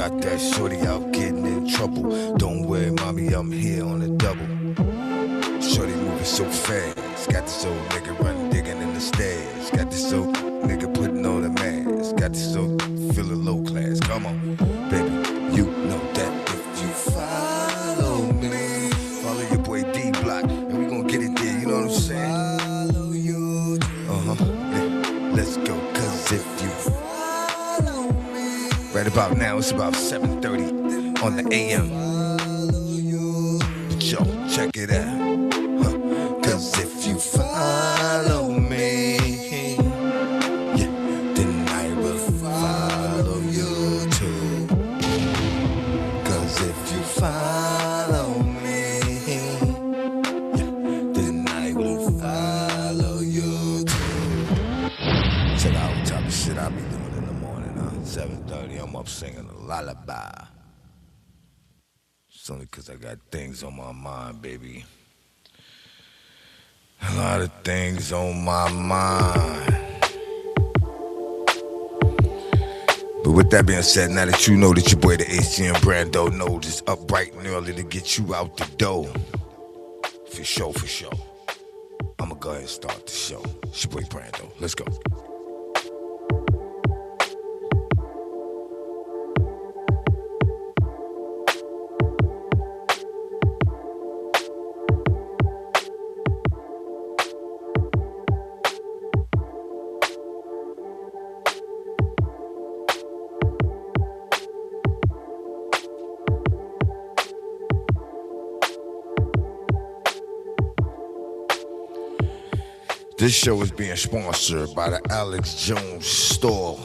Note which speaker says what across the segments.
Speaker 1: Got that shorty out getting in trouble. Don't worry, mommy, I'm here on a double. Shorty moving so fast. Got this old nigga running, digging in the stairs. Got this old nigga putting on a mask. Got this old feeling low class. Come on, baby, you know that if you follow me, follow your boy D Block, and we gon' get it there. You know what I'm saying? Follow you. Yeah, let's go. Cause if you follow me, right about now it's about 7:30 on the AM. But yo, check it out. Cause if you follow me, yeah, then I will follow you too. Cause if you follow me, yeah, then I will follow you too. Check out what type of shit I be doing in the morning, 7:30, I'm up singing a lullaby. It's only cause I got things on my mind, baby. A lot of things on my mind. But with that being said, now that you know that your boy the HGM Brando knows is up bright and early to get you out the door. For sure, for sure. I'ma go ahead and start the show. It's your boy Brando. Let's go. This show is being sponsored by the Alex Jones store.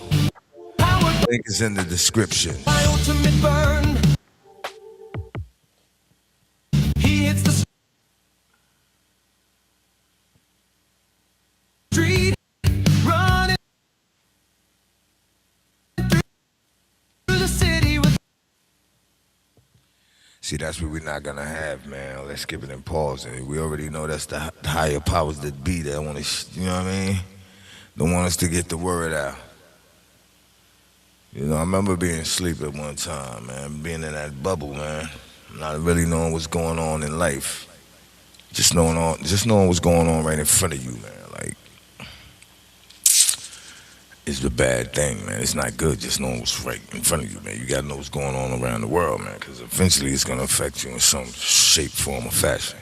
Speaker 1: Link is in the description.
Speaker 2: My ultimate burn. He hits the street, running through the city with.
Speaker 1: See, that's what we're not gonna have, man. Let's skip it and pause it. We already know that's the higher powers that be that want to, you know what I mean? Don't want us to get the word out. You know, I remember being asleep at one time, man, being in that bubble, man, not really knowing what's going on in life. Just knowing what's going on right in front of you, man. Like, it's the bad thing, man. It's not good just knowing what's right in front of you, man. You gotta know what's going on around the world, man, because eventually it's gonna affect you in some shape, form, or fashion.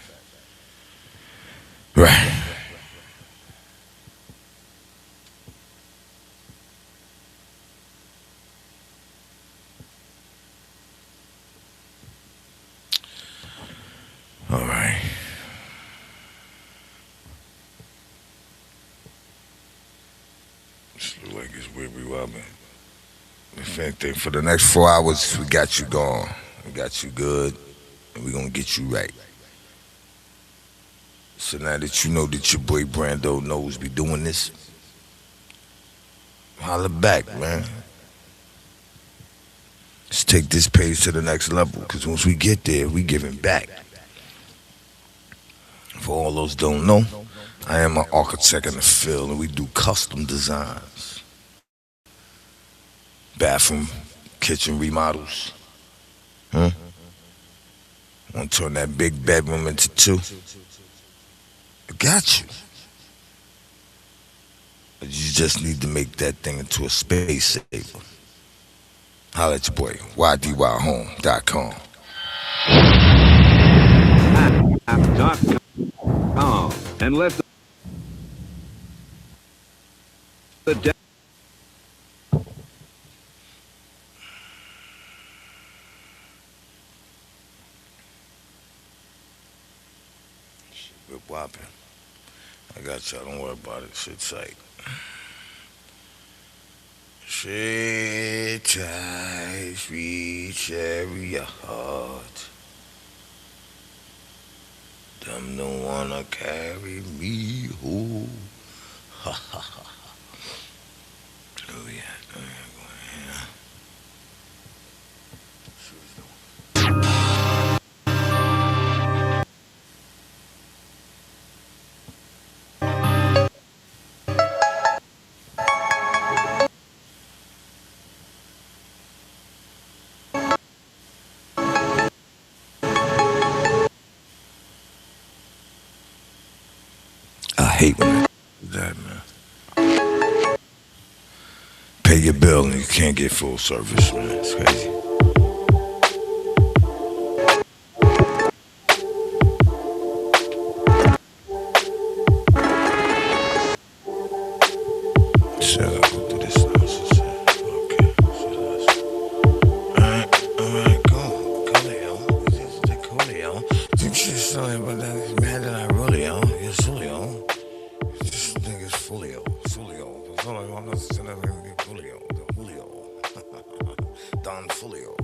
Speaker 1: Right. All right. Looks like it's wibbly wobbly. If anything, for the next 4 hours, we got you going. We got you good, and we're gonna get you right. So now that you know that your boy Brando knows we doing this, holla back, man. Let's take this page to the next level, because once we get there, we giving back. For all those don't know, I am an architect in the field, and we do custom designs. Bathroom, kitchen remodels. Want to turn that big bedroom into 2? I got you. But you just need to make that thing into a space saver. Holla at your boy, YDYHome.com.
Speaker 3: .com and let the
Speaker 1: We're whopping. I got y'all, don't worry about it. Shit tight. Shit tight, sweet chariot. Them don't wanna carry me home. Ha ha ha. Oh yeah, go ahead. hate when I do that, man. Pay your bill and you can't get full service, man. It's crazy. Shut up. Go through this house and shit. Okay. Alright, go. Coolio. This is the Coolio. You just saying, but that is mad that I really on. You're silly on. This nigga's Fulio. Fulio. Fulio. I'm not saying that nigga Fulio. The Julio. Don Fulio.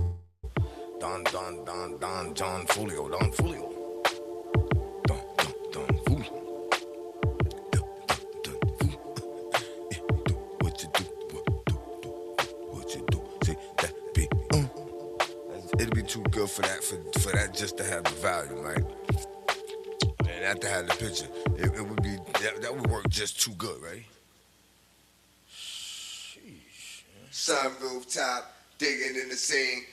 Speaker 1: Don John Fulio. Don Fulio. Don Fulio. What you do? See that be it'd be too good for that just to have the value, right? And that to have the picture. It would be that would work just too good, right? Sheesh.
Speaker 4: Sunroof top, digging in the scene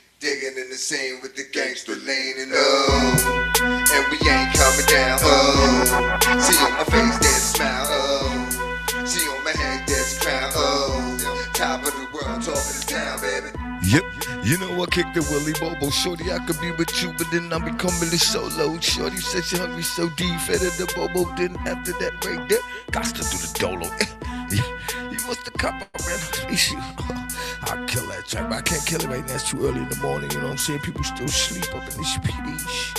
Speaker 4: with the gangster leaning and we ain't coming down. See on my face there's a smile. See on my head there's a crown. Top of the world, talking it down, baby.
Speaker 1: Yep, you know I kicked the Willy Bobo. Shorty, I could be with you, but then I'm becoming the solo. Shorty said she hungry, so deep, fed her the Bobo. Then after that right there, got to do the dolo. He wants to cop a rental issue. I'll kill that track, but I can't kill it right now. It's too early in the morning, you know what I'm saying? People still sleep up in this piece.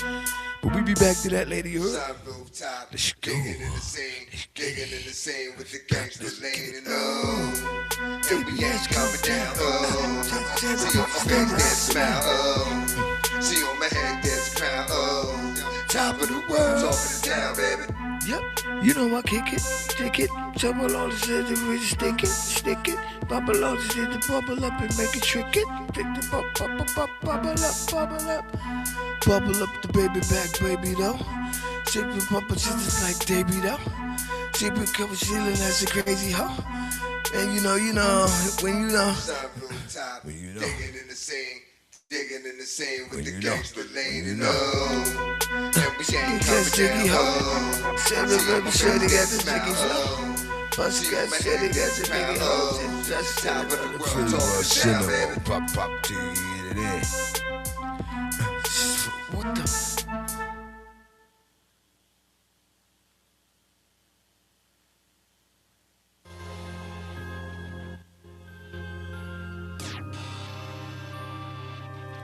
Speaker 1: But we be back to that lady early.
Speaker 4: Sunroof top,
Speaker 1: Let's go.
Speaker 4: digging in the scene with the gangster leaning and we ain't coming down. See on my face there's a smile. See on my head there's a crown. Top of the world, talking it down, baby.
Speaker 1: Yep, you know I kick it, trouble all the shit, the really stick it, bubble all the shit, the bubble up and make it trick it, pick the bubble up the baby back, baby though, shape the bumper just like Davey though, shape it cover ceiling that's a crazy hoe, and you know, when you know,
Speaker 4: Sunroof top,
Speaker 1: when you know.
Speaker 4: digging in the scene with
Speaker 1: When
Speaker 4: the
Speaker 1: you know.
Speaker 4: gangster leaning
Speaker 1: When you know.
Speaker 4: and we ain't
Speaker 1: Got jiggy
Speaker 4: coming
Speaker 1: hoe,
Speaker 4: down.
Speaker 1: said the baby said he got the jiggy flow. Plus got said he got the biggie hoe, just
Speaker 4: Top of the world, talking
Speaker 1: Pretty
Speaker 4: it down,
Speaker 1: much
Speaker 4: baby.
Speaker 1: pop to eat it in. What the?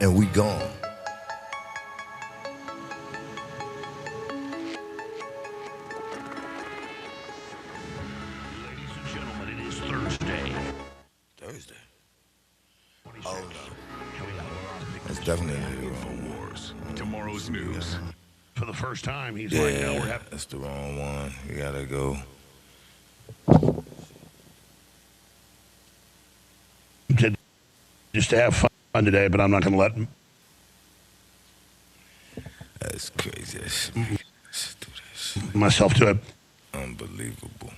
Speaker 1: And we gone.
Speaker 5: Ladies and gentlemen, it is Thursday.
Speaker 1: Thursday. Oh no. That's definitely the wrong
Speaker 5: Wars. Tomorrow's news. For the first time, he's like, no, we're
Speaker 1: Yeah,
Speaker 5: having.
Speaker 1: that's the wrong one. You gotta go.
Speaker 5: Just to have fun today, but I'm not going to let him.
Speaker 1: That's crazy. Let's do this.
Speaker 5: Myself to it.
Speaker 1: Unbelievable.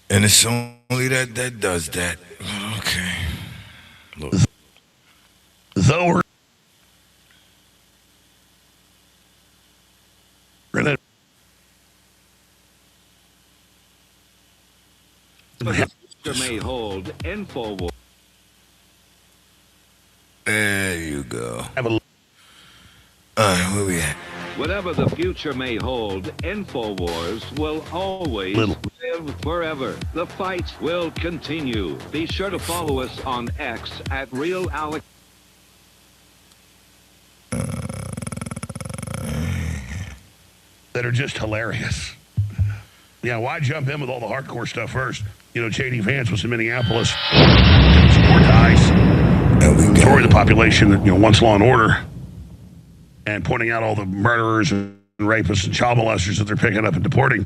Speaker 1: And it's only that does that. Okay. Look.
Speaker 5: Though we're gonna
Speaker 3: The future may hold InfoWars.
Speaker 1: There you go.
Speaker 5: have a
Speaker 1: Alright, where we at?
Speaker 3: Whatever the future may hold, InfoWars will always
Speaker 5: Little.
Speaker 3: live forever. The fight will continue. Be sure to follow us on X at RealAlex.
Speaker 5: that are just hilarious. Yeah, why jump in with all the hardcore stuff first? You know, JD Vance was in Minneapolis, didn't support ICE,
Speaker 1: And we
Speaker 5: majority of the
Speaker 1: got
Speaker 5: population that wants law and order, and pointing out all the murderers and rapists and child molesters that they're picking up and deporting.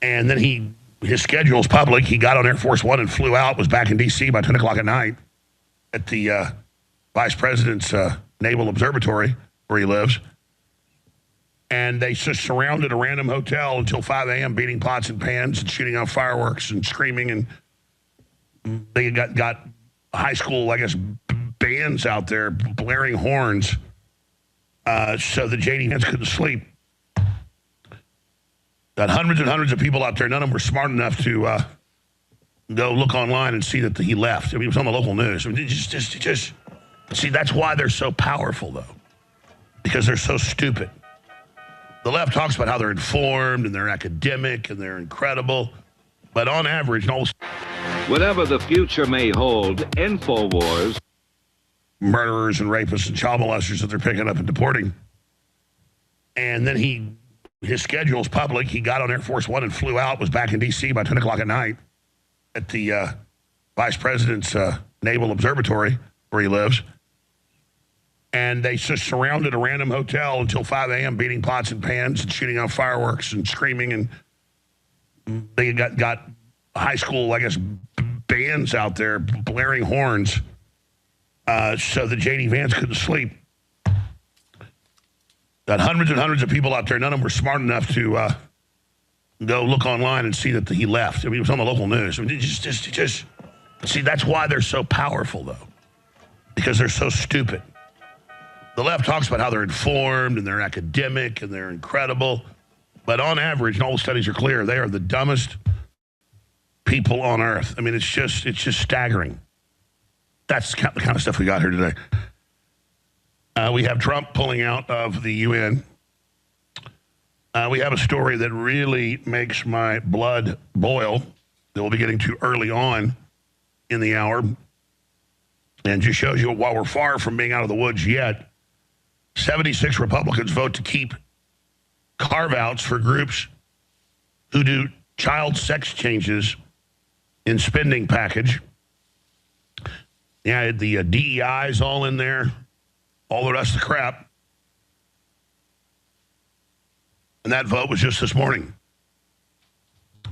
Speaker 5: And then his schedule is public. He got on Air Force One and flew out. Was back in D.C. by 10 o'clock at night at the vice president's naval observatory where he lives. And they just surrounded a random hotel until 5 a.m., beating pots and pans and shooting off fireworks and screaming. And they got high school, I guess, bands out there blaring horns so that J.D. Vance couldn't sleep. Got hundreds and hundreds of people out there. None of them were smart enough to go look online and see that he left. I mean, it was on the local news. I mean, just see, that's why they're so powerful, though, because they're so stupid. The left talks about how they're informed and they're academic and they're incredible, but on average,
Speaker 3: Whatever the future may hold, InfoWars.
Speaker 5: Murderers and rapists and child molesters that they're picking up and deporting. And then his schedule is public. He got on Air Force One and flew out, was back in D.C. by 10 o'clock at night at the vice president's naval observatory where he lives. And they just surrounded a random hotel until 5 a.m., beating pots and pans and shooting off fireworks and screaming. And they got high school, I guess, bands out there blaring horns so that J.D. Vance couldn't sleep. Got hundreds and hundreds of people out there. None of them were smart enough to go look online and see that he left. I mean, it was on the local news. I mean, just see, that's why they're so powerful, though, because they're so stupid. The left talks about how they're informed and they're academic and they're incredible, but on average, and all the studies are clear, they are the dumbest people on earth. I mean, it's just staggering. That's the kind of stuff we got here today. We have Trump pulling out of the UN. We have a story that really makes my blood boil that we'll be getting to early on in the hour, and just shows you while we're far from being out of the woods yet, 76 Republicans vote to keep carve-outs for groups who do child sex changes in spending package. Yeah, the DEI is all in there, all the rest of the crap. And that vote was just this morning.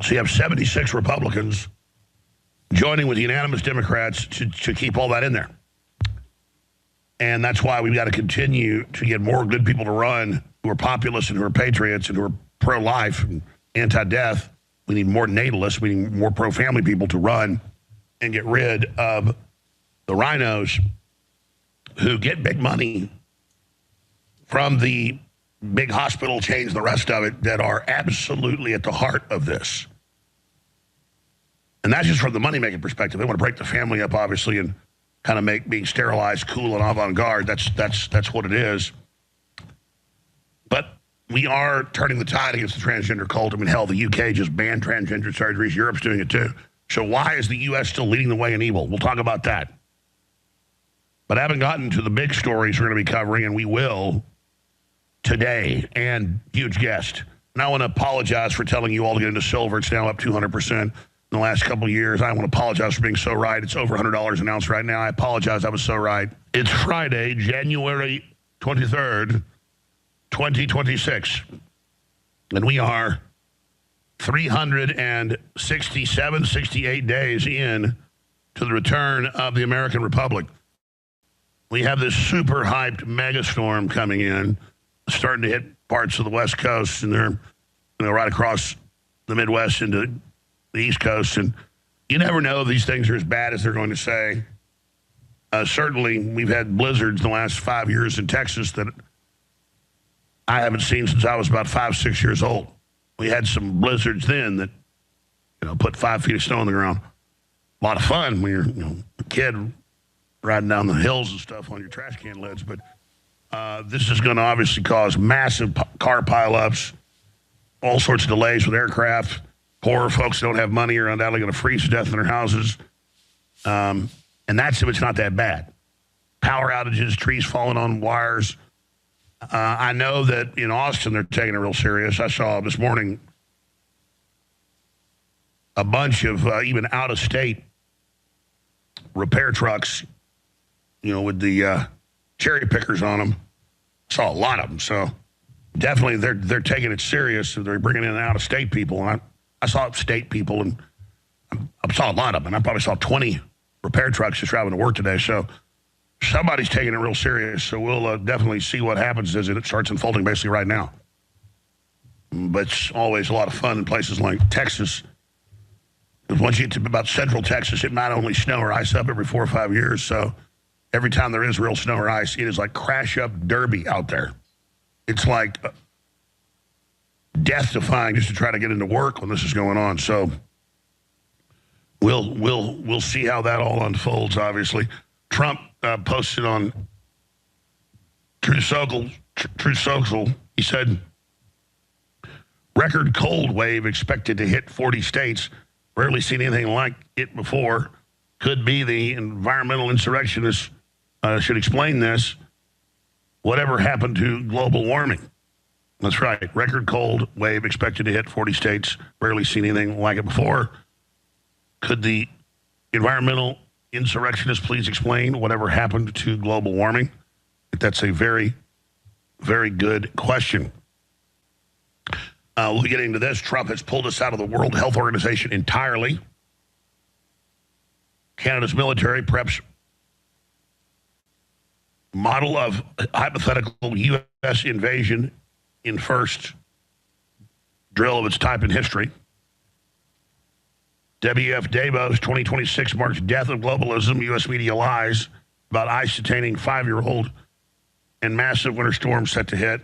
Speaker 5: So you have 76 Republicans joining with unanimous Democrats to keep all that in there. And that's why we've got to continue to get more good people to run who are populists and who are patriots and who are pro-life and anti-death. We need more natalists. We need more pro-family people to run and get rid of the rhinos who get big money from the big hospital chains, the rest of it, that are absolutely at the heart of this. And that's just from the money-making perspective. They want to break the family up, obviously, and kind of make being sterilized cool and avant-garde. That's what it is. But we are turning the tide against the transgender cult. I mean, hell, the UK just banned transgender surgeries. Europe's doing it too. So why is the U.S. still leading the way in evil? We'll talk about that. But I haven't gotten to the big stories we're going to be covering, and we will today. And huge guest. And I want to apologize for telling you all to get into silver. It's now up 200% in the last couple of years. I want to apologize for being so right. It's over $100 an ounce right now. I apologize. I was so right. It's Friday, January 23rd, 2026. And we are 68 days in to the return of the American Republic. We have this super hyped megastorm coming in, starting to hit parts of the West Coast, and they're right across the Midwest into the East Coast. And you never know if these things are as bad as they're going to say. Certainly, we've had blizzards the last 5 years in Texas that I haven't seen since I was about 5, 6 years old. We had some blizzards then that, put 5 feet of snow on the ground. A lot of fun when you're a kid riding down the hills and stuff on your trash can lids. But this is going to obviously cause massive car pileups, all sorts of delays with aircraft. Poor folks don't have money are undoubtedly going to freeze to death in their houses. And that's if it's not that bad. Power outages, trees falling on wires. I know that in Austin, they're taking it real serious. I saw this morning a bunch of even out-of-state repair trucks, with the cherry pickers on them. Saw a lot of them. So definitely they're taking it serious. They're bringing in out-of-state people. And I saw state people, and I saw a lot of them. I probably saw 20 repair trucks just driving to work today. So somebody's taking it real serious. So we'll definitely see what happens as it starts unfolding basically right now. But it's always a lot of fun in places like Texas. Because once you get to about central Texas, it might only snow or ice up every 4 or 5 years. So every time there is real snow or ice, it is like crash up derby out there. It's like death-defying just to try to get into work when this is going on. So we'll see how that all unfolds. Obviously, Trump posted on True Social. He said, "Record cold wave expected to hit 40 states. Rarely seen anything like it before. Could be the environmental insurrectionists should explain this. Whatever happened to global warming?" That's right. Record cold wave expected to hit 40 states. Rarely seen anything like it before. Could the environmental insurrectionists please explain whatever happened to global warming? That's a very, very good question. We'll be getting to this. Trump has pulled us out of the World Health Organization entirely. Canada's military preps model of hypothetical U.S. invasion in first drill of its type in history. WF Davos 2026 marks death of globalism. U.S. media lies about ICE detaining 5-year-old and massive winter storm set to hit.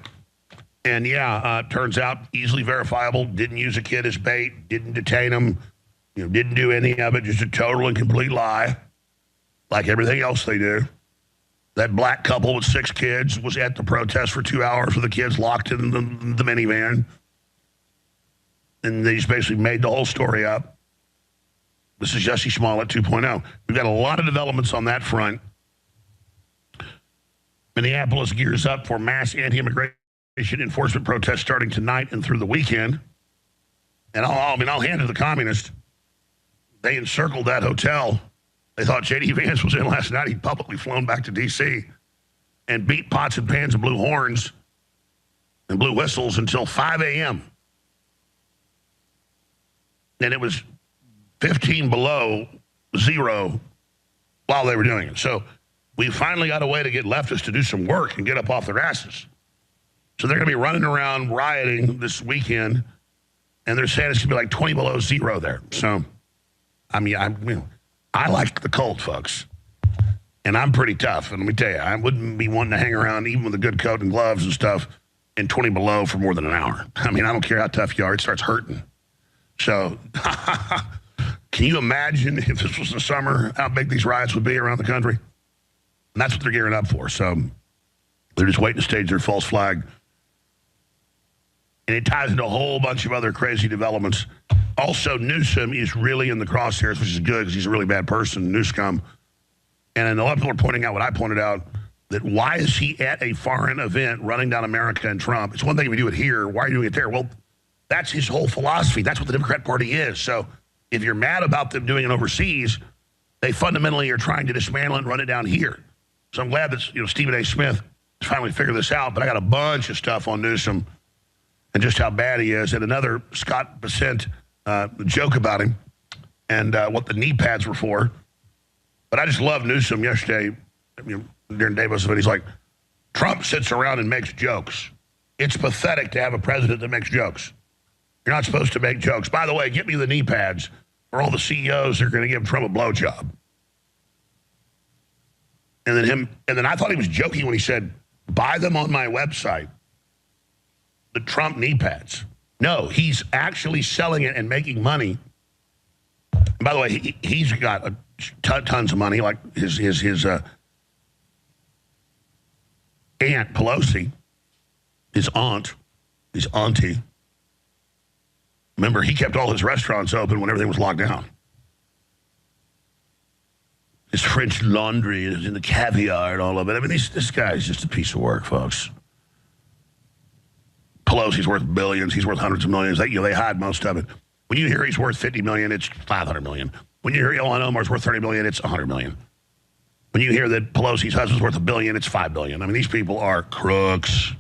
Speaker 5: And turns out easily verifiable. Didn't use a kid as bait. Didn't detain him. Didn't do any of it. Just a total and complete lie, like everything else they do. That black couple with 6 kids was at the protest for 2 hours with the kids locked in the minivan. And they just basically made the whole story up. This is Jesse Smollett 2.0. We've got a lot of developments on that front. Minneapolis gears up for mass anti-immigration enforcement protests starting tonight and through the weekend. And I'll hand it to the communists. They encircled that hotel. They thought J.D. Vance was in last night. He'd publicly flown back to D.C. and beat pots and pans and blew horns and blew whistles until 5 a.m. And it was 15 below zero while they were doing it. So we finally got a way to get leftists to do some work and get up off their asses. So they're going to be running around rioting this weekend, and they're saying it's going to be like 20 below zero there. So, I like the cold, folks, and I'm pretty tough. And let me tell you, I wouldn't be wanting to hang around even with a good coat and gloves and stuff in 20 below for more than an hour. I don't care how tough you are. It starts hurting. So can you imagine if this was the summer, how big these riots would be around the country? And that's what they're gearing up for. So they're just waiting to stage their false flag. And it ties into a whole bunch of other crazy developments. Also, Newsom is really in the crosshairs, which is good because he's a really bad person, Newscom. And a lot of people are pointing out what I pointed out, that why is he at a foreign event running down America and Trump? It's one thing if you do it here. Why are you doing it there? Well, that's his whole philosophy. That's what the Democrat Party is. So if you're mad about them doing it overseas, they fundamentally are trying to dismantle it and run it down here. So I'm glad that Stephen A. Smith finally figured this out. But I got a bunch of stuff on Newsom and just how bad he is. And another Scott Bessent joke about him and what the knee pads were for. But I just love Newsom yesterday during Davos event. He's like, Trump sits around and makes jokes. It's pathetic to have a president that makes jokes. You're not supposed to make jokes. By the way, get me the knee pads for all the CEOs that are going to give Trump a blowjob. And then I thought he was joking when he said, buy them on my website. The Trump knee pads. No, he's actually selling it and making money. And by the way, he's got tons of money, like his Aunt Pelosi, his auntie. Remember, he kept all his restaurants open when everything was locked down. His French Laundry and the caviar and all of it. This guy's just a piece of work, folks. Pelosi's worth billions. He's worth hundreds of millions. They hide most of it. When you hear he's worth $50 million, it's $500 million. When you hear Ilhan Omar's worth $30 million, it's $100 million. When you hear that Pelosi's husband's worth $1 billion, it's $5 billion. These people are crooks.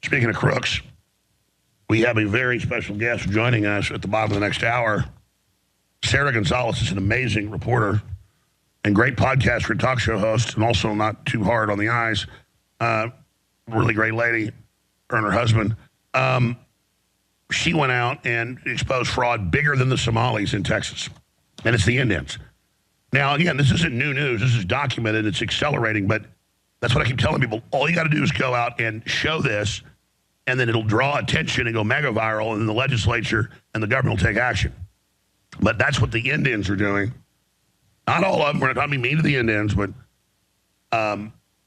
Speaker 5: Speaking of crooks, we have a very special guest joining us at the bottom of the next hour. Sarah Gonzalez is an amazing reporter and great podcaster and talk show host, and also not too hard on the eyes. Really great lady, her and her husband. She went out and exposed fraud bigger than the Somalis in Texas, and it's the Indians. Now, again, this isn't new news. This is documented. It's accelerating, but that's what I keep telling people. All you got to do is go out and show this and then it'll draw attention and go mega viral, and then the legislature and the government will take action. But that's what the Indians are doing. Not all of them. We're not trying to be mean to the Indians, but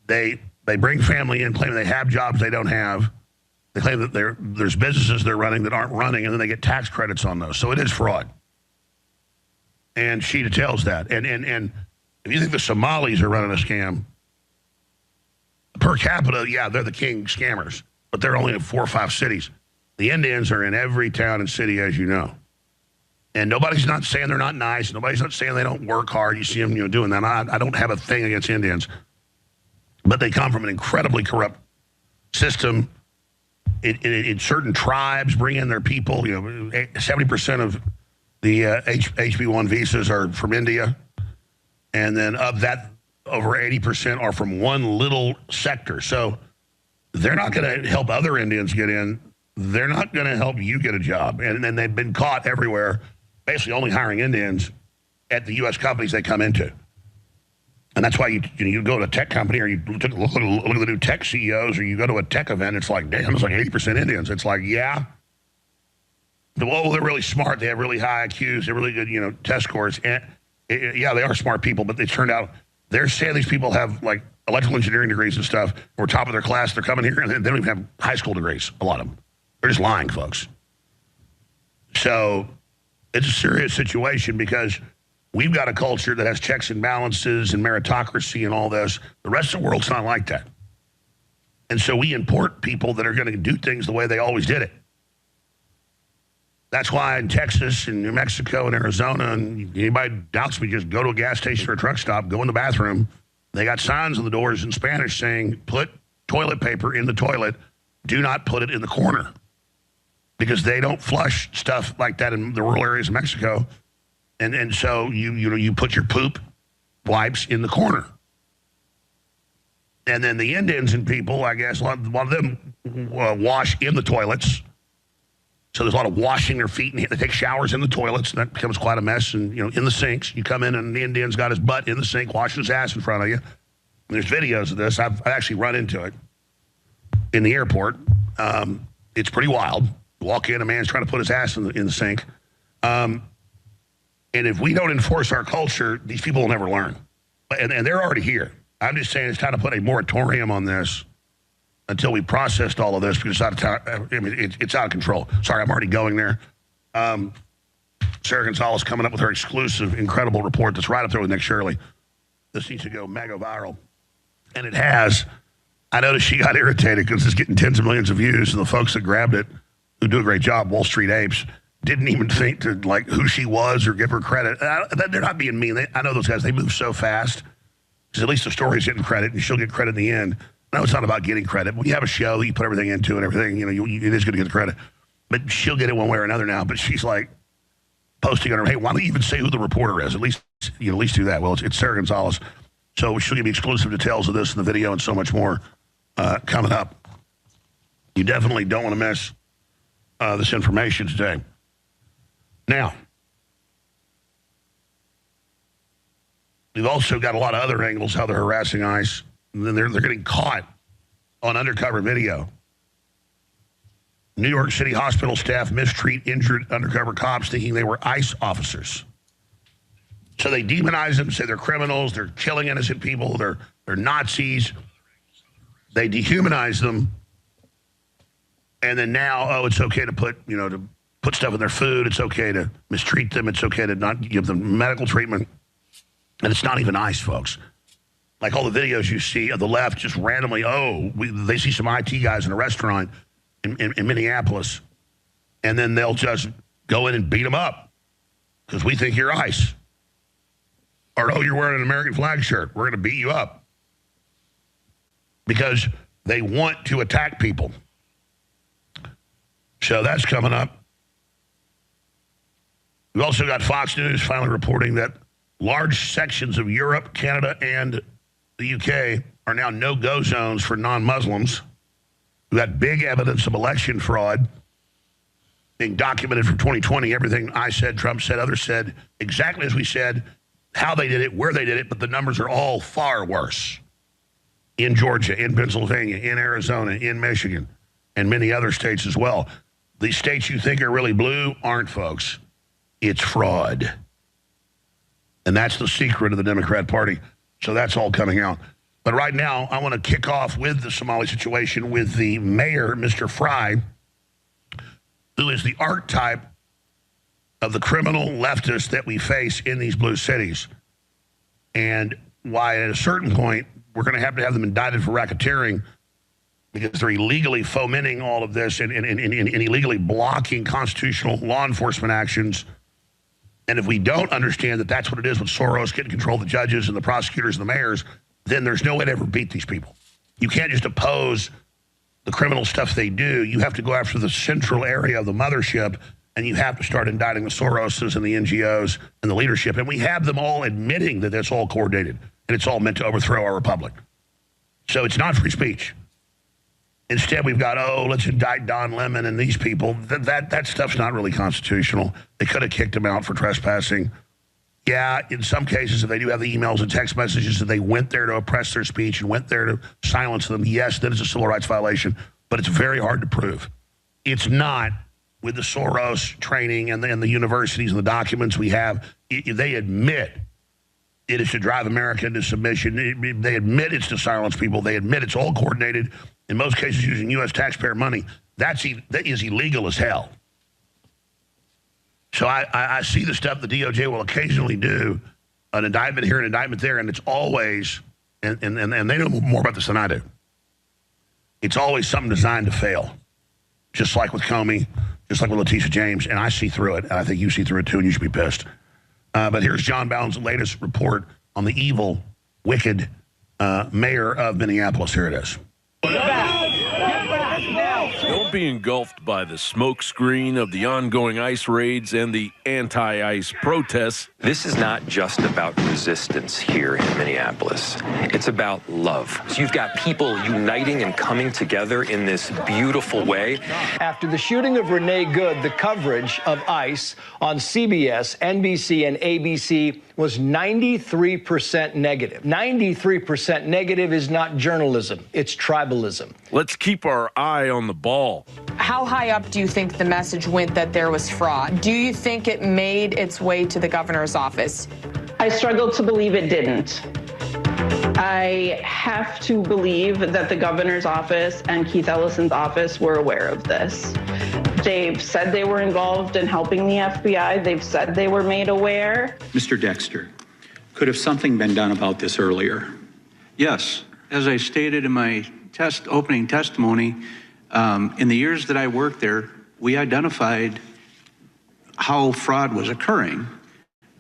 Speaker 5: they bring family in, claiming they have jobs they don't have. They claim that there's businesses they're running that aren't running, and then they get tax credits on those. So it is fraud. And she details that. And if you think the Somalis are running a scam, per capita, yeah, they're the king scammers, but they're only in 4 or 5 cities. The Indians are in every town and city, as you know. And nobody's not saying they're not nice. Nobody's not saying they don't work hard. You see them, doing that. I don't have a thing against Indians, but they come from an incredibly corrupt system. In certain tribes, bring in their people. 70% of the HB1 visas are from India, and then of that, over 80% are from one little sector. So they're not going to help other Indians get in. They're not going to help you get a job. And then they've been caught everywhere, basically only hiring Indians at the U.S. companies they come into. And that's why you go to a tech company, or you look at the new tech CEOs, or you go to a tech event, it's like, damn, it's like 80% Indians. It's like, yeah. Well, they're really smart. They have really high IQs. They're really good, test scores. And yeah, they are smart people, but it turned out they're saying these people have like electrical engineering degrees and stuff. We're top of their class. They're coming here, and they don't even have high school degrees, a lot of them. They're just lying, folks. So it's a serious situation because we've got a culture that has checks and balances and meritocracy and all this. The rest of the world's not like that. And so we import people that are going to do things the way they always did it. That's why in Texas and New Mexico and Arizona, and anybody doubts me, just go to a gas station or a truck stop, go in the bathroom. They got signs on the doors in Spanish saying, put toilet paper in the toilet. Do not put it in the corner. Because they don't flush stuff like that in the rural areas of Mexico. And so you put your poop wipes in the corner. And then the Indians and people, I guess, a lot of them wash in the toilets. So there's a lot of washing their feet, and they take showers in the toilets, and that becomes quite a mess. And, in the sinks, you come in, and the Indian's got his butt in the sink, washing his ass in front of you. And there's videos of this. I've actually run into it in the airport. It's pretty wild. You walk in, a man's trying to put his ass in the sink. And if we don't enforce our culture, these people will never learn. And they're already here. I'm just saying it's time to put a moratorium on this until we processed all of this, because it's out of time. I mean, it's out of control. Sorry, I'm already going there. Sarah Gonzalez coming up with her exclusive, incredible report that's right up there with Nick Shirley. This needs to go mega viral. And it has. I noticed she got irritated because it's getting tens of millions of views, and the folks that grabbed it, who do a great job, Wall Street Apes, didn't even think to like who she was or give her credit. They're not being mean. I know those guys, they move so fast, because at least the story's getting credit, and she'll get credit in the end. No, it's not about getting credit. When you have a show that you put everything into and everything, it is going to get the credit. But she'll get it one way or another now. But she's like posting on her, hey, why don't you even say who the reporter is? At least do that. Well, it's Sarah Gonzalez. So she'll give me exclusive details of this in the video and so much more coming up. You definitely don't want to miss this information today. Now, we've also got a lot of other angles how they're harassing ICE. And then they're getting caught on undercover video. New York City hospital staff mistreat injured undercover cops thinking they were ICE officers. So they demonize them, say they're criminals, they're killing innocent people, they're Nazis. They dehumanize them. And then now, it's okay to put stuff in their food. It's okay to mistreat them. It's okay to not give them medical treatment. And it's not even ICE, folks. Like all the videos you see of the left, just randomly, they see some IT guys in a restaurant in Minneapolis, and then they'll just go in and beat them up because we think you're ICE. Or, you're wearing an American flag shirt. We're going to beat you up. Because they want to attack people. So that's coming up. We've also got Fox News finally reporting that large sections of Europe, Canada, and the UK are now no-go zones for non-Muslims. We've got big evidence of election fraud being documented from 2020. Everything I said, Trump said, others said, exactly as we said, how they did it, where they did it, but the numbers are all far worse. In Georgia, in Pennsylvania, in Arizona, in Michigan. and many other states as well. The states you think are really blue aren't, folks. It's fraud. And that's the secret of the Democrat Party. So that's all coming out. But right now, I want to kick off with the Somali situation with the mayor, Mr. Fry, who is the archetype of the criminal leftist that we face in these blue cities. And why at a certain point, we're going to have them indicted for racketeering because they're illegally fomenting all of this and illegally blocking constitutional law enforcement actions. And if we don't understand that that's what it is with Soros getting control of the judges and the prosecutors and the mayors, then there's no way to ever beat these people. You can't just oppose the criminal stuff they do. You have to go after the central area of the mothership, and you have to start indicting the Soroses and the NGOs and the leadership. And we have them all admitting that it's all coordinated and it's all meant to overthrow our republic. So it's not free speech. Instead, we've got, let's indict Don Lemon and these people. That stuff's not really constitutional. They could have kicked him out for trespassing. Yeah, in some cases, if they do have the emails and text messages that they went there to oppress their speech and went there to silence them, yes, that is a civil rights violation, but it's very hard to prove. It's not with the Soros training and the universities and the documents we have. They admit it is to drive America into submission. They admit it's to silence people. They admit it's all coordinated, in most cases using U.S. taxpayer money. That is illegal as hell. So I see the stuff the DOJ will occasionally do, an indictment here, an indictment there, and it's always, and they know more about this than I do, it's always something designed to fail. Just like with Comey, just like with Letitia James, and I see through it, and I think you see through it too, and you should be pissed. But here's John Bound's latest report on the evil, wicked mayor of Minneapolis. Here it is.
Speaker 6: Don't be engulfed by the smoke screen of the ongoing ICE raids and the anti-ICE protests.
Speaker 7: This is not just about resistance here in Minneapolis. It's about love. So you've got people uniting and coming together in this beautiful way.
Speaker 8: After the shooting of Renee Good, the coverage of ICE on CBS, NBC, and ABC was 93% negative. 93% negative is not journalism, it's tribalism.
Speaker 6: Let's keep our eye on the ball.
Speaker 9: How high up do you think the message went that there was fraud? Do you think it made its way to the governor's office?
Speaker 10: I struggle to believe it didn't. I have to believe that the governor's office and Keith Ellison's office were aware of this. They've said they were involved in helping the FBI. They've said they were made aware.
Speaker 11: Mr. Dexter, could have something been done about this earlier?
Speaker 12: Yes. As I stated in my opening testimony, in the years that I worked there, we identified how fraud was occurring,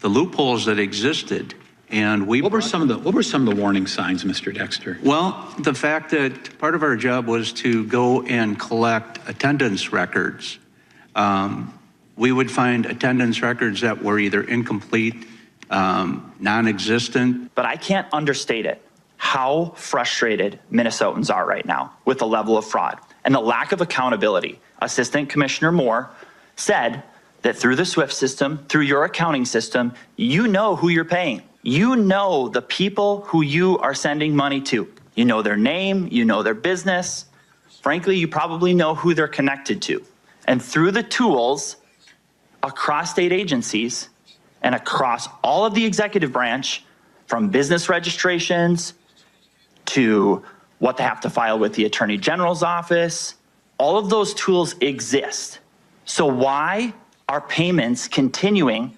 Speaker 12: the loopholes that existed, and
Speaker 11: What were some of the warning signs, Mr. Dexter?
Speaker 12: Well, the fact that part of our job was to go and collect attendance records. We would find attendance records that were either incomplete, non-existent.
Speaker 13: But I can't understate it, how frustrated Minnesotans are right now with the level of fraud and the lack of accountability. Assistant Commissioner Moore said that through the SWIFT system, through your accounting system, you know who you're paying. You know the people who you are sending money to. You know their name, you know their business. Frankly, you probably know who they're connected to. And through the tools across state agencies and across all of the executive branch, from business registrations to what they have to file with the Attorney General's office, all of those tools exist. So why are payments continuing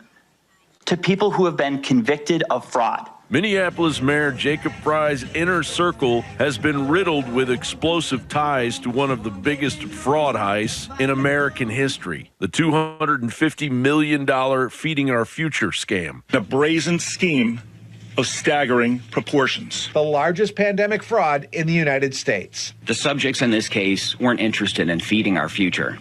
Speaker 13: to people who have been convicted of fraud?
Speaker 6: Minneapolis Mayor Jacob Fry's inner circle has been riddled with explosive ties to one of the biggest fraud heists in American history, the $250 million Feeding Our Future scam.
Speaker 14: A brazen scheme of staggering proportions.
Speaker 8: The largest pandemic fraud in the United States.
Speaker 15: The subjects in this case weren't interested in feeding our future.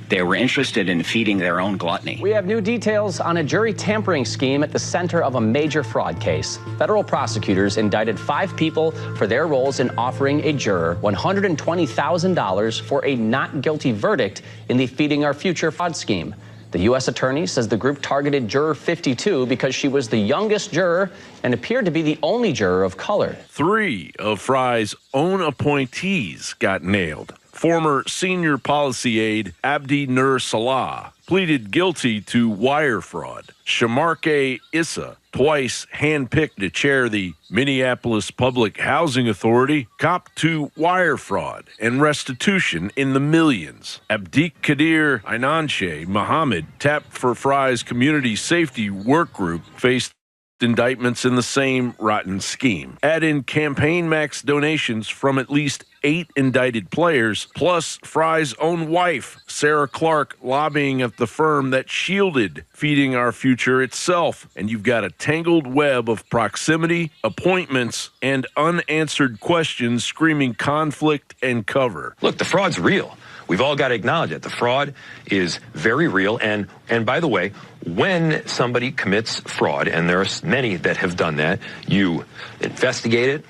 Speaker 15: They were interested in feeding their own gluttony.
Speaker 16: We have new details on a jury tampering scheme at the center of a major fraud case. Federal prosecutors indicted 5 people for their roles in offering a juror $120,000 for a not guilty verdict in the Feeding Our Future fraud scheme. The U.S. attorney says the group targeted juror 52 because she was the youngest juror and appeared to be the only juror of color.
Speaker 6: 3 of Fry's own appointees got nailed. Former senior policy aide Abdi Nur Salah pleaded guilty to wire fraud. Shamarke Issa, twice handpicked to chair the Minneapolis Public Housing Authority, copped to wire fraud and restitution in the millions. Abdik Kadir Ainanche Muhammad, tapped for Fry's community safety work group, faced indictments in the same rotten scheme. Add in campaign max donations from at least 8 indicted players, plus Fry's own wife, Sarah Clark, lobbying at the firm that shielded Feeding Our Future itself, and you've got a tangled web of proximity, appointments, and unanswered questions screaming conflict and cover.
Speaker 7: Look, the fraud's real. We've all got to acknowledge it. The fraud is very real. And by the way, when somebody commits fraud, and there are many that have done that, you investigate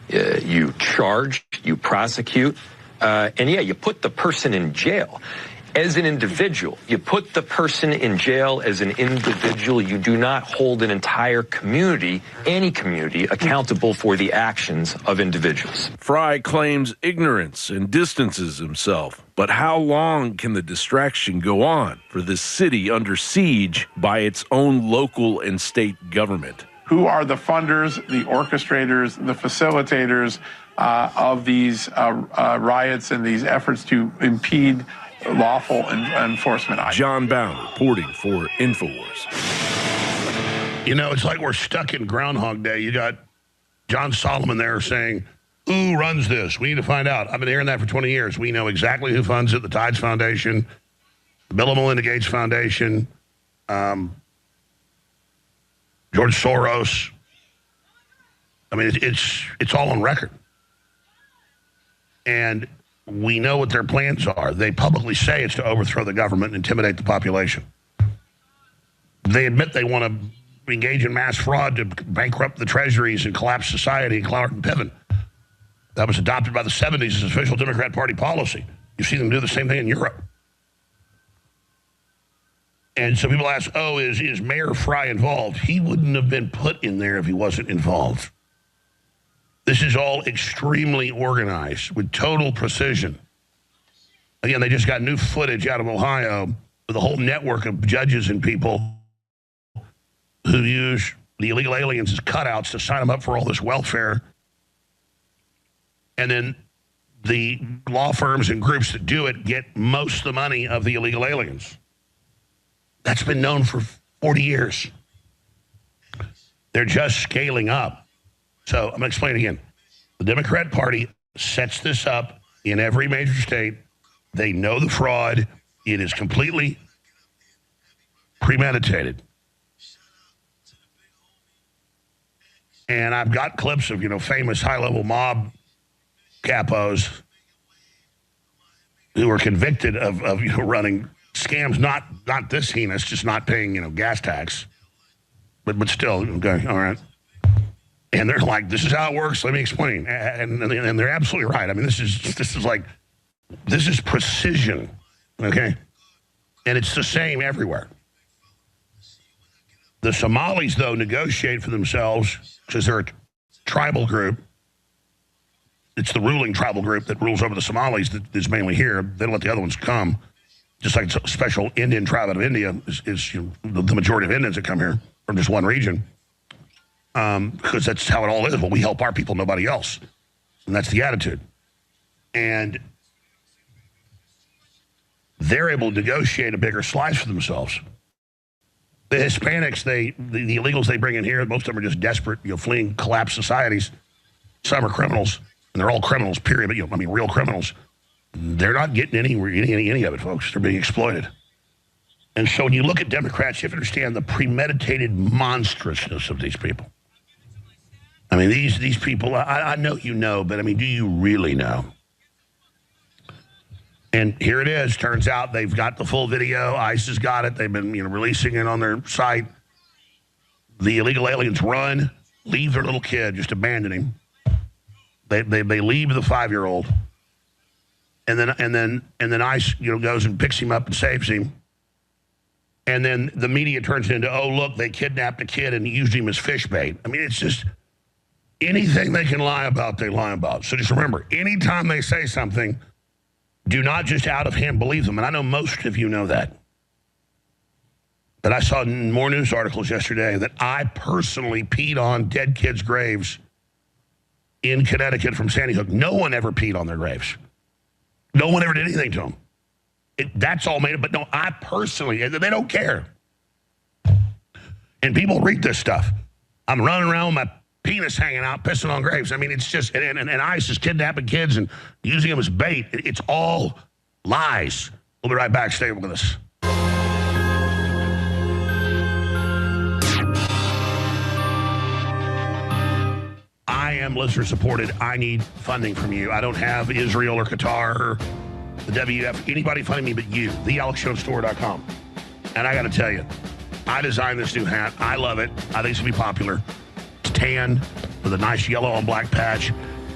Speaker 7: it, you charge, you prosecute, and you put the person in jail. As an individual, you put the person in jail as an individual. You do not hold an entire community, any community, accountable for the actions of individuals.
Speaker 6: Fry claims ignorance and distances himself. But how long can the distraction go on for this city under siege by its own local and state government?
Speaker 17: Who are the funders, the orchestrators, the facilitators of these riots and these efforts to impede lawful enforcement?
Speaker 6: John Bound reporting for InfoWars.
Speaker 5: You know, it's like we're stuck in Groundhog Day. You got John Solomon there saying, who runs this? We need to find out. I've been hearing that for 20 years. We know exactly who funds it, the Tides Foundation, Bill and Melinda Gates Foundation, George Soros. I mean, it's all on record. And we know what their plans are. They publicly say it's to overthrow the government and intimidate the population. They admit they want to engage in mass fraud to bankrupt the treasuries and collapse society in Clark and Piven. That was adopted by the 70s as official Democrat Party policy. You see them do the same thing in Europe. And so people ask, is Mayor Fry involved? He wouldn't have been put in there if he wasn't involved. This is all extremely organized with total precision. Again, they just got new footage out of Ohio with a whole network of judges and people who use the illegal aliens as cutouts to sign them up for all this welfare. And then the law firms and groups that do it get most of the money of the illegal aliens. That's been known for 40 years. They're just scaling up. So I'm going to explain again. The Democrat Party sets this up in every major state. They know the fraud. It is completely premeditated. And I've got clips of, famous high-level mob capos who were convicted of running scams, not this heinous, just not paying, gas tax. But still, okay, all right. And they're like, this is how it works. Let me explain. And they're absolutely right. I mean, this is precision, okay? And it's the same everywhere. The Somalis, though, negotiate for themselves because they're a tribal group. It's the ruling tribal group that rules over the Somalis that is mainly here. They don't let the other ones come. Just like a special Indian tribe out of India is the majority of Indians that come here from just one region. Because that's how it all is. Well, we help our people, nobody else. And that's the attitude. And they're able to negotiate a bigger slice for themselves. The Hispanics, the illegals they bring in here, most of them are just desperate, fleeing collapsed societies. Some are criminals, and they're all criminals, period. But, real criminals. They're not getting any of it, folks. They're being exploited. And so when you look at Democrats, you have to understand the premeditated monstrousness of these people. I mean, these people, I know you know, but do you really know? And here it is. Turns out they've got the full video. ICE has got it. They've been, releasing it on their site. The illegal aliens run, leave their little kid, just abandon him. They leave the 5-year-old. And then ICE, goes and picks him up and saves him. And then the media turns it into, oh, look, they kidnapped a kid and used him as fish bait. I mean, it's just anything they can lie about, they lie about. So just remember, anytime they say something, do not just out of hand believe them. And I know most of you know that. But I saw more news articles yesterday that I personally peed on dead kids' graves in Connecticut from Sandy Hook. No one ever peed on their graves. No one ever did anything to them. That's all made up. But no, I personally, they don't care. And people read this stuff. I'm running around with my penis hanging out, pissing on graves. I mean, it's just, and ICE is kidnapping kids and using them as bait. It's all lies. We'll be right back. Stay with us. I am listener supported. I need funding from you. I don't have Israel or Qatar or the WF, anybody funding me but you, thealexshowstore.com. And I got to tell you, I designed this new hat. I love it. I think it's going to be popular. It's tan with a nice yellow and black patch.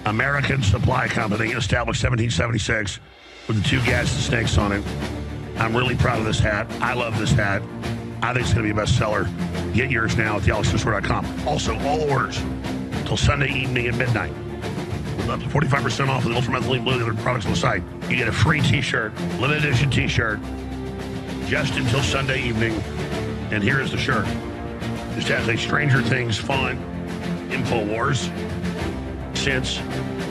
Speaker 5: American Supply Company, established 1776, with the two Gadsden snakes on it. I'm really proud of this hat. I love this hat. I think it's going to be a bestseller. Get yours now at thealexshowstore.com. Also, all orders until Sunday evening at midnight. Up to 45% off of the ultramethylene blue and other products on the site. You get a free t-shirt, limited edition t-shirt, just until Sunday evening. And here is the shirt. Just has a Stranger Things font, InfoWars, since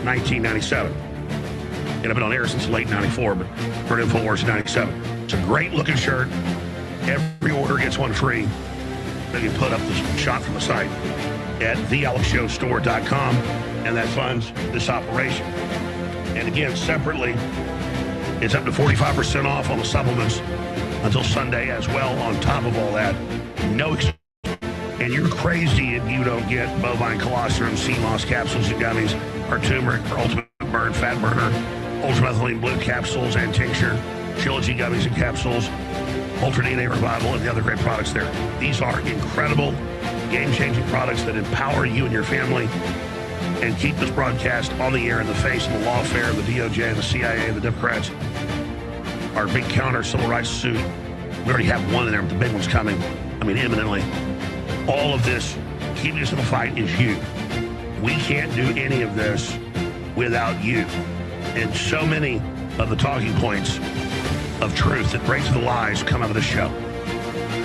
Speaker 5: 1997. And I've been on air since late 94, but for InfoWars in 97. It's a great looking shirt. Every order gets one free. Then you put up this shot from the site at thealexshowstore.com. And that funds this operation. And again, separately, it's up to 45% off on the supplements until Sunday as well. On top of all that, and you're crazy if you don't get bovine colostrum, sea moss capsules and gummies, or turmeric for ultimate burn, fat burner, ultramethylene blue capsules and tincture, Trilogy gummies and capsules, Ultra DNA Revival, and the other great products there. These are incredible, game-changing products that empower you and your family and keep this broadcast on the air in the face of the lawfare, the DOJ, the CIA, the Democrats. Our big counter civil rights suit, we already have one in there, but the big one's coming. I mean, imminently. All of this, keeping us in the fight, is you. We can't do any of this without you. And so many of the talking points of truth that break through the lies come out of this show.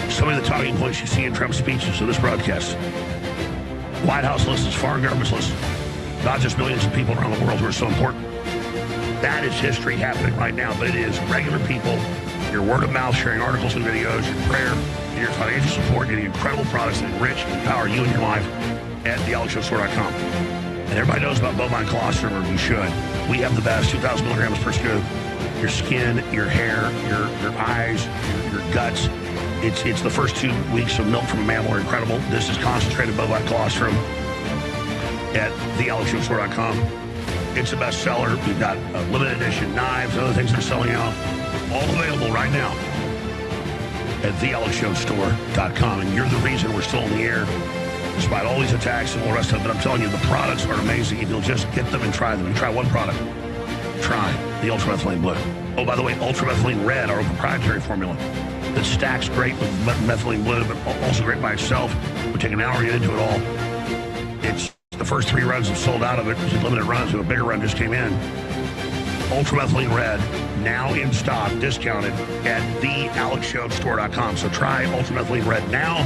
Speaker 5: So many of the talking points you see in Trump's speeches of this broadcast. White House listens, foreign governments listen. Not just millions of people around the world who are so important. That is history happening right now, but it is regular people, your word of mouth, sharing articles and videos, your prayer, and your financial support, getting incredible products that enrich and empower you and your life at thealexshowstore.com. And everybody knows about bovine colostrum, or you should. We have the best, 2,000 milligrams per scoop. Your skin, your hair, your eyes, your guts. It's the first 2 weeks of milk from a mammal are incredible. This is concentrated bovine colostrum at thealexshowstore.com. It's a bestseller. We've got limited edition knives and other things that are selling out. All available right now at thealexshowstore.com. And you're the reason we're still in the air, despite all these attacks and all the rest of it. But I'm telling you, the products are amazing if you'll just get them and try them. You try one product. Try the ultramethylene blue. Oh, by the way, ultramethylene red, our proprietary formula that stacks great with methylene blue, but also great by itself. We take an hour to get into it all. It's the first 3 runs have sold out of it. It's limited runs, and a bigger run just came in. Ultramethylene red, now in stock, discounted at thealexshowstore.com. So try ultramethylene red now.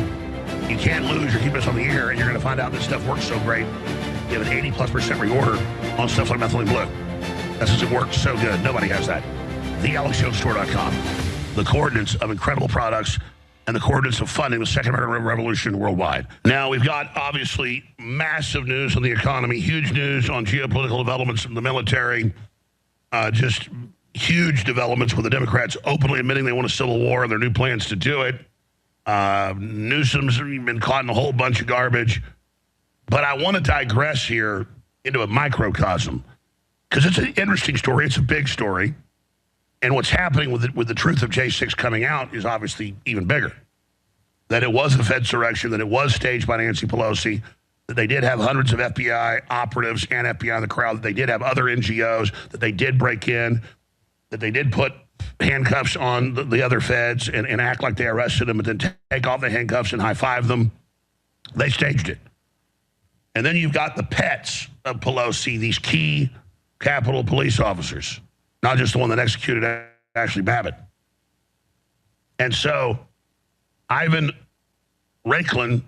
Speaker 5: You can't lose. You're keeping us on the air, and you're going to find out this stuff works so great. You have an 80+% reorder on stuff like methylene blue. That's because it works so good. Nobody has that. thealexshowstore.com. The coordinates of incredible products and the coordinates of funding the Second American Revolution worldwide. Now, we've got, obviously, massive news on the economy, huge news on geopolitical developments in the military, just huge developments with the Democrats openly admitting they want a civil war and their new plans to do it. Newsom's been caught in a whole bunch of garbage. But I want to digress here into a microcosm because it's an interesting story. It's a big story. And what's happening with the truth of J6 coming out is obviously even bigger. That it was a Fedsurrection, that it was staged by Nancy Pelosi, that they did have hundreds of FBI operatives and FBI in the crowd, that they did have other NGOs, that they did break in, that they did put handcuffs on the other feds and act like they arrested them, but then take off the handcuffs and high-five them. They staged it. And then you've got the pets of Pelosi, these key Capitol police officers, not just the one that executed Ashley Babbitt. And so Ivan Raiklin,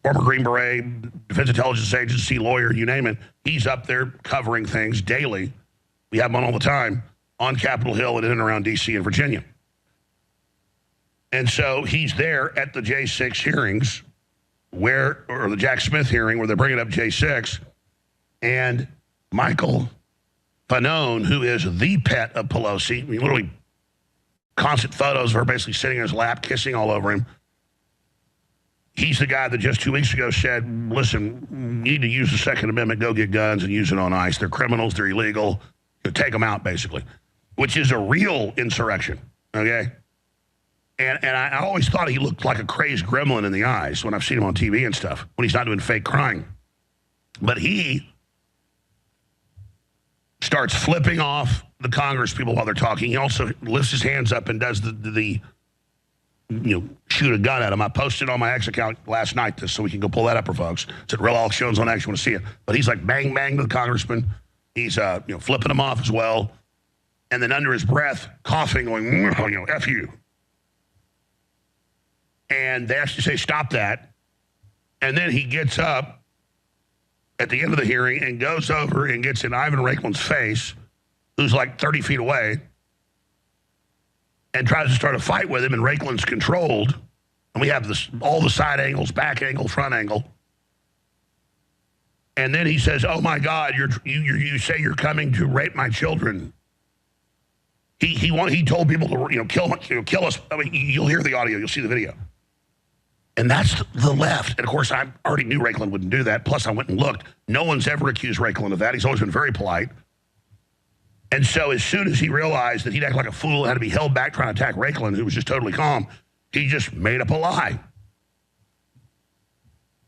Speaker 5: former Green Beret, Defense Intelligence Agency lawyer, you name it, he's up there covering things daily. We have him on all the time on Capitol Hill and in and around D.C. and Virginia. And so he's there at the J6 hearings or the Jack Smith hearing where they're bringing up J6, and Michael Fanone, who is the pet of Pelosi, I mean, literally constant photos of her basically sitting in his lap, kissing all over him. He's the guy that just 2 weeks ago said, listen, you need to use the Second Amendment, go get guns and use it on ICE. They're criminals, they're illegal. Take them out, basically, which is a real insurrection, okay? And I always thought he looked like a crazed gremlin in the eyes when I've seen him on TV and stuff, when he's not doing fake crying. But he starts flipping off the Congress people while they're talking. He also lifts his hands up and does the shoot a gun at him. I posted on my X account last night so we can go pull that up for folks. It's at Real Alex Jones on X. You want to see it. But he's like bang, bang to the congressman. He's flipping him off as well. And then under his breath, coughing, going, F you. And they actually say, stop that. And then he gets up at the end of the hearing and goes over and gets in Ivan Raiklin's face, who's like 30 feet away, and tries to start a fight with him, and Raiklin's controlled. And we have all the side angles, back angle, front angle. And then he says, oh, my God, you say you're coming to rape my children. He told people to kill us. I mean, you'll hear the audio. You'll see the video. And that's the left. And, of course, I already knew Raiklin wouldn't do that. Plus, I went and looked. No one's ever accused Raiklin of that. He's always been very polite. And so as soon as he realized that he'd act like a fool and had to be held back trying to attack Raiklin, who was just totally calm, he just made up a lie.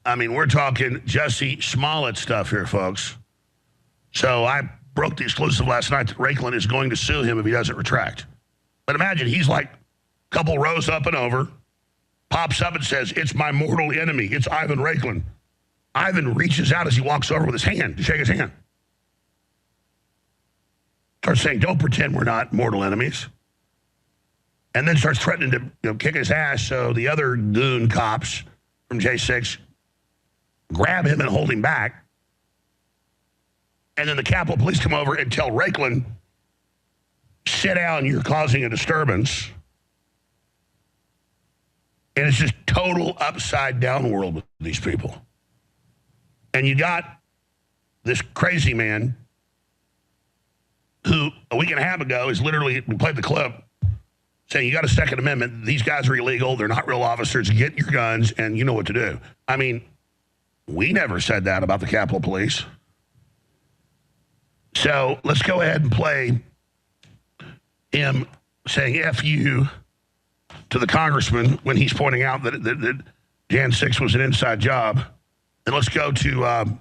Speaker 5: I mean, we're talking Jussie Smollett stuff here, folks. So I broke the exclusive last night that Raiklin is going to sue him if he doesn't retract. But imagine he's like a couple rows up and over, pops up and says, it's my mortal enemy. It's Ivan Raiklin. Ivan reaches out as he walks over with his hand to shake his hand. Starts saying, don't pretend we're not mortal enemies. And then starts threatening to kick his ass, so the other goon cops from J6 grab him and hold him back. And then the Capitol Police come over and tell Raiklin, sit down, you're causing a disturbance. And it's just total upside down world with these people. And you got this crazy man who a week and a half ago is literally, we played the clip, saying you got a Second Amendment, these guys are illegal, they're not real officers, get your guns, and you know what to do. I mean, we never said that about the Capitol Police. So let's go ahead and play him saying F you to the congressman when he's pointing out that Jan 6 was an inside job. And let's go to,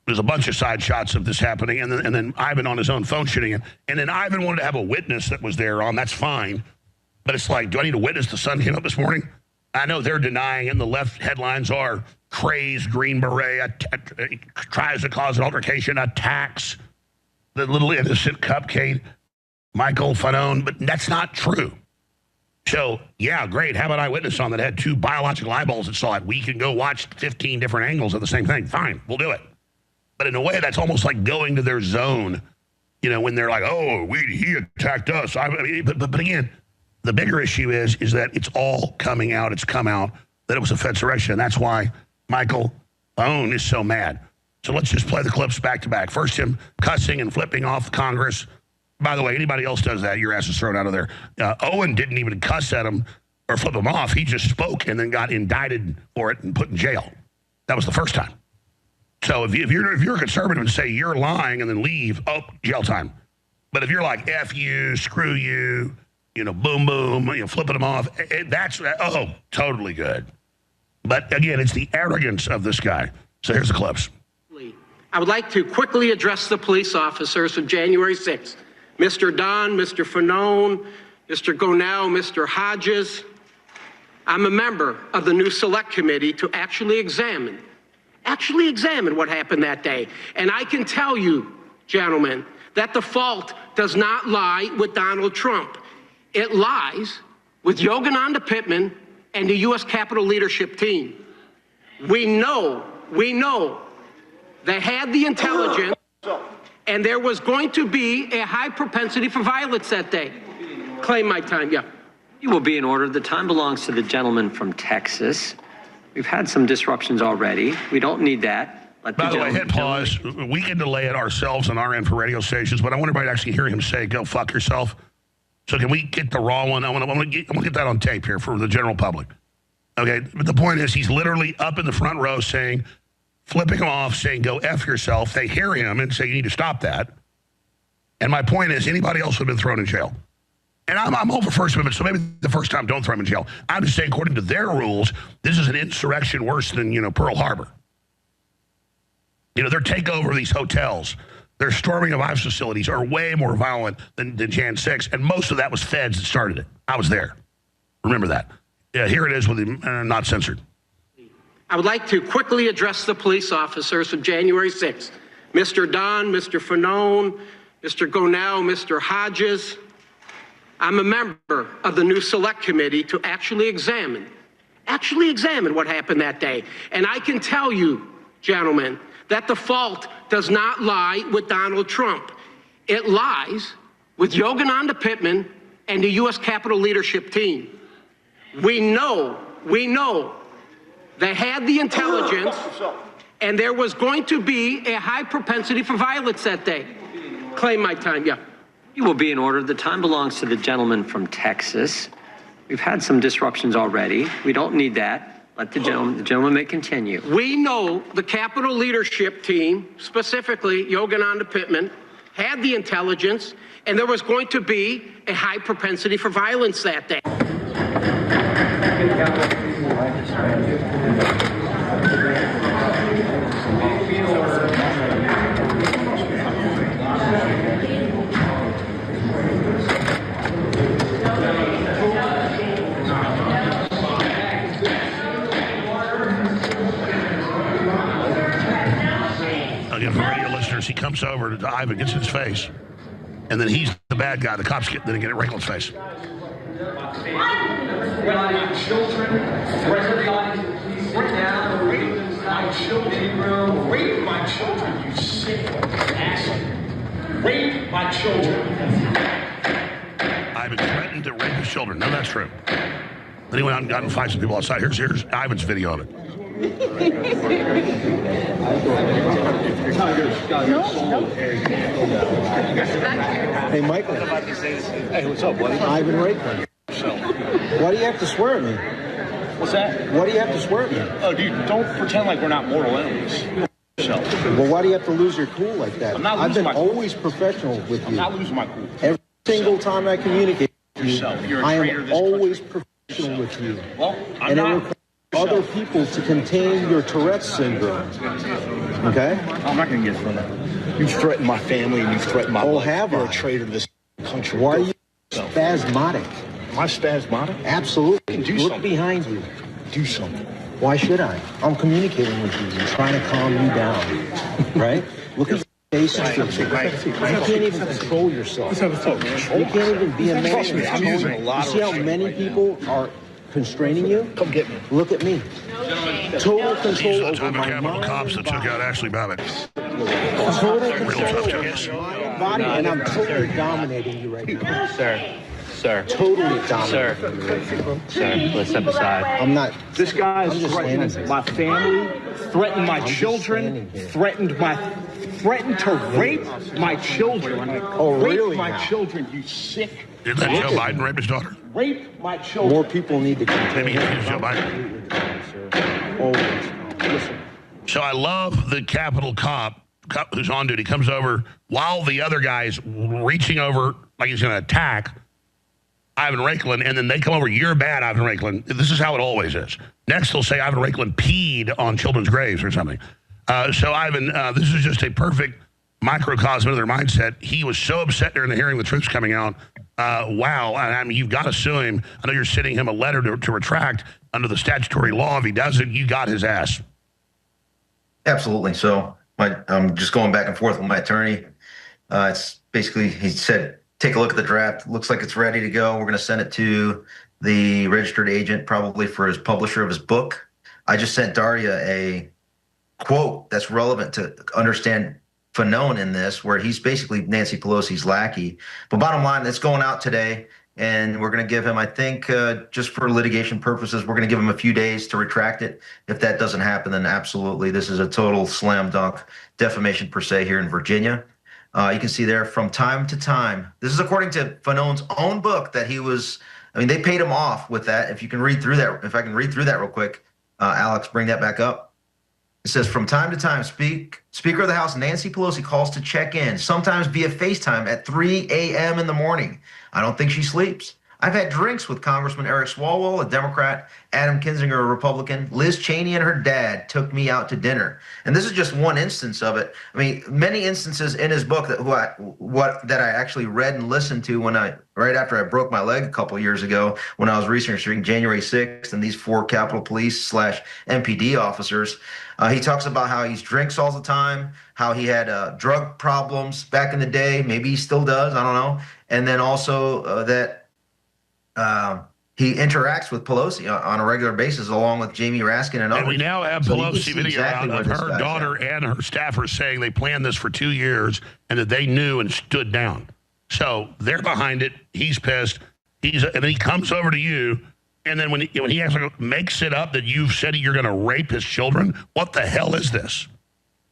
Speaker 5: there's a bunch of side shots of this happening, and then Ivan on his own phone shooting it. And then Ivan wanted to have a witness that was there on, that's fine. But it's like, do I need a witness? The sun came up this morning? I know they're denying, and the left headlines are crazed Green Beret, tries to cause an altercation, attacks the little innocent cupcake, Michael Fanone, but that's not true. So, yeah, great. Have an eyewitness on that had 2 biological eyeballs that saw it. We can go watch 15 different angles of the same thing. Fine, we'll do it. But in a way, that's almost like going to their zone, when they're like, oh, he attacked us. But again, the bigger issue is that it's all coming out. It's come out that it was a Fedsurrection. And that's why Michael Fanone is so mad. So let's just play the clips back to back. First, him cussing and flipping off Congress. By the way, anybody else does that, your ass is thrown out of there. Owen didn't even cuss at him or flip him off. He just spoke and then got indicted for it and put in jail. That was the first time. So if you're a conservative and say you're lying and then leave, jail time. But if you're like F you, screw you, boom, boom, flipping them off, that's totally good. But again, it's the arrogance of this guy. So here's the clips.
Speaker 18: I would like to quickly address the police officers of January 6th Mr. Don, Mr. Fanone, Mr. Gonell, Mr. Hodges. I'm a member of the new select committee to actually examine what happened that day. And I can tell you, gentlemen, that the fault does not lie with Donald Trump. It lies with Yogananda Pittman and the U.S. Capitol leadership team. We know they had the intelligence, and there was going to be a high propensity for violence that day. Claim my time, yeah.
Speaker 19: You will be in order. The time belongs to the gentleman from Texas. We've had some disruptions already. We don't need that.
Speaker 5: By the way, hit pause. We can delay it ourselves on our end for radio stations, but I want everybody to actually hear him say, go fuck yourself. So can we get the raw one? I want to get that on tape here for the general public. Okay, but the point is he's literally up in the front row saying, flipping him off, saying, go F yourself. They hear him and say, you need to stop that. And my point is, anybody else would have been thrown in jail. And I'm over First Amendment, so maybe the first time, don't throw him in jail. I'm just saying, according to their rules, this is an insurrection worse than, Pearl Harbor. Their takeover of these hotels, their storming of ICE facilities are way more violent than Jan 6, and most of that was feds that started it. I was there. Remember that. Yeah, here it is with the not censored.
Speaker 18: I would like to quickly address the police officers of January 6th. Mr. Don, Mr. Fanone, Mr. Gonell, Mr. Hodges. I'm a member of the new select committee to actually examine what happened that day. And I can tell you, gentlemen, that the fault does not lie with Donald Trump. It lies with Yogananda Pittman and the U.S. Capitol leadership team. We know they had the intelligence, and there was going to be a high propensity for violence that day. Claim my time, yeah.
Speaker 19: You will be in order. The time belongs to the gentleman from Texas. We've had some disruptions already. We don't need that. Let the gentleman may continue.
Speaker 18: We know the Capitol leadership team, specifically Yogananda Pittman, had the intelligence, and there was going to be a high propensity for violence that day.
Speaker 5: Again, for radio listeners, he comes over to Ivan, gets in his face, and then he's the bad guy. The cops get it right in his face.
Speaker 20: When my children threaten sit down, rape my children, rape my children, you sick asshole. Rape my children.
Speaker 5: Ivan threatened to rape his children. No, that's true. Then he went out and got in fights with people outside. Here's Ivan's video of it.
Speaker 21: Hey, Michael. Hey, what's up, buddy? Ivan Raikman. Why do you have to swear at me?
Speaker 14: What's that?
Speaker 21: Why do you have to swear at me?
Speaker 14: Oh, dude, don't pretend like we're not mortal enemies.
Speaker 21: Well, why do you have to lose your cool like that?
Speaker 14: I'm not
Speaker 21: I've
Speaker 14: losing
Speaker 21: been
Speaker 14: my cool.
Speaker 21: always professional with you.
Speaker 14: I'm not losing my cool.
Speaker 21: Every single time I communicate with you,
Speaker 14: You're a
Speaker 21: I
Speaker 14: traitor to
Speaker 21: am
Speaker 14: this
Speaker 21: always professional with you.
Speaker 14: Well, I'm
Speaker 21: and
Speaker 14: not.
Speaker 21: it requires other people to contain your Tourette's syndrome. Okay?
Speaker 14: I'm not going to get from that. You've threatened my family and you've threatened my life.
Speaker 21: Have
Speaker 14: You're
Speaker 21: I?
Speaker 14: a traitor to this country.
Speaker 21: Why are you spasmodic?
Speaker 14: Am I spasmodic?
Speaker 21: Absolutely.
Speaker 14: Do
Speaker 21: Look
Speaker 14: something.
Speaker 21: behind you.
Speaker 14: Do something.
Speaker 21: Why should I? I'm communicating with you and trying to calm you down. Right? Look at your face. You can't even control yourself. You can't even be a man.
Speaker 14: Trust me, I'm using a lot
Speaker 21: You
Speaker 14: of
Speaker 21: see how
Speaker 14: restraint
Speaker 21: many
Speaker 14: right now.
Speaker 21: people are constraining you?
Speaker 14: Come get me.
Speaker 21: Look at me. Total
Speaker 5: These
Speaker 21: control
Speaker 5: are the
Speaker 21: over
Speaker 5: type of
Speaker 21: my
Speaker 5: Capitol
Speaker 21: mind
Speaker 5: cops that
Speaker 21: and
Speaker 5: took
Speaker 21: body.
Speaker 5: out Ashley Babbitt.
Speaker 21: Total
Speaker 5: Real
Speaker 21: control
Speaker 5: tough
Speaker 21: over
Speaker 5: guys.
Speaker 21: my mind and body, and I'm totally dominating you right now.
Speaker 22: Sir,
Speaker 21: Totally dominating you right now.
Speaker 22: sir, let's step aside.
Speaker 21: I'm not.
Speaker 14: This guy
Speaker 21: I'm
Speaker 14: is
Speaker 21: just
Speaker 14: threatened
Speaker 21: standing
Speaker 14: my family, threatened my
Speaker 21: I'm just
Speaker 14: children,
Speaker 21: standing here.
Speaker 14: threatened to rape my children.
Speaker 21: Oh,
Speaker 14: rape
Speaker 21: really
Speaker 14: my
Speaker 21: now?
Speaker 14: children, you sick.
Speaker 5: Did that Joe Biden rape his daughter?
Speaker 14: Rape my children.
Speaker 21: More people need to contain
Speaker 5: Maybe he's Joe Biden.
Speaker 21: Always. Listen.
Speaker 5: So I love the Capitol cop who's on duty comes over while the other guy's reaching over like he's going to attack Ivan Raiklan, and then they come over, you're bad, Ivan Raiklan. This is how it always is. Next, they'll say Ivan Raiklan peed on children's graves or something. So, Ivan, this is just a perfect microcosm of their mindset. He was so upset during the hearing the truth's coming out. Wow. I mean, you've got to sue him. I know you're sending him a letter to retract under the statutory law. If he doesn't, you got his ass.
Speaker 2: Absolutely. So I'm just going back and forth with my attorney. It's basically, he said, take a look at the draft. Looks like it's ready to go. We're going to send it to the registered agent, probably for his publisher of his book. I just sent Daria a quote that's relevant to understand Fanone in this, where he's basically Nancy Pelosi's lackey. But bottom line, it's going out today, and we're going to give him, I think, just for litigation purposes, we're going to give him a few days to retract it. If that doesn't happen, then absolutely, this is a total slam dunk defamation per se here in Virginia. You can see there, from time to time, this is according to Fanone's own book that he was, I mean, they paid him off with that. If you can read through that, if I can read through that real quick, Alex, bring that back up. It says, from time to time, Speaker of the House Nancy Pelosi calls to check in, sometimes via FaceTime at 3 a.m. in the morning. I don't think she sleeps. I've had drinks with Congressman Eric Swalwell, a Democrat, Adam Kinzinger, a Republican. Liz Cheney and her dad took me out to dinner. And this is just one instance of it. I mean, many instances in his book that I actually read and listened to right after I broke my leg a couple of years ago when I was researching January 6th and these 4 Capitol Police / MPD officers. He talks about how he drinks all the time, how he had drug problems back in the day. Maybe he still does. I don't know. And then also that he interacts with Pelosi on a regular basis, along with Jamie Raskin and others.
Speaker 5: And we now have Pelosi video out of her daughter and her staffers saying they planned this for 2 years and that they knew and stood down. So they're behind it. He's pissed. And then he comes over to you. And then when he actually makes it up that you've said you're going to rape his children, what the hell is this?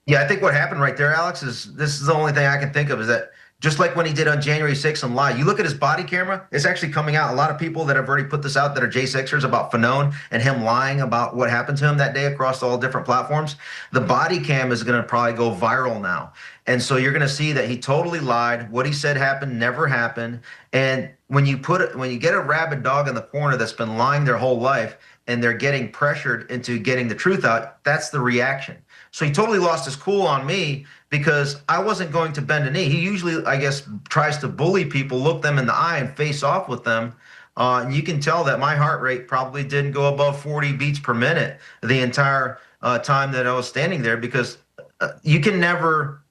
Speaker 2: Yeah, I think what happened right there, Alex, is this is the only thing I can think of, is that just like when he did on January 6th and lie, you look at his body camera, it's actually coming out. A lot of people that have already put this out that are J6ers about Fanone and him lying about what happened to him that day across all different platforms. The body cam is going to probably go viral now. And so you're going to see that he totally lied. What he said happened never happened. And when you get a rabid dog in the corner that's been lying their whole life and they're getting pressured into getting the truth out, that's the reaction. So he totally lost his cool on me because I wasn't going to bend a knee. He usually, I guess, tries to bully people, look them in the eye and face off with them. And you can tell that my heart rate probably didn't go above 40 beats per minute the entire time that I was standing there, because you can never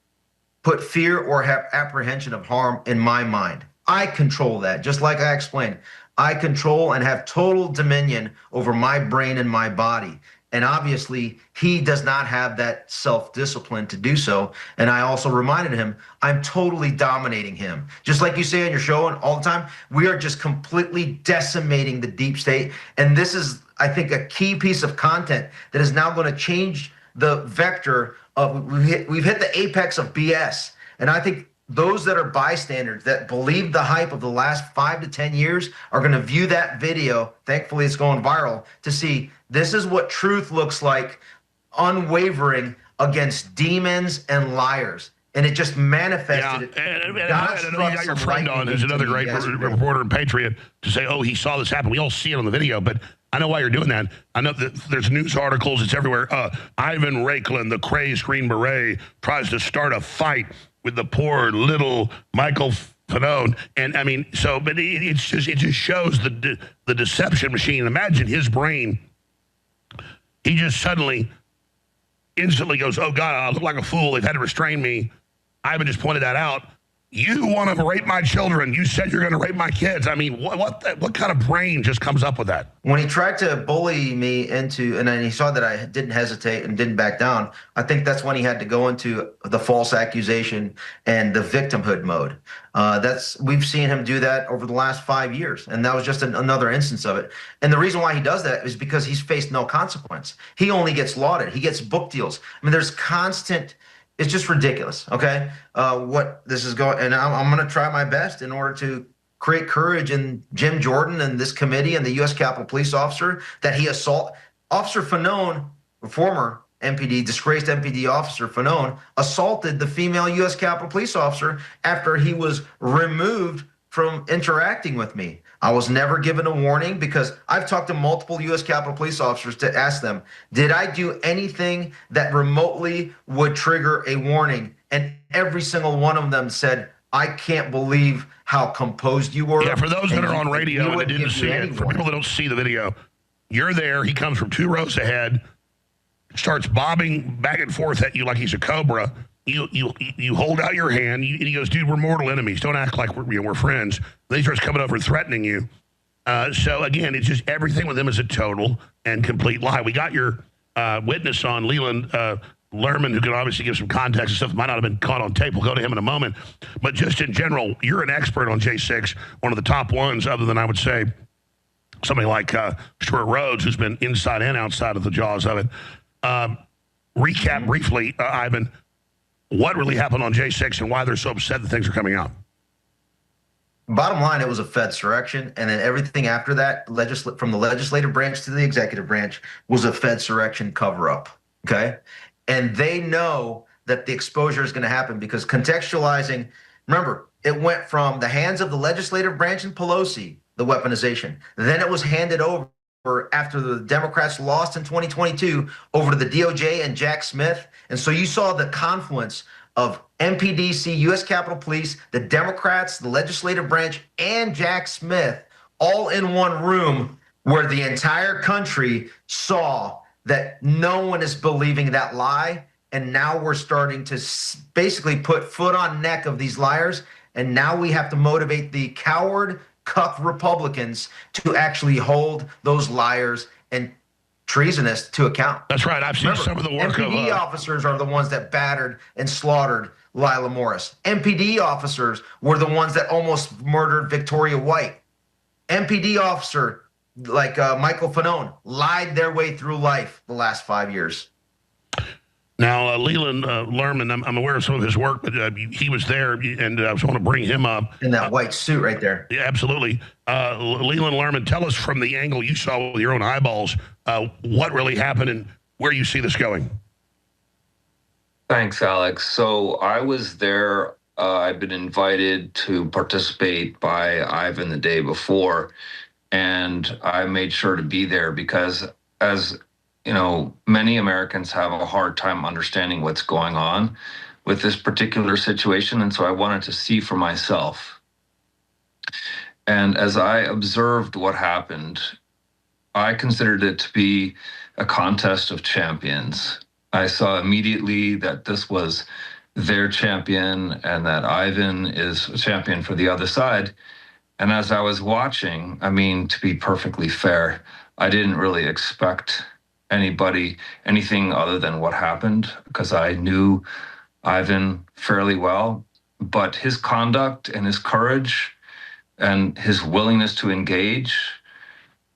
Speaker 2: put fear or have apprehension of harm in my mind. I control that, just like I explained. I control and have total dominion over my brain and my body. And obviously, he does not have that self-discipline to do so. And I also reminded him, I'm totally dominating him. Just like you say on your show and all the time, we are just completely decimating the deep state. And this is, I think, a key piece of content that is now going to change the vector of, we've hit the apex of BS. And I think those that are bystanders that believe the hype of the last 5 to 10 years are going to view that video. Thankfully, it's going viral to see this is what truth looks like, unwavering against demons and liars. And it just manifested.
Speaker 5: Yeah, and I know you got your friend on, who's another great reporter and patriot, to say, oh, he saw this happen. We all see it on the video, but I know why you're doing that. I know that there's news articles. It's everywhere. Ivan Raiklin, the crazed Green Beret, tries to start a fight with the poor little Michael Fanone. And I mean, so, but it just shows the deception machine. Imagine his brain. He just instantly goes, oh God, I look like a fool. They've had to restrain me. Ivan just pointed that out. You want to rape my children. You said you're going to rape my kids. I mean, what kind of brain just comes up with that?
Speaker 2: When he tried to bully me into, and then he saw that I didn't hesitate and didn't back down, I think that's when he had to go into the false accusation and the victimhood mode. We've seen him do that over the last 5 years, and that was just another instance of it. And the reason why he does that is because he's faced no consequence. He only gets lauded. He gets book deals. I mean, there's constant. It's just ridiculous, okay? What this is going, and I'm going to try my best in order to create courage in Jim Jordan and this committee and the U.S. Capitol Police officer that he Officer Fanone, former MPD, disgraced MPD officer Fanone, assaulted the female U.S. Capitol Police officer after he was removed from interacting with me. I was never given a warning because I've talked to multiple U.S. Capitol Police officers to ask them, did I do anything that remotely would trigger a warning? And every single one of them said, I can't believe how composed you were.
Speaker 5: Yeah, for those that are on radio and
Speaker 2: wouldn't
Speaker 5: didn't
Speaker 2: give you
Speaker 5: see
Speaker 2: any
Speaker 5: it, for
Speaker 2: warning.
Speaker 5: people that don't see the video, you're there. He comes from 2 rows ahead, starts bobbing back and forth at you like he's a cobra. You hold out your hand, and he goes, dude, we're mortal enemies. Don't act like we're friends. Then he starts coming over and threatening you. So, again, it's just everything with him is a total and complete lie. We got your witness on, Leland Lerman, who can obviously give some context and stuff that might not have been caught on tape. We'll go to him in a moment. But just in general, you're an expert on J6, one of the top ones, other than, I would say, somebody like Stuart Rhodes, who's been inside and outside of the jaws of it. Recap briefly, Ivan, what really happened on J6 and why they're so upset that things are coming out.
Speaker 2: Bottom line, it was a Fedsurrection, and then everything after that, from the legislative branch to the executive branch, was a Fedsurrection cover-up, okay? And they know that the exposure is going to happen because contextualizing, remember, it went from the hands of the legislative branch and Pelosi, the weaponization. Then it was handed over after the Democrats lost in 2022 over to the DOJ and Jack Smith. And so you saw the confluence of MPDC, U.S. Capitol Police, the Democrats, the legislative branch, and Jack Smith all in one room where the entire country saw that no one is believing that lie. And now we're starting to basically put foot on neck of these liars. And now we have to motivate the coward, cuck Republicans to actually hold those liars and treasonous to account.
Speaker 5: That's right. I've seen some of the work
Speaker 2: MPD officers are the ones that battered and slaughtered Lila Morris. MPD officers were the ones that almost murdered Victoria White. MPD officer like Michael Fanone lied their way through life the last 5 years.
Speaker 5: Now, Leland Lerman, I'm aware of some of his work, but he was there, and I just want to bring him up.
Speaker 2: In that white suit right there.
Speaker 5: Yeah, absolutely. Leland Lerman, tell us from the angle you saw with your own eyeballs, what really happened and where you see this going.
Speaker 1: Thanks, Alex. So I was there. I'd been invited to participate by Ivan the day before, and I made sure to be there because, as you know, many Americans have a hard time understanding what's going on with this particular situation. And so I wanted to see for myself. And as I observed what happened, I considered it to be a contest of champions. I saw immediately that this was their champion and that Ivan is a champion for the other side. And as I was watching, I mean, to be perfectly fair, I didn't really expect anything other than what happened because I knew Ivan fairly well. But his conduct and his courage and his willingness to engage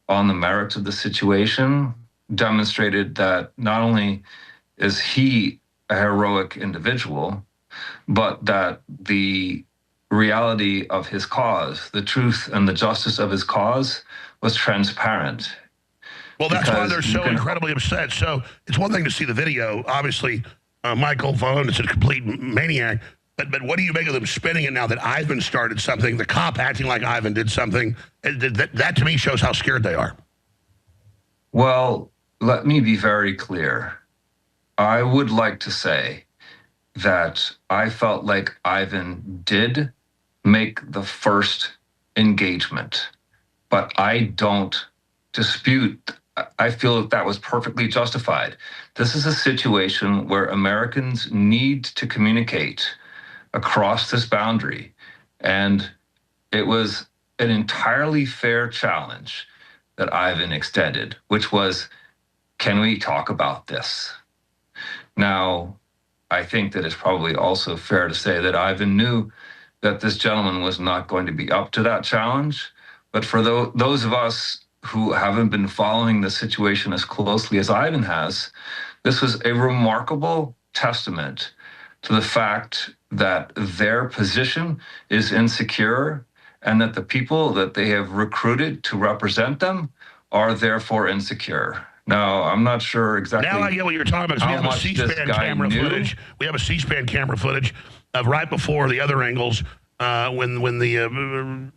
Speaker 1: on the merits of the situation demonstrated that not only is he a heroic individual, but that the reality of his cause, the truth and the justice of his cause was transparent.
Speaker 5: Well, that's why they're so incredibly upset. So it's one thing to see the video. Obviously, Michael Vaughn is a complete maniac. But what do you make of them spinning it now that Ivan started something, the cop acting like Ivan did something? That to me shows how scared they are.
Speaker 1: Well, let me be very clear. I would like to say that I felt like Ivan did make the first engagement, but I don't dispute. I feel that was perfectly justified. This is a situation where Americans need to communicate across this boundary. And it was an entirely fair challenge that Ivan extended, which was, can we talk about this? Now, I think that it's probably also fair to say that Ivan knew that this gentleman was not going to be up to that challenge. But for those of us who haven't been following the situation as closely as Ivan has, this was a remarkable testament to the fact that their position is insecure and that the people that they have recruited to represent them are therefore insecure. Now, I'm not sure exactly.
Speaker 5: Now I get what you're talking about. We have a C-SPAN camera footage. We have a C-SPAN camera footage of right before the other angles. when the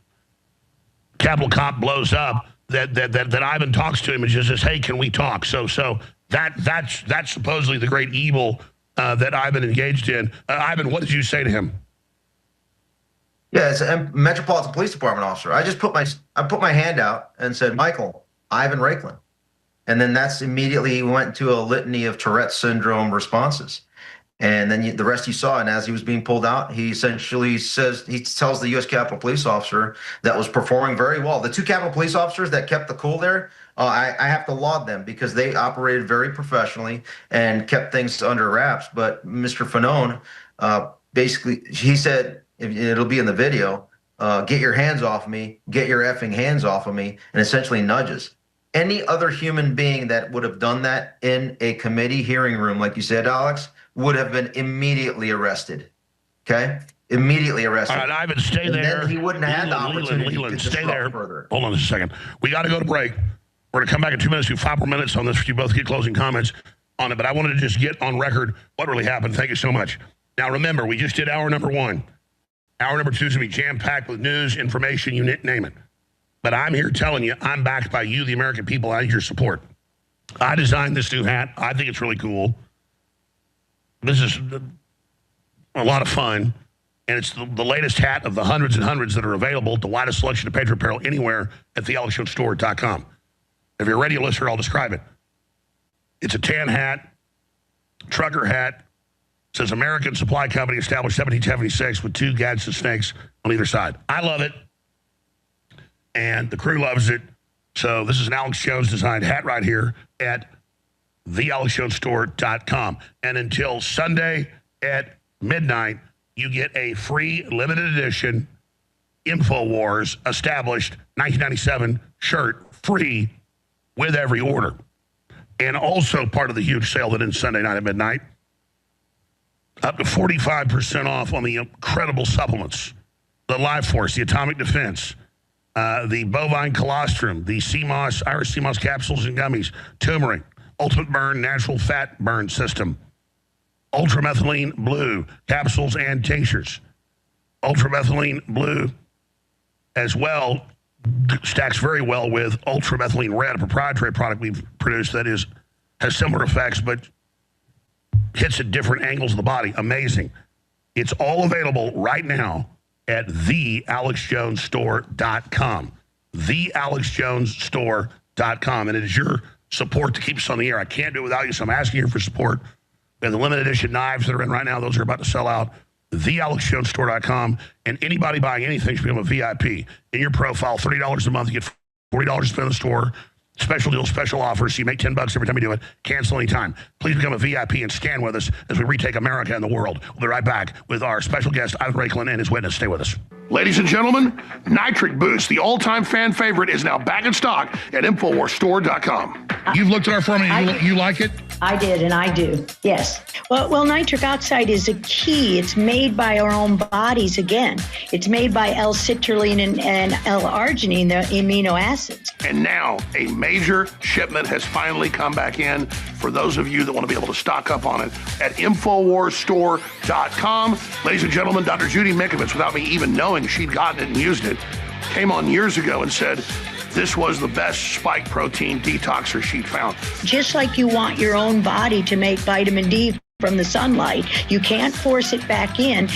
Speaker 5: Capitol cop blows up, that Ivan talks to him and just says, "Hey, can we talk?" So that's supposedly the great evil that Ivan engaged in. Ivan, what did you say to him?
Speaker 2: Yeah, it's a Metropolitan Police Department officer. I put my hand out and said, "Michael, Ivan Raiklen," and then that's immediately went to a litany of Tourette syndrome responses. And then the rest you saw, and as he was being pulled out, he essentially tells the U.S. Capitol Police officer that was performing very well. The two Capitol Police officers that kept the cool there, I have to laud them because they operated very professionally and kept things under wraps. But Mr. Fanone, basically, he said, it'll be in the video, get your hands off me, get your effing hands off of me, and essentially nudges. Any other human being that would have done that in a committee hearing room, like you said, Alex, would have been immediately arrested. Okay? Immediately arrested.
Speaker 5: All right, Ivan, stay there.
Speaker 2: Then he wouldn't have had the opportunity
Speaker 5: Leland,
Speaker 2: to
Speaker 5: stay there.
Speaker 2: Further.
Speaker 5: Hold on just a second. We got to go to break. We're going to come back in 2 minutes, do 5 more minutes on this for you both, get closing comments on it. But I wanted to just get on record what really happened. Thank you so much. Now, remember, we just did hour number 1. Hour number 2 is going to be jam-packed with news, information, you name it. But I'm here telling you, I'm backed by you, the American people. I need your support. I designed this new hat. I think it's really cool. This is a lot of fun, and it's the latest hat of the hundreds and hundreds that are available, the widest selection of Patriot apparel anywhere at thealexjonesstore.com. If you're a radio listener, I'll describe it. It's a tan hat, trucker hat. It says American Supply Company, established 1776, with 2 Gadsden snakes on either side. I love it, and the crew loves it. So this is an Alex Jones designed hat right here at thealexjonesstore.com. And until Sunday at midnight, you get a free limited edition InfoWars established 1997 shirt free with every order. And also part of the huge sale that ends Sunday night at midnight, up to 45% off on the incredible supplements, the Life Force, the Atomic Defense, the Bovine Colostrum, the CMOS, Irish CMOS capsules and gummies, turmeric, Ultimate Burn Natural Fat Burn System, Ultramethylene Blue capsules and tinctures. Ultramethylene Blue as well stacks very well with Ultramethylene Red, a proprietary product we've produced that has similar effects but hits at different angles of the body. Amazing. It's all available right now at thealexjonesstore.com. thealexjonesstore.com. And it is your support to keep us on the air. I can't do it without you, so I'm asking you for support. We have the limited edition knives that are in right now. Those are about to sell out. thealexjonesstore.com. And anybody buying anything should become a VIP. In your profile, $30 a month, you get $40 to spend in the store. Special deals, special offers. So you make $10 every time you do it. Cancel anytime. Please become a VIP and stand with us as we retake America and the world. We'll be right back with our special guest, Ivan Raiklen, and his witness. Stay with us. Ladies and gentlemen, Nitric Boost, the all-time fan favorite, is now back in stock at InfoWarsStore.com. You've looked at our formula. You like it?
Speaker 3: I did, and I do. Yes. Well, nitric oxide is a key. It's made by our own bodies again. It's made by L-citrulline and L-arginine, the amino acids.
Speaker 5: And now a major shipment has finally come back in for those of you that want to be able to stock up on it at InfoWarsStore.com. Ladies and gentlemen, Dr. Judy Mikovits, without me even knowing she'd gotten it and used it, came on years ago and said this was the best spike protein detoxer she'd found.
Speaker 3: Just like you want your own body to make vitamin D from the sunlight, you can't force it back in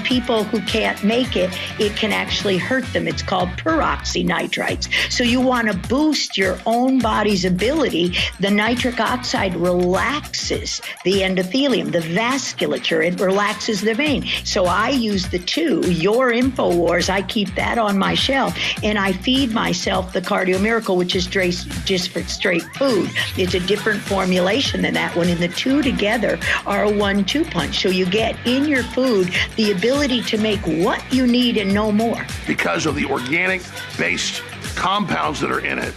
Speaker 3: people who can't make it. It can actually hurt them. It's called peroxynitrites. So you want to boost your own body's ability. The nitric oxide relaxes the endothelium, the vasculature. It relaxes the vein. So I use the two. Your InfoWars, I keep that on my shelf, and I feed myself the Cardio Miracle, which is just for straight food. It's a different formulation than that one, and the two together are a 1-2 punch. So you get in your food the ability to make what you need and no more.
Speaker 5: Because of the organic-based compounds that are in it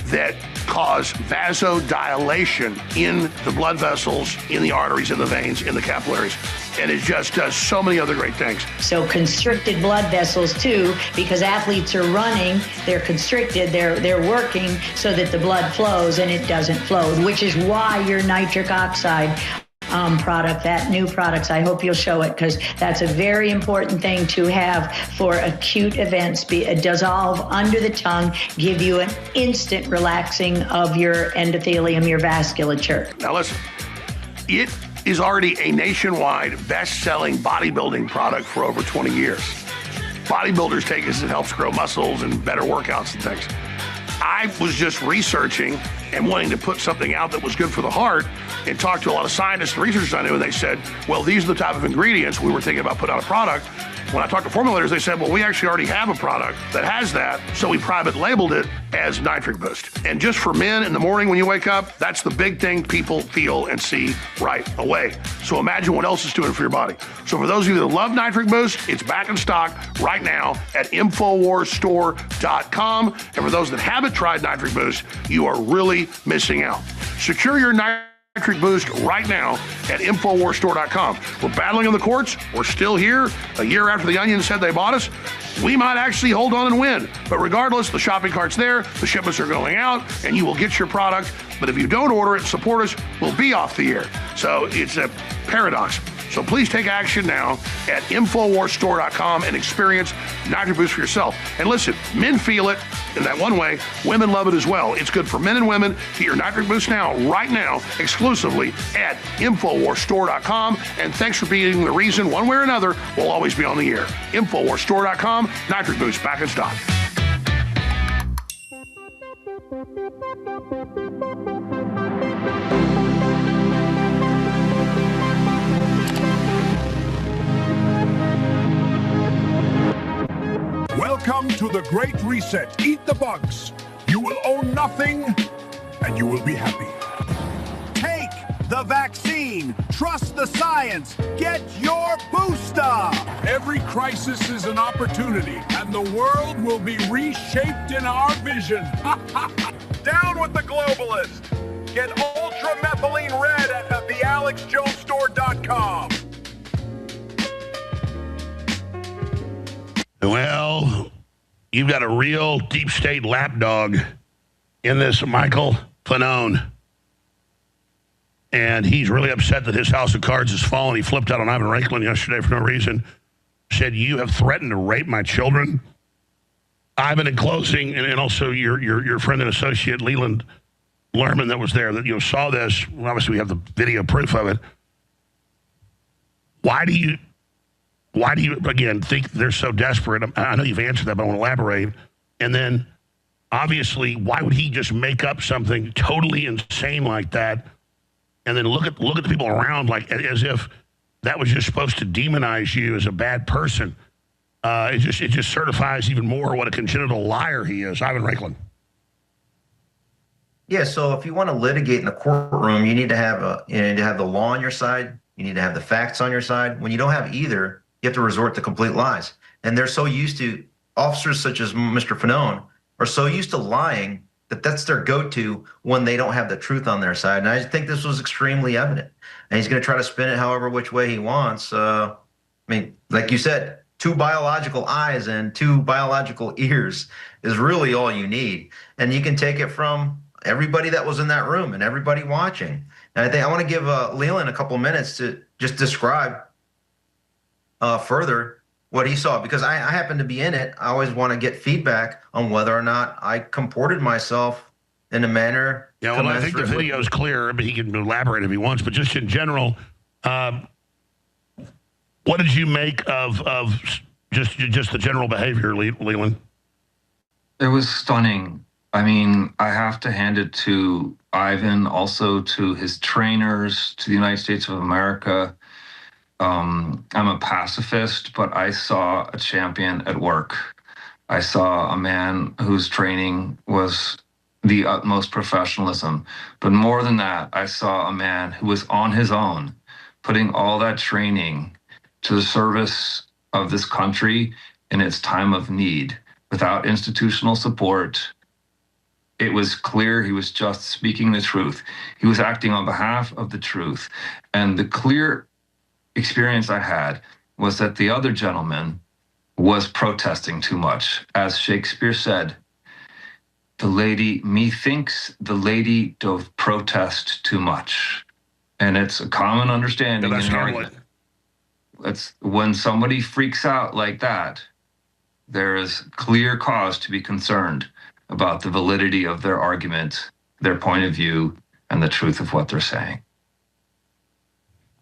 Speaker 5: that cause vasodilation in the blood vessels, in the arteries, in the veins, in the capillaries. And it just does so many other great things.
Speaker 3: So constricted blood vessels too, because athletes are running, they're constricted, they're working so that the blood flows, and it doesn't flow, which is why your nitric oxide product, that new products. I hope you'll show it because that's a very important thing to have for acute events. Dissolve under the tongue, give you an instant relaxing of your endothelium, your vasculature.
Speaker 5: Now listen, it is already a nationwide best-selling bodybuilding product for over 20 years. Bodybuilders take it as it helps grow muscles and better workouts and things. I was just researching and wanting to put something out that was good for the heart and talked to a lot of scientists and researchers I knew, and they said, well, these are the type of ingredients we were thinking about putting out a product. When I talked to formulators, they said, well, we actually already have a product that has that, so we private labeled it as Nitric Boost. And just for men in the morning when you wake up, that's the big thing people feel and see right away. So imagine what else it's doing for your body. So for those of you that love Nitric Boost, it's back in stock right now at InfoWarsStore.com. And for those that haven't tried Nitric Boost, you are really missing out. Secure your Nitric Boost right now at InfoWarsStore.com. We're battling in the courts. We're still here. A year after the Onion said they bought us, we might actually hold on and win. But regardless, the shopping cart's there, the shipments are going out, and you will get your product. But if you don't order it, support us, we'll be off the air. So it's a paradox. So please take action now at InfoWarsStore.com and experience Nitric Boost for yourself. And listen, men feel it in that one way. Women love it as well. It's good for men and women. Get your Nitric Boost now, right now, exclusively at InfoWarsStore.com. And thanks for being the reason, one way or another, we'll always be on the air. InfoWarsStore.com, Nitric Boost back in stock.
Speaker 4: Welcome to the Great Reset. Eat the bugs. You will own nothing, and you will be happy. Take the vaccine. Trust the science. Get your booster. Every crisis is an opportunity, and the world will be reshaped in our vision. Down with the globalist. Get ultramethylene red at thealexjonesstore.com.
Speaker 5: Well, you've got a real deep state lapdog in this Michael Fanone. And he's really upset that his house of cards has fallen. He flipped out on Ivan Raiklin yesterday for no reason. Said, you have threatened to rape my children. Ivan, in closing, and also your friend and associate, Leland Lerman, that was there, that saw this. Well, obviously, we have the video proof of it. Why do you, again, think they're so desperate? I know you've answered that, but I want to elaborate. And then, obviously, why would he just make up something totally insane like that and then look at the people around like as if that was just supposed to demonize you as a bad person? It just certifies even more what a congenital liar he is, Ivan Raiklin.
Speaker 2: Yeah, so if you want to litigate in the courtroom, you need to have the law on your side. You need to have the facts on your side. When you don't have either, you have to resort to complete lies. And they're so used to, officers such as Mr. Fanone are so used to lying that that's their go-to when they don't have the truth on their side. And I think this was extremely evident. And he's going to try to spin it however which way he wants. I mean, like you said, 2 biological eyes and 2 biological ears is really all you need. And you can take it from everybody that was in that room and everybody watching. And I think I want to give Leland a couple minutes to just describe further what he saw, because I happen to be in it. I always want to get feedback on whether or not I comported myself in a manner.
Speaker 5: Yeah, well, I think the video is clear, but he can elaborate if he wants. But just in general, what did you make of just the general behavior, Leland?
Speaker 1: It was stunning. I mean, I have to hand it to Ivan, also to his trainers, to the United States of America. I'm a pacifist, but I saw a champion at work. I saw a man whose training was the utmost professionalism. But more than that, I saw a man who was on his own, putting all that training to the service of this country in its time of need, without institutional support. It was clear he was just speaking the truth. He was acting on behalf of the truth. And the clear experience I had was that the other gentleman was protesting too much. As Shakespeare said, the lady, methinks the lady doth protest too much. And it's a common understanding in an argument. It's when somebody freaks out like that, there is clear cause to be concerned about the validity of their argument, their point of view, and the truth of what they're saying.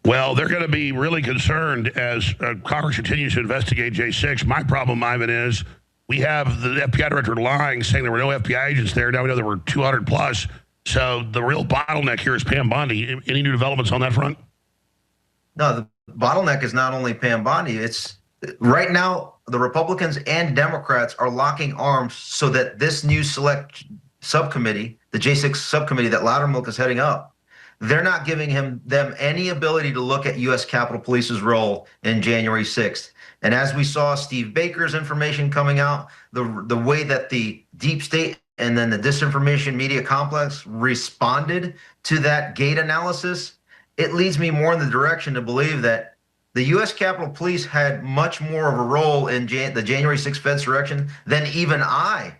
Speaker 5: Well, they're going to be really concerned as Congress continues to investigate J6. My problem, Ivan, is we have the FBI director lying, saying there were no FBI agents there. Now we know there were 200 plus. So the real bottleneck here is Pam Bondi. Any new developments on that front?
Speaker 2: No, the bottleneck is not only Pam Bondi. It's right now the Republicans and Democrats are locking arms so that this new select subcommittee, the J6 subcommittee that Loudermilk is heading up, they're not giving them any ability to look at U.S. Capitol Police's role in January 6th. And as we saw Steve Baker's information coming out, the way that the deep state and then the disinformation media complex responded to that gate analysis, it leads me more in the direction to believe that the U.S. Capitol Police had much more of a role in the January 6th Fedsurrection than even I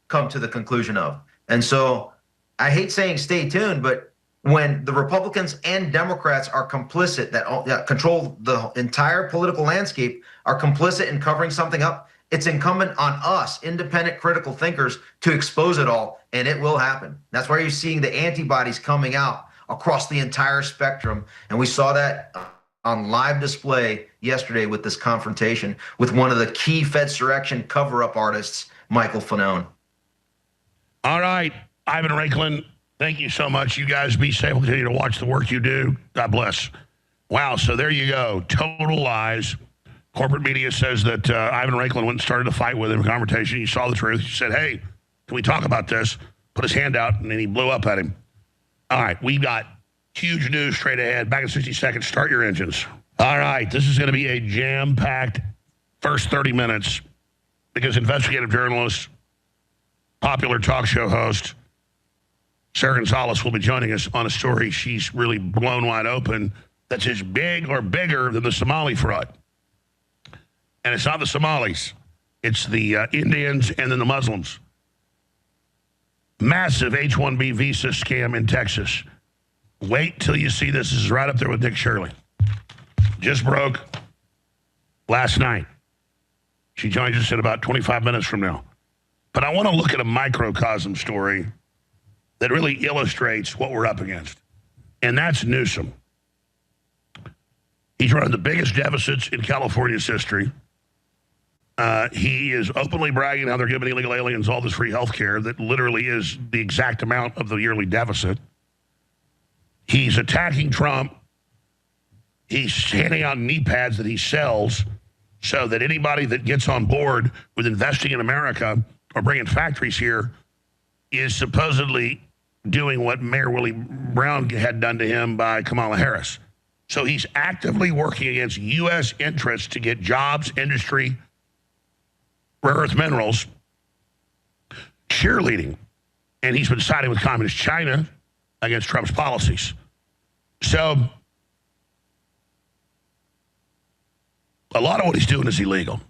Speaker 2: come to the conclusion of. And so I hate saying stay tuned, but when the Republicans and Democrats are complicit, that control the entire political landscape, are complicit in covering something up, it's incumbent on us, independent critical thinkers, to expose it all, and it will happen. That's why you're seeing the antibodies coming out across the entire spectrum, and we saw that on live display yesterday with this confrontation with one of the key Fedsurrection cover-up artists, Michael Fanone.
Speaker 5: All right, Ivan Raiklin, thank you so much. You guys be safe. We'll continue to watch the work you do. God bless. Wow, so there you go. Total lies. Corporate media says that Ivan Raiklin went and started a fight with him, a conversation. He saw the truth. He said, hey, can we talk about this? Put his hand out, and then he blew up at him. All right, we've got huge news straight ahead. Back in 60 seconds. Start your engines. All right, this is going to be a jam-packed first 30 minutes because investigative journalist, popular talk show host, Sarah Gonzalez will be joining us on a story she's really blown wide open that's as big or bigger than the Somali fraud. And it's not the Somalis. It's the Indians and then the Muslims. Massive H-1B visa scam in Texas. Wait till you see this. This is right up there with Dick Shirley. Just broke last night. She joins us in about 25 minutes from now. But I want to look at a microcosm story that really illustrates what we're up against. And that's Newsom. He's running the biggest deficits in California's history. He is openly bragging how they're giving illegal aliens all this free health care that literally is the exact amount of the yearly deficit. He's attacking Trump. He's handing out knee pads that he sells so that anybody that gets on board with investing in America or bringing factories here is supposedly doing what Mayor Willie Brown had done to him by Kamala Harris. So he's actively working against U.S. interests to get jobs, industry, rare earth minerals, cheerleading. And he's been siding with Communist China against Trump's policies. So a lot of what he's doing is illegal.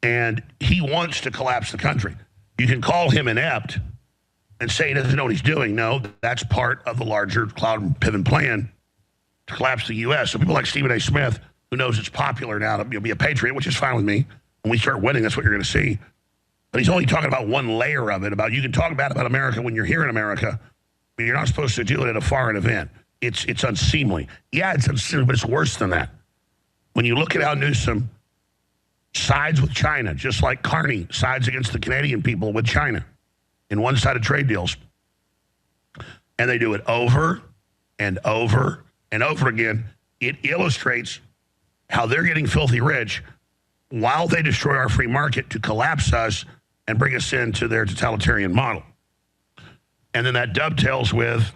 Speaker 5: And he wants to collapse the country. You can call him inept and say he doesn't know what he's doing. No, that's part of the larger cloud pivot plan to collapse the U.S. So people like Stephen A. Smith, who knows it's popular now to be a patriot, which is fine with me. When we start winning, that's what you're going to see. But he's only talking about one layer of it, about you can talk bad about America when you're here in America, but you're not supposed to do it at a foreign event. It's unseemly. Yeah, it's unseemly, but it's worse than that. When you look at how Newsom sides with China, just like Carney sides against the Canadian people with China in one-sided trade deals. And they do it over and over and over again. It illustrates how they're getting filthy rich while they destroy our free market to collapse us and bring us into their totalitarian model. And then that dovetails with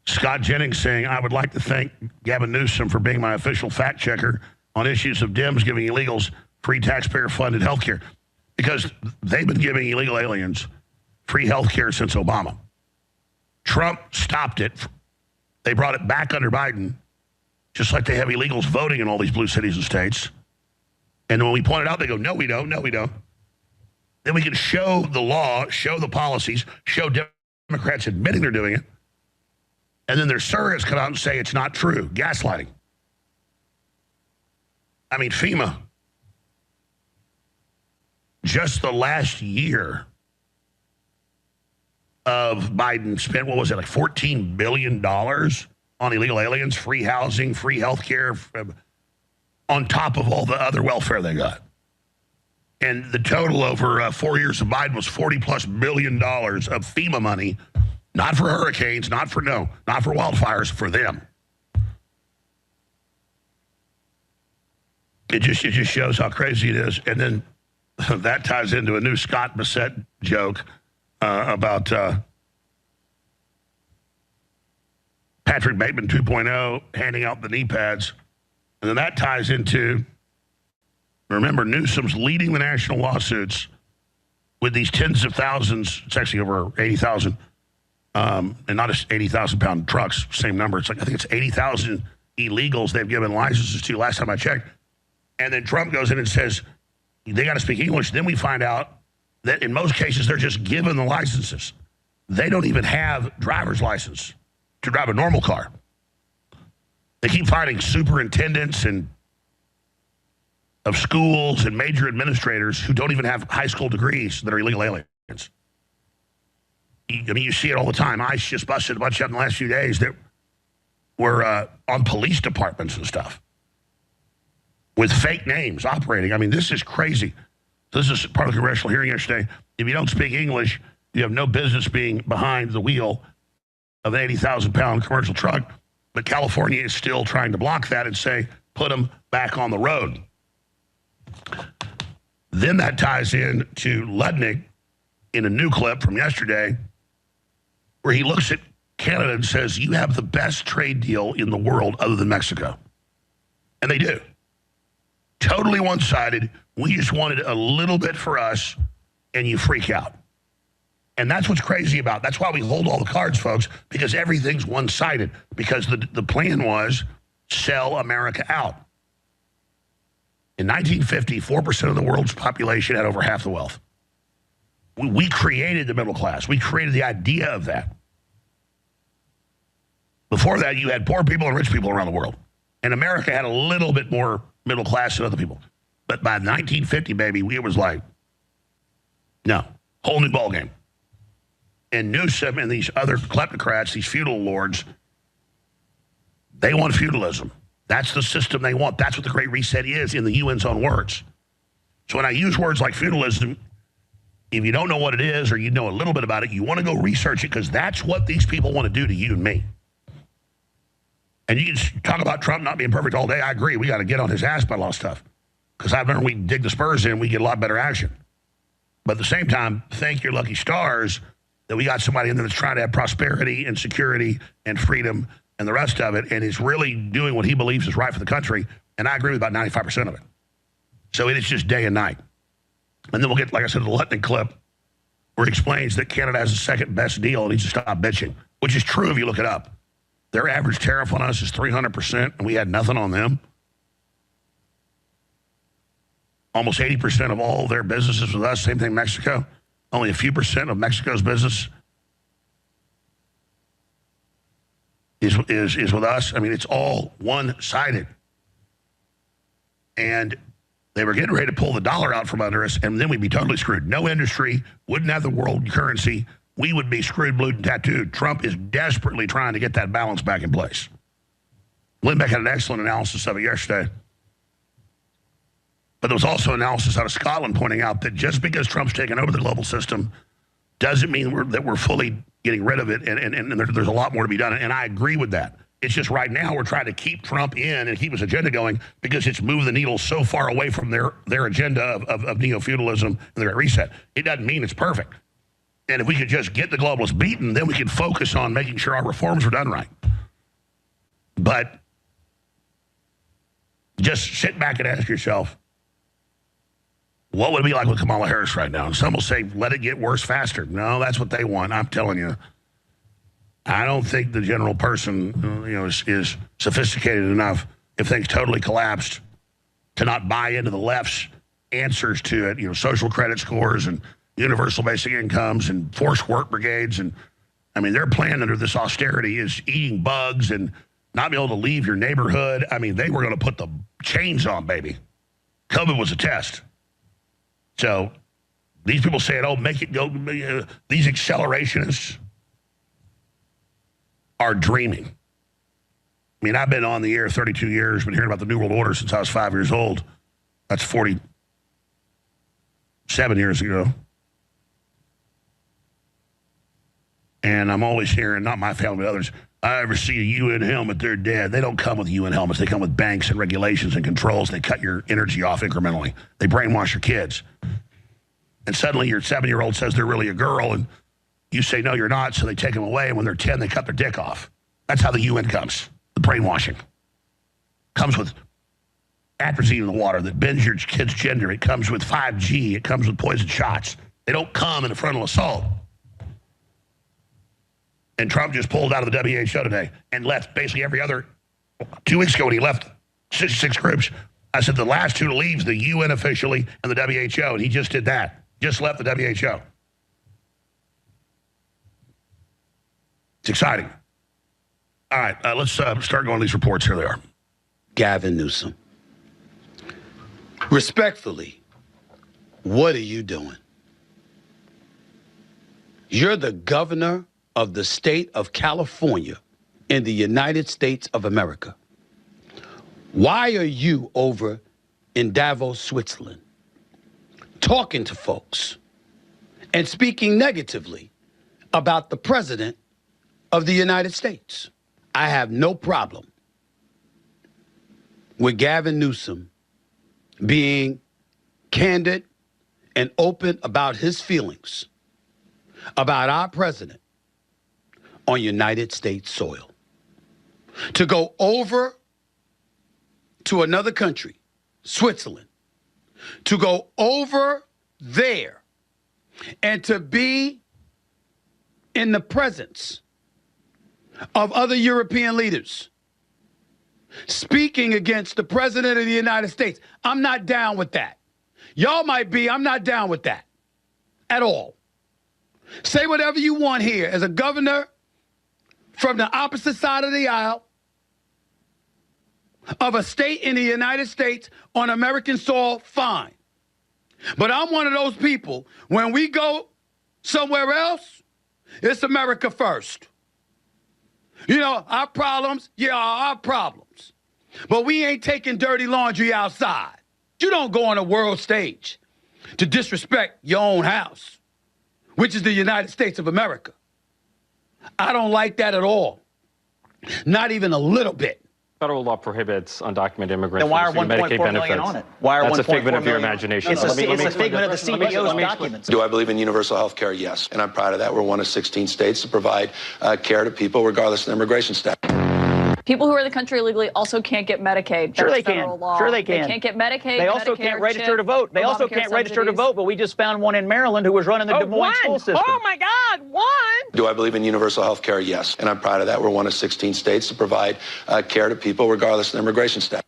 Speaker 5: Scott Jennings saying, I would like to thank Gavin Newsom for being my official fact checker on issues of Dems giving illegals free taxpayer-funded health care. Because they've been giving illegal aliens free health care since Obama. Trump stopped it. They brought it back under Biden, just like they have illegals voting in all these blue cities and states. And when we point it out, they go, no, we don't. No, we don't. Then we can show the law, show the policies, show Democrats admitting they're doing it. And then their surrogates come out and say it's not true. Gaslighting. I mean, FEMA, just the last year of Biden spent, what was it, like $14 billion on illegal aliens, free housing, free health care, on top of all the other welfare they got. And the total over 4 years of Biden was $40+ billion of FEMA money, not for hurricanes, not for wildfires, for them. It just shows how crazy it is. And then that ties into a new Scott Bassett joke about Patrick Bateman 2.0 handing out the knee pads. And then that ties into, remember, Newsom's leading the national lawsuits with these tens of thousands. It's actually over 80,000, and not just 80,000-pound trucks, same number. It's like, I think it's 80,000 illegals they've given licenses to last time I checked. And then Trump goes in and says, they got to speak English. Then we find out that in most cases, they're just given the licenses. They don't even have driver's license to drive a normal car. They keep finding superintendents and of schools and major administrators who don't even have high school degrees that are illegal aliens. I mean, you see it all the time. ICE just busted a bunch of them in the last few days that were on police departments and stuff with fake names operating. I mean, this is crazy. This is part of the congressional hearing yesterday. If you don't speak English, you have no business being behind the wheel of an 80,000-pound commercial truck. But California is still trying to block that and say, put them back on the road. Then that ties in to Ludnick in a new clip from yesterday where he looks at Canada and says, you have the best trade deal in the world other than Mexico. And they do. Totally one-sided. We just wanted a little bit for us, and you freak out. And that's what's crazy about. That's why we hold all the cards, folks, because everything's one-sided. Because the plan was sell America out. In 1950, 4% of the world's population had over half the wealth. We created the middle class. We created the idea of that. Before that, you had poor people and rich people around the world. And America had a little bit more middle class than other people. But by 1950, baby, it was like, no, whole new ballgame. And Newsom and these other kleptocrats, these feudal lords, they want feudalism. That's the system they want. That's what the Great Reset is in the UN's own words. So when I use words like feudalism, if you don't know what it is or you know a little bit about it, you want to go research it because that's what these people want to do to you and me. And you can talk about Trump not being perfect all day. I agree. We got to get on his ass about a lot of stuff. Because I've learned we dig the spurs in, we get a lot better action. But at the same time, thank your lucky stars that we got somebody in there that's trying to have prosperity and security and freedom and the rest of it, and is really doing what he believes is right for the country. And I agree with about 95% of it. So it is just day and night. And then we'll get, like I said, the Lutnick clip where he explains that Canada has the second best deal and needs to stop bitching, which is true if you look it up. Their average tariff on us is 300%, and we had nothing on them. Almost 80% of all their businesses with us, same thing Mexico. Only a few percent of Mexico's business is with us. I mean, it's all one-sided. And they were getting ready to pull the dollar out from under us, and then we'd be totally screwed. No industry, wouldn't have the world currency. We would be screwed, blued, and tattooed. Trump is desperately trying to get that balance back in place. Lindbeck had an excellent analysis of it yesterday. But there was also analysis out of Scotland pointing out that just because Trump's taken over the global system doesn't mean that we're fully getting rid of it, and there's a lot more to be done. And I agree with that. It's just right now we're trying to keep Trump in and keep his agenda going because it's moved the needle so far away from their agenda of neo-feudalism and the Great Reset. It doesn't mean it's perfect. And if we could just get the globalists beaten, then we could focus on making sure our reforms are done right. But just sit back and ask yourself, what would it be like with Kamala Harris right now? And some will say, let it get worse faster. No, that's what they want. I'm telling you. I don't think the general person is sophisticated enough if things totally collapsed to not buy into the left's answers to it, social credit scores and universal basic incomes and forced work brigades and I mean, their plan under this austerity is eating bugs and not be able to leave your neighborhood. I mean, they were going to put the chains on, baby. COVID was a test. So these people saying, oh, make it go, these accelerationists are dreaming. I mean, I've been on the air 32 years, been hearing about the New World Order since I was 5 years old. That's 47 years ago. And I'm always hearing, not my family, but others, I ever see a UN helmet, they're dead. They don't come with UN helmets. They come with banks and regulations and controls. They cut your energy off incrementally. They brainwash your kids. And suddenly your 7-year-old says they're really a girl, and you say, no, you're not, so they take them away, and when they're 10, they cut their dick off. That's how the UN comes, the brainwashing. Comes with atrazine in the water that bends your kid's gender. It comes with 5G. It comes with poison shots. They don't come in a frontal assault. And Trump just pulled out of the WHO today and left basically every other. 2 weeks ago when he left six groups, I said the last two to leave is the UN officially and the WHO, and he just did that. Just left the WHO. It's exciting. All right, let's start going to these reports. Here they are.
Speaker 9: Gavin Newsom. Respectfully, what are you doing? You're the governor of the state of California in the United States of America. Why are you over in Davos, Switzerland, talking to folks and speaking negatively about the president of the United States? I have no problem with Gavin Newsom being candid and open about his feelings about our president on United States soil. To go over to another country, Switzerland, to go over there and to be in the presence of other European leaders speaking against the president of the United States. I'm not down with that. Y'all might be, I'm not down with that at all. Say whatever you want here as a governor from the opposite side of the aisle of a state in the United States on American soil, fine. But I'm one of those people, when we go somewhere else, it's America first. You know, our problems, yeah, our problems. But we ain't taking dirty laundry outside. You don't go on a world stage to disrespect your own house, which is the United States of America. I don't like that at all. Not even a little bit.
Speaker 22: Federal law prohibits undocumented immigrants
Speaker 10: then why are
Speaker 22: from receiving
Speaker 10: 1.4
Speaker 22: Medicaid
Speaker 10: million
Speaker 22: benefits.
Speaker 10: on it? Why are
Speaker 22: That's a
Speaker 10: 1.4
Speaker 22: figment of your
Speaker 10: million?
Speaker 22: imagination.
Speaker 10: It's a figment of the CBO's documents.
Speaker 23: Do I believe in universal health care? Yes. And I'm proud of that. We're one of 16 states to provide care to people regardless of their immigration status.
Speaker 24: People who are in the country illegally also can't get Medicaid.
Speaker 10: Sure
Speaker 24: That's
Speaker 10: they can.
Speaker 24: federal law.
Speaker 10: Sure they can.
Speaker 24: They can't get Medicaid.
Speaker 10: They also
Speaker 24: Medicare,
Speaker 10: can't register
Speaker 24: CHIP,
Speaker 10: to vote. They also
Speaker 24: Obamacare
Speaker 10: can't register to
Speaker 24: subsidies.
Speaker 10: vote, but we just found one in Maryland who was running the Des Moines school system.
Speaker 24: Oh my God, one!
Speaker 23: Do I believe in universal health care? Yes. And I'm proud of that. We're one of 16 states to provide care to people regardless of their immigration status.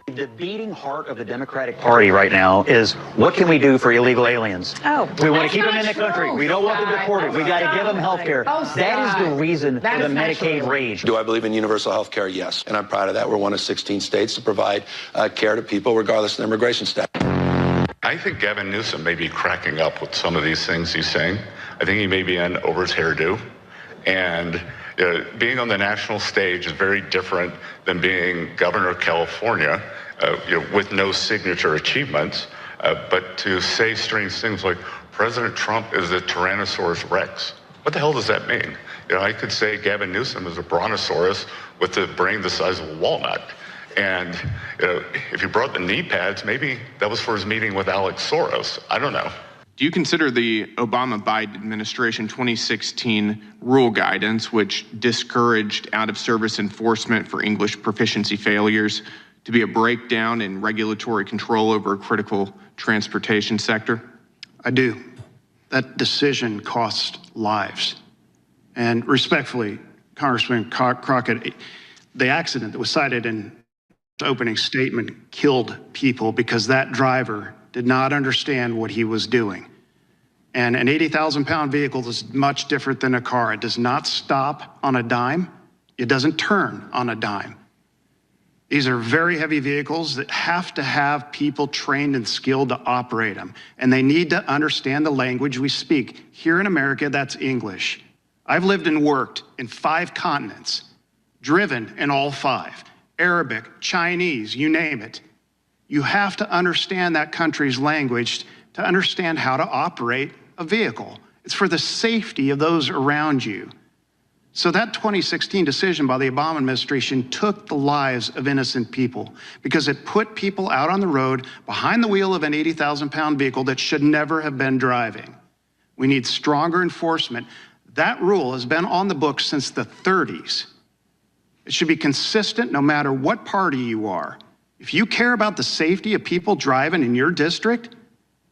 Speaker 10: The beating heart of the Democratic Party right now is, what can we do for illegal aliens?
Speaker 24: Oh,
Speaker 10: we want to keep them in the country. We don't want them deported. We got to give them health care. That is the reason for the Medicaid rage.
Speaker 23: Do I believe in universal health care? Yes. And I'm proud of that. We're one of 16 states to provide care to people regardless of their immigration status.
Speaker 25: I think Gavin Newsom may be cracking up with some of these things he's saying. I think he may be in over his hairdo. And being on the national stage is very different than being governor of California with no signature achievements. But to say strange things like President Trump is a Tyrannosaurus Rex. What the hell does that mean? I could say Gavin Newsom is a brontosaurus with a brain the size of a walnut. And if he brought the knee pads, maybe that was for his meeting with Alex Soros. I don't know.
Speaker 26: Do you consider the Obama-Biden administration 2016 rule guidance, which discouraged out-of-service enforcement for English proficiency failures, to be a breakdown in regulatory control over a critical transportation sector?
Speaker 27: I do. That decision cost lives. And respectfully, Congressman Crockett, the accident that was cited in the opening statement killed people because that driver did not understand what he was doing. And an 80,000-pound vehicle is much different than a car. It does not stop on a dime. It doesn't turn on a dime. These are very heavy vehicles that have to have people trained and skilled to operate them. And they need to understand the language we speak. Here in America, that's English. I've lived and worked in 5 continents, driven in all 5. Arabic, Chinese, you name it. You have to understand that country's language to understand how to operate a vehicle. It's for the safety of those around you. So that 2016 decision by the Obama administration took the lives of innocent people because it put people out on the road behind the wheel of an 80,000-pound vehicle that should never have been driving. We need stronger enforcement. That rule has been on the books since the 30s. It should be consistent no matter what party you are. If you care about the safety of people driving in your district,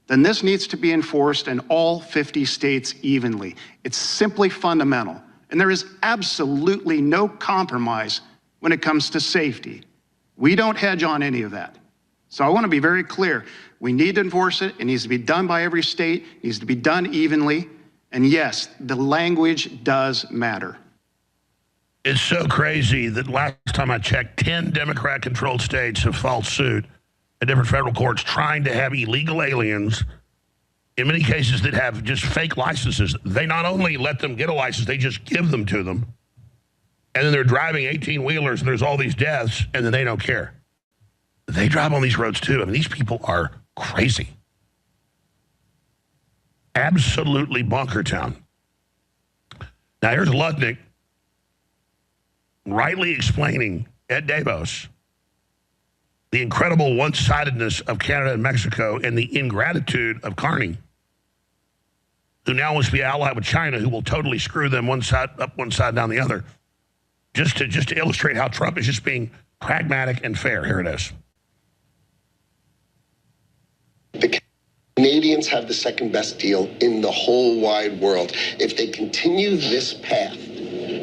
Speaker 27: then this needs to be enforced in all 50 states evenly. It's simply fundamental. And there is absolutely no compromise when it comes to safety. We don't hedge on any of that. So I want to be very clear. We need to enforce it. It needs to be done by every state. It needs to be done evenly. And yes, the language does matter.
Speaker 5: It's so crazy that last time I checked, 10 Democrat-controlled states have filed suit at different federal courts trying to have illegal aliens, in many cases that have just fake licenses. They not only let them get a license, they just give them to them. And then they're driving 18-wheelers and there's all these deaths, and then they don't care. They drive on these roads too. I mean, these people are crazy. Absolutely bunker town. Now here's Lutnick rightly explaining at Davos the incredible one-sidedness of Canada and Mexico and the ingratitude of Carney, who now wants to be allied with China, who will totally screw them one side up, one side down the other. Just to illustrate how Trump is just being pragmatic and fair. Here it is.
Speaker 7: The Canadians have the second best deal in the whole wide world. If they continue this path,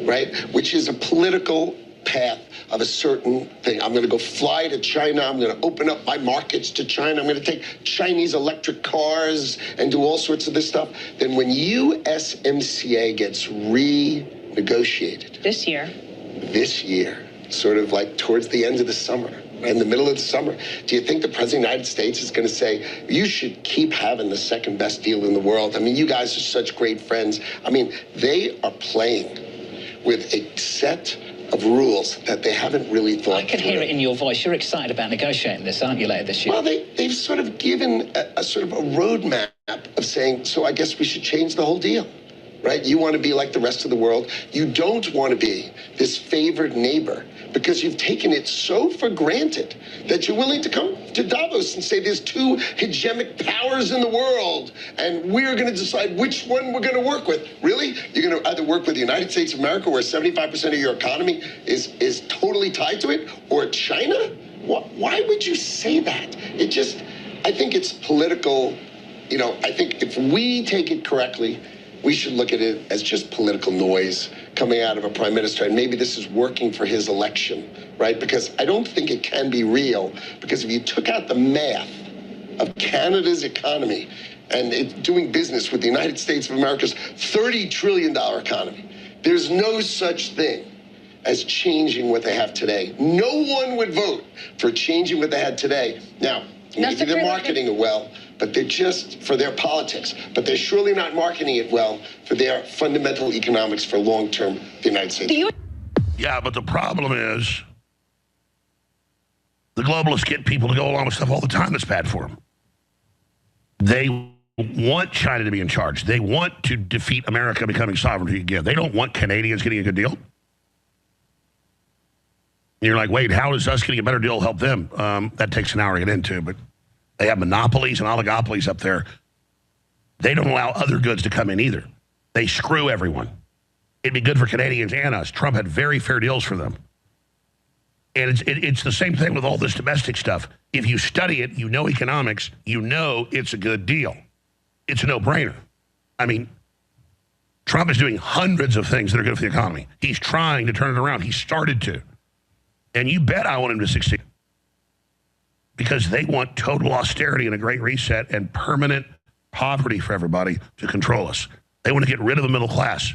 Speaker 7: right, which is a political path of a certain thing. I'm going to go fly to China. I'm going to open up my markets to China. I'm going to take Chinese electric cars and do all sorts of this stuff. Then when USMCA gets renegotiated this year, sort of like towards the end of the summer, in the middle of the summer, do you think the President of the United States is going to say, you should keep having the second best deal in the world? I mean, you guys are such great friends. I mean, they are playing with a set of rules that they haven't really thought
Speaker 8: I can hear it in your voice. You're excited about negotiating this, aren't you, later this year?
Speaker 7: Well, they've sort of given a sort of a roadmap of saying, so I guess we should change the whole deal, right? You want to be like the rest of the world. You don't want to be this favored neighbor because you've taken it so for granted that you're willing to come to Davos and say there's 2 hegemonic powers in the world and we're going to decide which one we're going to work with. Really? You're going to either work with the United States of America, where 75% of your economy is totally tied to it, or China? Why would you say that? I think it's political. You know, I think if we take it correctly, we should look at it as just political noise coming out of a prime minister. And maybe this is working for his election, right? Because I don't think it can be real. Because if you took out the math of Canada's economy and it doing business with the United States of America's $30 trillion economy, there's no such thing as changing what they have today. No one would vote for changing what they had today. Now, maybe they're marketing it well, but they're just for their politics. But they're surely not marketing it well for their fundamental economics for long-term the United States.
Speaker 5: Yeah, but the problem is the globalists get people to go along with stuff all the time that's bad for them. They want China to be in charge. They want to defeat America becoming sovereignty again. They don't want Canadians getting a good deal. And you're like, wait, how does us getting a better deal help them? That takes an hour to get into, but they have monopolies and oligopolies up there. They don't allow other goods to come in either. They screw everyone. It'd be good for Canadians and us. Trump had very fair deals for them. And it's the same thing with all this domestic stuff. If you study it, you know economics, you know it's a good deal. It's a no-brainer. I mean, Trump is doing hundreds of things that are good for the economy. He's trying to turn it around. He started to. And you bet I want him to succeed. Because they want total austerity and a great reset and permanent poverty for everybody to control us. They want to get rid of the middle class.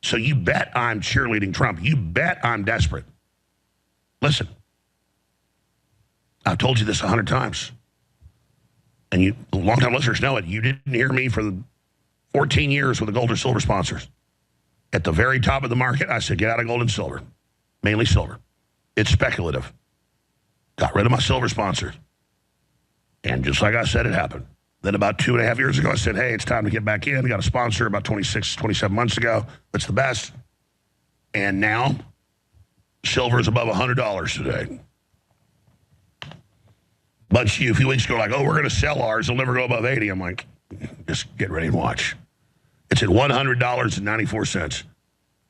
Speaker 5: So you bet I'm cheerleading Trump. You bet I'm desperate. Listen, I've told you this 100 times. And you, long-time listeners know it. You didn't hear me for the 14 years with the gold or silver sponsors. At the very top of the market, I said, get out of gold and silver. Mainly silver. It's speculative. Got rid of my silver sponsors. And just like I said, it happened. Then about 2.5 years ago, I said, hey, it's time to get back in. We got a sponsor about 26, 27 months ago. That's the best. And now, silver is above $100 today. But a few weeks ago, like, oh, we're going to sell ours. It'll never go above 80. I'm like, just get ready and watch. It's at $100.94.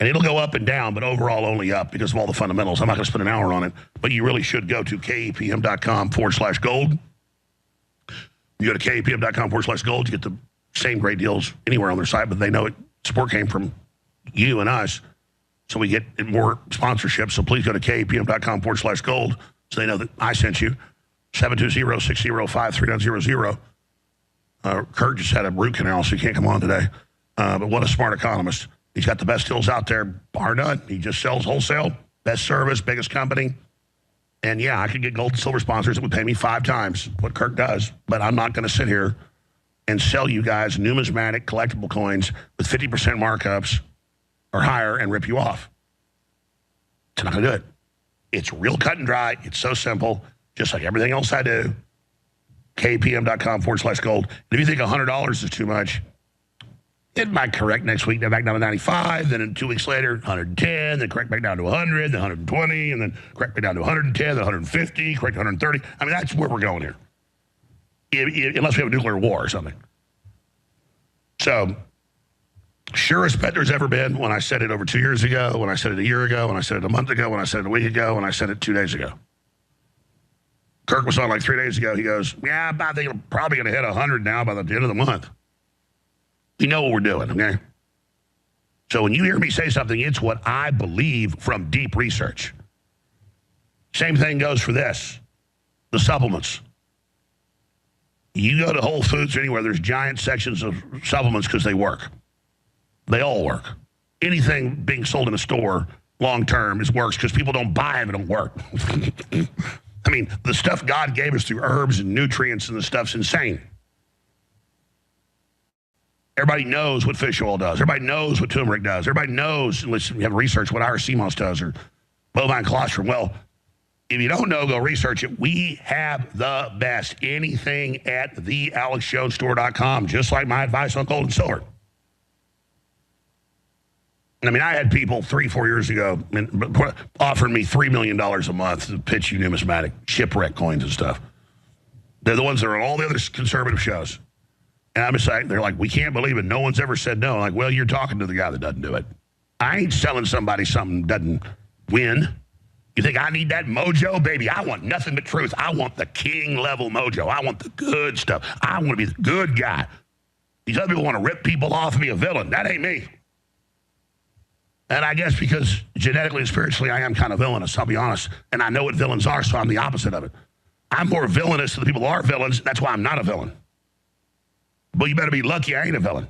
Speaker 5: And it'll go up and down, but overall only up because of all the fundamentals. I'm not going to spend an hour on it, but you really should go to kepm.com/gold. You go to kepm.com/gold, you get the same great deals anywhere on their site, but they know support came from you and us, so we get more sponsorship. So please go to kepm.com/gold so they know that I sent you. 720-605-3900. Kurt just had a root canal, so he can't come on today. But what a smart economist. He's got the best deals out there, bar none. He just sells wholesale, best service, biggest company. And yeah, I could get gold and silver sponsors that would pay me 5 times what Kirk does, but I'm not going to sit here and sell you guys numismatic collectible coins with 50% markups or higher and rip you off. It's not going to do it. It's real cut and dry. It's so simple, just like everything else I do. kpm.com/gold. If you think $100 is too much, it might correct next week, then back down to 95, then 2 weeks later, 110, then correct back down to 100, then 120, and then correct back down to 110, then 150, correct to 130. I mean, that's where we're going here. Unless we have a nuclear war or something. So, surest bet there's ever been when I said it over 2 years ago, when I said it a year ago, when I said it a month ago, when I said it a week ago, when I said it 2 days ago. Kirk was on like 3 days ago. He goes, yeah, I think I'm probably going to hit 100 now by the end of the month. We know what we're doing, okay? So when you hear me say something, it's what I believe from deep research. Same thing goes for this, the supplements. You go to Whole Foods or anywhere, there's giant sections of supplements because they work. They all work. Anything being sold in a store long-term works because people don't buy them, it don't work. I mean, the stuff God gave us through herbs and nutrients and the stuff's insane. Everybody knows what fish oil does. Everybody knows what turmeric does. Everybody knows, unless you have research, what our CMOS does or bovine colostrum. Well, if you don't know, go research it. We have the best. Anything at thealexjonesstore.com, just like my advice on gold and silver. I mean, I had people 3-4 years ago offering me $3 million a month to pitch you numismatic shipwreck coins and stuff. They're the ones that are on all the other conservative shows. And I'm just like, they're like, we can't believe it. No one's ever said no. I'm like, well, you're talking to the guy that doesn't do it. I ain't selling somebody something that doesn't win. You think I need that mojo? Baby, I want nothing but truth. I want the king level mojo. I want the good stuff. I want to be the good guy. These other people want to rip people off and be a villain. That ain't me. And I guess because genetically and spiritually, I am kind of villainous, I'll be honest. And I know what villains are, so I'm the opposite of it. I'm more villainous than the people who are villains. That's why I'm not a villain. But you better be lucky I ain't a villain.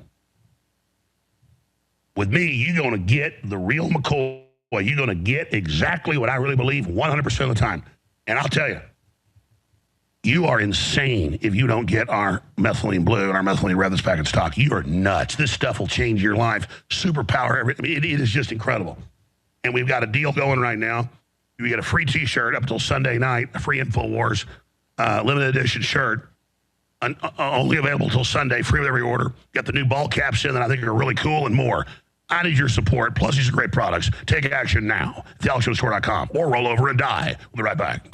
Speaker 5: With me, you're going to get the real McCoy. You're going to get exactly what I really believe 100% of the time. And I'll tell you, you are insane if you don't get our methylene blue and our methylene red that's back in stock. You are nuts. This stuff will change your life. Superpower. I mean, it is just incredible. And we've got a deal going right now. You get a free T-shirt up until Sunday night, a free InfoWars limited edition shirt. Only available until Sunday, free with every order. Got the new ball caps in that I think are really cool and more. I need your support. Plus, these are great products. Take action now. TheAlexJonesStore.com or roll over and die. We'll be right back.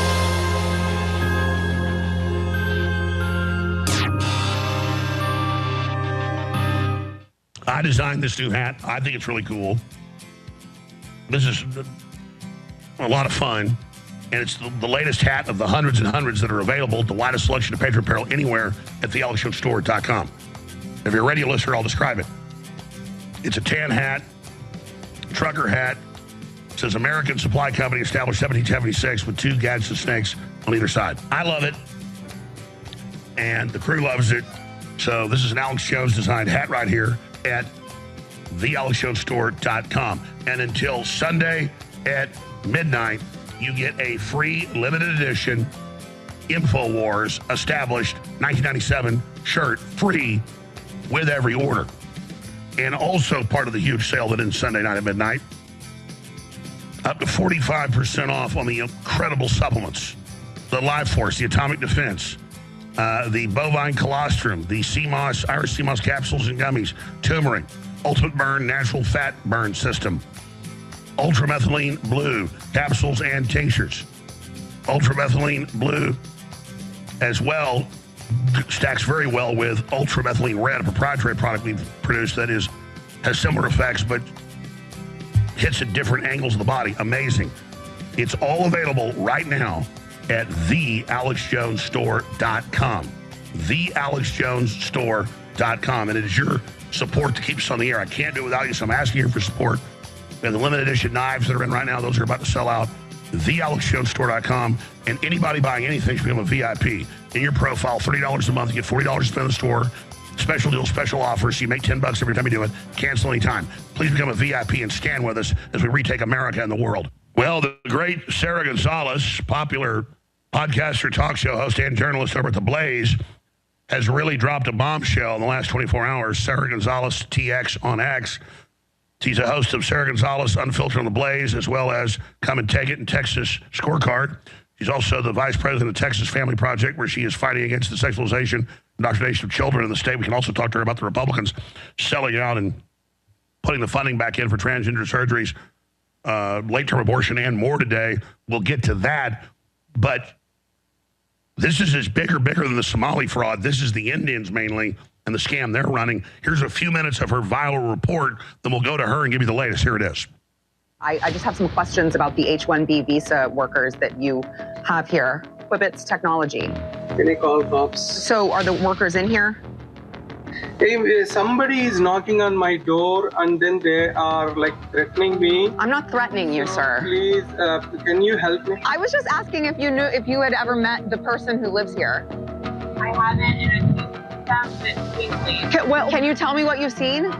Speaker 5: I designed this new hat. I think it's really cool. This is a lot of fun. And it's the latest hat of the hundreds and hundreds that are available, the widest selection of Patriot apparel anywhere at thealexjonesstore.com. If you're a radio listener, I'll describe it. It's a tan hat, trucker hat. It says American Supply Company, established 1776, with 2 Gadsden snakes on either side. I love it, and the crew loves it. So this is an Alex Jones designed hat right here at thealexjonesstore.com. And until Sunday at midnight, you get a free limited edition InfoWars Established 1997 shirt free with every order. And also part of the huge sale that ends Sunday night at midnight, up to 45% off on the incredible supplements. The Life Force, the Atomic Defense, the Bovine Colostrum, the CMOS, Irish CMOS capsules and gummies, turmeric, Ultimate Burn Natural Fat Burn System, Ultramethylene Blue capsules and tinctures. Ultramethylene Blue as well stacks very well with Ultramethylene Red, a proprietary product we've produced that has similar effects but hits at different angles of the body. Amazing. It's all available right now at thealexjonesstore.com. thealexjonesstore.com. And it is your support to keep us on the air. I can't do it without you, so I'm asking you for support. We have the limited edition knives that are in right now. Those are about to sell out. thealexjonesstore.com. And anybody buying anything should become a VIP. In your profile, $30 a month, you get $40 to spend in the store. Special deals, special offers. So you make $10 every time you do it. Cancel anytime. Please become a VIP and stand with us as we retake America and the world. Well, the great Sarah Gonzalez, popular podcaster, talk show host, and journalist over at The Blaze, has really dropped a bombshell in the last 24 hours. Sarah Gonzalez, TX on X. She's a host of Sarah Gonzalez Unfiltered on The Blaze, as well as Come and Take It and Texas Scorecard. She's also the vice president of Texas Family Project, where she is fighting against the sexualization and indoctrination of children in the state. We can also talk to her about the Republicans selling out and putting the funding back in for transgender surgeries, late-term abortion, and more today. We'll get to that. But this is bigger than the Somali fraud. This is the Indians mainly and the scam they're running. Here's a few minutes of her viral report. Then we'll go to her and give you the latest. Here it is.
Speaker 6: I just have some questions about the H-1B visa workers that you have here. Quibbitz Technology.
Speaker 11: Can I call cops?
Speaker 6: So are the workers in here?
Speaker 11: Hey, somebody is knocking on my door and then they are like threatening me.
Speaker 6: I'm not threatening you, sir.
Speaker 11: Please, can you help me?
Speaker 6: I was just asking if you knew, if you had ever met the person who lives here.
Speaker 12: I haven't, and I think that's it.
Speaker 6: Well, can you tell me what you've seen?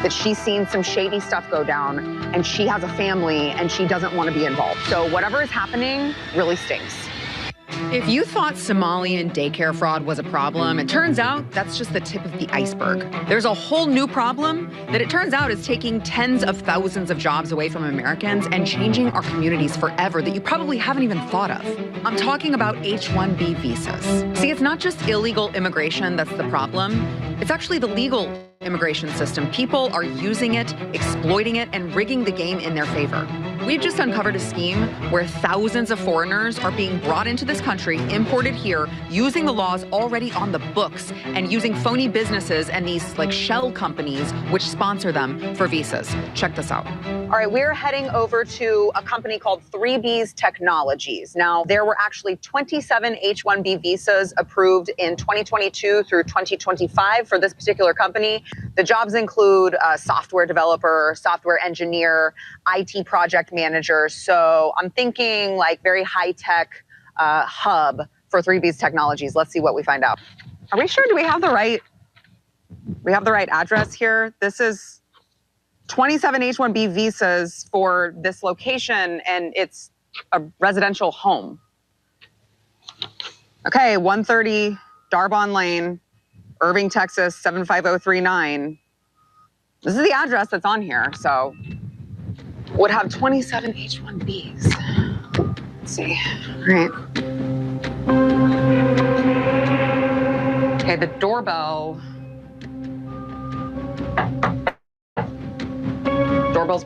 Speaker 6: That she's seen some shady stuff go down, and she has a family, and she doesn't want to be involved. So whatever is happening really stinks.
Speaker 13: If you thought Somalian daycare fraud was a problem, it turns out that's just the tip of the iceberg. There's a whole new problem that it turns out is taking tens of thousands of jobs away from Americans and changing our communities forever that you probably haven't even thought of. I'm talking about H-1B visas. See, it's not just illegal immigration that's the problem. It's actually the legal immigration system. People are using it, exploiting it, and rigging the game in their favor. We've just uncovered a scheme where thousands of foreigners are being brought into this country, imported here, using the laws already on the books, and using phony businesses and these like shell companies which sponsor them for visas. Check this out.
Speaker 6: All right, we're heading over to a company called 3B's Technologies. Now, there were actually 27 H-1B visas approved in 2022 through 2025 for this particular company. The jobs include a software developer, software engineer, IT project manager. So I'm thinking like very high-tech hub for 3B's Technologies. Let's see what we find out. Are we sure? Do we have the right address here? This is 27 H-1B visas for this location, and it's a residential home. Okay, 130 Dabrand Lane, Irving, Texas, 75039. This is the address that's on here, so would have 27 H-1Bs. Let's see. All right. Okay, the doorbell's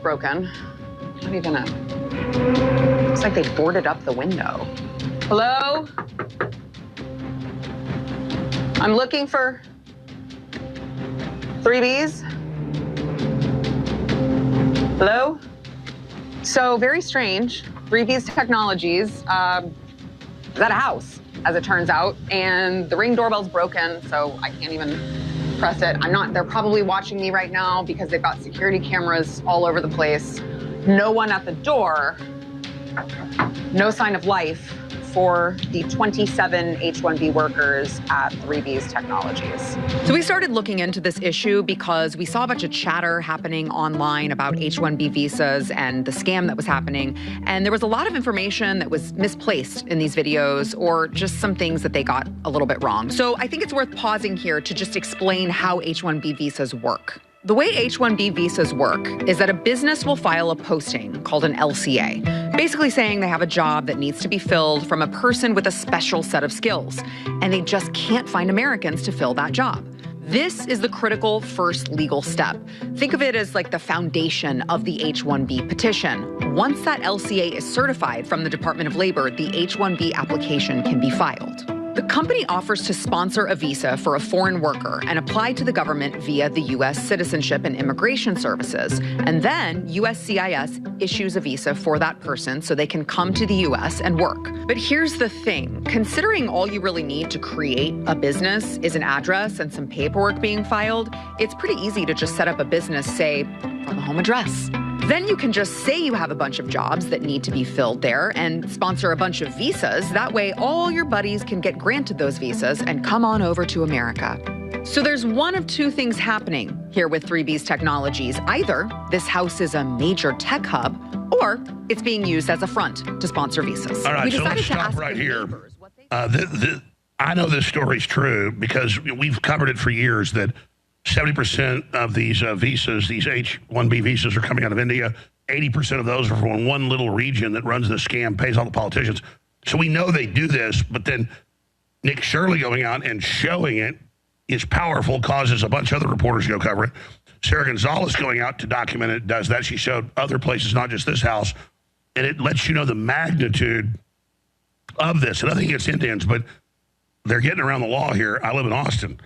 Speaker 6: broken. Not even looks like they boarded up the window. Hello? I'm looking for 3Bs. Hello? So very strange. 3B's Technologies is at a house, as it turns out, and the Ring doorbell's broken, so I can't even press it. They're probably watching me right now because they've got security cameras all over the place. No one at the door. No sign of life for the 27 H-1B workers at 3B's Technologies.
Speaker 13: So we started looking into this issue because we saw a bunch of chatter happening online about H-1B visas and the scam that was happening. And there was a lot of information that was misplaced in these videos, or just some things that they got a little bit wrong. So I think it's worth pausing here to just explain how H-1B visas work. The way H-1B visas work is that a business will file a posting called an LCA, basically saying they have a job that needs to be filled from a person with a special set of skills, and they just can't find Americans to fill that job. This is the critical first legal step. Think of it as like the foundation of the H-1B petition. Once that LCA is certified from the Department of Labor, the H-1B application can be filed. The company offers to sponsor a visa for a foreign worker and apply to the government via the U.S. Citizenship and Immigration Services. And then USCIS issues a visa for that person so they can come to the U.S. and work. But here's the thing. Considering all you really need to create a business is an address and some paperwork being filed, it's pretty easy to just set up a business, say, from a home address. Then you can just say you have a bunch of jobs that need to be filled there and sponsor a bunch of visas. That way, all your buddies can get granted those visas and come on over to America. So there's one of two things happening here with 3B's Technologies. Either this house is a major tech hub, or it's being used as a front to sponsor visas.
Speaker 5: All right, so let's stop right here. I know this story's true because we've covered it for years that 70% of these visas, these H-1B visas, are coming out of India. 80% of those are from one little region that runs the scam, pays all the politicians. So we know they do this, but then Nick Shirley going out and showing it is powerful, causes a bunch of other reporters to go cover it. Sarah Gonzalez going out to document it does that. She showed other places, not just this house, and it lets you know the magnitude of this. And I think it's Indians, but they're getting around the law here. I live in Austin.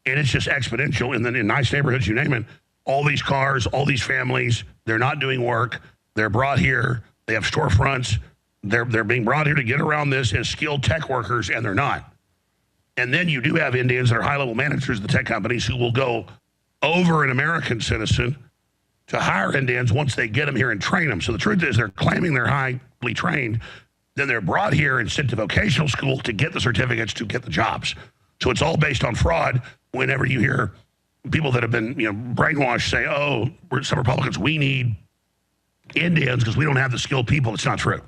Speaker 5: And it's just exponential. And then in nice neighborhoods, you name it, all these cars, all these families, they're not doing work. They're brought here. They have storefronts. They're being brought here to get around this as skilled tech workers, and they're not. And then you do have Indians that are high-level managers of the tech companies who will go over an American citizen to hire Indians once they get them here and train them. So the truth is they're claiming they're highly trained. Then they're brought here and sent to vocational school to get the certificates to get the jobs. So it's all based on fraud. Whenever you hear people that have been, brainwashed say, oh, we're some Republicans, we need Indians because we don't have the skilled people. It's not true.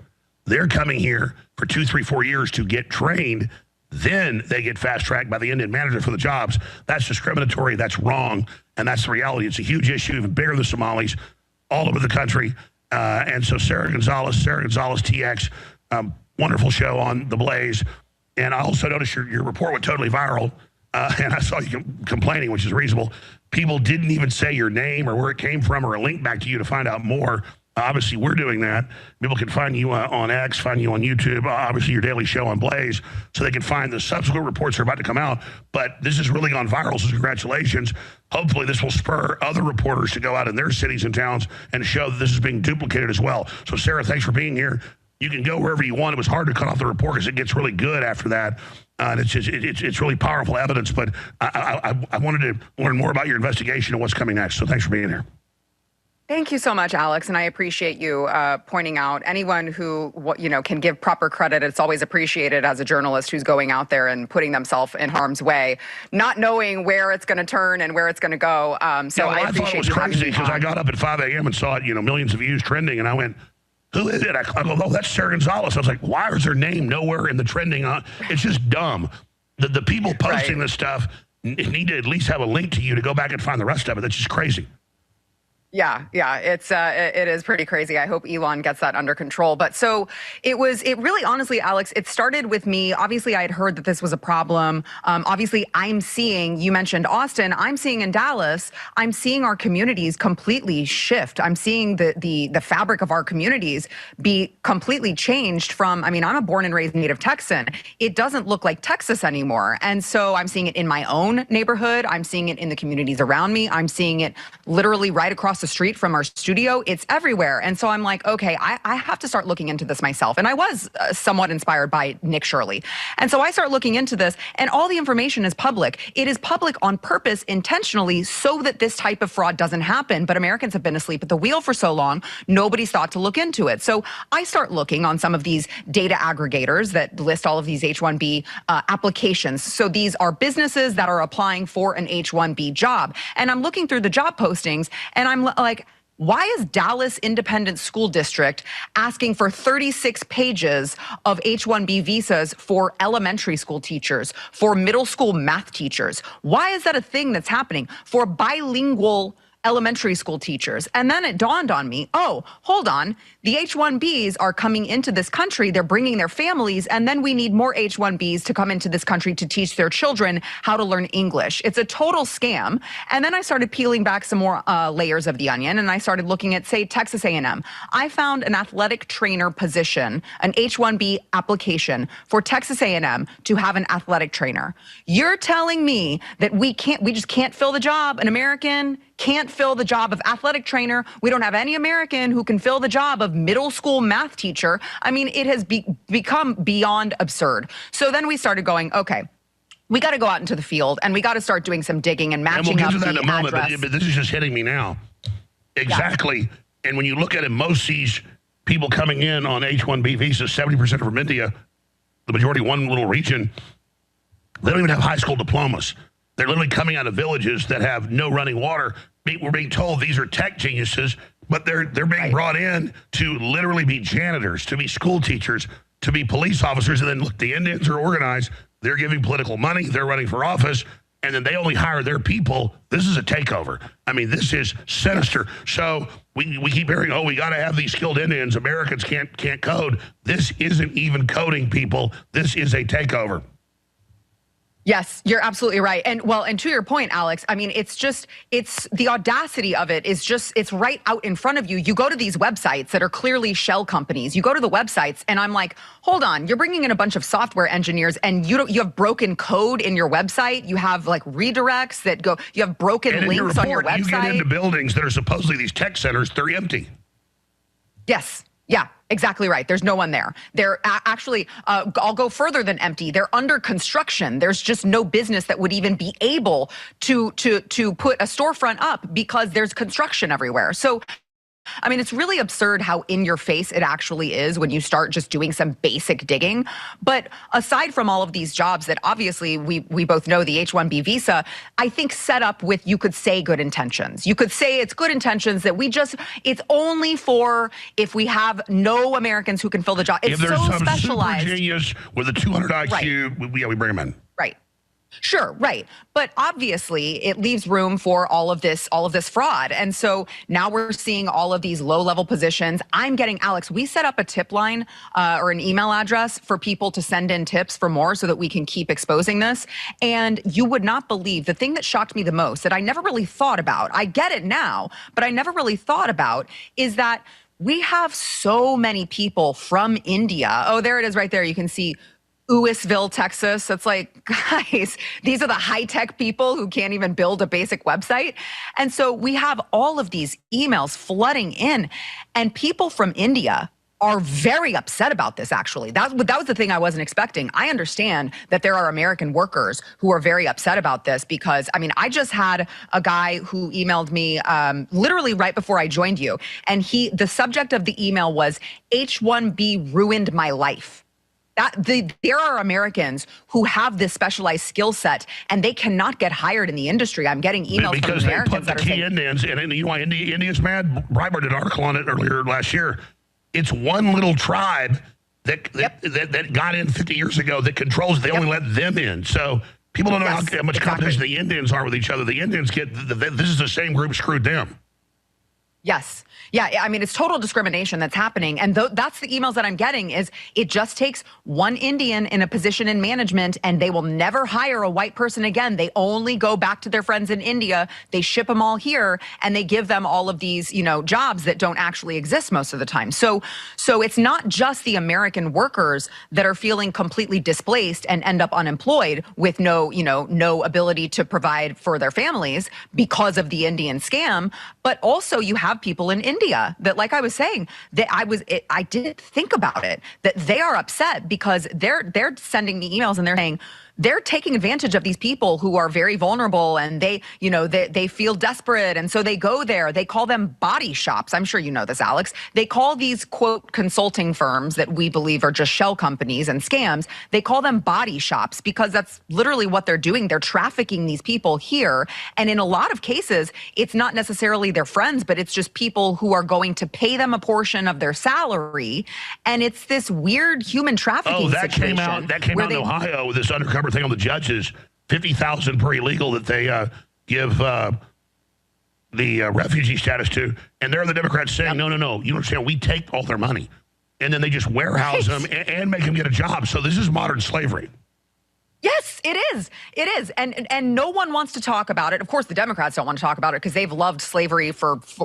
Speaker 5: They're coming here for 2, 3, 4 years to get trained. Then they get fast-tracked by the Indian manager for the jobs. That's discriminatory. That's wrong. And that's the reality. It's a huge issue, even bigger than Somalis, all over the country. And so Sarah Gonzalez TX, wonderful show on The Blaze. And I also noticed your report went totally viral. And I saw you complaining, which is reasonable. People didn't even say your name or where it came from or a link back to you to find out more. Obviously, we're doing that. People can find you on X, find you on YouTube, obviously your daily show on Blaze, so they can find the subsequent reports that are about to come out. But this has really gone viral, so congratulations. Hopefully, this will spur other reporters to go out in their cities and towns and show that this is being duplicated as well. So, Sarah, thanks for being here. You can go wherever you want. It was hard to cut off the report because it gets really good after that. And it's really powerful evidence. But I wanted to learn more about your investigation and what's coming next. So thanks for being here.
Speaker 13: Thank you so much, Alex, and I appreciate you pointing out anyone who can give proper credit. It's always appreciated as a journalist who's going out there and putting themselves in harm's way, not knowing where it's going to turn and where it's going to go. I appreciate
Speaker 5: thought it was crazy because I got up at 5 a.m. and saw it, millions of views trending, and I went, who is it? I go, oh, that's Sarah Gonzalez. I was like, why is her name nowhere in the trending? It's just dumb. The people posting this stuff need to at least have a link to you to go back and find the rest of it. That's just crazy.
Speaker 13: Yeah, it is pretty crazy. I hope Elon gets that under control. But so it really, honestly, Alex, it started with me. Obviously, I had heard that this was a problem. Obviously, you mentioned Austin. I'm seeing in Dallas, I'm seeing our communities completely shift. I'm seeing the fabric of our communities be completely changed from, I'm a born and raised native Texan. It doesn't look like Texas anymore. And so I'm seeing it in my own neighborhood. I'm seeing it in the communities around me. I'm seeing it literally right across the street from our studio. It's everywhere. And so I'm like, okay, I have to start looking into this myself. And I was somewhat inspired by Nick Shirley. And so I start looking into this, and all the information is public. It is public on purpose, intentionally, so that this type of fraud doesn't happen. But Americans have been asleep at the wheel for so long, nobody's thought to look into it. So I start looking on some of these data aggregators that list all of these H-1B applications. So these are businesses that are applying for an H-1B job. And I'm looking through the job postings, and I'm like, why is Dallas Independent School District asking for 36 pages of H-1B visas for elementary school teachers, for middle school math teachers? Why is that a thing that's happening for bilingual elementary school teachers? And then it dawned on me, oh, hold on. The H-1Bs are coming into this country. They're bringing their families. And then we need more H-1Bs to come into this country to teach their children how to learn English. It's a total scam. And then I started peeling back some more layers of the onion. And I started looking at, say, Texas A&M. I found an athletic trainer position, an H-1B application for Texas A&M to have an athletic trainer. You're telling me that we just can't fill the job? An American can't fill the job of athletic trainer. We don't have any American who can fill the job of middle school math teacher. I mean, it has become beyond absurd. So then we started going, okay, we got to go out into the field, and we got to start doing some digging and matching up the address. And we'll get to that in a moment, but this is just hitting me now.
Speaker 5: Exactly. Yeah. And when you look at it, most of these people coming in on H-1B visas, 70% from India, the majority one little region, they don't even have high school diplomas. They're literally coming out of villages that have no running water. We're being told these are tech geniuses, but they're being brought in to literally be janitors, to be school teachers, to be police officers. And then look, the Indians are organized. They're giving political money. They're running for office. And then they only hire their people. This is a takeover. I mean, this is sinister. So we keep hearing, oh, we got to have these skilled Indians. Americans can't code. This isn't even coding, people. This is a takeover.
Speaker 13: Yes, you're absolutely right. And well, and to your point, Alex, I mean, it's the audacity of it is just, it's right out in front of you. You go to these websites that are clearly shell companies. You go to the websites and I'm like, hold on, you're bringing in a bunch of software engineers and you have broken code in your website. You have like redirects that go, you have broken links on your website.
Speaker 5: You get into buildings that are supposedly these tech centers, they're empty.
Speaker 13: Yes. Yeah, exactly right. There's no one there. They're actually, I'll go further than empty. They're under construction. There's just no business that would even be able to put a storefront up because there's construction everywhere. So, I mean, it's really absurd how in your face it actually is when you start just doing some basic digging. But aside from all of these jobs that obviously we both know the H-1B visa, I think set up with, you could say, good intentions. You could say it's good intentions that it's only for if we have no Americans who can fill the job. It's
Speaker 5: if there's
Speaker 13: so
Speaker 5: some
Speaker 13: specialized.
Speaker 5: Super genius with a 200 IQ, right. we bring him in.
Speaker 13: Right. Sure, right. But obviously it leaves room for all of this fraud. And so now we're seeing all of these low-level positions. I'm getting, Alex, we set up a tip line or an email address for people to send in tips for more so that we can keep exposing this. And you would not believe the thing that shocked me the most that I never really thought about. I get it now, but I never really thought about is that we have so many people from India. Oh, there it is right there. You can see Louisville, Texas. It's like, guys, these are the high-tech people who can't even build a basic website. And so we have all of these emails flooding in, and people from India are very upset about this, actually. That was the thing I wasn't expecting. I understand that there are American workers who are very upset about this because, I mean, I just had a guy who emailed me literally right before I joined you, and the subject of the email was, H-1B ruined my life. There are Americans who have this specialized skill set and they cannot get hired in the industry. I'm getting emails from Americans that are saying,
Speaker 5: Indians, and you know why India's mad? Breitbart did an article on it earlier last year. It's one little tribe that got in 50 years ago that controls. They only let them in. So people don't know how much competition the Indians are with each other. The Indians this is the same group screwed them.
Speaker 13: Yes. Yeah, I mean, it's total discrimination that's happening. And that's the emails that I'm getting is it just takes one Indian in a position in management and they will never hire a white person again. They only go back to their friends in India. They ship them all here and they give them all of these, jobs that don't actually exist most of the time. So it's not just the American workers that are feeling completely displaced and end up unemployed with no ability to provide for their families because of the Indian scam, but also you have people in India that, like I was saying, that I did think about it, that they are upset because they're sending me emails and they're saying they're taking advantage of these people who are very vulnerable and they feel desperate. And so they go there, they call them body shops. I'm sure you know this, Alex. They call these quote consulting firms that we believe are just shell companies and scams. They call them body shops because that's literally what they're doing. They're trafficking these people here. And in a lot of cases, it's not necessarily their friends, but it's just people who are going to pay them a portion of their salary. And it's this weird human trafficking situation.
Speaker 5: That came out in Ohio with this undercover thing on the judges, $50,000 per illegal that they give the refugee status to, and they're the Democrats saying, no, you understand, we take all their money, and then they just warehouse them and make them get a job. So this is modern slavery.
Speaker 13: Yes, it is. It is. And no one wants to talk about it. Of course, the Democrats don't want to talk about it because they've loved slavery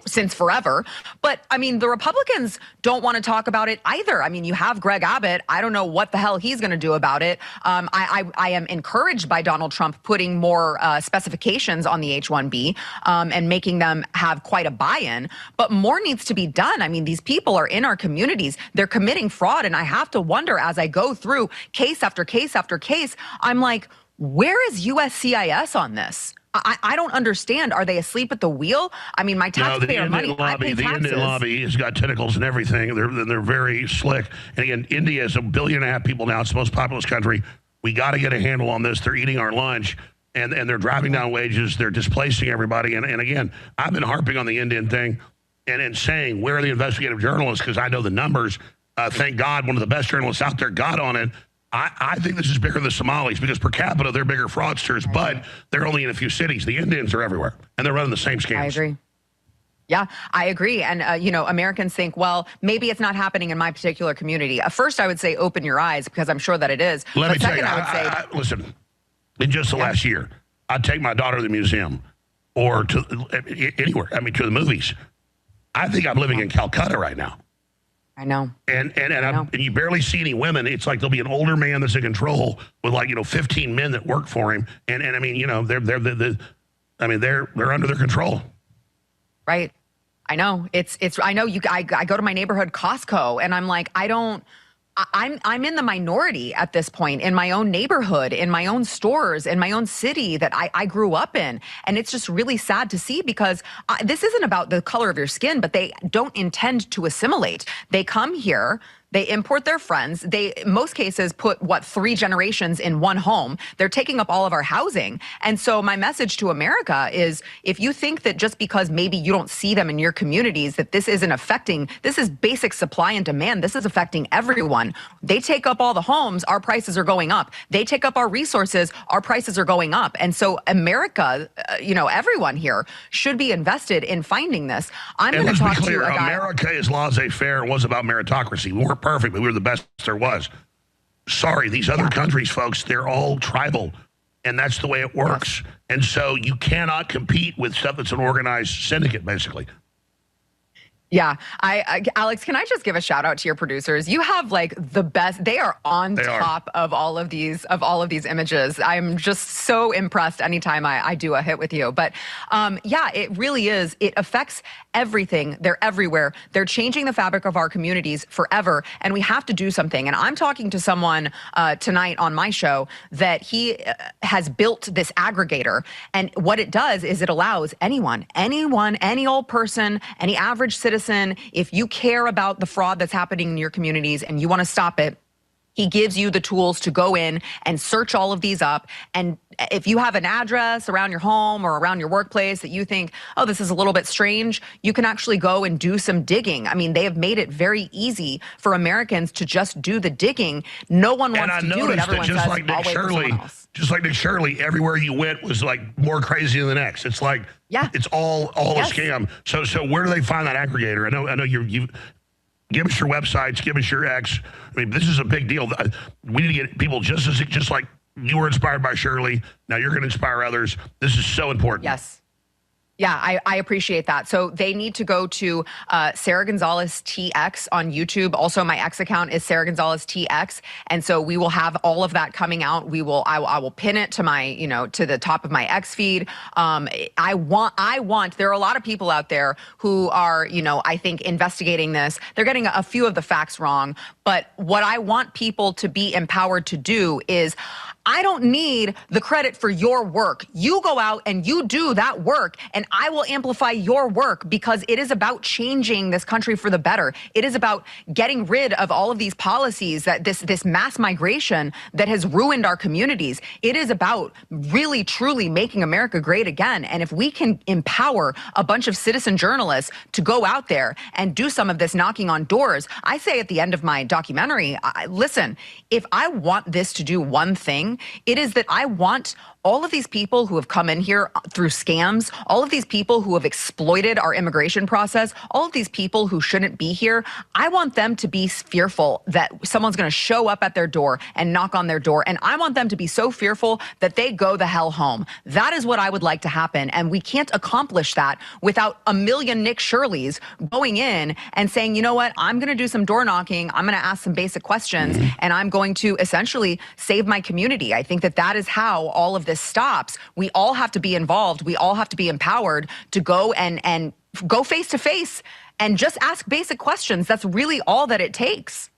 Speaker 13: since forever. But I mean, the Republicans don't want to talk about it either. I mean, you have Greg Abbott. I don't know what the hell he's going to do about it. I am encouraged by Donald Trump putting more specifications on the H-1B and making them have quite a buy-in. But more needs to be done. I mean, these people are in our communities. They're committing fraud. And I have to wonder as I go through case after case after case, I'm like, where is USCIS on this? I don't understand. Are they asleep at the wheel? I mean, my taxpayer money, I pay taxes.
Speaker 5: The Indian lobby has got tentacles and everything. They're very slick. And again, India is 1.5 billion people now. It's the most populous country. We got to get a handle on this. They're eating our lunch, and they're driving down wages. They're displacing everybody. And again, I've been harping on the Indian thing and saying, where are the investigative journalists? Because I know the numbers. Thank God one of the best journalists out there got on it. I think this is bigger than the Somalis because per capita, they're bigger fraudsters, but they're only in a few cities. The Indians are everywhere, and they're running the same scams.
Speaker 13: I agree. Yeah, I agree. And, Americans think, well, maybe it's not happening in my particular community. First, I would say open your eyes because I'm sure that it is.
Speaker 5: Let me tell you, listen, in just the last year, I'd take my daughter to the museum or to anywhere, to the movies. I think I'm living in Calcutta right now.
Speaker 13: I know.
Speaker 5: And you barely see any women. It's like there'll be an older man that's in control with 15 men that work for him. And I mean, they're under their control.
Speaker 13: Right. I know. I know I go to my neighborhood Costco and I'm like, I'm in the minority at this point in my own neighborhood, in my own stores, in my own city that I grew up in. And it's just really sad to see because this isn't about the color of your skin, but they don't intend to assimilate. They come here. They import their friends. They, in most cases, put, 3 generations in one home. They're taking up all of our housing. And so my message to America is if you think that just because maybe you don't see them in your communities, that this isn't affecting, this is basic supply and demand. This is affecting everyone. They take up all the homes, our prices are going up. They take up our resources, our prices are going up. And so America, everyone here should be invested in finding this. I'm going to talk to you about
Speaker 5: America is laissez-faire and was about meritocracy. We weren't perfect, but we were the best there was. Sorry, these other countries, folks, they're all tribal, and that's the way it works. Yes. And so you cannot compete with stuff that's an organized syndicate, basically.
Speaker 13: Yeah. Alex, can I just give a shout out to your producers? You have the best. They are on top of all of these images. I'm just so impressed anytime I do a hit with you. But it really is. It affects everything. They're everywhere. They're changing the fabric of our communities forever. And we have to do something. And I'm talking to someone tonight on my show that he has built this aggregator. And what it does is it allows anyone, any old person, any average citizen, if you care about the fraud that's happening in your communities and you want to stop it, He gives you the tools to go in and search all of these up. And if you have an address around your home or around your workplace that you think, oh, this is a little bit strange, you can actually go and do some digging. I mean, they have made it very easy for Americans to just do the digging. No one wants to do it. Everyone says, I'll wait for someone else.
Speaker 5: Just like Nick Shirley, everywhere you went was like more crazy than the next. It's like, it's all a scam. So where do they find that aggregator? I know you give us your websites, give us your X. I mean, this is a big deal. We need to get people just like you were inspired by Shirley. Now you're going to inspire others. This is so important.
Speaker 13: Yes. Yeah, I appreciate that. So they need to go to Sarah Gonzalez TX on YouTube. Also, my X account is Sarah Gonzalez TX, and so we will have all of that coming out. I will pin it to my, to the top of my X feed. I want. There are a lot of people out there who are, I think investigating this. They're getting a few of the facts wrong, but what I want people to be empowered to do is, I don't need the credit for your work. You go out and you do that work, and I will amplify your work because it is about changing this country for the better. It is about getting rid of all of these policies, that this mass migration that has ruined our communities. It is about really, truly making America great again. And if we can empower a bunch of citizen journalists to go out there and do some of this knocking on doors, I say at the end of my documentary, listen, if I want this to do one thing, it is that I want all of these people who have come in here through scams, all of these people who have exploited our immigration process, all of these people who shouldn't be here, I want them to be fearful that someone's going to show up at their door and knock on their door. And I want them to be so fearful that they go the hell home. That is what I would like to happen. And we can't accomplish that without a million Nick Shirleys going in and saying, you know what, I'm going to do some door knocking. I'm going to ask some basic questions, and I'm going to essentially save my community. I think that is how all of this stops. We all have to be involved. We all have to be empowered to go and go face to face and just ask basic questions. That's really all that it takes.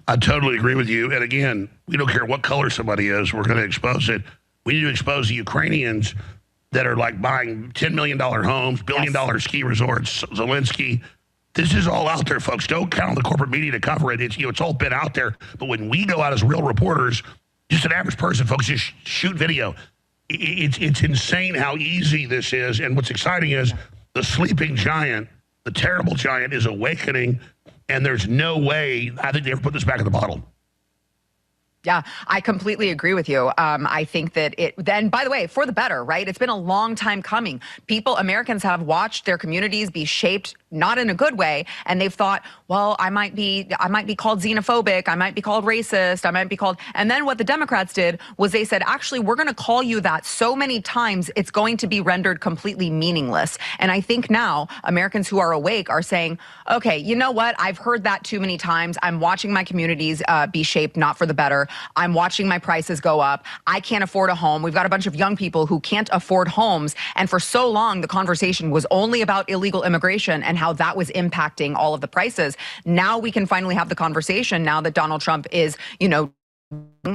Speaker 5: I totally agree with you. And again, we don't care what color somebody is. We're going to expose it. We need to expose the Ukrainians that are like buying $10 million homes, billion-dollar ski resorts, Zelensky. This is all out there, folks. Don't count on the corporate media to cover it. It's all been out there. But when we go out as real reporters, just an average person, folks, just shoot video. It's insane how easy this is. And what's exciting is the sleeping giant, the terrible giant, is awakening. And there's no way I think they ever put this back in the bottle.
Speaker 13: Yeah, I completely agree with you. I think that then, by the way, for the better, right? It's been a long time coming. Americans have watched their communities be shaped not in a good way, and they've thought, well, I might be called xenophobic, I might be called racist, I might be called, and then what the Democrats did was they said, actually, we're going to call you that so many times, it's going to be rendered completely meaningless. And I think now Americans who are awake are saying, okay, you know what? I've heard that too many times. I'm watching my communities be shaped not for the better. I'm watching my prices go up. I can't afford a home. We've got a bunch of young people who can't afford homes. And for so long, the conversation was only about illegal immigration and how that was impacting all of the prices. Now we can finally have the conversation now that Donald Trump is,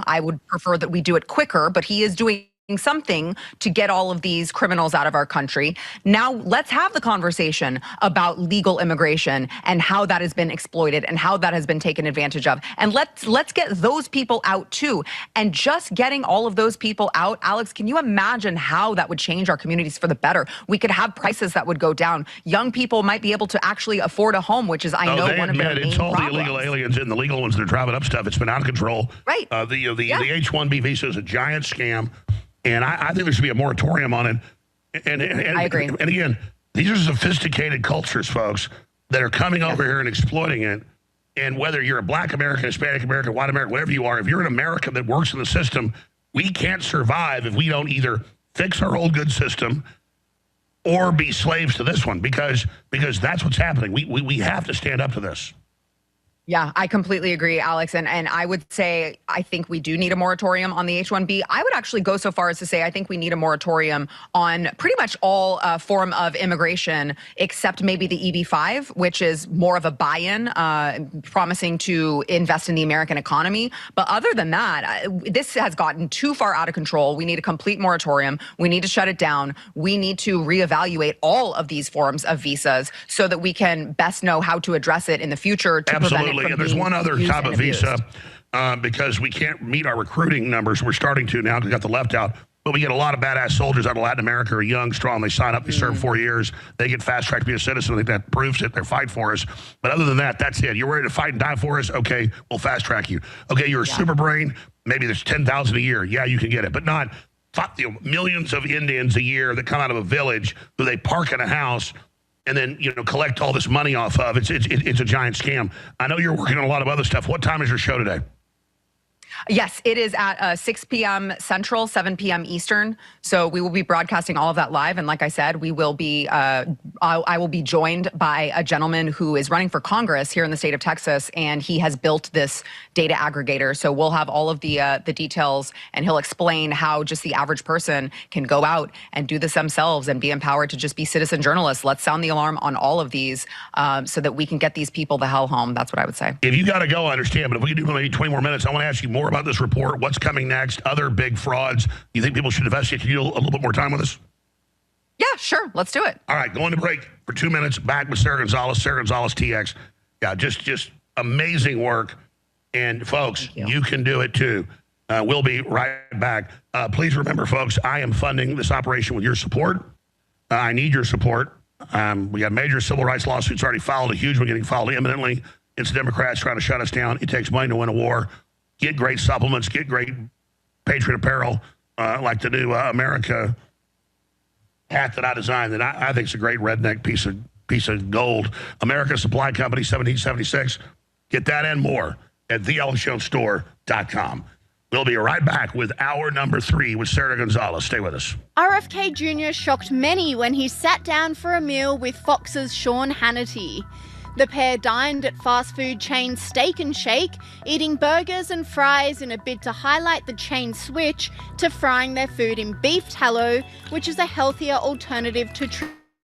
Speaker 13: I would prefer that we do it quicker, but he is doing something to get all of these criminals out of our country. Now let's have the conversation about legal immigration and how that has been exploited and how that has been taken advantage of. And let's get those people out too. And just getting all of those people out, Alex, can you imagine how that would change our communities for the better? We could have prices that would go down. Young people might be able to actually afford a home, which is, I know, one of their main
Speaker 5: it's all
Speaker 13: problems.
Speaker 5: the illegal aliens and the legal ones that are driving up stuff. It's been out of control.
Speaker 13: Right.
Speaker 5: The H-1B visa is a giant scam. And I think there should be a moratorium on it. And I agree. And again, these are sophisticated cultures, folks, that are coming over here and exploiting it. And whether you're a black American, Hispanic American, white American, whatever you are, if you're an American that works in the system, we can't survive if we don't either fix our old good system or be slaves to this one, because that's what's happening. We have to stand up to this.
Speaker 13: Yeah, I completely agree, Alex. And I would say I think we do need a moratorium on the H-1B. I would actually go so far as to say I think we need a moratorium on pretty much all form of immigration except maybe the EB-5, which is more of a buy-in, promising to invest in the American economy. But other than that, this has gotten too far out of control. We need a complete moratorium. We need to shut it down. We need to reevaluate all of these forms of visas so that we can best know how to address it in the future to prevent it.
Speaker 5: And there's one other type of visa because we can't meet our recruiting numbers. We're starting to now because we got the left out. But we get a lot of badass soldiers out of Latin America who are young, strong. They sign up, they serve 4 years. They get fast-tracked to be a citizen. I think that proves it. They're fighting for us. But other than that, that's it. You're ready to fight and die for us? Okay, we'll fast-track you. Okay, you're a super brain. Maybe there's 10,000 a year. Yeah, you can get it. But not millions of Indians a year that come out of a village who they park in a house and then, collect all this money off of. It's a giant scam. I know you're working on a lot of other stuff. What time is your show today?
Speaker 13: Yes, it is at 6 p.m. Central, 7 p.m. Eastern. So we will be broadcasting all of that live. And like I said, we will be, I will be joined by a gentleman who is running for Congress here in the state of Texas, and he has built this data aggregator. So we'll have all of the details, and he'll explain how just the average person can go out and do this themselves and be empowered to just be citizen journalists. Let's sound the alarm on all of these so that we can get these people the hell home. That's what I would say.
Speaker 5: If you got to go, I understand. But if we can do maybe 20 more minutes, I want to ask you more about this report, what's coming next, other big frauds you think people should investigate. Can you do a little bit more time with us?
Speaker 13: Yeah, sure. Let's do it.
Speaker 5: All right, going to break for 2 minutes. Back with Sarah Gonzalez TX. Yeah, just amazing work. And folks, you can do it too. We'll be right back. Please remember, folks, I am funding this operation with your support. I need your support. We got major civil rights lawsuits already filed, a huge one getting filed imminently. It's Democrats trying to shut us down. It takes money to win a war. Get great supplements, get great Patriot apparel, like the new America hat that I designed that I think is a great redneck piece of gold. America Supply Company, 1776. Get that and more at thealexjonestore.com. We'll be right back with hour number 3 with Sarah Gonzalez. Stay with us.
Speaker 14: RFK Jr. shocked many when he sat down for a meal with Fox's Sean Hannity. The pair dined at fast food chain Steak and Shake, eating burgers and fries in a bid to highlight the chain's switch to frying their food in beef tallow, which is a healthier alternative to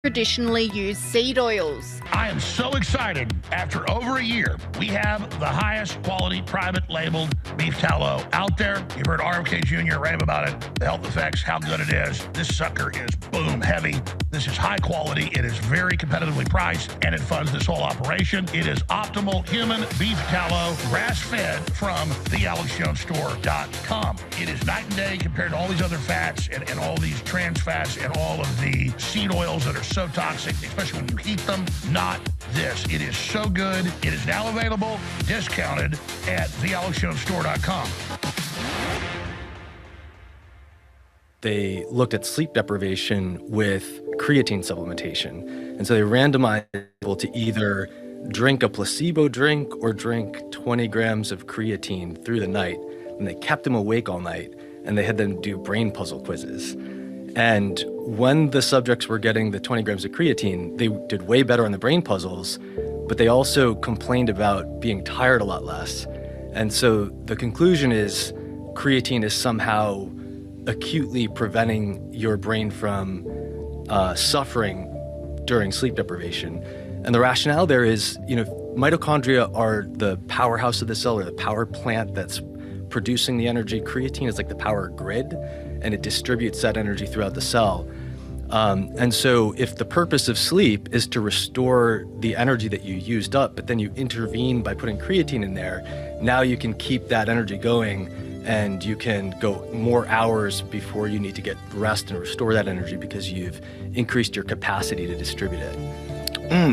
Speaker 14: traditionally used seed oils.
Speaker 5: I am so excited. After over a year, we have the highest quality private labeled beef tallow out there. You've heard RFK Jr. rave about it, the health effects, how good it is. This sucker is boom heavy. This is high quality. It is very competitively priced, and it funds this whole operation. It is optimal human beef tallow, grass-fed from thealexjonestore.com. It is night and day compared to all these other fats and all these trans fats and all of the seed oils that are so toxic, especially when you heat them. Not this. It is so good. It is now available, discounted at thealexjonestore.com.
Speaker 15: They looked at sleep deprivation with creatine supplementation. And so they randomized people to either drink a placebo drink or drink 20 grams of creatine through the night. And they kept them awake all night, and they had them do brain puzzle quizzes. And when the subjects were getting the 20 grams of creatine, they did way better on the brain puzzles, but they also complained about being tired a lot less. And so the conclusion is creatine is somehow acutely preventing your brain from suffering during sleep deprivation. And the rationale there is, mitochondria are the powerhouse of the cell, or the power plant that's producing the energy. Creatine is like the power grid, and it distributes that energy throughout the cell. And so if the purpose of sleep is to restore the energy that you used up, but then you intervene by putting creatine in there, now you can keep that energy going, and you can go more hours before you need to get rest and restore that energy because you've increased your capacity to distribute it.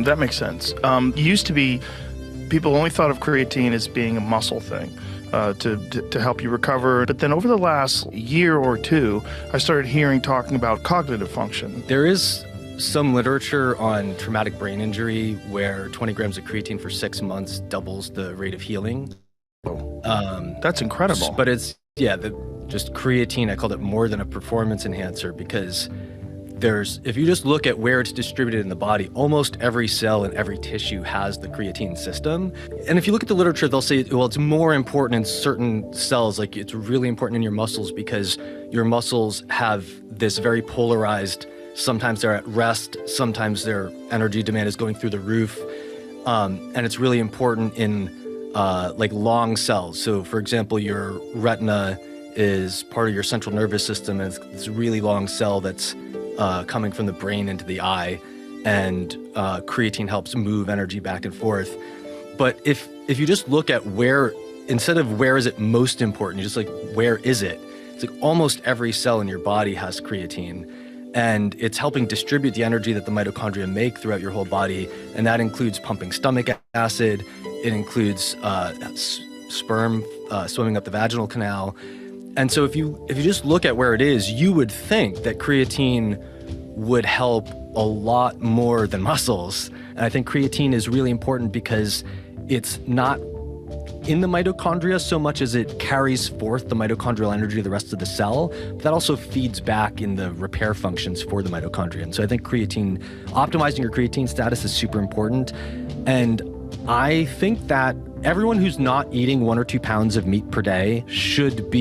Speaker 16: That makes sense. Used to be, people only thought of creatine as being a muscle thing. To help you recover. But then over the last year or two, I started talking about cognitive function.
Speaker 15: There is some literature on traumatic brain injury where 20 grams of creatine for 6 months doubles the rate of healing.
Speaker 16: That's incredible.
Speaker 15: But it's, just creatine, I called it more than a performance enhancer because if you just look at where it's distributed in the body, almost every cell and every tissue has the creatine system. And if you look at the literature, they'll say, well, it's more important in certain cells, like it's really important in your muscles because your muscles have this very polarized, sometimes they're at rest, sometimes their energy demand is going through the roof. And it's really important in like long cells. So for example, your retina is part of your central nervous system, and it's a really long cell that's coming from the brain into the eye, and creatine helps move energy back and forth. But if you just look at where instead of where is it most important, you're just like, where is it? It's like almost every cell in your body has creatine, and it's helping distribute the energy that the mitochondria make throughout your whole body, and that includes pumping stomach acid. It includes sperm swimming up the vaginal canal. And so if you just look at where it is, you would think that creatine would help a lot more than muscles. And I think creatine is really important because it's not in the mitochondria so much as it carries forth the mitochondrial energy of the rest of the cell, but that also feeds back in the repair functions for the mitochondria. And so I think optimizing your creatine status is super important. And I think that everyone who's not eating 1 or 2 pounds of meat per day should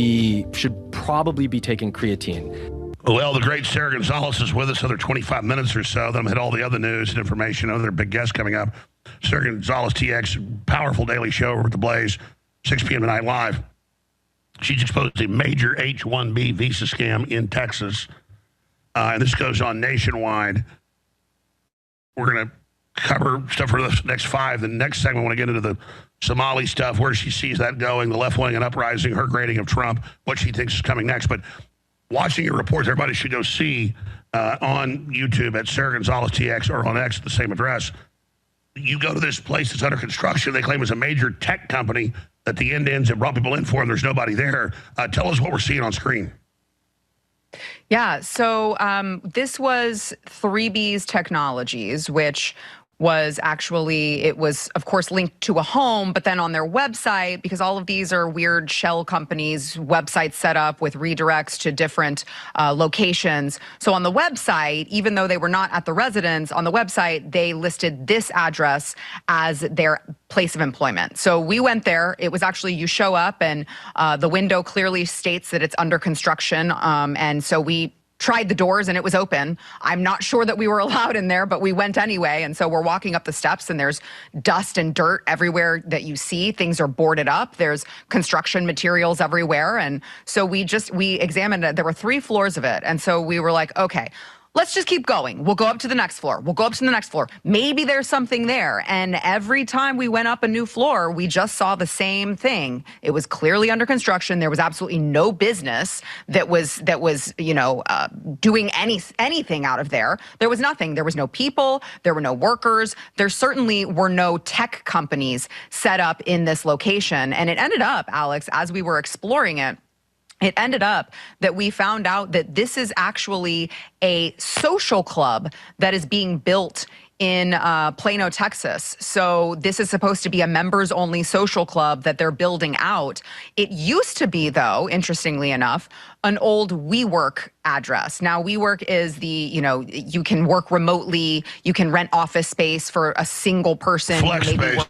Speaker 15: probably be taking creatine.
Speaker 5: Well, the great Sarah Gonzalez is with us another 25 minutes or so. Then I'm hit all the other news and information. Other big guests coming up. Sarah Gonzalez, TX, powerful daily show over at The Blaze, 6 p.m. tonight live. She's exposed a major H-1B visa scam in Texas. And this goes on nationwide. We're going to cover stuff for the next 5. The next segment, I want to get into the Somali stuff, where she sees that going, the left wing and uprising, her grading of Trump, what she thinks is coming next. But watching your reports, everybody should go see on YouTube at Sarah Gonzalez TX or on X at the same address. You go to this place that's under construction. They claim it's a major tech company that the end-ends have brought people in for, and there's nobody there. Tell us what we're seeing on screen.
Speaker 13: Yeah, so this was 3B's Technologies, which was actually, it was of course linked to a home, but then on their website, because all of these are weird shell companies, websites set up with redirects to different locations. So on the website, even though they were not at the residence, on the website, they listed this address as their place of employment. So we went there. It was actually, you show up and the window clearly states that it's under construction. And so we tried the doors and it was open. I'm not sure that we were allowed in there, but we went anyway. And so we're walking up the steps and there's dust and dirt everywhere that you see. Things are boarded up. There's construction materials everywhere. And so we examined it. There were 3 floors of it. And so we were like, okay, let's just keep going. We'll go up to the next floor. We'll go up to the next floor. Maybe there's something there. And every time we went up a new floor, we just saw the same thing. It was clearly under construction. There was absolutely no business that was doing anything out of there. There was nothing. There was no people. There were no workers. There certainly were no tech companies set up in this location. And it ended up, Alex, as we were exploring it, it ended up that we found out that this is actually a social club that is being built in Plano, Texas. So this is supposed to be a members-only social club that they're building out. It used to be, though, interestingly enough, an old WeWork address. Now, WeWork is you can work remotely, you can rent office space for a single person.
Speaker 5: Flex space.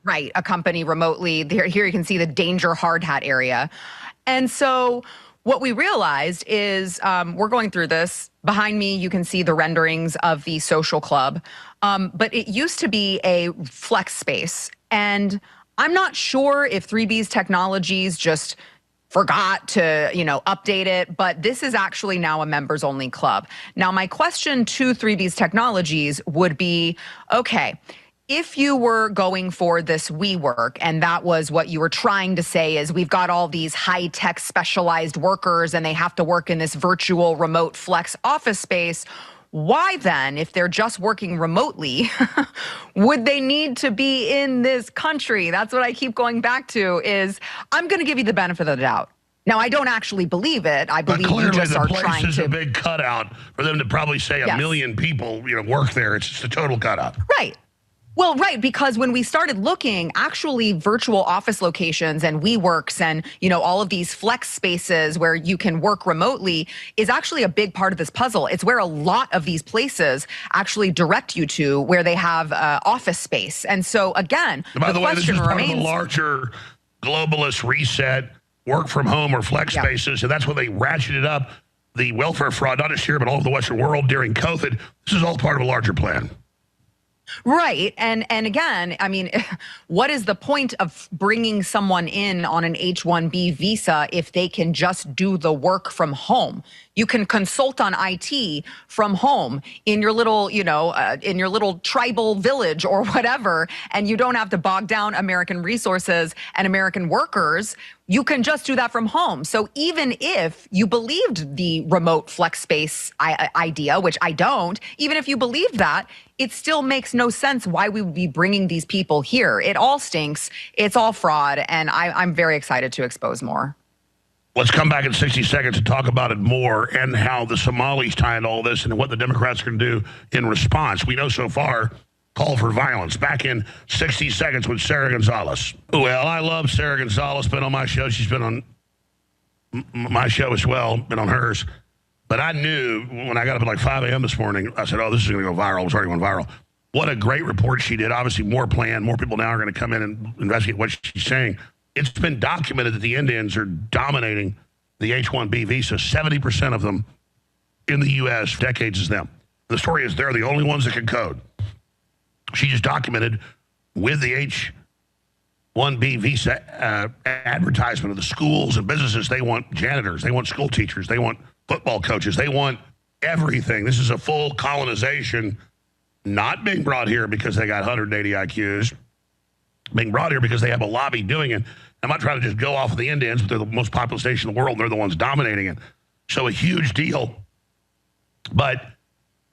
Speaker 13: Right, a company remotely. Here you can see the danger hard hat area. And so what we realized is we're going through this. Behind me, you can see the renderings of the social club. But it used to be a flex space. And I'm not sure if 3B's Technologies just forgot to, update it, but this is actually now a members-only club. Now, my question to 3B's Technologies would be, okay, if you were going for this WeWork, and that was what you were trying to say is we've got all these high-tech specialized workers and they have to work in this virtual remote flex office space, why then, if they're just working remotely, would they need to be in this country? That's what I keep going back to is I'm going to give you the benefit of the doubt. Now, I don't actually believe it. I believe you just are trying to.
Speaker 5: Clearly, the place is a big cutout for them to probably say a million people, work there. It's just a total cutout.
Speaker 13: Right. Well, right, because when we started looking, actually virtual office locations and WeWorks and, all of these flex spaces where you can work remotely is actually a big part of this puzzle. It's where a lot of these places actually direct you to where they have office space. And so, again,
Speaker 5: by the way, this is part of the larger globalist reset, work from home or flex spaces, and that's when they ratcheted up the welfare fraud, not just here, but all over the Western world during COVID. This is all part of a larger plan.
Speaker 13: Right. And again, I mean, what is the point of bringing someone in on an H-1B visa if they can just do the work from home? You can consult on IT from home in your little, in your little tribal village or whatever, and you don't have to bog down American resources and American workers. You can just do that from home. So even if you believed the remote flex space idea, which I don't, even if you believed that, it still makes no sense why we would be bringing these people here. It all stinks. It's all fraud. And I'm very excited to expose more.
Speaker 5: Let's come back in 60 seconds to talk about it more and how the Somalis tie into all this and what the Democrats are going to do in response. We know so far, call for violence. Back in 60 seconds with Sarah Gonzalez. Well, I love Sarah Gonzalez. Been on my show. She's been on my show as well, been on hers. But I knew when I got up at like 5 a.m. this morning, I said, oh, this is going to go viral. It was already going viral. What a great report she did. Obviously, more planned. More people now are going to come in and investigate what she's saying. It's been documented that the Indians are dominating the H-1B visa. 70% of them in the U.S. decades is them. The story is they're the only ones that can code. She just documented with the H-1B visa advertisement of the schools and businesses. They want janitors. They want school teachers. They want football coaches. They want everything. This is a full colonization, not being brought here because they got 180 IQs, being brought here because they have a lobby doing it. I'm not trying to just go off of the Indians, but they're the most populous nation in the world. They're the ones dominating it. So a huge deal. But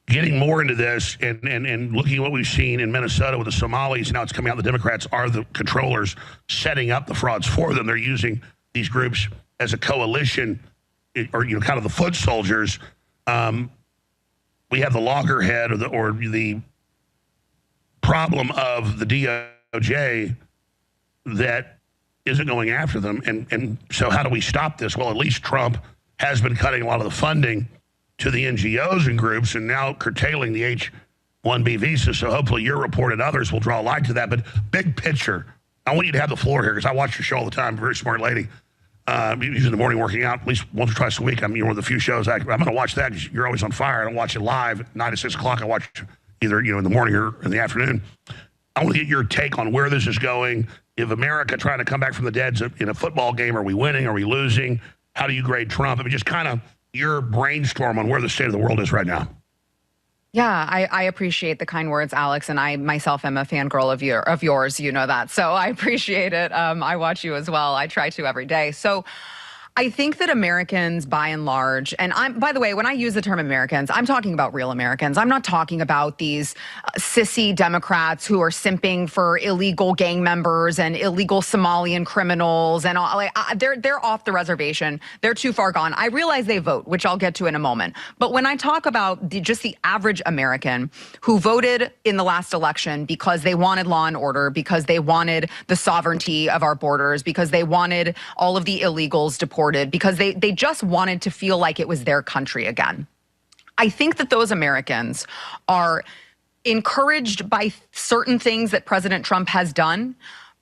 Speaker 5: getting more into this and looking at what we've seen in Minnesota with the Somalis, now it's coming out the Democrats are the controllers setting up the frauds for them. They're using these groups as a coalition or, kind of the foot soldiers. We have the loggerhead or the problem of the DOJ that isn't going after them. And so how do we stop this? Well, at least Trump has been cutting a lot of the funding to the NGOs and groups and now curtailing the H-1B visa. So hopefully your report and others will draw light to that. But big picture, I want you to have the floor here because I watch your show all the time. Very smart lady. Usually in the morning working out at least once or twice a week. I'm one of the few shows I'm going to watch that because you're always on fire. I don't watch it live at 9 to 6 o'clock. I watch either in the morning or in the afternoon. I want to get your take on where this is going. If America trying to come back from the dead in a football game, are we winning? Are we losing? How do you grade Trump? I mean, just kind of your brainstorm on where the state of the world is right now.
Speaker 13: Yeah, I appreciate the kind words, Alex, and I myself am a fangirl of yours. You know that, so I appreciate it. I watch you as well. I try to every day. So I think that Americans, by and large, and by the way, when I use the term Americans, I'm talking about real Americans. I'm not talking about these sissy Democrats who are simping for illegal gang members and illegal Somalian criminals and all. They're off the reservation. They're too far gone. I realize they vote, which I'll get to in a moment. But when I talk about just the average American who voted in the last election because they wanted law and order, because they wanted the sovereignty of our borders, because they wanted all of the illegals deported, because they just wanted to feel like it was their country again. I think that those Americans are encouraged by certain things that President Trump has done,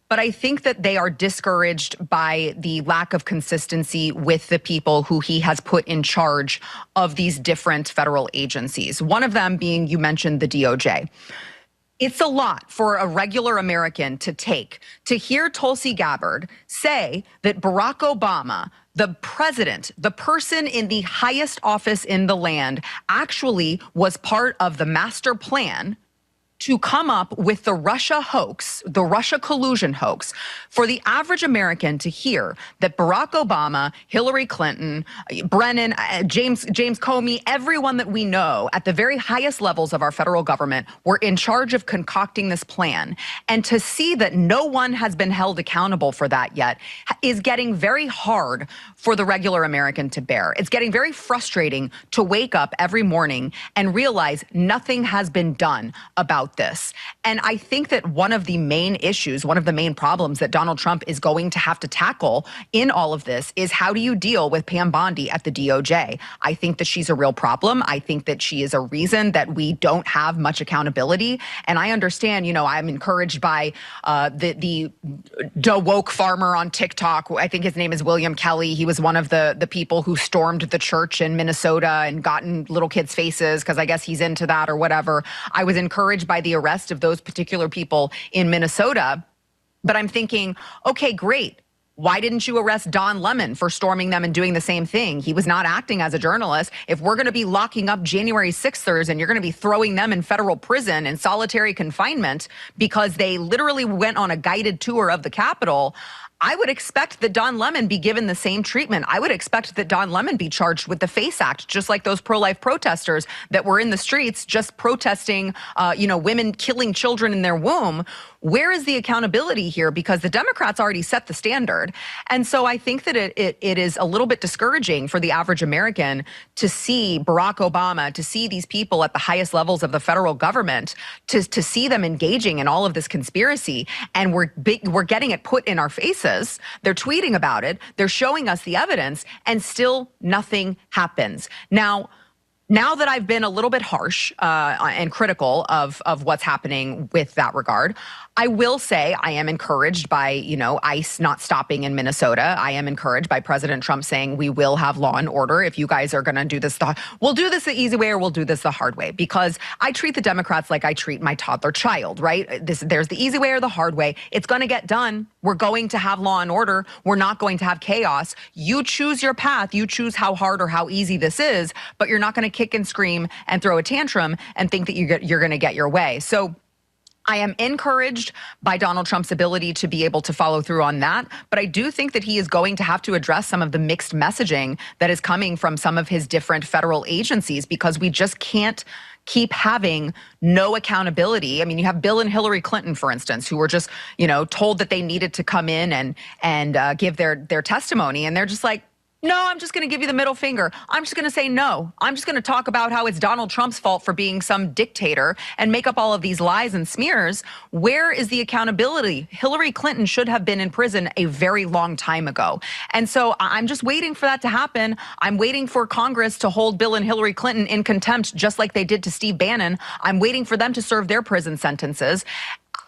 Speaker 13: but I think that they are discouraged by the lack of consistency with the people who he has put in charge of these different federal agencies. One of them being, you mentioned, the DOJ. It's a lot for a regular American to take to hear Tulsi Gabbard say that Barack Obama, the president, the person in the highest office in the land, actually was part of the master plan to come up with the Russia hoax, the Russia collusion hoax. For the average American to hear that Barack Obama, Hillary Clinton, Brennan, James Comey, everyone that we know at the very highest levels of our federal government were in charge of concocting this plan, and to see that no one has been held accountable for that yet is getting very hard for the regular American to bear. It's getting very frustrating to wake up every morning and realize nothing has been done about this. And I think that one of the main issues, one of the main problems that Donald Trump is going to have to tackle in all of this is how do you deal with Pam Bondi at the DOJ? I think that she's a real problem. I think that she is a reason that we don't have much accountability. And I understand, I'm encouraged by the woke farmer on TikTok. I think his name is William Kelly. He was one of the people who stormed the church in Minnesota and got in little kids' faces because I guess he's into that or whatever. I was encouraged by by the arrest of those particular people in Minnesota. But I'm thinking, okay, great. Why didn't you arrest Don Lemon for storming them and doing the same thing? He was not acting as a journalist. If we're going to be locking up January 6ers and you're going to be throwing them in federal prison in solitary confinement because they literally went on a guided tour of the Capitol, I would expect that Don Lemon be given the same treatment. I would expect that Don Lemon be charged with the FACE Act, just like those pro-life protesters that were in the streets just protesting, women killing children in their womb. Where is the accountability here? Because the Democrats already set the standard. And so I think that it is a little bit discouraging for the average American to see Barack Obama, to see these people at the highest levels of the federal government, to see them engaging in all of this conspiracy. And we're getting it put in our faces. They're tweeting about it. They're showing us the evidence, and still nothing happens. Now that I've been a little bit harsh and critical of what's happening with that regard, I will say I am encouraged by, ICE not stopping in Minnesota. I am encouraged by President Trump saying we will have law and order. If you guys are going to do this, we'll do this the easy way or we'll do this the hard way. Because I treat the Democrats like I treat my toddler child, right? There's the easy way or the hard way. It's going to get done. We're going to have law and order. We're not going to have chaos. You choose your path. You choose how hard or how easy this is, but you're not going to kick and scream and throw a tantrum and think that you're going to get your way. So I am encouraged by Donald Trump's ability to be able to follow through on that. But I do think that he is going to have to address some of the mixed messaging that is coming from some of his different federal agencies, because we just can't keep having no accountability. I mean, you have Bill and Hillary Clinton, for instance, who were just, told that they needed to come in and give their testimony. And they're just like, no, I'm just going to give you the middle finger. I'm just going to say no. I'm just going to talk about how it's Donald Trump's fault for being some dictator and make up all of these lies and smears. Where is the accountability? Hillary Clinton should have been in prison a very long time ago. And so I'm just waiting for that to happen. I'm waiting for Congress to hold Bill and Hillary Clinton in contempt, just like they did to Steve Bannon. I'm waiting for them to serve their prison sentences.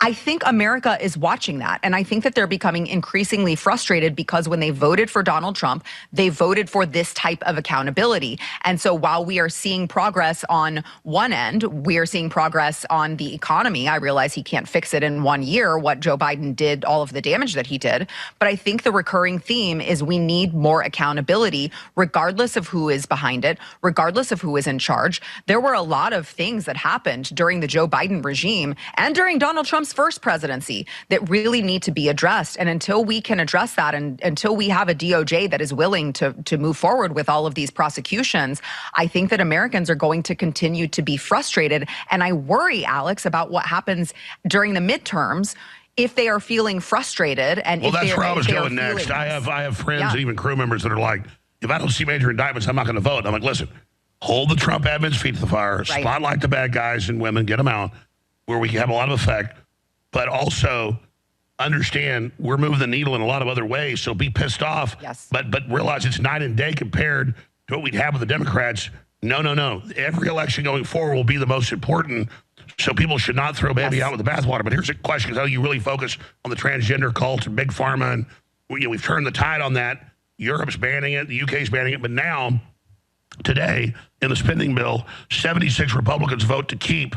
Speaker 13: I think America is watching that. And I think that they're becoming increasingly frustrated because when they voted for Donald Trump, they voted for this type of accountability. And so while we are seeing progress on one end, we are seeing progress on the economy. I realize he can't fix it in 1 year, what Joe Biden did, all of the damage that he did. But I think the recurring theme is we need more accountability, regardless of who is behind it, regardless of who is in charge. There were a lot of things that happened during the Joe Biden regime and during Donald Trump's first presidency that really need to be addressed. And until we can address that, and until we have a DOJ that is willing to move forward with all of these prosecutions, I think that Americans are going to continue to be frustrated. And I worry, Alex, about what happens during the midterms if they are feeling frustrated. And
Speaker 5: well, that's where I was going next. I have friends and even crew members that are like, if I don't see major indictments, I'm not going to vote. I'm like, listen, hold the Trump admin's feet to the fire, spotlight the bad guys and women, get them out where we can have a lot of effect. But also understand we're moving the needle in a lot of other ways. So be pissed off, but realize it's night and day compared to what we'd have with the Democrats. No. Every election going forward will be the most important. So people should not throw baby out with the bathwater. But here's a question, because how you really focus on the transgender cult and big pharma, and we've turned the tide on that. Europe's banning it, the UK's banning it, but now, today, in the spending bill, 76 Republicans vote to keep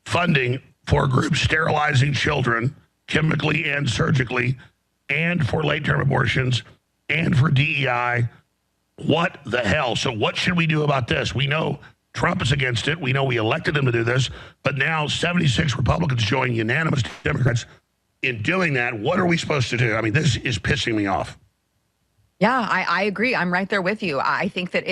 Speaker 5: funding for groups sterilizing children chemically and surgically, and for late-term abortions, and for DEI. What the hell? So what should we do about this? We know Trump is against it. We know we elected him to do this, but now 76 Republicans join unanimous Democrats in doing that. What are we supposed to do? I mean, this is pissing me off.
Speaker 13: Yeah, I agree. I'm right there with you. I think that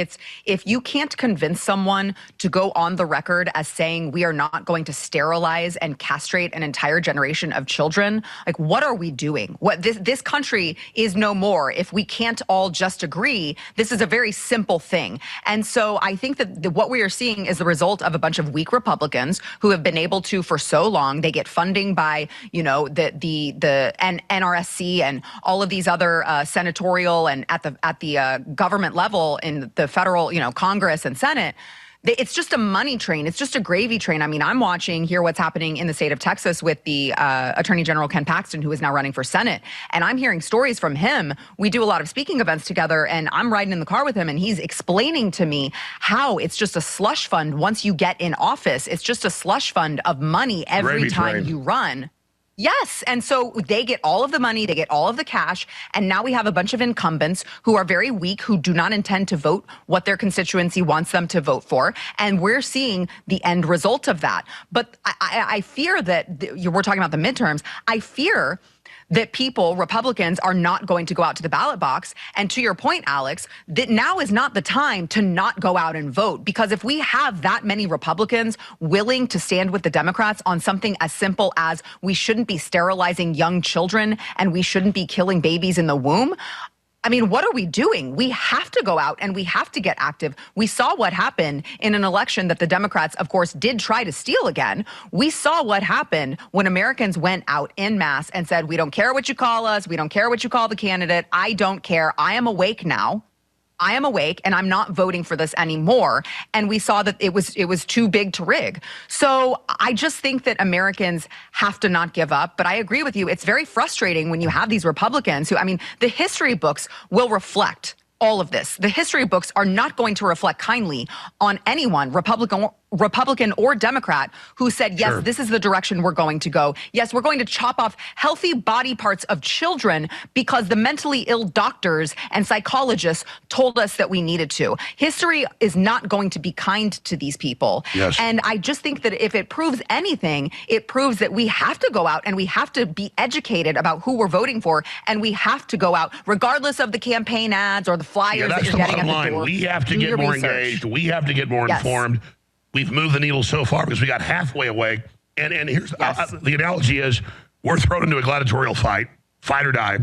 Speaker 13: if you can't convince someone to go on the record as saying we are not going to sterilize and castrate an entire generation of children, like, what are we doing? What this country is no more if we can't all just agree. This is a very simple thing. And so I think that what we are seeing is the result of a bunch of weak Republicans who have been able to, for so long, they get funding by, the NRSC and all of these other senatorial and at the government level in the federal, Congress and Senate. It's just a money train. It's just a gravy train. I mean, I'm watching here what's happening in the state of Texas with the Attorney General Ken Paxton, who is now running for Senate. And I'm hearing stories from him. We do a lot of speaking events together, and I'm riding in the car with him, and he's explaining to me how it's just a slush fund once you get in office. It's just a slush fund of money every time you run. Yes. And so they get all of the money, they get all of the cash, and now we have a bunch of incumbents who are very weak, who do not intend to vote what their constituency wants them to vote for. And we're seeing the end result of that. But I fear that, we're talking about the midterms, I fear that people, Republicans, are not going to go out to the ballot box. And to your point, Alex, that now is not the time to not go out and vote. Because if we have that many Republicans willing to stand with the Democrats on something as simple as we shouldn't be sterilizing young children and we shouldn't be killing babies in the womb, I mean, what are we doing? We have to go out and we have to get active. We saw what happened in an election that the Democrats, of course, did try to steal again. We saw what happened when Americans went out en masse and said, we don't care what you call us. We don't care what you call the candidate. I don't care. I am awake now. I am awake and I'm not voting for this anymore. And we saw that it was too big to rig. So I just think that Americans have to not give up. But I agree with you. It's very frustrating when you have these Republicans who, I mean, the history books will reflect all of this. The history books are not going to reflect kindly on anyone, Republican or Democrat, who said, yes, this is the direction we're going to go. Yes, we're going to chop off healthy body parts of children because the mentally ill doctors and psychologists told us that we needed to. History is not going to be kind to these people. Yes. And I just think that if it proves anything, it proves that we have to go out and we have to be educated about who we're voting for. And we have to go out, regardless of the campaign ads or the flyers that you're getting at the door.
Speaker 5: We have to get more engaged. We have to get more informed. We've moved the needle so far because we got halfway away. And here's the analogy is we're thrown into a gladiatorial fight or die.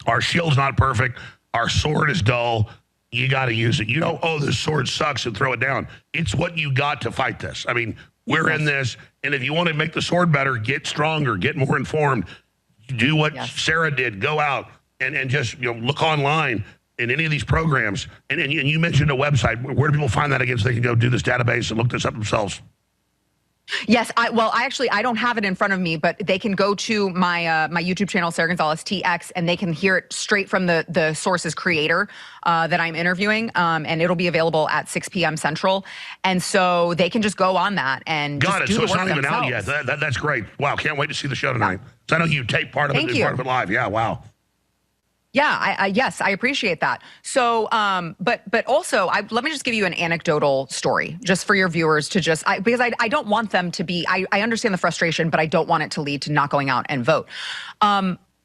Speaker 5: Our shield's not perfect. Our sword is dull. You got to use it. You don't, oh, this sword sucks and throw it down. It's what you got to fight this. I mean, we're in this. And if you want to make the sword better, get stronger, get more informed. Do what Sarah did. Go out and just look online in any of these programs. And you mentioned a website. Where do people find that again so they can go do this database and look this up themselves?
Speaker 13: Yes, I don't have it in front of me, but they can go to my my YouTube channel, Sarah Gonzalez TX, and they can hear it straight from the source's creator that I'm interviewing, and it'll be available at 6 p.m. Central. And so they can just go on that and
Speaker 5: got
Speaker 13: just
Speaker 5: it.
Speaker 13: do
Speaker 5: So
Speaker 13: the
Speaker 5: it's
Speaker 13: work
Speaker 5: not even
Speaker 13: themselves.
Speaker 5: out yet. That's great. Wow, can't wait to see the show tonight. So I know you tape part of it and part of it live. Yeah, wow.
Speaker 13: Yeah, yes, I appreciate that. So, but also, let me just give you an anecdotal story, just for your viewers to because I don't want them to be. I understand the frustration, but I don't want it to lead to not going out and vote.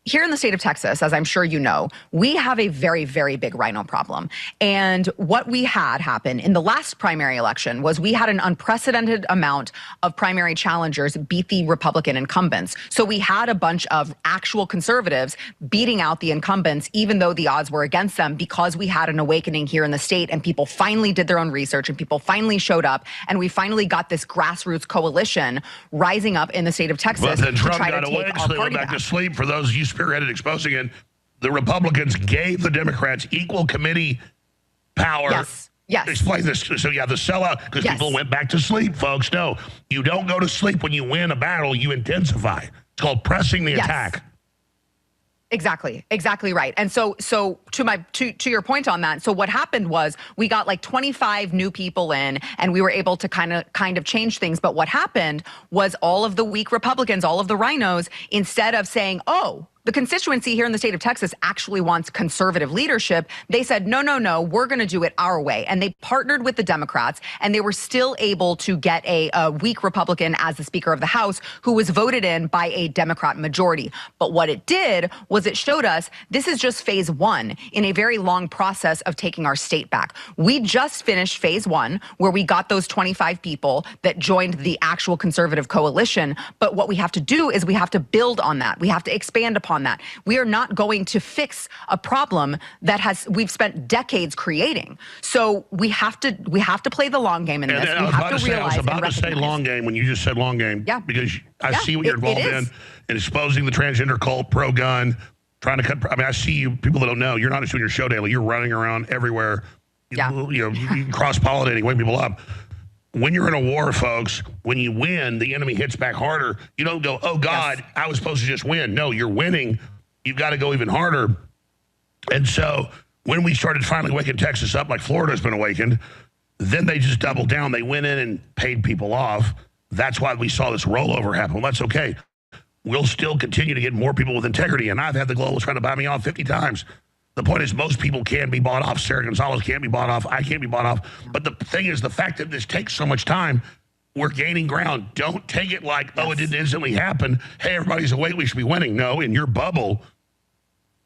Speaker 13: Here in the state of Texas, as I'm sure you know, we have a very, very big rhino problem. And what we had happen in the last primary election was we had an unprecedented amount of primary challengers beat the Republican incumbents. So we had a bunch of actual conservatives beating out the incumbents, even though the odds were against them, because we had an awakening here in the state and people finally did their own research and people finally showed up and we finally got this grassroots coalition rising up in the state of Texas.
Speaker 5: But then Trump
Speaker 13: to try
Speaker 5: got
Speaker 13: to take
Speaker 5: away,
Speaker 13: our
Speaker 5: so they
Speaker 13: party
Speaker 5: went back
Speaker 13: back.
Speaker 5: to sleep. For those of you spearheaded exposing it, the Republicans gave the Democrats equal committee power.
Speaker 13: Yes. Yes.
Speaker 5: Explain this. So yeah, the sellout, because people went back to sleep, folks. No, you don't go to sleep when you win a battle, you intensify. It's called pressing the attack.
Speaker 13: Exactly right. And so to your point on that, so what happened was we got like 25 new people in and we were able to kind of change things. But what happened was all of the weak Republicans, all of the rhinos, instead of saying, oh, the constituency here in the state of Texas actually wants conservative leadership, they said, no, we're going to do it our way. And they partnered with the Democrats, and they were still able to get a weak Republican as the Speaker of the House, who was voted in by a Democrat majority. But what it did was it showed us this is just phase one in a very long process of taking our state back. We just finished phase one, where we got those 25 people that joined the actual conservative coalition. But what we have to do is we have to build on that. We have to expand upon that. We are not going to fix a problem that we've spent decades creating. So we have to play the long game in this.
Speaker 5: I was about to say long game when you just said long game. Yeah. Because I see what you're involved in exposing the transgender cult, pro-gun, trying to cut. I mean, I see you, people that don't know, you're not just doing your show daily. You're running around everywhere you can cross-pollinating, wake people up. When you're in a war, folks, when you win, the enemy hits back harder. You don't go, oh, God, I was supposed to just win. No, you're winning. You've got to go even harder. And so when we started finally waking Texas up, like Florida's been awakened, then they just doubled down. They went in and paid people off. That's why we saw this rollover happen. Well, that's okay. We'll still continue to get more people with integrity. And I've had the globals trying to buy me off 50 times. The point is most people can be bought off. Sarah Gonzalez can't be bought off. I can't be bought off. But the thing is, the fact that this takes so much time, we're gaining ground. Don't take it like, oh, it didn't instantly happen. Hey, everybody's awake. We should be winning. No, in your bubble,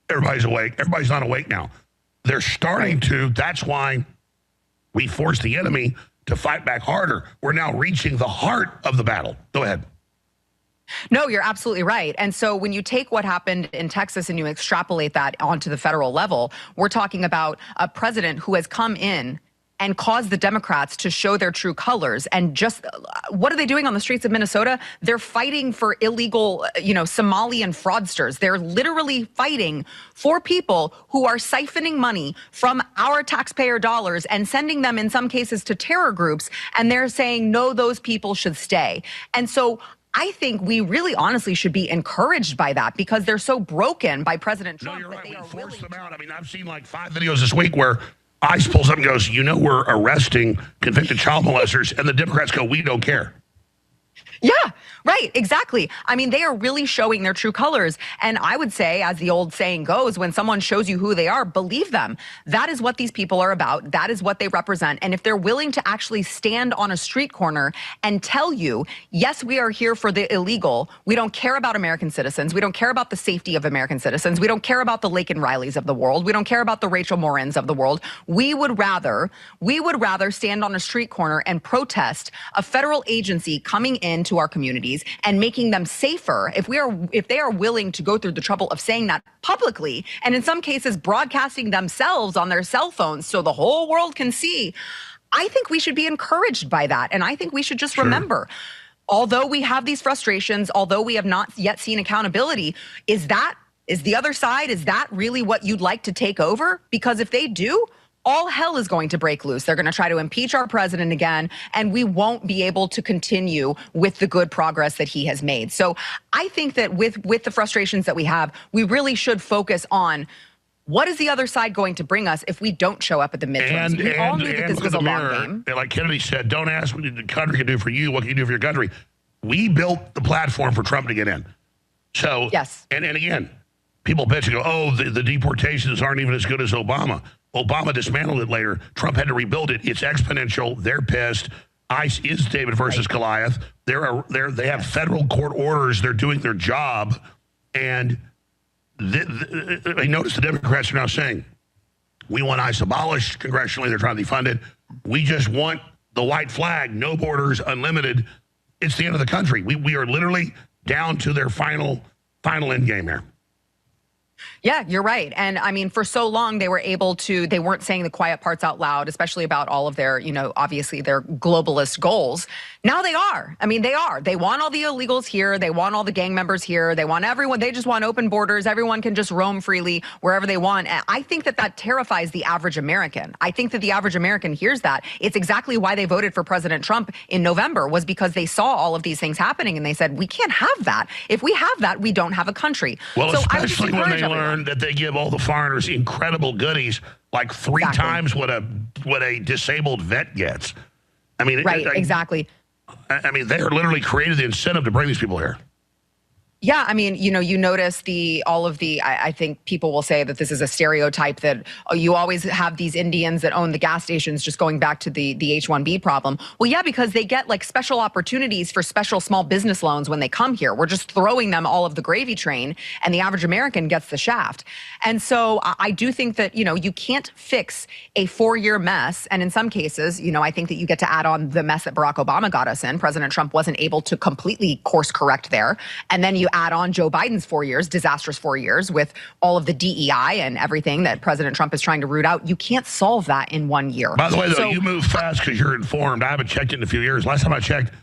Speaker 5: everybody's awake. Everybody's not awake now. They're starting to. That's why we forced the enemy to fight back harder. We're now reaching the heart of the battle. Go ahead.
Speaker 13: No, you're absolutely right. And so when you take what happened in Texas and you extrapolate that onto the federal level, we're talking about a president who has come in and caused the Democrats to show their true colors. And just what are they doing on the streets of Minnesota? They're fighting for illegal, Somalian fraudsters. They're literally fighting for people who are siphoning money from our taxpayer dollars and sending them in some cases to terror groups. And they're saying, no, those people should stay. And so I think we really honestly should be encouraged by that because they're so broken by President Trump. No, you're right. We force them out. I mean, I've seen like 5 videos this week where ICE pulls up and goes, we're arresting convicted child molesters, and the Democrats go, we don't care. Yeah, right, exactly. I mean, they are really showing their true colors. And I would say, as the old saying goes, when someone shows you who they are, believe them. That is what these people are about. That is what they represent. And if they're willing to actually stand on a street corner and tell you, yes, we are here for the illegal. We don't care about American citizens. We don't care about the safety of American citizens. We don't care about the Laken Rileys of the world. We don't care about the Rachel Morins of the world. We would rather stand on a street corner and protest a federal agency coming into our communities and making them safer. If they are willing to go through the trouble of saying that publicly, and in some cases broadcasting themselves on their cell phones so the whole world can see, I think we should be encouraged by that. And I think we should just remember, although we have these frustrations, although we have not yet seen accountability, is the other side, is that really what you'd like to take over? Because if they do, all hell is going to break loose. They're going to try to impeach our president again, and we won't be able to continue with the good progress that he has made. So I think that with the frustrations that we have, we really should focus on what is the other side going to bring us if we don't show up at the midterms. We all knew that this was a long game.
Speaker 5: Like Kennedy said, don't ask what the country can do for you, what can you do for your country? We built the platform for Trump to get in. So, yes. And again, people bitch and go, oh, the deportations aren't even as good as Obama. Obama dismantled it later. Trump had to rebuild it. It's exponential. They're pissed. ICE is David versus Goliath. They have federal court orders. They're doing their job. And I notice the Democrats are now saying, we want ICE abolished. Congressionally, they're trying to defund it. We just want the white flag, no borders, unlimited. It's the end of the country. We are literally down to their final end game here.
Speaker 13: Yeah, you're right. And I mean, for so long, they weren't saying the quiet parts out loud, especially about all of their, obviously their globalist goals. Now they are. I mean, they are. They want all the illegals here. They want all the gang members here. They want everyone. They just want open borders. Everyone can just roam freely wherever they want. And I think that terrifies the average American. I think that the average American hears that. It's exactly why they voted for President Trump in November, was because they saw all of these things happening and they said, we can't have that. If we have that, we don't have a country.
Speaker 5: Well, so especially when they learn that they give all the foreigners incredible goodies, like 3 times what a disabled vet gets. I mean,
Speaker 13: exactly.
Speaker 5: I mean, they are literally created the incentive to bring these people here.
Speaker 13: Yeah, I mean, you notice I think people will say that this is a stereotype that you always have these Indians that own the gas stations, just going back to the H-1B problem. Well, yeah, because they get like special opportunities for special small business loans when they come here. We're just throwing them all of the gravy train, and the average American gets the shaft. And so I do think that, you can't fix a 4-year mess. And in some cases, I think that you get to add on the mess that Barack Obama got us in. President Trump wasn't able to completely course correct there. And then you add on Joe Biden's 4 years, disastrous 4 years, with all of the DEI and everything that President Trump is trying to root out. You can't solve that in 1 year.
Speaker 5: By the way, though, you move fast because you're informed. I haven't checked it in a few years. Last time I checked,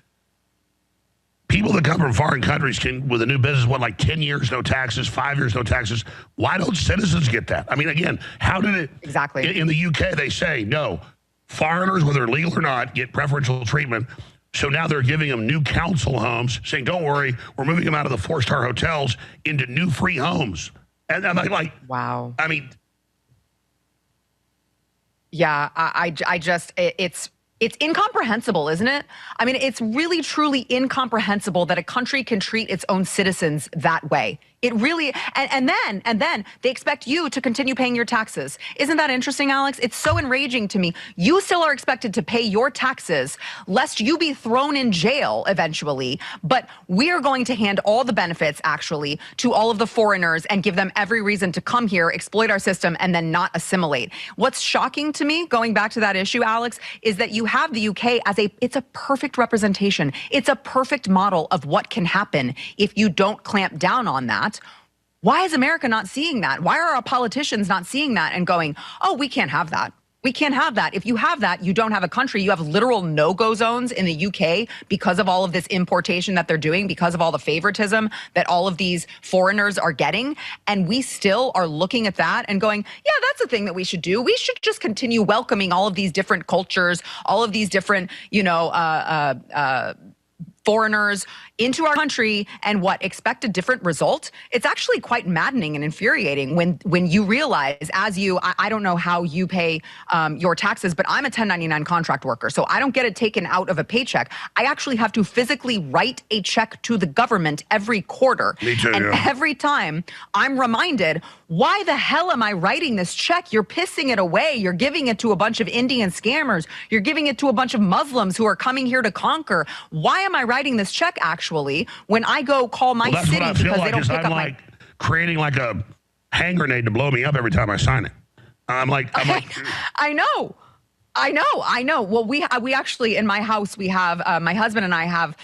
Speaker 5: people that come from foreign countries can, with a new business, what, like 10 years, no taxes, 5 years, no taxes. Why don't citizens get that? I mean, again, how did it?
Speaker 13: Exactly.
Speaker 5: In the UK, they say, no, foreigners, whether legal or not, get preferential treatment. So now they're giving them new council homes, saying, don't worry, we're moving them out of the 4-star hotels into new free homes. And I'm like,
Speaker 13: wow.
Speaker 5: I mean,
Speaker 13: yeah, I just, it's incomprehensible, isn't it? I mean, it's really, truly incomprehensible that a country can treat its own citizens that way. It really, and then they expect you to continue paying your taxes. Isn't that interesting, Alex? It's so enraging to me. You still are expected to pay your taxes, lest you be thrown in jail eventually. But we are going to hand all the benefits, actually, to all of the foreigners and give them every reason to come here, exploit our system, and then not assimilate. What's shocking to me, going back to that issue, Alex, is that you have the UK as it's a perfect representation. It's a perfect model of what can happen if you don't clamp down on that. Why is America not seeing that? Why are our politicians not seeing that and going, oh, we can't have that. We can't have that. If you have that, you don't have a country. You have literal no-go zones in the UK because of all of this importation that they're doing, because of all the favoritism that all of these foreigners are getting. And we still are looking at that and going, yeah, that's a thing that we should do. We should just continue welcoming all of these different cultures, all of these different, foreigners into our country and expect a different result. It's actually quite maddening and infuriating when you realize, I don't know how you pay your taxes, but I'm a 1099 contract worker, so I don't get it taken out of a paycheck. I actually have to physically write a check to the government every quarter.
Speaker 5: Me too,
Speaker 13: and
Speaker 5: yeah.
Speaker 13: every time I'm reminded, why the hell am I writing this check? You're pissing it away. You're giving it to a bunch of Indian scammers. You're giving it to a bunch of Muslims who are coming here to conquer. Why am I writing this check, actually, when I go call my
Speaker 5: that's
Speaker 13: city
Speaker 5: what I feel
Speaker 13: because
Speaker 5: like
Speaker 13: they don't
Speaker 5: is
Speaker 13: pick
Speaker 5: I'm
Speaker 13: up
Speaker 5: like creating like a hand grenade to blow me up every time I sign it. I'm like,
Speaker 13: I know. Well, we actually, in my house, we have, my husband and I have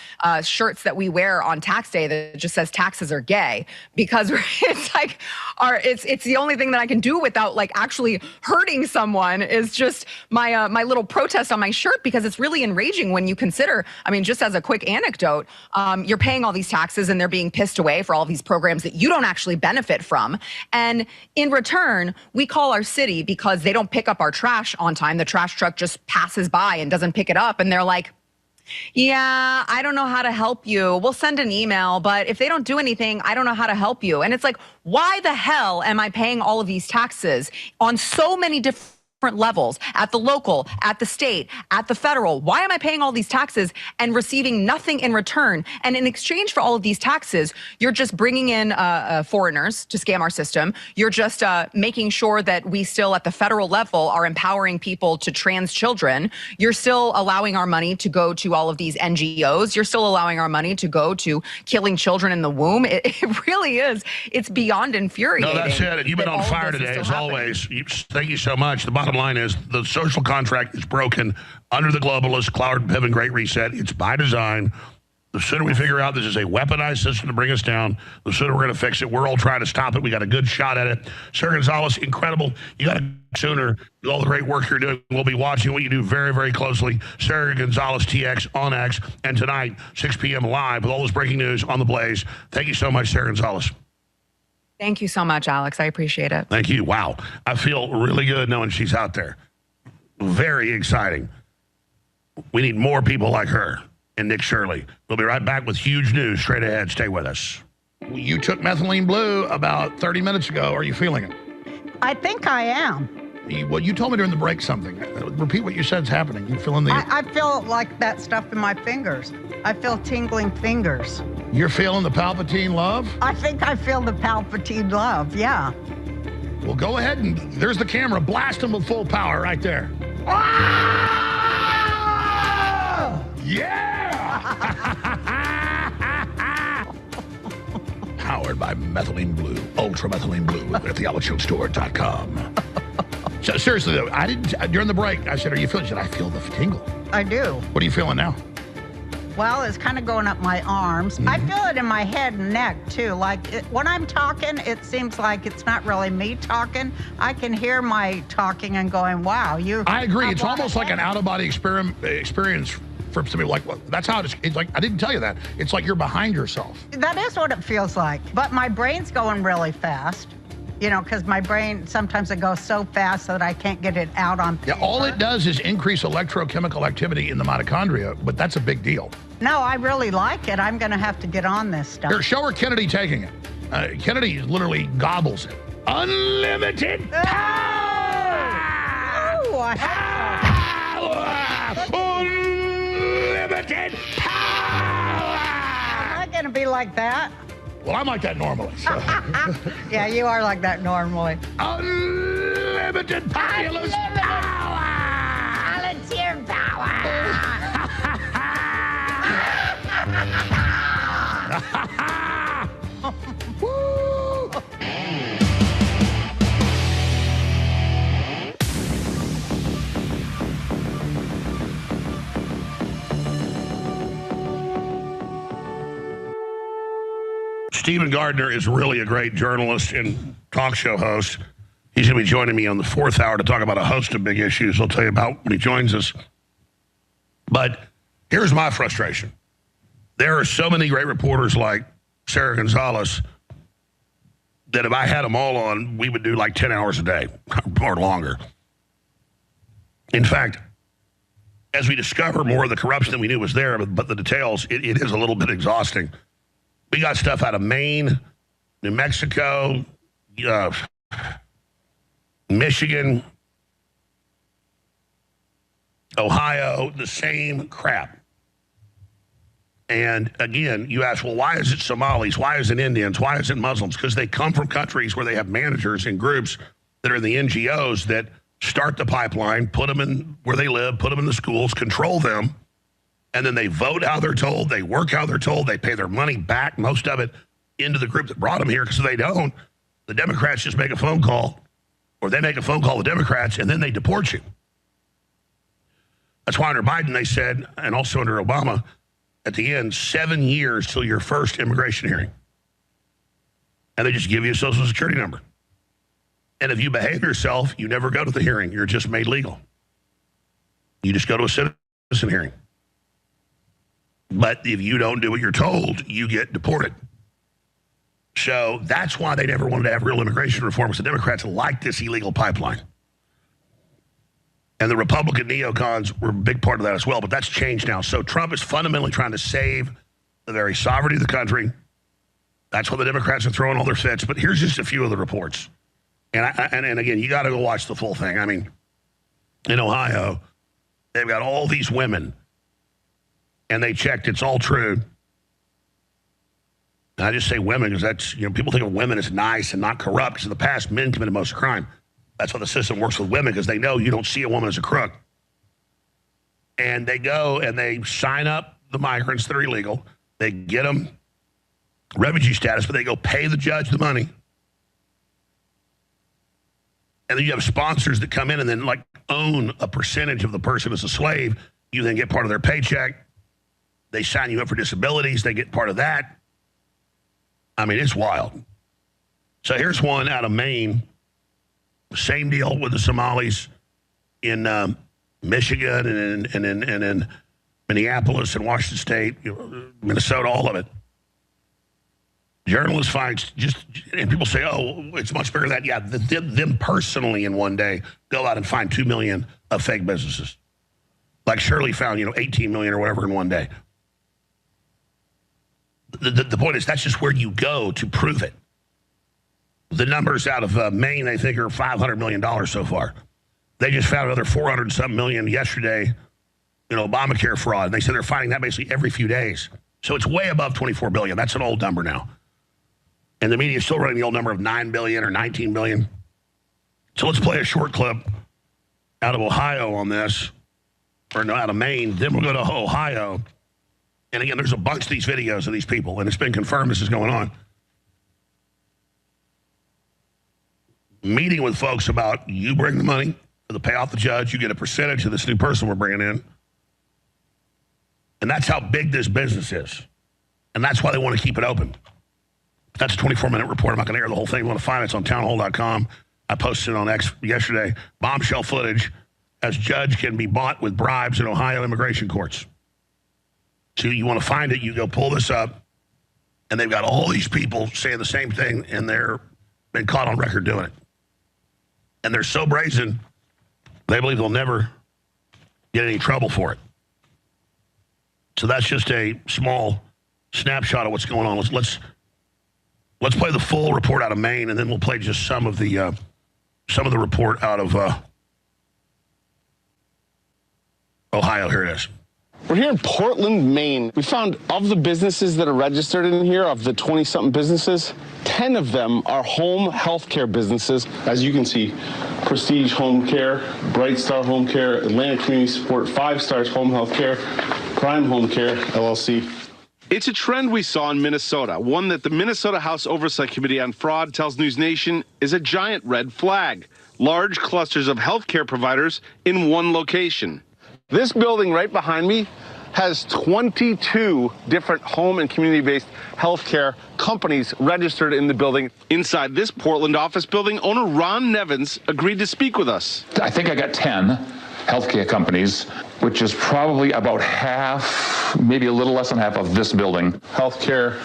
Speaker 13: shirts that we wear on tax day that just says taxes are gay, because it's like, it's the only thing that I can do without like actually hurting someone is just my little protest on my shirt, because it's really enraging when you consider, I mean, just as a quick anecdote, you're paying all these taxes and they're being pissed away for all these programs that you don't actually benefit from. And in return, we call our city because they don't pick up our trash on time. The trash truck just passes by and doesn't pick it up, and they're like, yeah, I don't know how to help you. We'll send an email, but if they don't do anything, I don't know how to help you. And it's like, why the hell am I paying all of these taxes on so many different levels, at the local, at the state, at the federal? Why am I paying all these taxes and receiving nothing in return? And in exchange for all of these taxes, you're just bringing in foreigners to scam our system. You're just making sure that we still at the federal level are empowering people to trans children. You're still allowing our money to go to all of these NGOs. You're still allowing our money to go to killing children in the womb. It really is. It's beyond infuriating.
Speaker 5: No, that's it. And you've been on fire today, as always. Thank you so much. The bottom line is the social contract is broken under the globalist Cloud Piven Great Reset. It's by design. The sooner we figure out this is a weaponized system to bring us down, the sooner we're going to fix it. We're all trying to stop it. We got a good shot at it. Sarah Gonzalez, incredible. You got to sooner with all the great work you're doing. We'll be watching what you do very, very closely. Sarah Gonzalez, TX on X, and tonight, 6 p.m. live with all this breaking news on The Blaze. Thank you so much, Sarah Gonzalez.
Speaker 13: Thank you so much, Alex. I appreciate it.
Speaker 5: Thank you. Wow. I feel really good knowing she's out there. Very exciting. We need more people like her and Nick Shirley. We'll be right back with huge news straight ahead. Stay with us. You took methylene blue about 30 minutes ago. Are you feeling it?
Speaker 3: I think I am.
Speaker 5: Well, you told me during the break something. Repeat what you said is happening. You feeling the...
Speaker 3: I feel like that stuff in my fingers. I feel tingling fingers.
Speaker 5: You're feeling the Palpatine love?
Speaker 3: I think I feel the Palpatine love, yeah.
Speaker 5: Well, go ahead and there's the camera. Blast them with full power right there. Ah! Yeah! Powered by Methylene Blue, Ultra Methylene Blue at thealexshowstore.com. So, seriously, though, I didn't, during the break, I said, are you feeling? She said, I feel the tingle.
Speaker 3: I do.
Speaker 5: What are you feeling now?
Speaker 3: Well, it's kind of going up my arms. I feel it in my head and neck, too. Like, when I'm talking, it seems like it's not really me talking. I can hear my talking and going, wow, you...
Speaker 5: I agree. It's almost like an out-of-body experience for some people, like, well, that's how it's like, I didn't tell you that. It's like you're behind yourself.
Speaker 3: That is what it feels like. But my brain's going really fast, you know, because my brain, sometimes it goes so fast that I can't get it out on paper.
Speaker 5: Yeah, all it does is increase electrochemical activity in the mitochondria, but that's a big deal.
Speaker 3: No, I really like it. I'm going to have to get on this stuff.
Speaker 5: Here, show her Kennedy taking it. Kennedy literally gobbles it. Unlimited power!
Speaker 3: Oh, I
Speaker 5: Unlimited power!
Speaker 3: Am I going to be like that?
Speaker 5: Well, I'm like that normally. So.
Speaker 3: Yeah, you are like that normally.
Speaker 5: Unlimited populous power!
Speaker 3: Volunteer power!
Speaker 5: Woo! Stephen Gardner is really a great journalist and talk show host. He's going to be joining me on the 4th hour to talk about a host of big issues. I'll tell you about when he joins us. But here's my frustration. There are so many great reporters like Sarah Gonzalez that if I had them all on, we would do like 10 hours a day or longer. In fact, as we discover more of the corruption that we knew was there, but the details, it is a little bit exhausting. We got stuff out of Maine, New Mexico, Michigan, Ohio, the same crap. And again, you ask, well, why is it Somalis? Why is it Indians? Why is it Muslims? Because they come from countries where they have managers and groups that are in the NGOs that start the pipeline, put them in where they live, put them in the schools, control them, and then they vote how they're told, they work how they're told, they pay their money back, most of it, into the group that brought them here, because if they don't, the Democrats just make a phone call, or they make a phone call to Democrats, and then they deport you. That's why under Biden they said, and also under Obama, at the end, 7 years till your first immigration hearing. And they just give you a Social Security number. And if you behave yourself, you never go to the hearing. You're just made legal. You just go to a citizen hearing. But if you don't do what you're told, you get deported. So that's why they never wanted to have real immigration reform, because the Democrats like this illegal pipeline. And the Republican neocons were a big part of that as well, but that's changed now. So Trump is fundamentally trying to save the very sovereignty of the country. That's why the Democrats are throwing all their fits. But here's just a few of the reports. And again, you got to go watch the full thing. I mean, in Ohio, they've got all these women, and they checked. It's all true. And I just say women because that's, people think of women as nice and not corrupt, because in the past, men committed most of the crime. That's why the system works with women, because they know you don't see a woman as a crook. And they go and they sign up the migrants that are illegal. They get them refugee status, but they go pay the judge the money. And then you have sponsors that come in and then own a percentage of the person as a slave. You then get part of their paycheck. They sign you up for disabilities. They get part of that. I mean, it's wild. So here's one out of Maine. Same deal with the Somalis in Michigan and in Minneapolis and Washington State, Minnesota, all of it. Journalists find and people say, oh, it's much bigger than that. Yeah, them personally in one day go out and find 2 million of fake businesses. Like Shirley found, 18 million or whatever in one day. The point is, that's just where you go to prove it. The numbers out of Maine, I think, are $500 million so far. They just found another 400-something million yesterday in Obamacare fraud. And they said they're finding that basically every few days. So it's way above 24 billion. That's an old number now. And the media is still running the old number of 9 billion or 19 billion. So let's play a short clip out of Ohio on this, or no, out of Maine. Then we'll go to Ohio. And again, there's a bunch of these videos of these people, and it's been confirmed this is going on. Meeting with folks about, you bring the money to pay off the judge, you get a percentage of this new person we're bringing in. And that's how big this business is. And that's why they want to keep it open. That's a 24-minute report. I'm not going to air the whole thing. You want to find it, it's on townhall.com. I posted it on X yesterday. Bombshell footage as judge can be bought with bribes in Ohio immigration courts. So you want to find it, you go pull this up, and they've got all these people saying the same thing, and they're been caught on record doing it. And they're so brazen, they believe they'll never get any trouble for it. So that's just a small snapshot of what's going on. Let's play the full report out of Maine, and then we'll play just some of the report out of Ohio. Here it is.
Speaker 1: We're here in Portland, Maine. We found of the businesses that are registered in here, of the 20-something businesses, 10 of them are home healthcare businesses. As you can see, Prestige Home Care, Bright Star Home Care, Atlantic Community Support, 5 Stars Home Health Care, Prime Home Care, LLC. It's a trend we saw in Minnesota, one that the Minnesota House Oversight Committee on Fraud tells News Nation is a giant red flag. Large clusters of healthcare providers in one location. This building right behind me has 22 different home and community-based healthcare companies registered in the building. Inside this Portland office building, owner Ron Nevins agreed to speak with us.
Speaker 4: I think I got 10 healthcare companies, which is probably about half, maybe a little less than half of this building.
Speaker 1: Healthcare,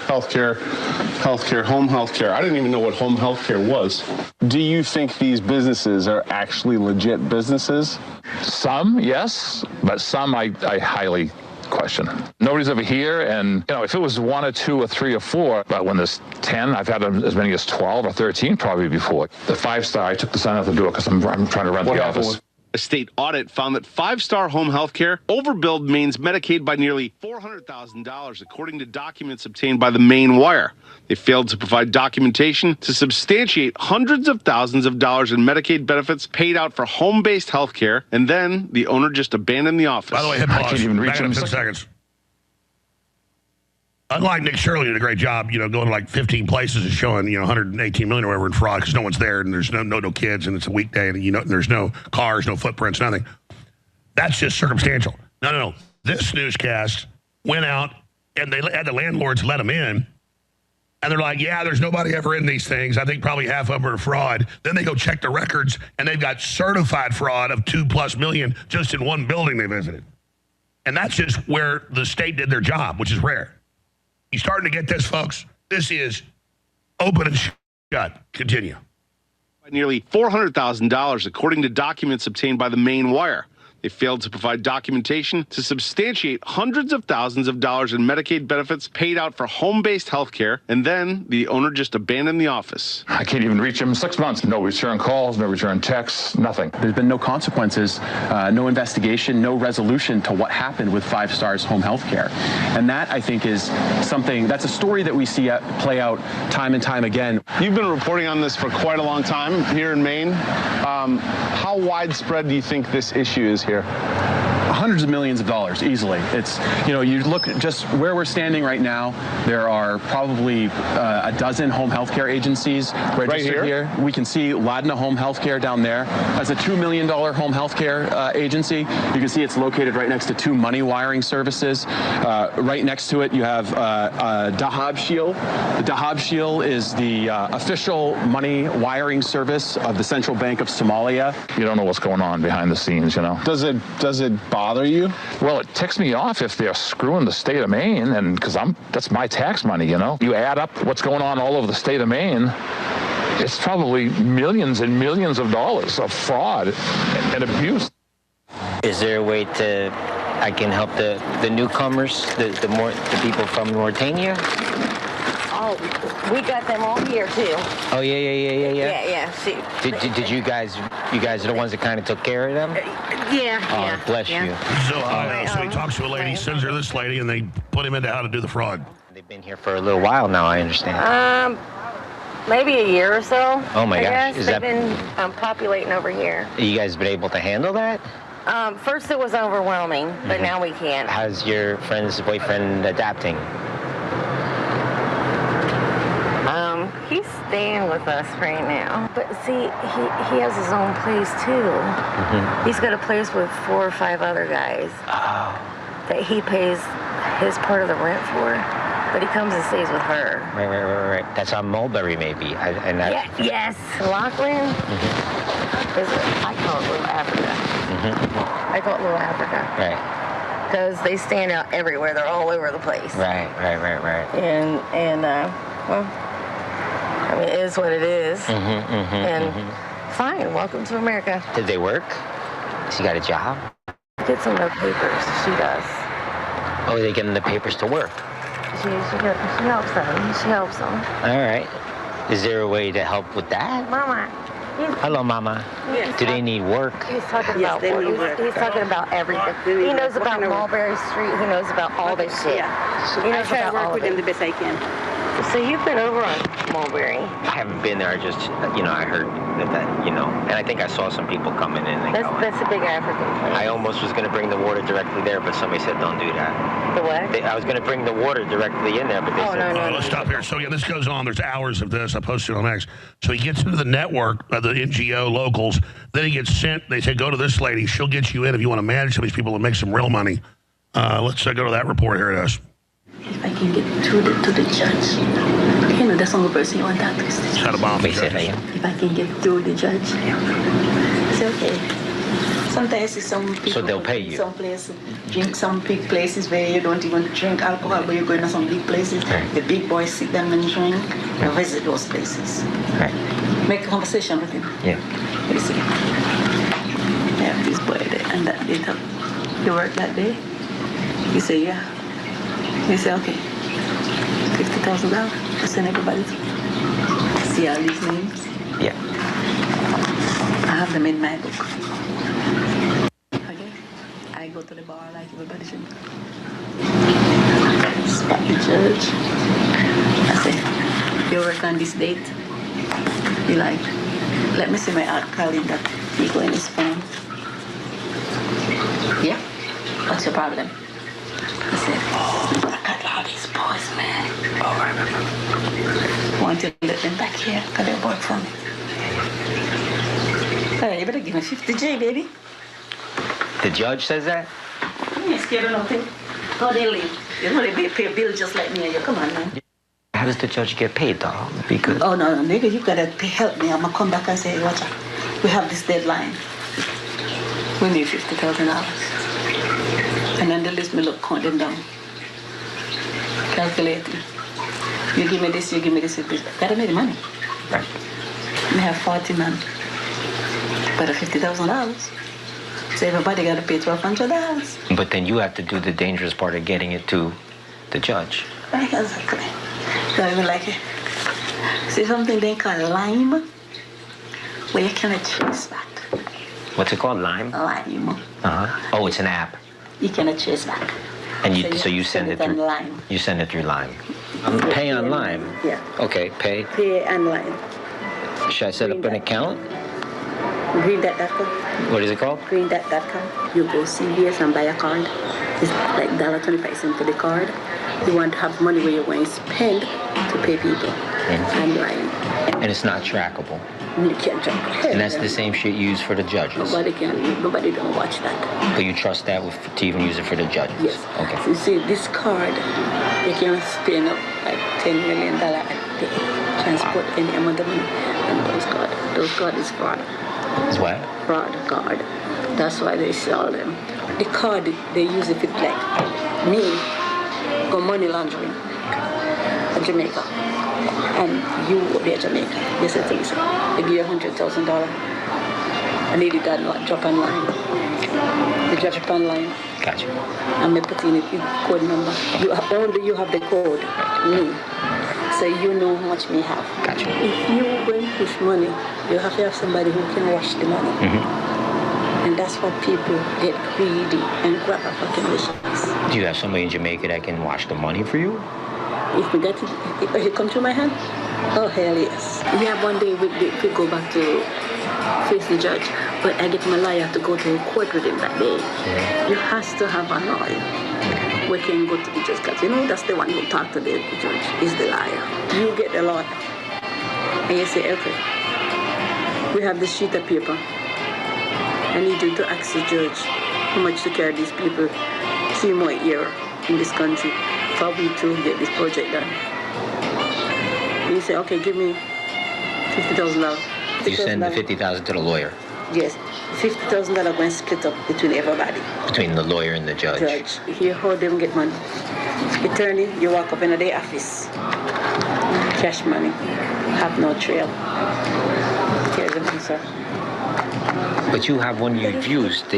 Speaker 1: home healthcare. I didn't even know what home healthcare was. Do you think these businesses are actually legit businesses?
Speaker 4: Some, yes, but some I highly question. Nobody's ever here, and if it was 1 or 2 or 3 or 4, but when there's 10, I've had as many as 12 or 13 probably before. The 5 Star, I took the sign out the door because I'm trying to rent the office.
Speaker 1: A state audit found that 5 Star Home Healthcare overbilled Maine's Medicaid by nearly $400,000, according to documents obtained by the Maine Wire. They failed to provide documentation to substantiate hundreds of thousands of dollars in Medicaid benefits paid out for home-based health care, and then the owner just abandoned the office.
Speaker 5: By the way, hit pause. I can't even reach him in 10 seconds. Unlike Nick Shirley did a great job, going to like 15 places and showing, $118 million or whatever in fraud because no one's there and there's no kids and it's a weekday and and there's no cars, no footprints, nothing. That's just circumstantial. No. This newscast went out and they had the landlords let them in. And they're like, yeah, there's nobody ever in these things. I think probably half of them are fraud. Then they go check the records and they've got certified fraud of $2+ million just in one building they visited. And that's just where the state did their job, which is rare. You starting to get this, folks? This is open and shut. Continue.
Speaker 1: Nearly $400,000, according to documents obtained by the Maine Wire. They failed to provide documentation to substantiate hundreds of thousands of dollars in Medicaid benefits paid out for home-based health care, and then the owner just abandoned the office.
Speaker 4: I can't even reach him in 6 months. No return calls, no return texts, nothing.
Speaker 17: There's been no consequences, no investigation, no resolution to what happened with 5 Stars Home Health Care. And that, I think, is something, that's a story that we see play out time and time again.
Speaker 1: You've been reporting on this for quite a long time here in Maine. How widespread do you think this issue is here?
Speaker 17: Hundreds of millions of dollars, easily. It's, you look at just where we're standing right now, there are probably a dozen home healthcare agencies registered here. We can see Ladna Home Healthcare down there has a $2 million home healthcare agency. You can see it's located right next to 2 money wiring services. Right next to it, you have Dahab Shield. The Dahab Shield is the official money wiring service of the Central Bank of Somalia.
Speaker 4: You don't know what's going on behind the scenes,
Speaker 1: Does it bother you?
Speaker 4: Well, it ticks me off if they're screwing the state of Maine, and because that's my tax money, You add up what's going on all over the state of Maine, it's probably millions and millions of dollars of fraud and abuse.
Speaker 18: Is there a way I can help the newcomers, the people from Mauritania?
Speaker 19: Oh, we got them all here too.
Speaker 18: Oh yeah.
Speaker 19: Yeah. See,
Speaker 18: did you guys are the ones that kind of took care of them?
Speaker 19: Yeah.
Speaker 18: Oh, bless you.
Speaker 5: So he talks to a lady, sends her this lady, and they put him into how to do the fraud.
Speaker 18: They've been here for a little while now, I understand.
Speaker 19: Maybe a year or so.
Speaker 18: Oh my gosh.
Speaker 19: They've been populating over here.
Speaker 18: You guys been able to handle that?
Speaker 19: First it was overwhelming, but now we can.
Speaker 18: How's your friend's boyfriend adapting?
Speaker 19: He's staying with us right now. But see, he has his own place too. He's got a place with 4 or 5 other guys that he pays his part of the rent for. But he comes and stays with her.
Speaker 18: Right. That's on Mulberry, maybe.
Speaker 19: Yes. Lachlan? I call it Little Africa. I call it Little Africa.
Speaker 18: Right.
Speaker 19: because they stand out everywhere. They're all over the place.
Speaker 18: Right.
Speaker 19: And well, I mean, it is what it is. Fine, welcome to America.
Speaker 18: Did they work? She got a job?
Speaker 19: Get some of the papers. She does.
Speaker 18: Oh, they getting the papers to work?
Speaker 19: She helps them. She helps them.
Speaker 18: All right. Is there a way to help with that?
Speaker 19: Mama.
Speaker 18: Hello, Mama.
Speaker 19: Yes.
Speaker 18: Do they need work?
Speaker 19: He's talking about work. He's talking about everything. He knows about Mulberry Street. He knows about all this shit.
Speaker 2: Yeah.
Speaker 19: He knows
Speaker 2: I try to
Speaker 19: about
Speaker 2: work
Speaker 19: all
Speaker 2: with
Speaker 19: of
Speaker 2: him
Speaker 19: it.
Speaker 2: the best I can.
Speaker 19: So you've been over on Mulberry.
Speaker 18: I haven't been there. I just, I heard that, and I think I saw some people coming in and going.
Speaker 19: That's a big African place.
Speaker 18: I almost was going to bring the water directly there, but somebody said, don't do that.
Speaker 19: The what?
Speaker 18: I was going to bring the water directly in there, but they said...
Speaker 5: No, let's stop here. So, yeah, this goes on. There's hours of this. I posted on X. So he gets into the network of the NGO locals. Then he gets sent. They say, go to this lady. She'll get you in if you want to manage some of these people and make some real money. Let's go to that report. Here it is.
Speaker 2: If I can get to the judge. That's the only person you want to talk to is the judge. If I can get through the judge. It's okay. Sometimes some people...
Speaker 18: So they'll pay you?
Speaker 2: Some places, drink some big places where you don't even drink alcohol, but you're going to some big places. Right. The big boys sit them and drink and visit those places.
Speaker 18: Right.
Speaker 2: Make a conversation with him.
Speaker 18: Yeah.
Speaker 2: You see. I have this boy there, and that day, he worked that day. He said, yeah. He said, okay, $50,000. I send everybody to see all these names.
Speaker 18: Yeah.
Speaker 2: I have them in my book. Okay? I go to the bar like everybody should. Spot the judge. I say, you work on this date? He like, let me see my art calendar. He go in his phone. Yeah? What's your problem? I said, I got all these boys, man. Oh, I remember. Want to let them back here, because they work for me. Hey, you better give me 50J, baby.
Speaker 18: The judge says that?
Speaker 2: You ain't scared of nothing. How they live? You know they pay a bill just like me and you. Come on, man.
Speaker 18: How does the judge get paid, dog? Because...
Speaker 2: Oh, no, nigga, you gotta help me. I'm gonna come back and say, hey, watch out. We have this deadline. We need $50,000. And then the list me look, count them down. Calculating. You give me this, you give me this. Gotta make the money.
Speaker 18: Right.
Speaker 2: We have 40 men. But $50,000. So everybody gotta pay $1,200.
Speaker 18: But then you have to do the dangerous part of getting it to the judge.
Speaker 2: Exactly. Don't even like it. See something they call lime? Where you cannot trace back.
Speaker 18: What's it called? Lime?
Speaker 2: Lime.
Speaker 18: Uh-huh. Oh, it's an app.
Speaker 2: You cannot trace back.
Speaker 18: And you send it through
Speaker 2: Lime.
Speaker 18: You send it through Lime. Pay on Lime.
Speaker 2: Yeah.
Speaker 18: Okay, pay.
Speaker 2: Pay on Lime.
Speaker 18: Should I set up an account?
Speaker 2: Greendat.com.
Speaker 18: What is it called?
Speaker 2: Greendat.com. You go CVS and buy a card. It's like $1.25 for the card. You want to have money where you're going to spend to pay people. And Lime.
Speaker 18: And it's not trackable.
Speaker 2: You can't track it.
Speaker 18: And that's the same shit used for the judges.
Speaker 2: Nobody don't watch that.
Speaker 18: But you trust that to even use it for the judges?
Speaker 2: Yes.
Speaker 18: Okay.
Speaker 2: So you see, this card, you can spend up like $10 million a day, transport any amount of money. And those cards is fraud.
Speaker 18: It's what?
Speaker 2: Fraud card. That's why they sell them. The card, they use it with like me, go money laundering in Jamaica. And you go there Jamaica. They said to me, they give you $100,000. I needed that drop on line. The drop on line.
Speaker 18: Gotcha.
Speaker 2: And I put in the code number. You have the code. Me. So you know how much me have.
Speaker 18: Gotcha.
Speaker 2: If you go and push money, you have to have somebody who can wash the money. And that's why people get greedy and grab a fucking wishes.
Speaker 18: Do you have somebody in Jamaica that can wash the money for you?
Speaker 2: If we get it, if it come through my hand, oh hell yes. Yeah, one day we go back to face the judge, but I get my lawyer to go to court with him that day. You has to have a lawyer. We can go to the judge because that's the one who talk to the judge is the lawyer. You get the lawyer, and you say, okay, we have this sheet of paper. I need you to ask the judge how much to carry these people 3 more years in this country for we to get this project done. And you say, okay, give me $50,000.
Speaker 18: You send the $50,000 to the lawyer.
Speaker 2: Yes, $50,000 going split up between everybody.
Speaker 18: Between the lawyer and the judge.
Speaker 2: Here, how them get money. Attorney, you walk up in the office. Cash money. Have no trail. Here's the answer.
Speaker 18: But you have one you've used.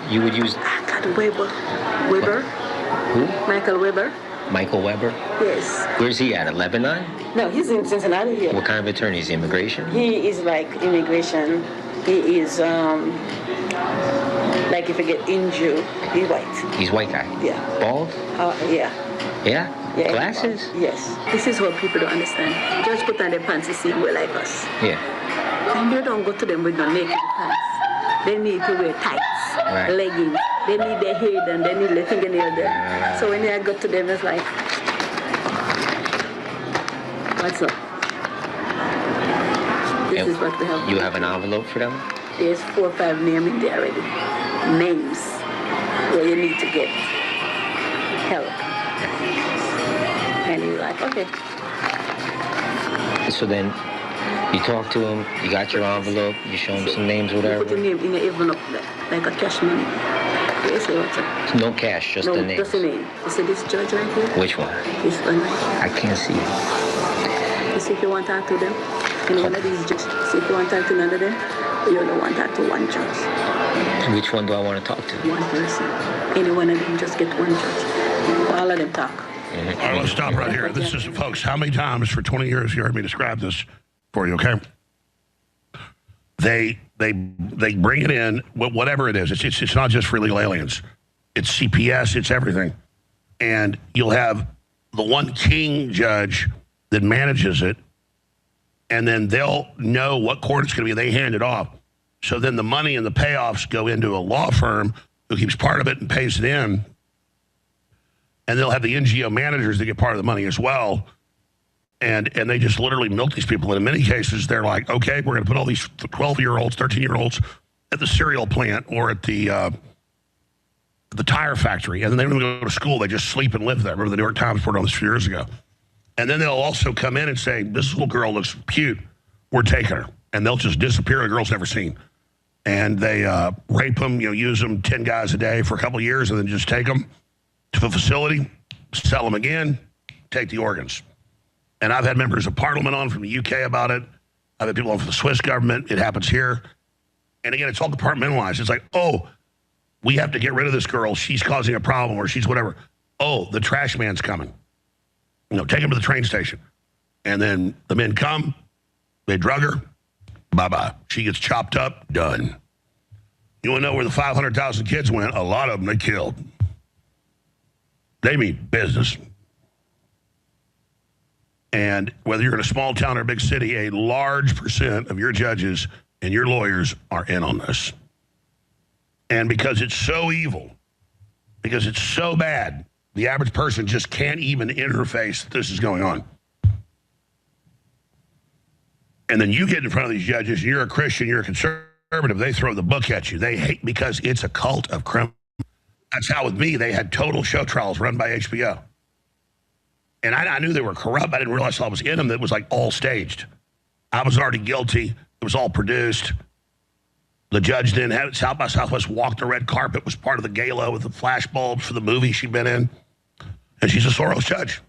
Speaker 18: You would use...
Speaker 2: God, Weber. Weber?
Speaker 18: Who?
Speaker 2: Michael Weber.
Speaker 18: Michael Weber?
Speaker 2: Yes.
Speaker 18: Where's he at? Lebanon?
Speaker 2: No, he's in Cincinnati here.
Speaker 18: What kind of attorney? Is he immigration?
Speaker 2: He is like immigration. He is, like if you get injured, he's white.
Speaker 18: He's white guy?
Speaker 2: Yeah.
Speaker 18: Bald?
Speaker 2: Yeah.
Speaker 18: Yeah?
Speaker 2: Yeah.
Speaker 18: Glasses?
Speaker 2: Yes. This is what people don't understand. Just put on their pants to see who like us.
Speaker 18: Yeah.
Speaker 2: And they don't go to them with no naked pants. They need to wear tights, leggings. They need their hair done. They need their fingernail done. So when I go to them, it's like, what's up? This is what we have.
Speaker 18: You have an envelope for them?
Speaker 2: There's 4 or 5 names in there already. Names where you need to get help. And you're like, okay.
Speaker 18: So then you talk to him, you got your envelope, you show him some names, whatever.
Speaker 2: You put your name in the envelope like a cash money. You say what's up?
Speaker 18: No cash, just the name.
Speaker 2: Just the name. You see this judge right here?
Speaker 18: Which one?
Speaker 2: This one.
Speaker 18: I can't see it.
Speaker 2: You see if you want to talk to them, in one of these judges, see if you want to talk to none of them, you only want to talk to one judge.
Speaker 18: Which one do I want to talk to?
Speaker 2: One person. Any one of them, just get one judge. All of them talk.
Speaker 5: All right, let's stop right here. This is, folks, how many times for 20 years you heard me describe this for you, okay? They bring it in, whatever it is. It's not just for illegal aliens. It's CPS, it's everything. And you'll have the one king judge that manages it, and then they'll know what court it's going to be. They hand it off. So then the money and the payoffs go into a law firm who keeps part of it and pays it in. And they'll have the NGO managers that get part of the money as well. And they just literally milk these people. And in many cases, they're like, okay, we're going to put all these 12-year-olds, 13-year-olds at the cereal plant or at the tire factory. And then they don't even go to school. They just sleep and live there. Remember the New York Times reported on this a few years ago. And then they'll also come in and say, this little girl looks cute. We're taking her. And they'll just disappear. The girl's never seen. And they rape them, use them 10 guys a day for a couple of years and then just take them to a facility, sell them again, take the organs. And I've had members of parliament on from the UK about it. I've had people on from the Swiss government. It happens here. And again, it's all compartmentalized. It's like, oh, we have to get rid of this girl. She's causing a problem or she's whatever. Oh, the trash man's coming. Take him to the train station. And then the men come, they drug her, bye-bye. She gets chopped up, done. You want to know where the 500,000 kids went? A lot of them they killed. They mean business. And whether you're in a small town or a big city, a large percent of your judges and your lawyers are in on this. And because it's so evil, because it's so bad, the average person just can't even interface that this is going on. And then you get in front of these judges, and you're a Christian, you're a conservative, they throw the book at you. They hate because it's a cult of criminals. That's how with me, they had total show trials run by HBO. And I knew they were corrupt. I didn't realize I was in them. That was like all staged. I was already guilty. It was all produced. The judge then had South by Southwest walked the red carpet, was part of the gala with the flash bulbs for the movie she'd been in. And she's a Soros judge.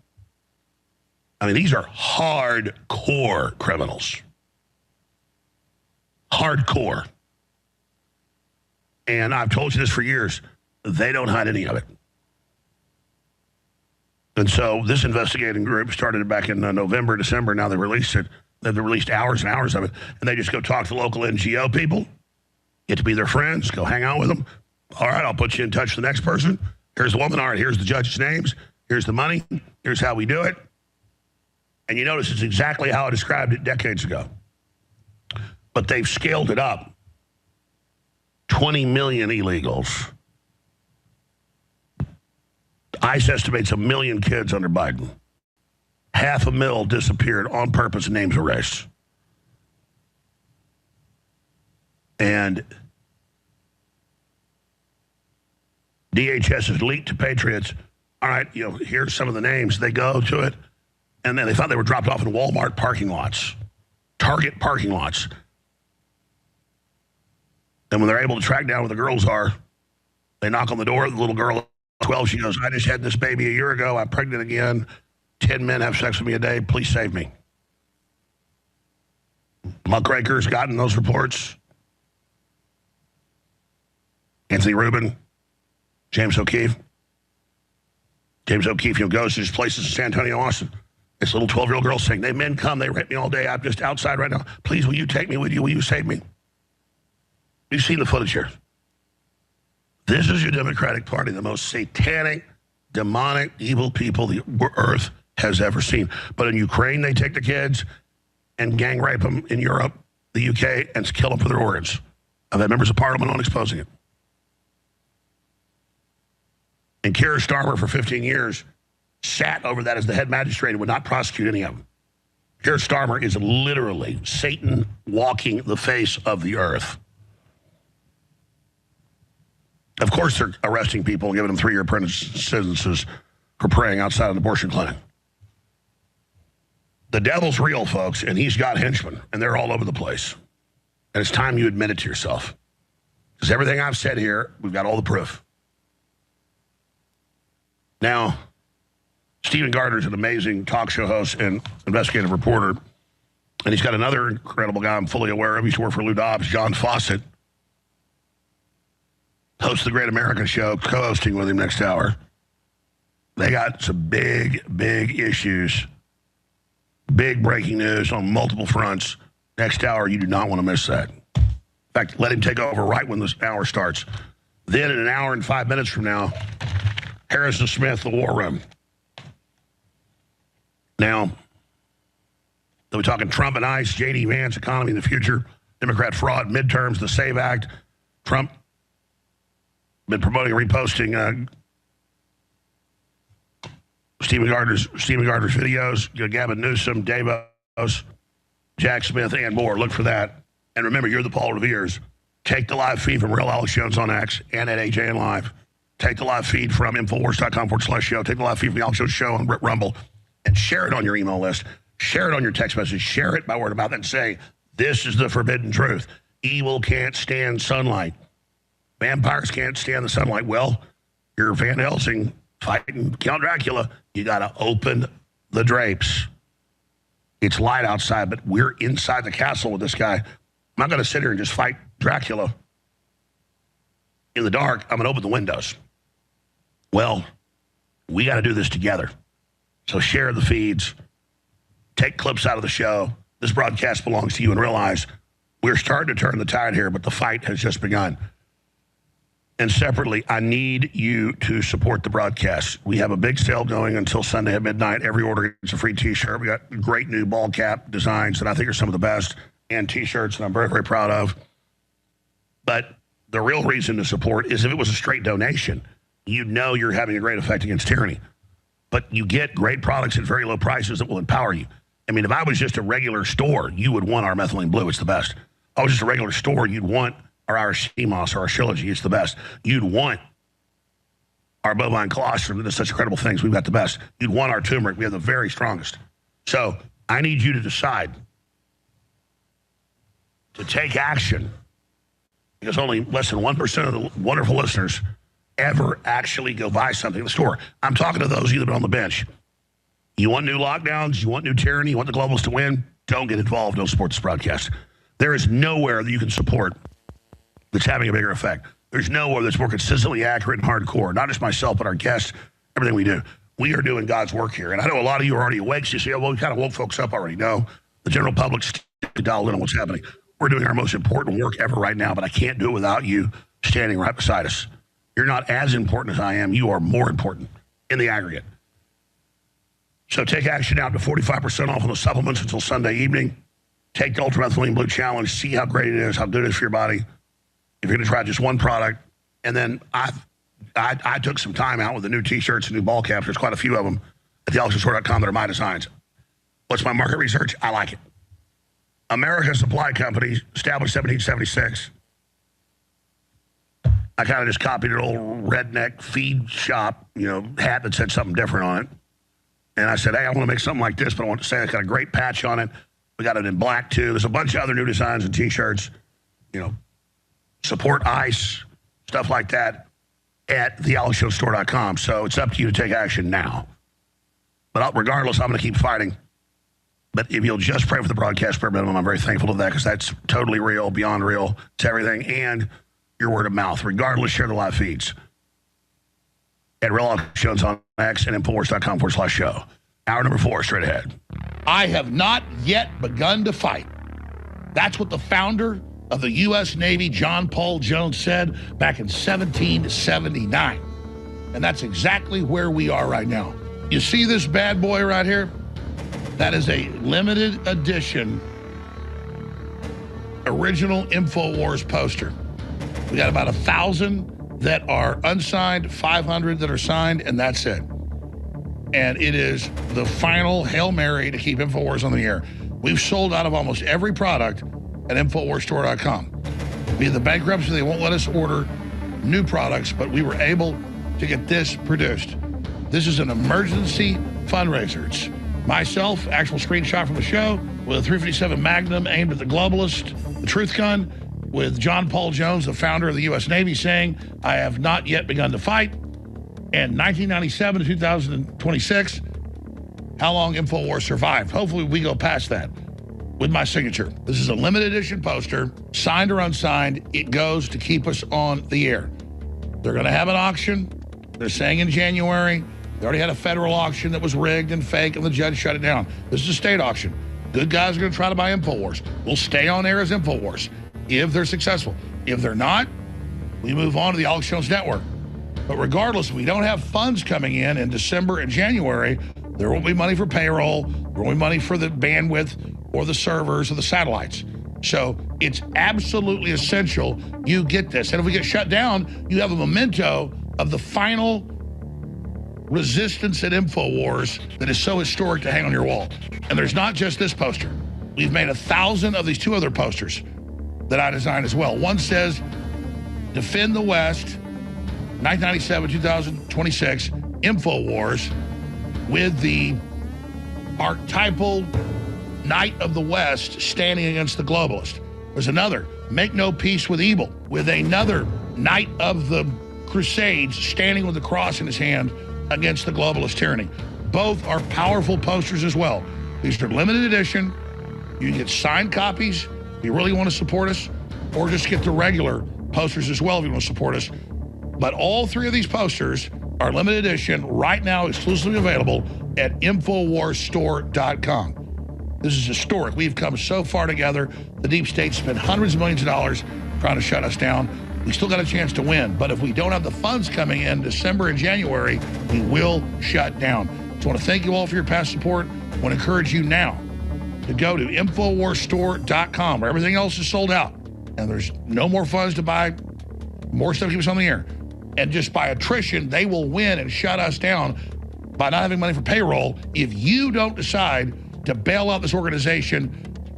Speaker 5: I mean, these are hardcore criminals. Hardcore. And I've told you this for years. They don't hide any of it. And so this investigating group started back in November, December. Now they released it. They've released hours and hours of it. And they just go talk to local NGO people, get to be their friends, go hang out with them. All right, I'll put you in touch with the next person. Here's the woman. All right, here's the judge's names. Here's the money. Here's how we do it. And you notice it's exactly how I described it decades ago. But they've scaled it up. 20 million illegals. ICE estimates 1 million kids under Biden. 500,000 disappeared on purpose, names erased. And DHS has leaked to Patriots. All right, here's some of the names. They go to it, and then they found they were dropped off in Walmart parking lots, Target parking lots. And when they're able to track down where the girls are, they knock on the door. The little girl, 12, she goes, I just had this baby a year ago. I'm pregnant again. 10 men have sex with me a day. Please save me. Muckraker's gotten those reports. Anthony Rubin, James O'Keefe. James O'Keefe, goes to these places in San Antonio, Austin. This little 12-year-old girl saying, they men come, they rape me all day. I'm just outside right now. Please, will you take me with you? Will you save me? You've seen the footage here. This is your Democratic Party, the most satanic, demonic, evil people the earth has ever seen. But in Ukraine, they take the kids and gang rape them. In Europe, the UK, and kill them for their organs. I've had members of parliament on exposing it. And Keir Starmer, for 15 years, sat over that as the head magistrate and would not prosecute any of them. Keir Starmer is literally Satan walking the face of the earth. Of course, they're arresting people and giving them 3-year prison sentences for praying outside an abortion clinic. The devil's real, folks, and he's got henchmen, and they're all over the place. And it's time you admit it to yourself. Because everything I've said here, we've got all the proof. Now, Stephen Gardner's an amazing talk show host and investigative reporter. And he's got another incredible guy I'm fully aware of. He used to work for Lou Dobbs, John Fawcett. Hosts the Great America Show, co-hosting with him next hour. They got some big, big issues. Big breaking news on multiple fronts. Next hour, you do not want to miss that. In fact, let him take over right when this hour starts. Then in an hour and 5 minutes from now, Harrison Smith, The War Room. Now, they'll be talking Trump and ICE, J.D. Vance, economy in the future, Democrat fraud, midterms, the SAVE Act. Trump been promoting and reposting Stephen Gardner's videos, Gavin Newsom, Davos, Jack Smith, and more. Look for that. And remember, you're the Paul Revere's. Take the live feed from Real Alex Jones on X and at AJN Live. Take the live feed from Infowars.com/show. Take the live feed from the Alex Jones Show on Rumble and share it on your email list. Share it on your text message. Share it by word of mouth and say, this is the forbidden truth. Evil can't stand sunlight. Vampires can't stand the sunlight. Well, you're Van Helsing fighting Count Dracula. You got to open the drapes. It's light outside, but we're inside the castle with this guy. I'm not going to sit here and just fight Dracula in the dark. I'm going to open the windows. Well, we got to do this together. So share the feeds. Take clips out of the show. This broadcast belongs to you, and realize we're starting to turn the tide here, but the fight has just begun. And separately, I need you to support the broadcast. We have a big sale going until Sunday at midnight. Every order gets a free T-shirt. We got great new ball cap designs that I think are some of the best, and T-shirts that I'm very, very proud of. But the real reason to support is if it was a straight donation, you know you're having a great effect against tyranny. But you get great products at very low prices that will empower you. I mean, if I was just a regular store, you would want our methylene blue. It's the best. If I was just a regular store, you'd want our Irish sea moss or our Shilajit. It's the best. You'd want our bovine colostrum. There's such incredible things. We've got the best. You'd want our turmeric. We have the very strongest. So I need you to decide to take action, because only less than 1% of the wonderful listeners ever actually go buy something in the store. I'm talking to those of you that are on the bench. You want new lockdowns? You want new tyranny? You want the globalists to win? Don't get involved. Don't support this broadcast. There is nowhere that you can support that's having a bigger effect. There's nowhere that's more consistently accurate and hardcore. Not just myself, but our guests, everything we do. We are doing God's work here. And I know a lot of you are already awake. So you say, oh, well, we kind of woke folks up already. No, the general public's dialed in on what's happening. We're doing our most important work ever right now, but I can't do it without you standing right beside us. You're not as important as I am. You are more important in the aggregate. So take action now to 45% off on the supplements until Sunday evening. Take the Ultra Methylene Blue Challenge. See how great it is, how good it is for your body. If you're going to try just one product. And then I took some time out with the new T-shirts and new ball caps. There's quite a few of them at thealexstore.com that are my designs. What's my market research? I like it. American Supply Company, established 1776. I kind of just copied an old redneck feed shop, hat that said something different on it. And I said, hey, I want to make something like this, but I want to say it's got a great patch on it. We got it in black, too. There's a bunch of other new designs and T-shirts. support ICE, stuff like that, at thealexjonestore.com. So it's up to you to take action now. But regardless, I'm going to keep fighting. But if you'll just pray for the broadcast prayer minimum, I'm very thankful to that because that's totally real, beyond real. It's everything. And your word of mouth. Regardless, share the live feeds. At Real Alex Jones on X and Infowars.com/show. Hour number 4, straight ahead.
Speaker 9: I have not yet begun to fight. That's what the founder of the U.S. Navy, John Paul Jones, said back in 1779. And that's exactly where we are right now. You see this bad boy right here? That is a limited edition original InfoWars poster. We got about 1,000 that are unsigned, 500 that are signed, and that's it. And it is the final Hail Mary to keep InfoWars on the air. We've sold out of almost every product at InfoWarsStore.com. Via the bankruptcy, they won't let us order new products, but we were able to get this produced. This is an emergency fundraiser. It's myself, actual screenshot from the show, with a .357 Magnum aimed at the globalist, the truth gun, with John Paul Jones, the founder of the U.S. Navy, saying, I have not yet begun to fight. And 1997 to 2026, how long InfoWars survived. Hopefully we go past that with my signature. This is a limited edition poster, signed or unsigned. It goes to keep us on the air. They're going to have an auction. They're saying in January. They already had a federal auction that was rigged and fake, and the judge shut it down. This is a state auction. Good guys are going to try to buy InfoWars. We'll stay on air as InfoWars if they're successful. If they're not, we move on to the Alex Jones Network. But regardless, if we don't have funds coming in December and January, there won't be money for payroll, there won't be money for the bandwidth or the servers or the satellites. So it's absolutely essential you get this. And if we get shut down, you have a memento of the final resistance at InfoWars that is so historic to hang on your wall. And there's not just this poster. We've made 1,000 of these 2 other posters that I designed as well. One says, Defend the West, 1997-2026, InfoWars, with the archetypal Knight of the West standing against the globalist. There's another, Make No Peace with Evil, with another Knight of the Crusades standing with the cross in his hand against the globalist tyranny. Both are powerful posters as well. These are limited edition. You can get signed copies if you really want to support us, or just get the regular posters as well if you want to support us. But all 3 of these posters are limited edition, right now exclusively available at InfoWarsStore.com. This is historic. We've come so far together. The deep state spent hundreds of millions of dollars trying to shut us down. We still got a chance to win. But if we don't have the funds coming in December and January, we will shut down. So I want to thank you all for your past support. I want to encourage you now to go to InfoWarsStore.com, where everything else is sold out. And there's no more funds to buy more stuff to keep us on the air. And just by attrition, they will win and shut us down by not having money for payroll if you don't decide to bail out this organization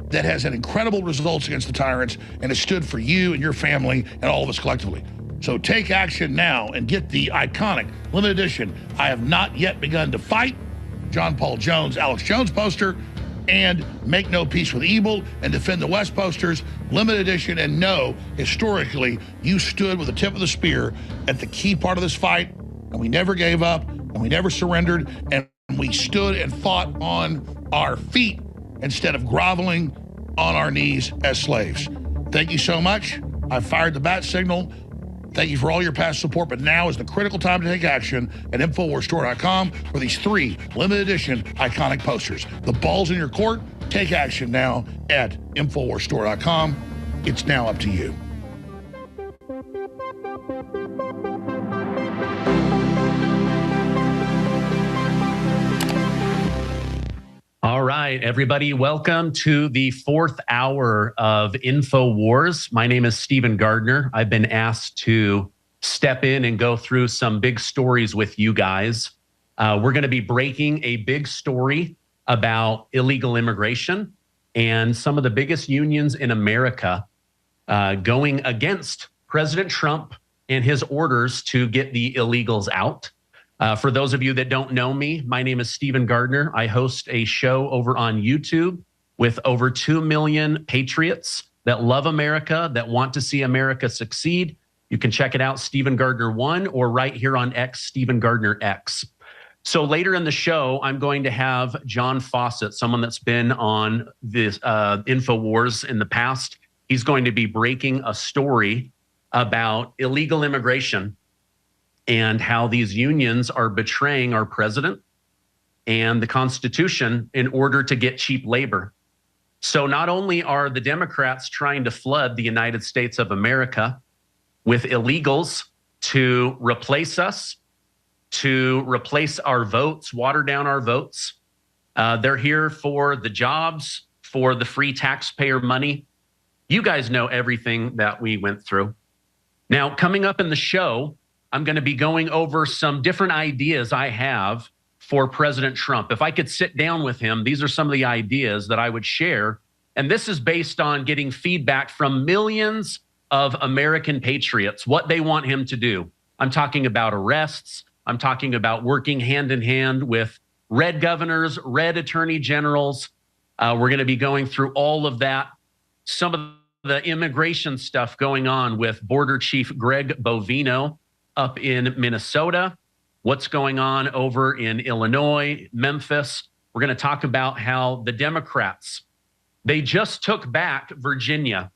Speaker 9: that has had incredible results against the tyrants and has stood for you and your family and all of us collectively. So take action now and get the iconic limited edition I Have Not Yet Begun to Fight, John Paul Jones, Alex Jones poster, and Make No Peace with Evil and Defend the West posters, limited edition. And know, historically, you stood with the tip of the spear at the key part of this fight, and we never gave up, and we never surrendered, and we stood and fought on our feet instead of groveling on our knees as slaves. Thank you so much. I fired the bat signal. Thank you for all your past support, but now is the critical time to take action at InfoWarsStore.com for these 3 limited edition iconic posters. The ball's in your court. Take action now at InfoWarsStore.com. It's now up to you.
Speaker 10: All right, everybody, welcome to the 4th hour of InfoWars. My name is Stephen Gardner. I've been asked to step in and go through some big stories with you guys. We're going to be breaking a big story about illegal immigration and some of the biggest unions in America going against President Trump and his orders to get the illegals out. For those of you that don't know me, my name is Stephen Gardner. I host a show over on YouTube with over 2 million patriots that love America, that want to see America succeed. You can check it out, Stephen Gardner 1, or right here on X, Stephen Gardner X. So later in the show, I'm going to have John Fawcett, someone that's been on this InfoWars in the past. He's going to be breaking a story about illegal immigration and how these unions are betraying our president and the Constitution in order to get cheap labor. So not only are the Democrats trying to flood the United States of America with illegals to replace us, to replace our votes, water down our votes. They're here for the jobs, for the free taxpayer money. You guys know everything that we went through. Now, coming up in the show, I'm going to be going over some different ideas I have for President Trump. If I could sit down with him, these are some of the ideas that I would share. And this is based on getting feedback from millions of American patriots, what they want him to do. I'm talking about arrests. I'm talking about working hand in hand with red governors, red attorney generals. We're going to be going through all of that. Some of the immigration stuff going on with Border Chief Greg Bovino up in Minnesota. What's going on over in Illinois, Memphis. We're going to talk about how the Democrats, they just took back Virginia.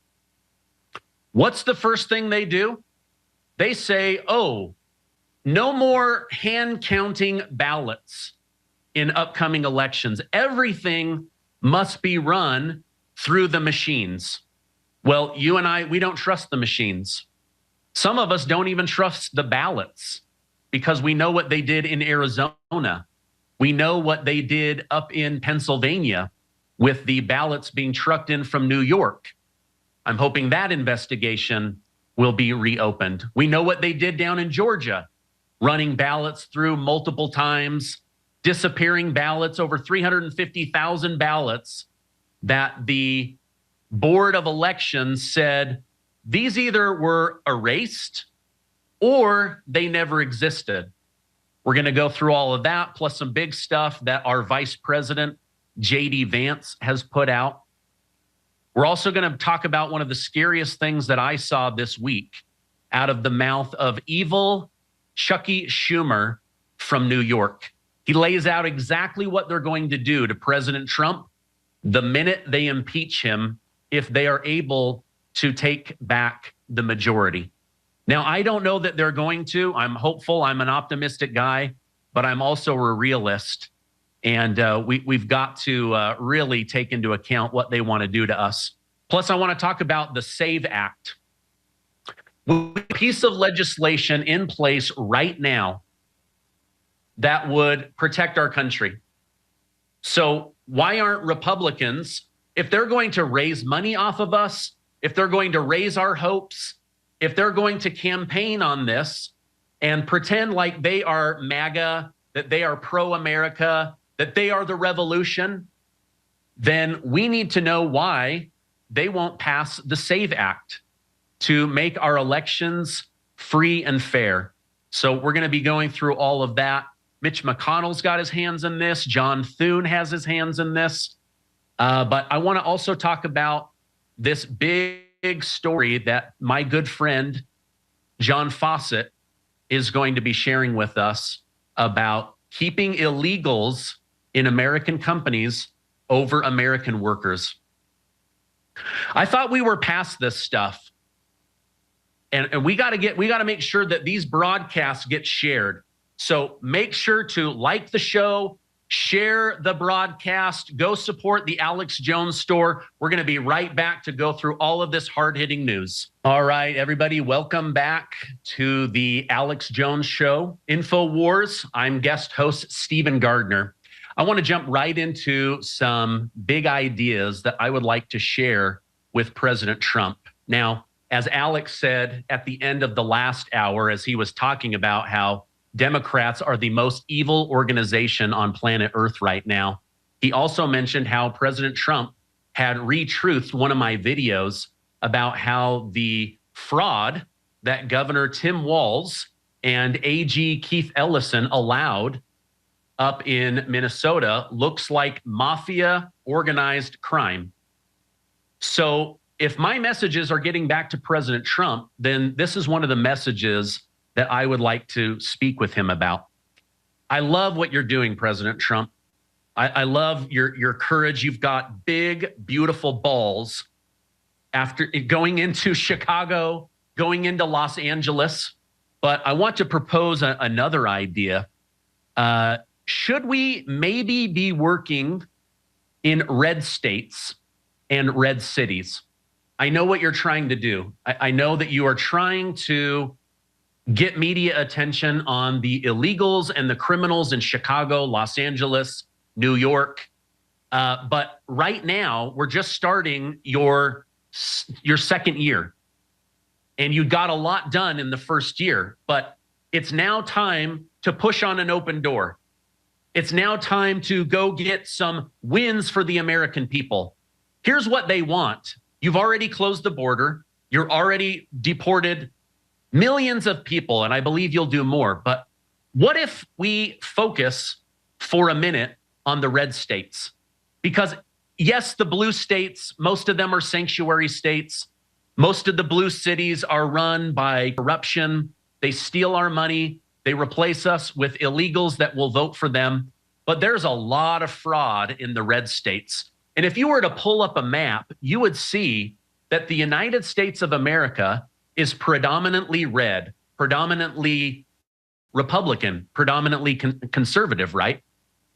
Speaker 10: What's the first thing they do? They say, oh, no more hand counting ballots in upcoming elections. Everything must be run through the machines. Well, you and I, we don't trust the machines. Some of us don't even trust the ballots because we know what they did in Arizona. We know what they did up in Pennsylvania with the ballots being trucked in from New York. I'm hoping that investigation will be reopened. We know what they did down in Georgia, running ballots through multiple times, disappearing ballots, over 350,000 ballots that the Board of Elections said these either were erased or they never existed. We're going to go through all of that, plus some big stuff that our Vice President, J.D. Vance, has put out. We're also going to talk about one of the scariest things that I saw this week out of the mouth of evil Chucky Schumer from New York. He lays out exactly what they're going to do to President Trump the minute they impeach him if they are able to take back the majority. Now, I don't know that they're going to. I'm hopeful. I'm an optimistic guy, but I'm also a realist. And we've got to really take into account what they want to do to us. Plus, I want to talk about the SAVE Act. A piece of legislation in place right now that would protect our country. So why aren't Republicans, if they're going to raise money off of us, if they're going to raise our hopes, if they're going to campaign on this and pretend like they are MAGA, that they are pro-America, that they are the revolution, then we need to know why they won't pass the SAVE Act to make our elections free and fair. So we're going to be going through all of that. Mitch McConnell's got his hands in this. John Thune has his hands in this. But I want to also talk about this big story that my good friend, John Fawcett, is going to be sharing with us about keeping illegals in American companies over American workers. I thought we were past this stuff. And we got to make sure that these broadcasts get shared. So make sure to like the show, share the broadcast, go support the Alex Jones store. We're going to be right back to go through all of this hard-hitting news. All right, everybody, welcome back to the Alex Jones Show, InfoWars. I'm guest host Stephen Gardner. I want to jump right into some big ideas that I would like to share with President Trump. Now, as Alex said at the end of the last hour, as he was talking about how Democrats are the most evil organization on planet Earth right now, he also mentioned how President Trump had retruthed one of my videos about how the fraud that Governor Tim Walz and AG Keith Ellison allowed up in Minnesota looks like mafia organized crime. So if my messages are getting back to President Trump, then this is one of the messages that I would like to speak with him about. I love what you're doing, President Trump. I love your courage. You've got big, beautiful balls after going into Chicago, going into Los Angeles. But I want to propose another idea. Should we maybe be working in red states and red cities? I know what you're trying to do. I know that you are trying to get media attention on the illegals and the criminals in Chicago, Los Angeles, New York. But right now, we're just starting your second year. And you got a lot done in the first year. But it's now time to push on an open door. It's now time to go get some wins for the American people. Here's what they want. You've already closed the border. You're already deported millions of people, and I believe you'll do more. But what if we focus for a minute on the red states? Because yes, the blue states, most of them are sanctuary states. Most of the blue cities are run by corruption. They steal our money. They replace us with illegals that will vote for them. But there's a lot of fraud in the red states. And if you were to pull up a map, you would see that the United States of America is predominantly red, predominantly Republican, predominantly conservative, right?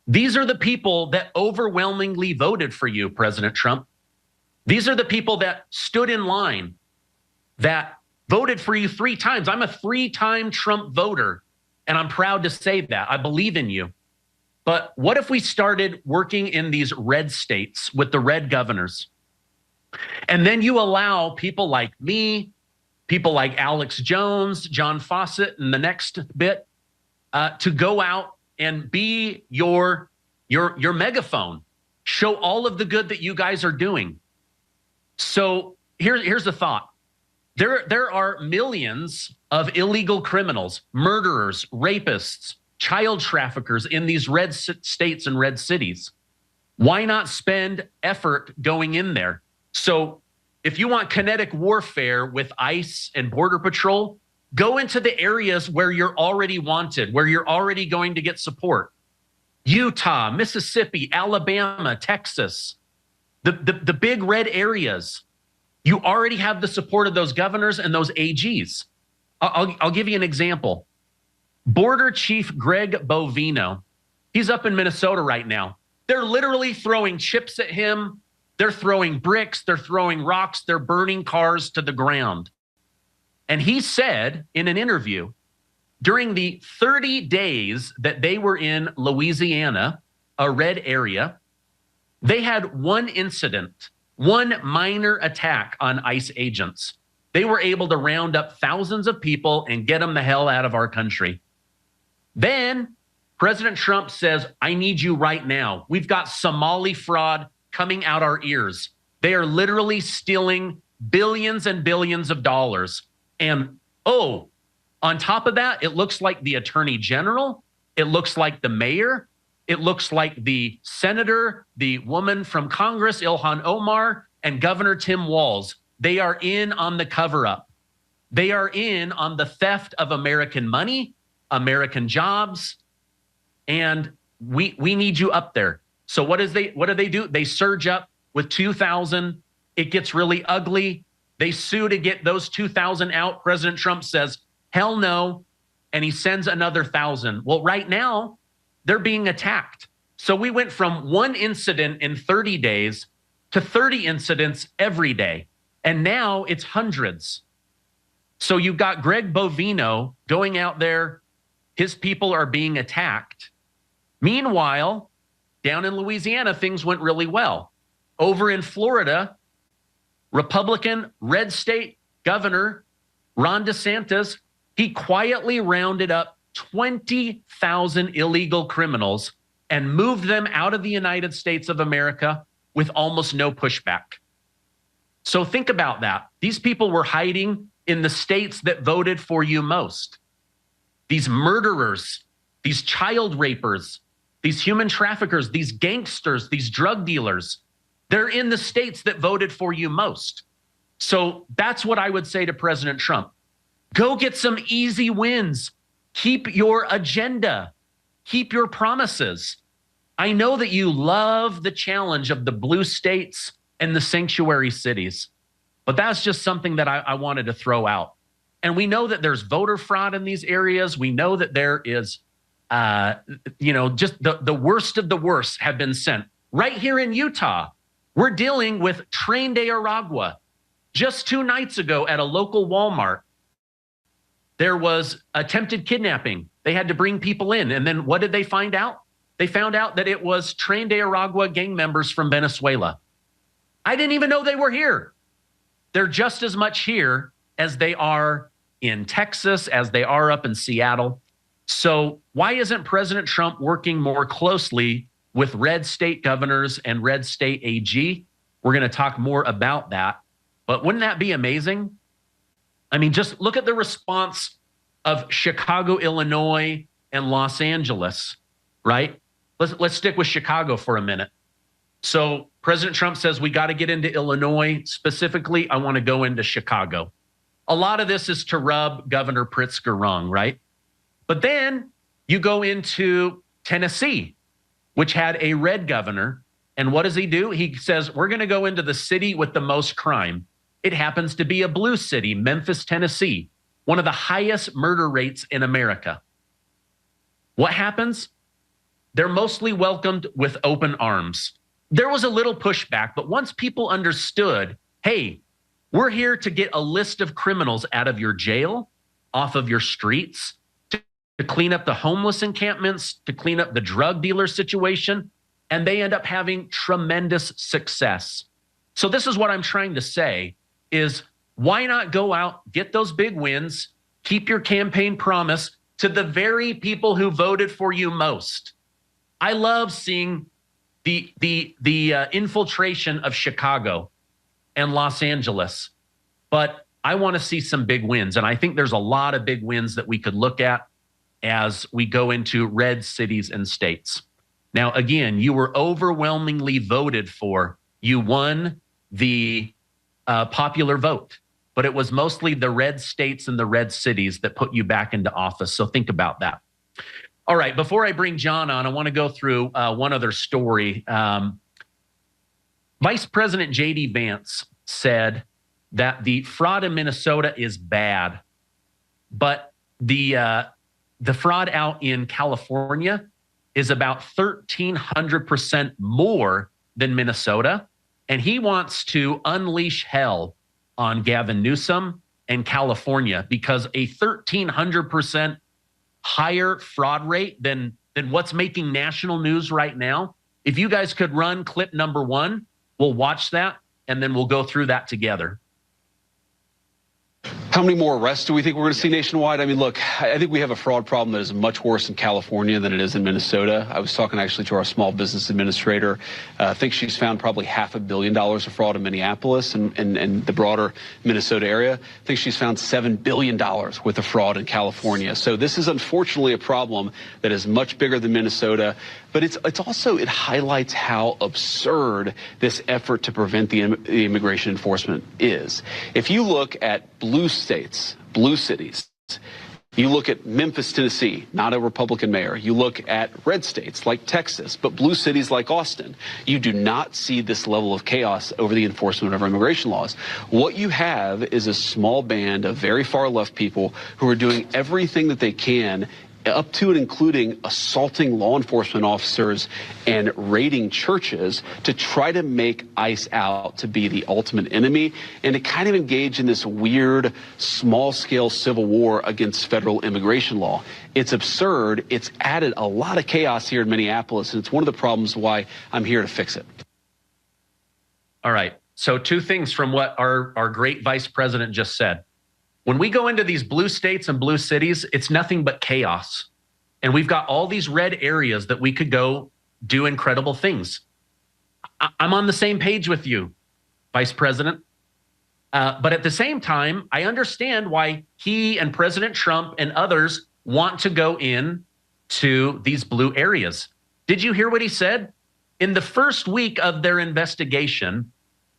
Speaker 10: These are the people that overwhelmingly voted for you, President Trump. These are the people that stood in line, that voted for you 3 times. I'm a 3-time Trump voter, and I'm proud to say that. I believe in you. But what if we started working in these red states with the red governors? And then you allow people like me, people like Alex Jones, John Fawcett, and the next bit to go out and be your megaphone. Show all of the good that you guys are doing. So here's the thought. There are millions of illegal criminals, murderers, rapists, child traffickers in these red states and red cities. Why not spend effort going in there? So if you want kinetic warfare with ICE and Border Patrol, go into the areas where you're already wanted, where you're already going to get support. Utah, Mississippi, Alabama, Texas, the big red areas. You already have the support of those governors and those AGs. I'll give you an example. Border Chief Greg Bovino, he's up in Minnesota right now. They're literally throwing chips at him. They're throwing bricks. They're throwing rocks. They're burning cars to the ground. And he said in an interview, during the 30 days that they were in Louisiana, a red area, they had one incident, one minor attack on ICE agents. They were able to round up thousands of people and get them the hell out of our country. Then President Trump says, I need you right now. We've got Somali fraud coming out our ears. They are literally stealing billions and billions of dollars. And on top of that, it looks like the attorney general, it looks like the mayor, it looks like the senator, the woman from Congress, Ilhan Omar, and Governor Tim Walz. They are in on the cover-up. They are in on the theft of American money, American jobs, and we need you up there. So what do they do? They surge up with 2,000. It gets really ugly. They sue to get those 2,000 out. President Trump says, hell no, and he sends another 1,000. Well, right now, they're being attacked. So we went from one incident in 30 days to 30 incidents every day, and now it's hundreds. So you've got Greg Bovino going out there. His people are being attacked. Meanwhile, down in Louisiana, things went really well. Over in Florida, Republican red state governor Ron DeSantis, he quietly rounded up 20,000 illegal criminals and moved them out of the United States of America with almost no pushback. So think about that. These people were hiding in the states that voted for you most. These murderers, these child rapers, these human traffickers, these gangsters, these drug dealers, they're in the states that voted for you most. So that's what I would say to President Trump. Go get some easy wins. Keep your agenda. Keep your promises. I know that you love the challenge of the blue states and the sanctuary cities, but that's just something that I wanted to throw out. And we know that there's voter fraud in these areas. We know that there is, just the worst of the worst have been sent. Right here in Utah, we're dealing with Tren de Aragua. Just 2 nights ago at a local Walmart, there was attempted kidnapping. They had to bring people in. And then what did they find out? They found out that it was Tren de Aragua gang members from Venezuela. I didn't even know they were here. They're just as much here as they are in Texas, as they are up in Seattle. So why isn't President Trump working more closely with red state governors and red state AG? We're going to talk more about that. But wouldn't that be amazing? I mean, just look at the response of Chicago, Illinois, and Los Angeles, right? Let's stick with Chicago for a minute. So President Trump says we got to get into Illinois. Specifically, I want to go into Chicago. A lot of this is to rub Governor Pritzker wrong, right? But then you go into Tennessee, which had a red governor. And what does he do? He says, we're going to go into the city with the most crime. It happens to be a blue city, Memphis, Tennessee, one of the highest murder rates in America. What happens? They're mostly welcomed with open arms. There was a little pushback, but once people understood, hey, we're here to get a list of criminals out of your jail, off of your streets, to clean up the homeless encampments, to clean up the drug dealer situation, and they end up having tremendous success. So this is what I'm trying to say is why not go out, get those big wins, keep your campaign promise to the very people who voted for you most. I love seeing the infiltration of Chicago and Los Angeles, but I want to see some big wins. And I think there's a lot of big wins that we could look at as we go into red cities and states. Now, again, you were overwhelmingly voted for. You won the popular vote, but it was mostly the red states and the red cities that put you back into office. So think about that. All right, before I bring John on, I want to go through one other story. Vice President J.D. Vance said that the fraud in Minnesota is bad, but the fraud out in California is about 1,300% more than Minnesota. And he wants to unleash hell on Gavin Newsom and California because a 1,300% higher fraud rate than what's making national news right now. If you guys could run clip number 1, we'll watch that and then we'll go through that together.
Speaker 20: How many more arrests do we think we're going to see nationwide? I mean, look, I think we have a fraud problem that is much worse in California than it is in Minnesota. I was talking actually to our small business administrator. I think she's found probably $500 million of fraud in Minneapolis and the broader Minnesota area. I think she's found $7 billion worth of fraud in California. So this is unfortunately a problem that is much bigger than Minnesota. But it's also, it highlights how absurd this effort to prevent the immigration enforcement is. If you look at blue states, blue cities, you look at Memphis, Tennessee, not a Republican mayor. You look at red states like Texas, but blue cities like Austin. You do not see this level of chaos over the enforcement of our immigration laws. What you have is a small band of very far left people who are doing everything that they can, up to and including assaulting law enforcement officers and raiding churches to try to make ICE out to be the ultimate enemy and to kind of engage in this weird small-scale civil war against federal immigration law. It's absurd. It's added a lot of chaos here in Minneapolis, and it's one of the problems why I'm here to fix it.
Speaker 10: All right. So 2 things from what our great vice president just said. When we go into these blue states and blue cities, it's nothing but chaos. And we've got all these red areas that we could go do incredible things. I'm on the same page with you, Vice President. But at the same time, I understand why he and President Trump and others want to go in to these blue areas. Did you hear what he said? In the first week of their investigation,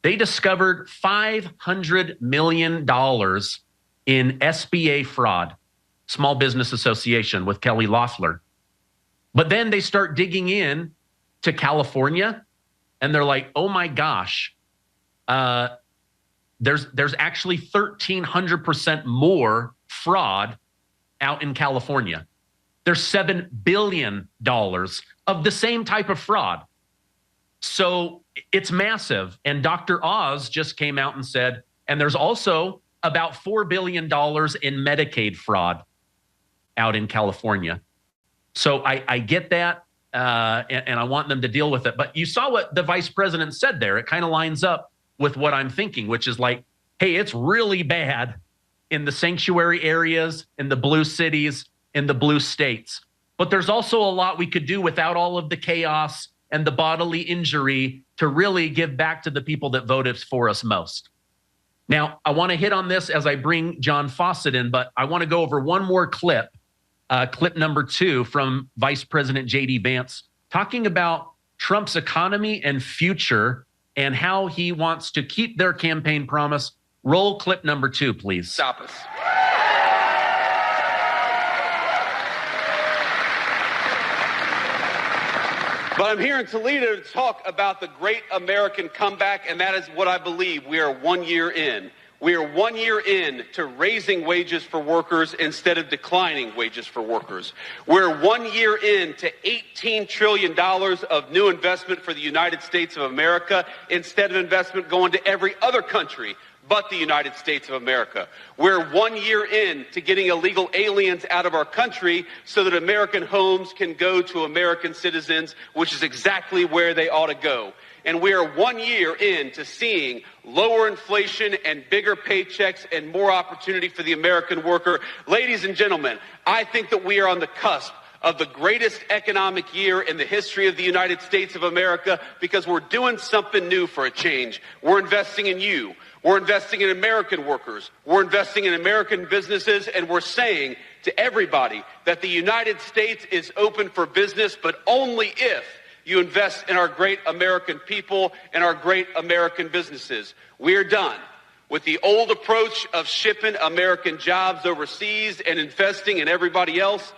Speaker 10: They discovered $500 million in SBA fraud, Small Business Association, with Kelly Loeffler. But then they start digging in to California, and they're like, oh my gosh, there's actually 1,300% more fraud out in California. There's $7 billion of the same type of fraud. So it's massive. And Dr. Oz just came out and said, and there's also about $4 billion in Medicaid fraud out in California. So I get that, and I want them to deal with it. But you saw what the vice president said there. It kind of lines up with what I'm thinking, which is like, hey, it's really bad in the sanctuary areas, in the blue cities, in the blue states. But there's also a lot we could do without all of the chaos and the bodily injury to really give back to the people that voted for us most. Now, I want to hit on this as I bring John Fawcett in, but I want to go over one more clip, clip number 2 from Vice President J.D. Vance, talking about Trump's economy and future and how he wants to keep their campaign promise. Roll clip number 2, please.
Speaker 21: Stop us. But I'm here in Toledo to talk about the great American comeback, and that is what I believe. We are 1 year in. We are 1 year in to raising wages for workers instead of declining wages for workers. We're 1 year in to $18 trillion of new investment for the United States of America instead of investment going to every other country but the United States of America. We're 1 year in to getting illegal aliens out of our country so that American homes can go to American citizens, which is exactly where they ought to go. And we are 1 year in to seeing lower inflation and bigger paychecks and more opportunity for the American worker. Ladies and gentlemen, I think that we are on the cusp of the greatest economic year in the history of the United States of America because we're doing something new for a change. We're investing in you. We're investing in American workers. We're investing in American businesses, and we're saying to everybody that the United States is open for business, but only if you invest in our great American people and our great American businesses. We are done with the old approach of shipping American jobs overseas and investing in everybody else.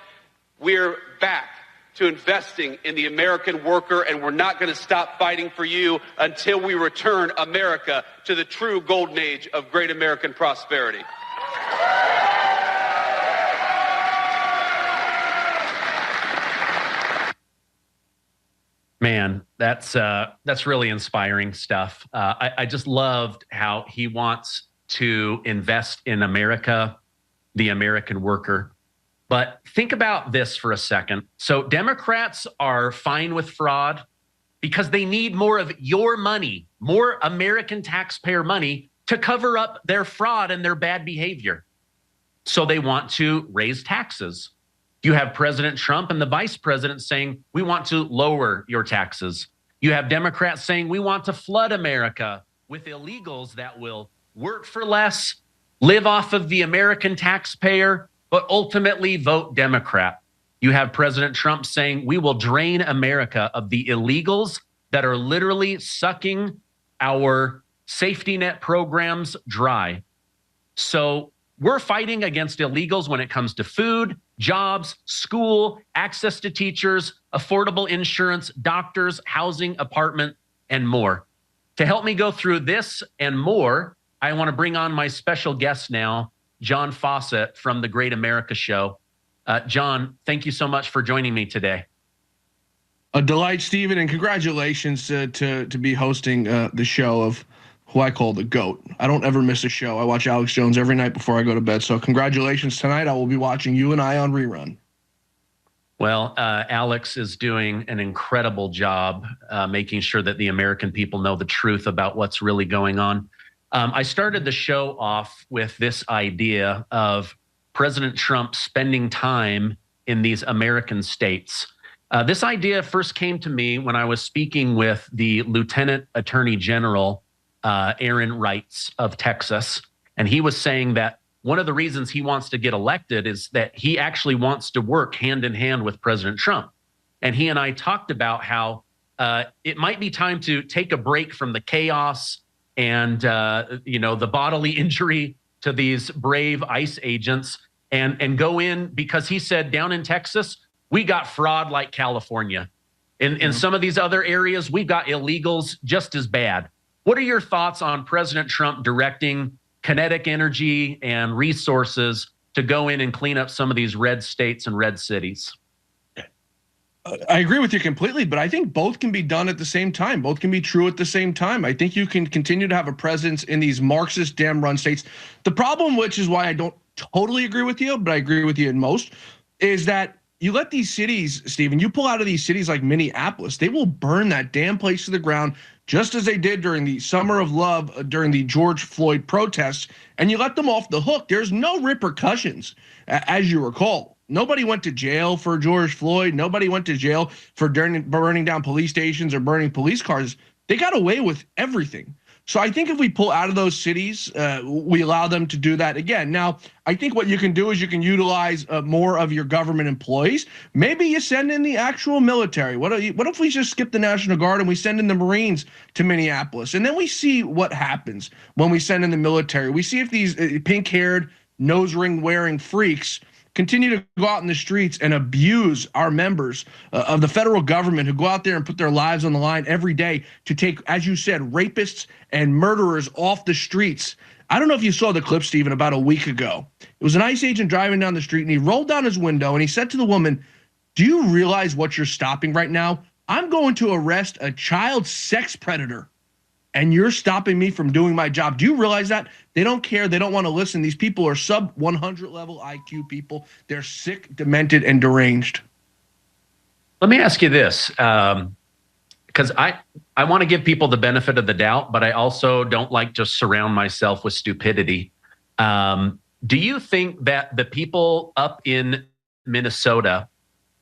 Speaker 21: We're back to investing in the American worker, and we're not going to stop fighting for you until we return America to the true golden age of great American prosperity.
Speaker 10: Man, that's really inspiring stuff. I just loved how he wants to invest in America, the American worker. But think about this for a second. So Democrats are fine with fraud because they need more of your money, more American taxpayer money to cover up their fraud and their bad behavior. So they want to raise taxes. You have President Trump and the vice president saying, we want to lower your taxes. You have Democrats saying, we want to flood America with illegals that will work for less, live off of the American taxpayer, but ultimately vote Democrat. You have President Trump saying, we will drain America of the illegals that are literally sucking our safety net programs dry. So we're fighting against illegals when it comes to food, jobs, school, access to teachers, affordable insurance, doctors, housing, apartment, and more. To help me go through this and more, I want to bring on my special guest now, John Fawcett from the Great America Show. John, thank you so much for joining me today.
Speaker 22: A delight, Stephen, and congratulations to be hosting the show of who I call the GOAT. I don't ever miss a show. I watch Alex Jones every night before I go to bed. So congratulations tonight. I will be watching you and I on rerun.
Speaker 10: Well, Alex is doing an incredible job making sure that the American people know the truth about what's really going on. I started the show off with this idea of President Trump spending time in these American states. This idea first came to me when I was speaking with the Lieutenant Attorney General, Aaron Reitz of Texas. And he was saying that one of the reasons he wants to get elected is that he actually wants to work hand in hand with President Trump. And he and I talked about how it might be time to take a break from the chaos and the bodily injury to these brave ICE agents, and go in, because he said down in Texas we got fraud like California. In some of these other areas we've got illegals just as bad. What are your thoughts on President Trump directing kinetic energy and resources to go in and clean up some of these red states and red cities?
Speaker 22: I agree with you completely, but I think both can be done at the same time. Both can be true at the same time. I think you can continue to have a presence in these Marxist dam run states. The problem, which is why I don't totally agree with you, but I agree with you in most, is that you let these cities, Stephen, you pull out of these cities like Minneapolis, they will burn that damn place to the ground, just as they did during the Summer of Love, during the George Floyd protests, and you let them off the hook. There's no repercussions, as you recall. Nobody went to jail for George Floyd. Nobody went to jail for burning down police stations or burning police cars. They got away with everything. So I think if we pull out of those cities, we allow them to do that again. Now, I think what you can do is you can utilize more of your government employees. Maybe you send in the actual military. What if we just skip the National Guard and we send in the Marines to Minneapolis? And then we see what happens when we send in the military. We see if these pink-haired, nose ring wearing freaks continue to go out in the streets and abuse our members of the federal government who go out there and put their lives on the line every day to take, as you said, rapists and murderers off the streets. I don't know if you saw the clip, Stephen, about a week ago. It was an ICE agent driving down the street, and he rolled down his window and he said to the woman, "Do you realize what you're stopping right now? I'm going to arrest a child sex predator, and you're stopping me from doing my job. Do you realize that?" They don't care. They don't want to listen. These people are sub 100 level IQ people. They're sick, demented, and deranged.
Speaker 10: Let me ask you this, because I want to give people the benefit of the doubt, but I also don't like to surround myself with stupidity. Do you think that the people up in Minnesota,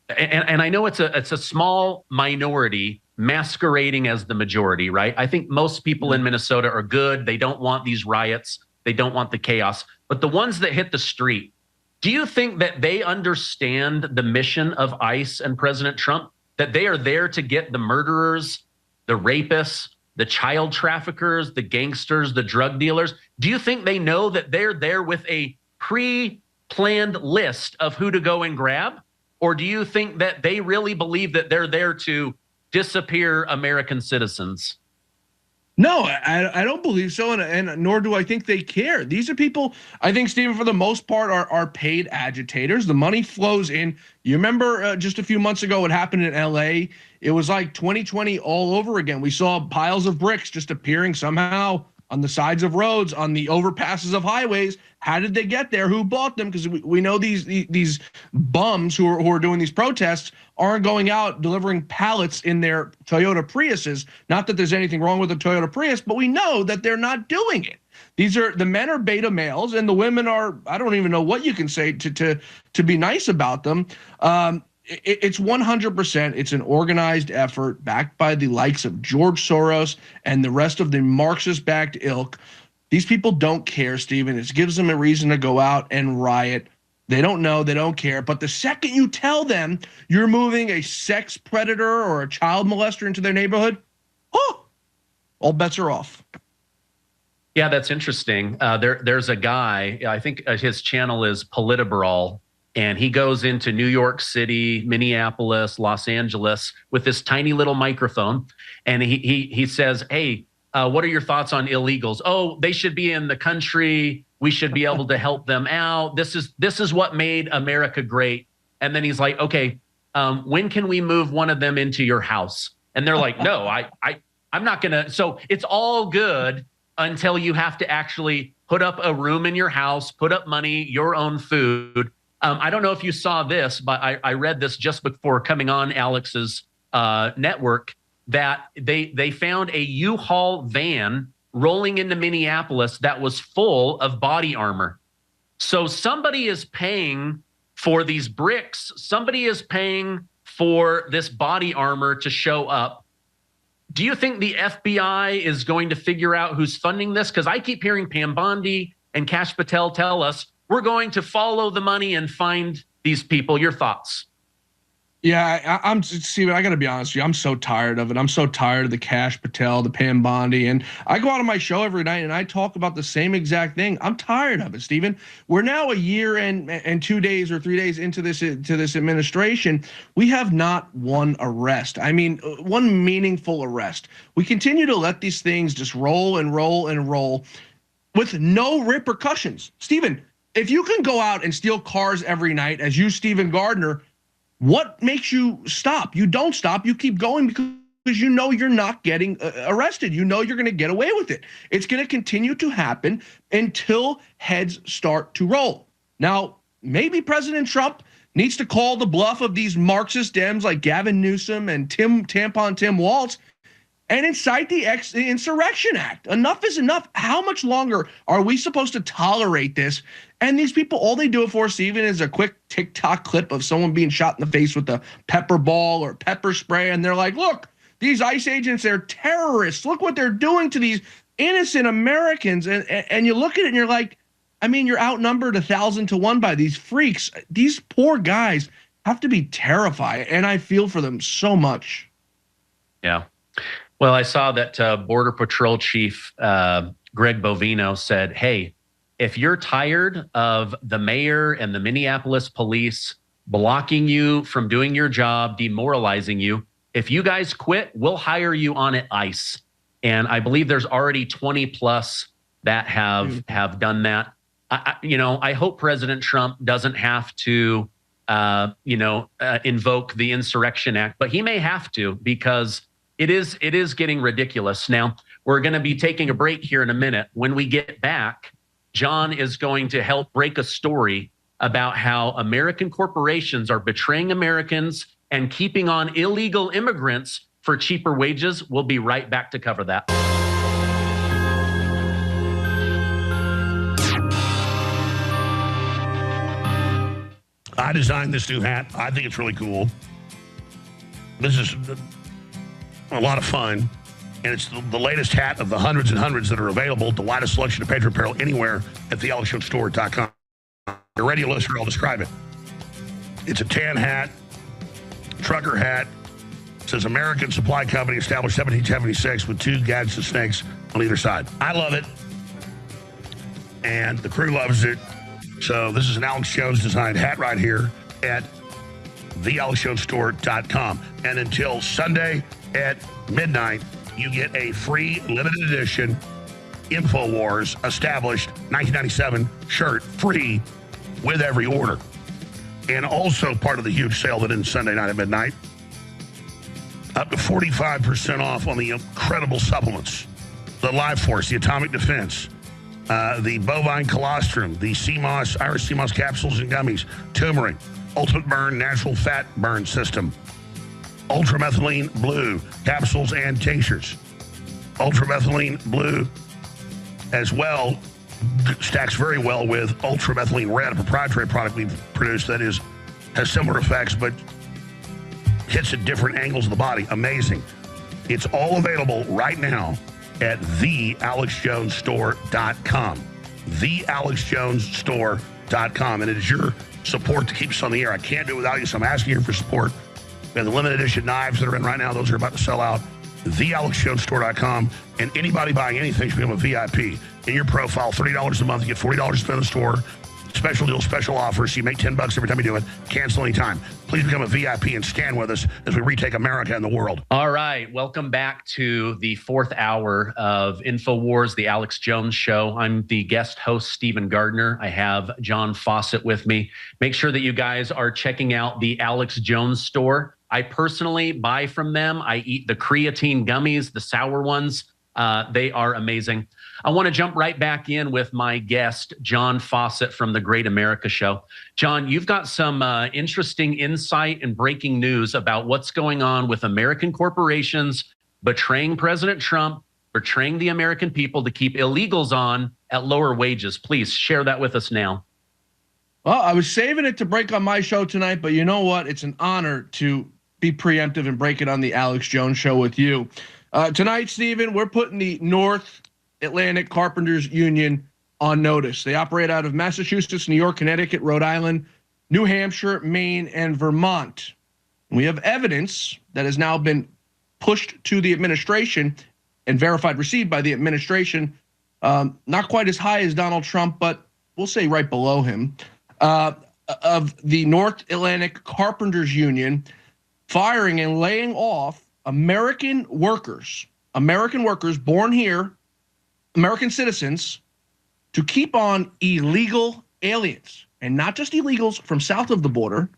Speaker 10: and I know it's a small minority masquerading as the majority, right? I think most people in Minnesota are good. They don't want these riots. They don't want the chaos. But the ones that hit the street, do you think that they understand the mission of ICE and President Trump, that they are there to get the murderers, the rapists, the child traffickers, the gangsters, the drug dealers? Do you think they know that they're there with a pre-planned list of who to go and grab? Or do you think that they really believe that they're there to disappear American citizens?
Speaker 22: No, I don't believe so, and nor do I think they care. These are people, I think, Stephen, for the most part, are paid agitators. The money flows in. You remember just a few months ago what happened in LA? It was like 2020 all over again. We saw piles of bricks just appearing somehow on the sides of roads, on the overpasses of highways. How did they get there? Who bought them? Because we know these bums who are doing these protests aren't going out delivering pallets in their Toyota Priuses. Not that there's anything wrong with a Toyota Prius, but we know that they're not doing it. The men are beta males, and the women are, I don't even know what you can say to be nice about them. It's 100%. It's an organized effort backed by the likes of George Soros and the rest of the Marxist-backed ilk. These people don't care, Stephen. It gives them a reason to go out and riot. They don't know. They don't care. But the second you tell them you're moving a sex predator or a child molester into their neighborhood, all bets are off.
Speaker 10: Yeah, that's interesting. There's a guy, I think his channel is Politibrawl, and he goes into New York City, Minneapolis, Los Angeles with this tiny little microphone, and he says, "Hey, what are your thoughts on illegals? Oh, they should be in the country. We should be able to help them out. This is what made America great." And then he's like, "Okay, when can we move one of them into your house?" And they're like, "No, I'm not gonna." So it's all good until you have to actually put up a room in your house, put up money, your own food. I don't know if you saw this, but I read this just before coming on Alex's network, that they found a U-Haul van rolling into Minneapolis that was full of body armor. So somebody is paying for these bricks. Somebody is paying for this body armor to show up. Do you think the FBI is going to figure out who's funding this? Because I keep hearing Pam Bondi and Kash Patel tell us we're going to follow the money and find these people. Your thoughts?
Speaker 22: Yeah, I'm Steven. I got to be honest with you. I'm so tired of it. I'm so tired of the Cash Patel, the Pam Bondi, and I go out on my show every night and I talk about the same exact thing. I'm tired of it, Steven. We're now a year and 2 days or 3 days into this administration. We have not one arrest. I mean, one meaningful arrest. We continue to let these things just roll and roll and roll with no repercussions. Steven, if you can go out and steal cars every night, as you, Steven Gardner, what makes you stop? You don't stop. You keep going because you know you're not getting arrested. You know you're going to get away with it. It's going to continue to happen until heads start to roll. Now, maybe President Trump needs to call the bluff of these Marxist Dems like Gavin Newsom and Tampon Tim Walz and incite the Insurrection Act. Enough is enough. How much longer are we supposed to tolerate this? And these people, all they do it for, Steven, is a quick TikTok clip of someone being shot in the face with a pepper ball or pepper spray. And they're like, look, these ICE agents, they're terrorists. Look what they're doing to these innocent Americans. And you look at it and you're like, I mean, you're outnumbered 1,000 to 1 by these freaks. These poor guys have to be terrified. And I feel for them so much.
Speaker 10: Yeah. Well, I saw that Border Patrol Chief Greg Bovino said, hey, if you're tired of the mayor and the Minneapolis police blocking you from doing your job, demoralizing you, if you guys quit, we'll hire you on at ICE. And I believe there's already 20 plus that have done that. I hope President Trump doesn't have to, invoke the Insurrection Act, but he may have to because it is getting ridiculous. Now, we're going to be taking a break here in a minute. When we get back, John is going to help break a story about how American corporations are betraying Americans and keeping on illegal immigrants for cheaper wages. We'll be right back to cover that.
Speaker 5: I designed this new hat. I think it's really cool. This is a lot of fun. And it's the latest hat of the hundreds and hundreds that are available. The widest selection of Patriot apparel anywhere at thealexshowstore.com. You're ready, listener, I'll describe it. It's a tan hat, trucker hat. It says American Supply Company, established 1776, with 2 Gadsden snakes on either side. I love it. And the crew loves it. So this is an Alex Jones designed hat right here at thealexshowstore.com. And until Sunday at midnight, you get a free limited edition InfoWars established 1997 shirt free with every order. And also part of the huge sale that ends Sunday night at midnight, up to 45% off on the incredible supplements. The Life Force, the Atomic Defense, the Bovine Colostrum, the CMOS, Irish CMOS capsules and gummies, turmeric, Ultimate Burn Natural Fat Burn System, Ultramethylene Blue capsules and tinctures. Ultramethylene Blue as well stacks very well with Ultramethylene Red, a proprietary product we've produced that has similar effects but hits at different angles of the body. Amazing. It's all available right now at thealexjonesstore.com. thealexjonesstore.com. And it is your support to keep us on the air. I can't do it without you, so I'm asking you for support. We have the limited edition knives that are in right now. Those are about to sell out. thealexjonesstore.com. And anybody buying anything should become a VIP. In your profile, $30 a month, you get $40 to spend in the store. Special deal, special offers. So you make $10 every time you do it. Cancel anytime. Please become a VIP and stand with us as we retake America and the world.
Speaker 10: All right. Welcome back to the 4th hour of InfoWars, the Alex Jones Show. I'm the guest host, Steven Gardner. I have John Fawcett with me. Make sure that you guys are checking out the Alex Jones store. I personally buy from them. I eat the creatine gummies, the sour ones. They are amazing. I want to jump right back in with my guest, John Fawcett from the Great America Show. John, you've got some interesting insight and breaking news about what's going on with American corporations betraying President Trump, betraying the American people to keep illegals on at lower wages. Please share that with us now.
Speaker 22: Well, I was saving it to break on my show tonight, but you know what? It's an honor to be preemptive and break it on the Alex Jones Show with you. Tonight, Steven, we're putting the North Atlantic Carpenters Union on notice. They operate out of Massachusetts, New York, Connecticut, Rhode Island, New Hampshire, Maine, and Vermont. We have evidence that has now been pushed to the administration and verified received by the administration, not quite as high as Donald Trump, but we'll say right below him, of the North Atlantic Carpenters Union firing and laying off American workers born here, American citizens, to keep on illegal aliens, and not just illegals from south of the border,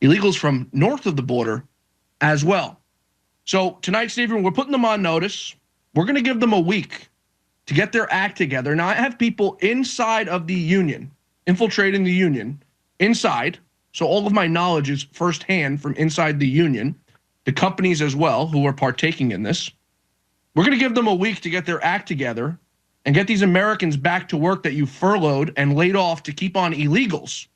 Speaker 22: illegals from north of the border as well. So tonight, Stephen, we're putting them on notice. We're going to give them a week to get their act together. Now, I have people inside of the union, infiltrating the union, inside. So all of my knowledge is firsthand from inside the union, the companies as well who are partaking in this. We're going to give them a week to get their act together and get these Americans back to work that you furloughed and laid off to keep on illegals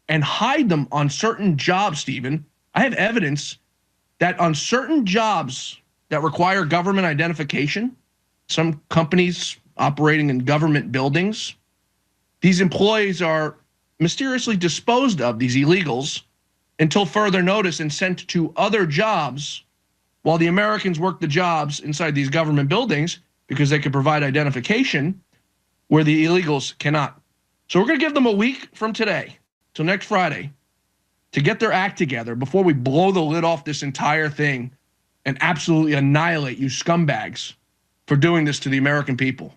Speaker 22: and hide them on certain jobs, Stephen. I have evidence that on certain jobs that require government identification, some companies operating in government buildings, these employees are mysteriously disposed of, these illegals, until further notice and sent to other jobs while the Americans work the jobs inside these government buildings because they can provide identification where the illegals cannot. So we're going to give them a week from today till next Friday to get their act together before we blow the lid off this entire thing and absolutely annihilate you scumbags for doing this to the American people.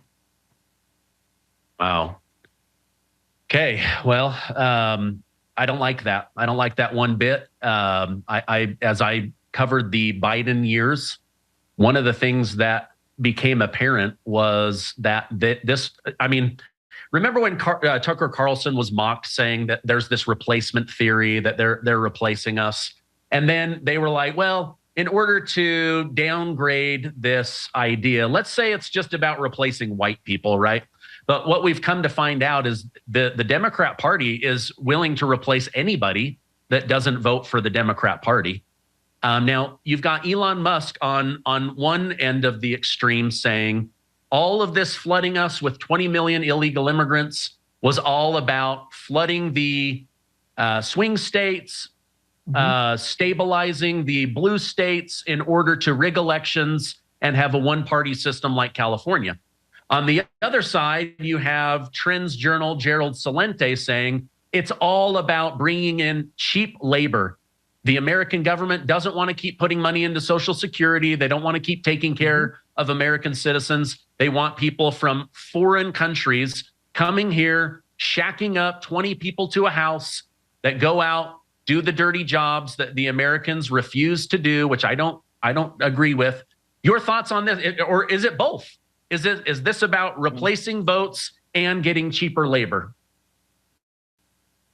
Speaker 10: Wow. Okay. Well, I don't like that. I don't like that one bit. As I covered the Biden years, one of the things that became apparent was that remember when Tucker Carlson was mocked saying that there's this replacement theory that they're replacing us, and then they were like, well, in order to downgrade this idea, let's say it's just about replacing white people, right? But what we've come to find out is the Democrat Party is willing to replace anybody that doesn't vote for the Democrat Party. Now, you've got Elon Musk on one end of the extreme saying all of this flooding us with 20 million illegal immigrants was all about flooding the swing states, stabilizing the blue states in order to rig elections and have a one-party system like California. On the other side, you have Trends Journal Gerald Celente saying it's all about bringing in cheap labor. The American government doesn't want to keep putting money into Social Security. They don't want to keep taking care of American citizens. They want people from foreign countries coming here, shacking up 20 people to a house that go out, do the dirty jobs that the Americans refuse to do, which I don't agree with. Your thoughts on this, or is it both? Is this about replacing votes and getting cheaper labor?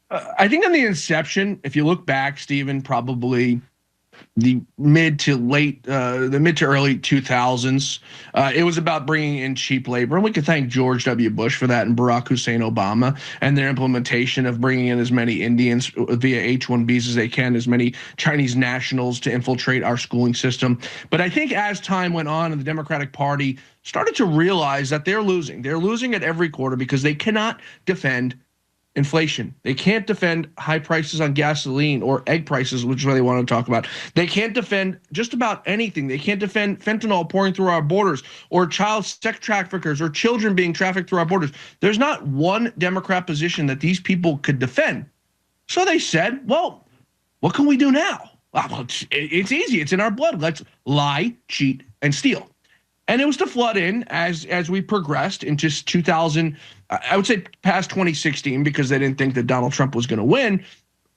Speaker 22: I think in the inception, if you look back, Stephen, probably the mid to early 2000s, it was about bringing in cheap labor. And we could thank George W. Bush for that and Barack Hussein Obama and their implementation of bringing in as many Indians via H-1Bs as they can, as many Chinese nationals to infiltrate our schooling system. But I think as time went on and the Democratic Party started to realize that they're losing at every quarter because they cannot defend inflation. They can't defend high prices on gasoline or egg prices, which is what they want to talk about. They can't defend just about anything. They can't defend fentanyl pouring through our borders or child sex traffickers or children being trafficked through our borders. There's not one Democrat position that these people could defend. So they said, well, what can we do now? Well, it's easy. It's in our blood. Let's lie, cheat, and steal. And it was to flood in as we progressed into 2000, I would say past 2016, because they didn't think that Donald Trump was going to win,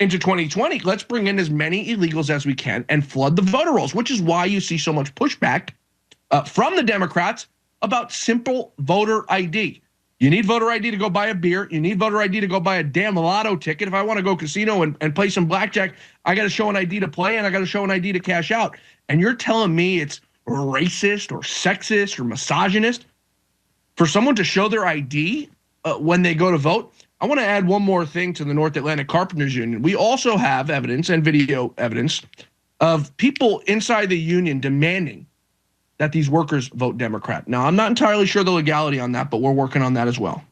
Speaker 22: into 2020. Let's bring in as many illegals as we can and flood the voter rolls, which is why you see so much pushback from the Democrats about simple voter ID. You need voter ID to go buy a beer. You need voter ID to go buy a damn lotto ticket. If I want to go casino and play some blackjack, I got to show an ID to play and I got to show an ID to cash out. And you're telling me it's racist or sexist or misogynist for someone to show their ID when they go to vote? I want to add one more thing to the North Atlantic Carpenters Union. We also have evidence and video evidence of people inside the union demanding that these workers vote Democrat. Now, I'm not entirely sure the legality on that, but we're working on that as well.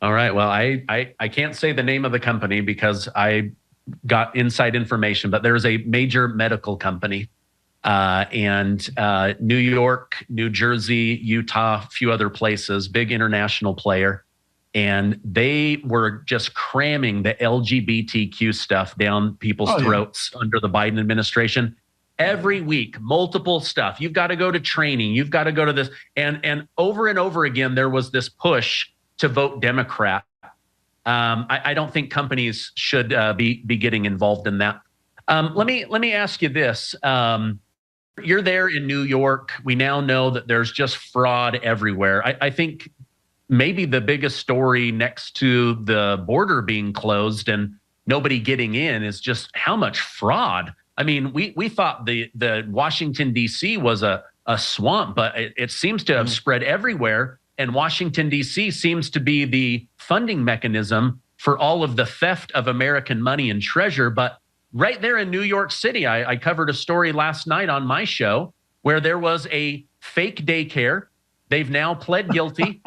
Speaker 10: All right. Well, I can't say the name of the company because I got inside information, but there's a major medical company and New York, New Jersey, Utah, a few other places, big international player. And they were just cramming the LGBTQ stuff down people's throats under the Biden administration. Every week, multiple stuff. You've got to go to training. You've got to go to this. And over again, there was this push to vote Democrat. I don't think companies should be getting involved in that. Let me ask you this. You're there in New York. We now know that there's just fraud everywhere. I think maybe the biggest story next to the border being closed and nobody getting in is just how much fraud. I mean, we thought the Washington, D.C. was a swamp, but it seems to have spread everywhere. And Washington, D.C. seems to be the funding mechanism for all of the theft of American money and treasure. But right there in New York City, I covered a story last night on my show where there was a fake daycare. They've now pled guilty.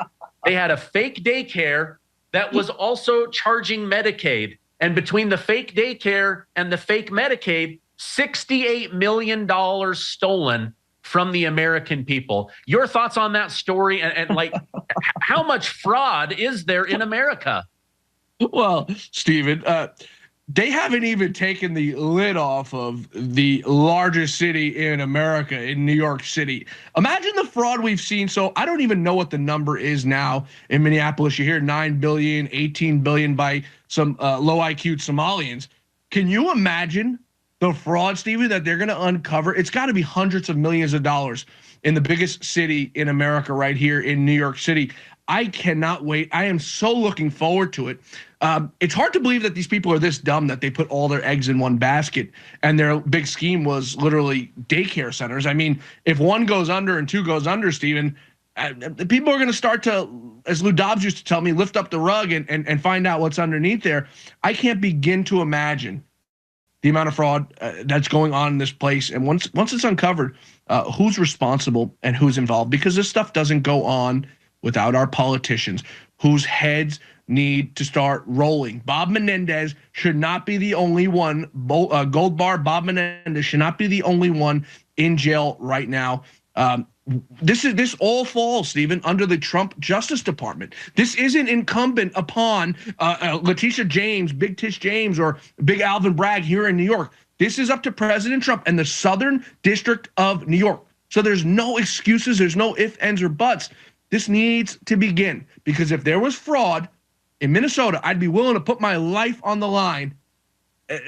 Speaker 10: They had a fake daycare that was also charging Medicaid. And between the fake daycare and the fake Medicaid, $68 million stolen from the American people. Your thoughts on that story and like how much fraud is there in America?
Speaker 22: Well, Stephen, they haven't even taken the lid off of the largest city in America, in New York City. Imagine the fraud we've seen. So I don't even know what the number is now in Minneapolis. You hear 9 billion, 18 billion by some low IQ Somalians. Can you imagine the fraud, Stephen, that they're going to uncover? It's got to be hundreds of millions of dollars in the biggest city in America right here in New York City. I cannot wait. I am so looking forward to it. It's hard to believe that these people are this dumb that they put all their eggs in one basket and their big scheme was literally daycare centers. I mean, if one goes under and two goes under, Stephen, people are going to start to, as Lou Dobbs used to tell me, lift up the rug and find out what's underneath there. I can't begin to imagine the amount of fraud that's going on in this place. And once it's uncovered, who's responsible and who's involved, because this stuff doesn't go on without our politicians whose heads need to start rolling. Bob Menendez should not be the only one. Gold Bar Bob Menendez should not be the only one in jail right now. This all falls, Stephen, under the Trump Justice Department. This isn't incumbent upon Letitia James, Big Tish James, or Big Alvin Bragg here in New York. This is up to President Trump and the Southern District of New York. So there's no excuses. There's no ifs, ands, or buts. This needs to begin, because if there was fraud in Minnesota, I'd be willing to put my life on the line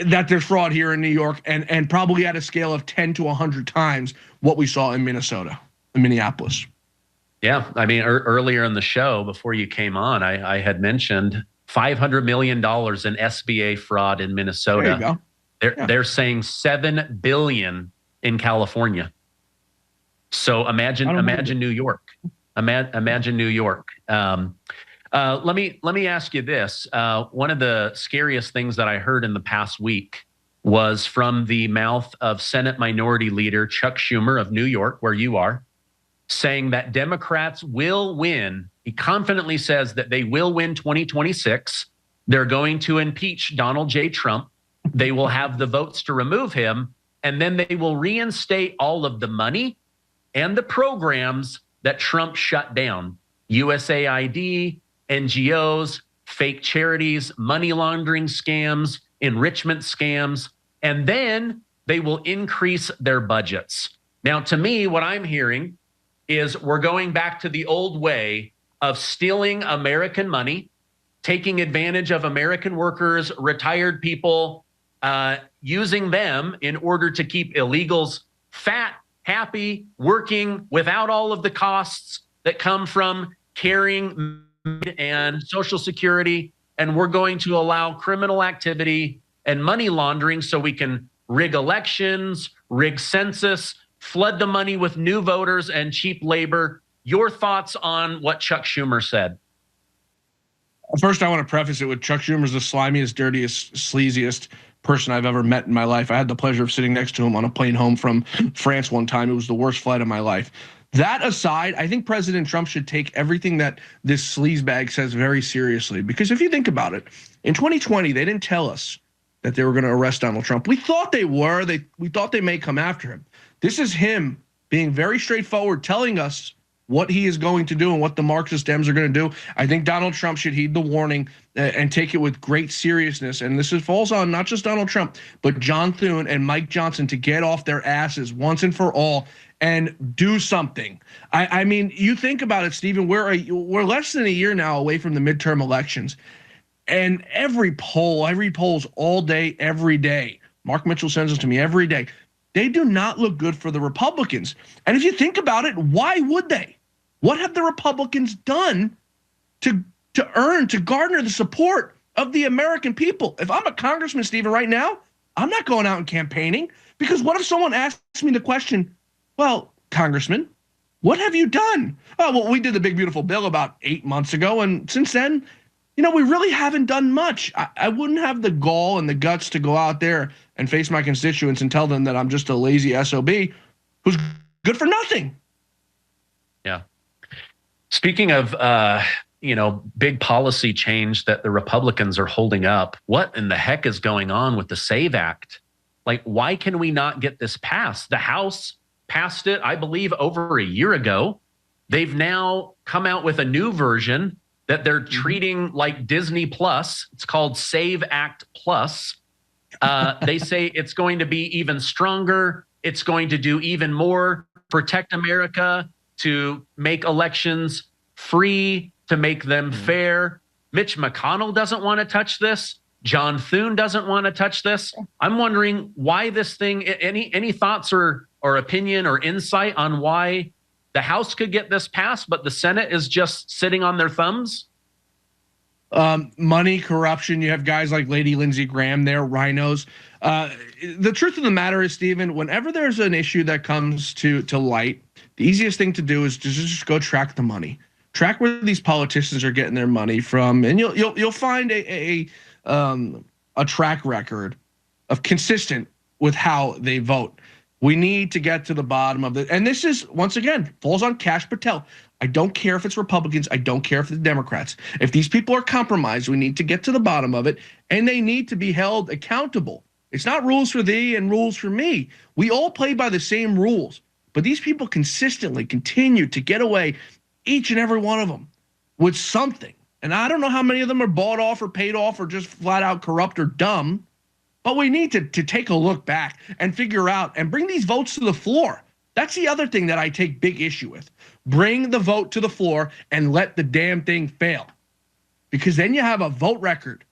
Speaker 22: that there's fraud here in New York, and probably at a scale of 10 to 100 times what we saw in Minnesota, in Minneapolis.
Speaker 10: Yeah, I mean, earlier in the show, before you came on, I had mentioned $500 million in SBA fraud in Minnesota.
Speaker 22: There you go.
Speaker 10: They're saying $7 billion in California. So imagine New York. Imagine New York. Let me ask you this. One of the scariest things that I heard in the past week was from the mouth of Senate Minority Leader Chuck Schumer of New York, where you are, saying that Democrats will win. He confidently says that they will win 2026. They're going to impeach Donald J. Trump. They will have the votes to remove him, and then they will reinstate all of the money and the programs that Trump shut down. USAID, NGOs, fake charities, money laundering scams, enrichment scams, and then they will increase their budgets. Now, to me, what I'm hearing is we're going back to the old way of stealing American money, taking advantage of American workers, retired people, using them in order to keep illegals fat, happy, working without all of the costs that come from carrying and Social Security. And we're going to allow criminal activity and money laundering so we can rig elections, rig census, flood the money with new voters and cheap labor. Your thoughts on what Chuck Schumer said?
Speaker 22: First, I want to preface it with Chuck Schumer's the slimiest, dirtiest, sleaziest person I've ever met in my life. I had the pleasure of sitting next to him on a plane home from France one time. It was the worst flight of my life. That aside, I think President Trump should take everything that this sleazebag says very seriously. Because if you think about it, in 2020, they didn't tell us that they were going to arrest Donald Trump. We thought they were. We thought they may come after him. This is him being very straightforward, telling us what he is going to do and what the Marxist Dems are going to do. I think Donald Trump should heed the warning and take it with great seriousness. And this falls on not just Donald Trump, but John Thune and Mike Johnson to get off their asses once and for all and do something. I mean, you think about it, Stephen, we're less than a year now away from the midterm elections. And every poll's all day, every day. Mark Mitchell sends them to me every day. They do not look good for the Republicans. And if you think about it, why would they? What have the Republicans done to garner the support of the American people? If I'm a congressman, Stephen, right now, I'm not going out and campaigning, because what if someone asks me the question, well, Congressman, what have you done? Oh, well, we did the big, beautiful bill about 8 months ago. And since then, we really haven't done much. I wouldn't have the gall and the guts to go out there and face my constituents and tell them that I'm just a lazy SOB who's good for nothing.
Speaker 10: Yeah. Speaking of, big policy change that the Republicans are holding up, what in the heck is going on with the SAVE Act? Like, why can we not get this passed? The House passed it, I believe, over a year ago. They've now come out with a new version that they're treating like Disney Plus. It's called SAVE Act Plus. They say it's going to be even stronger. It's going to do even more, protect America, to make elections free, to make them fair. Mitch McConnell doesn't want to touch this. John Thune doesn't want to touch this. I'm wondering why this thing, any thoughts or opinion or insight on why the House could get this passed, but the Senate is just sitting on their thumbs?
Speaker 22: Money, corruption. You have guys like Lady Lindsey Graham there, rhinos. The truth of the matter is, Stephen, whenever there's an issue that comes to light, the easiest thing to do is to just go track the money. Track where these politicians are getting their money from, and you'll find a track record of consistent with how they vote. We need to get to the bottom of it. And this is, once again, falls on Kash Patel. I don't care if it's Republicans. I don't care if it's Democrats. If these people are compromised, we need to get to the bottom of it, and they need to be held accountable. It's not rules for thee and rules for me. We all play by the same rules, but these people consistently continue to get away, each and every one of them, with something. And I don't know how many of them are bought off or paid off or just flat out corrupt or dumb. But we need to take a look back and figure out and bring these votes to the floor. That's the other thing that I take big issue with. Bring the vote to the floor and let the damn thing fail. Because then you have a vote record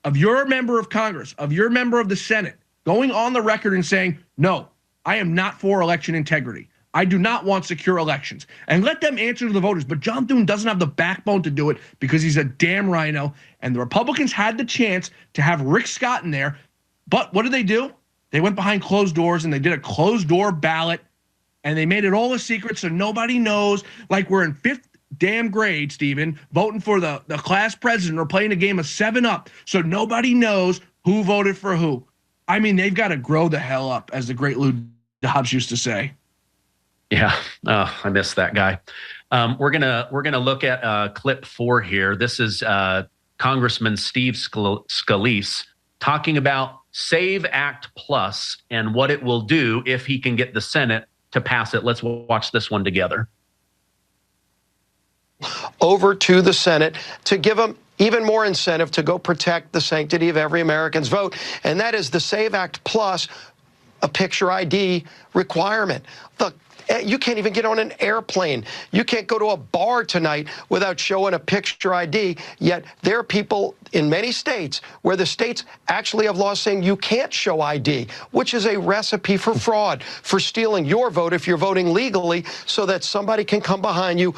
Speaker 22: of your member of Congress, of your member of the Senate, going on the record and saying, no, I am not for election integrity. I do not want secure elections. And let them answer to the voters. But John Thune doesn't have the backbone to do it because he's a damn rhino. And the Republicans had the chance to have Rick Scott in there. But what did they do? They went behind closed doors and they did a closed door ballot, and they made it all a secret so nobody knows, like we're in fifth damn grade, Stephen, voting for the class president or playing a game of 7-Up so nobody knows who voted for who. I mean, they've got to grow the hell up, as the great Lou Dobbs used to say.
Speaker 10: Yeah, I miss that guy. We're gonna look at clip 4 here. This is Congressman Steve Scalise talking about SAVE Act Plus and what it will do if he can get the Senate to pass it. Let's watch this one together.
Speaker 7: Over to the Senate to give them even more incentive to go protect the sanctity of every American's vote, and that is the SAVE Act Plus, a picture ID requirement. Look, you can't even get on an airplane. You can't go to a bar tonight without showing a picture ID, yet there are people in many states where the states actually have laws saying you can't show ID, which is a recipe for fraud, for stealing your vote if you're voting legally so that somebody can come behind you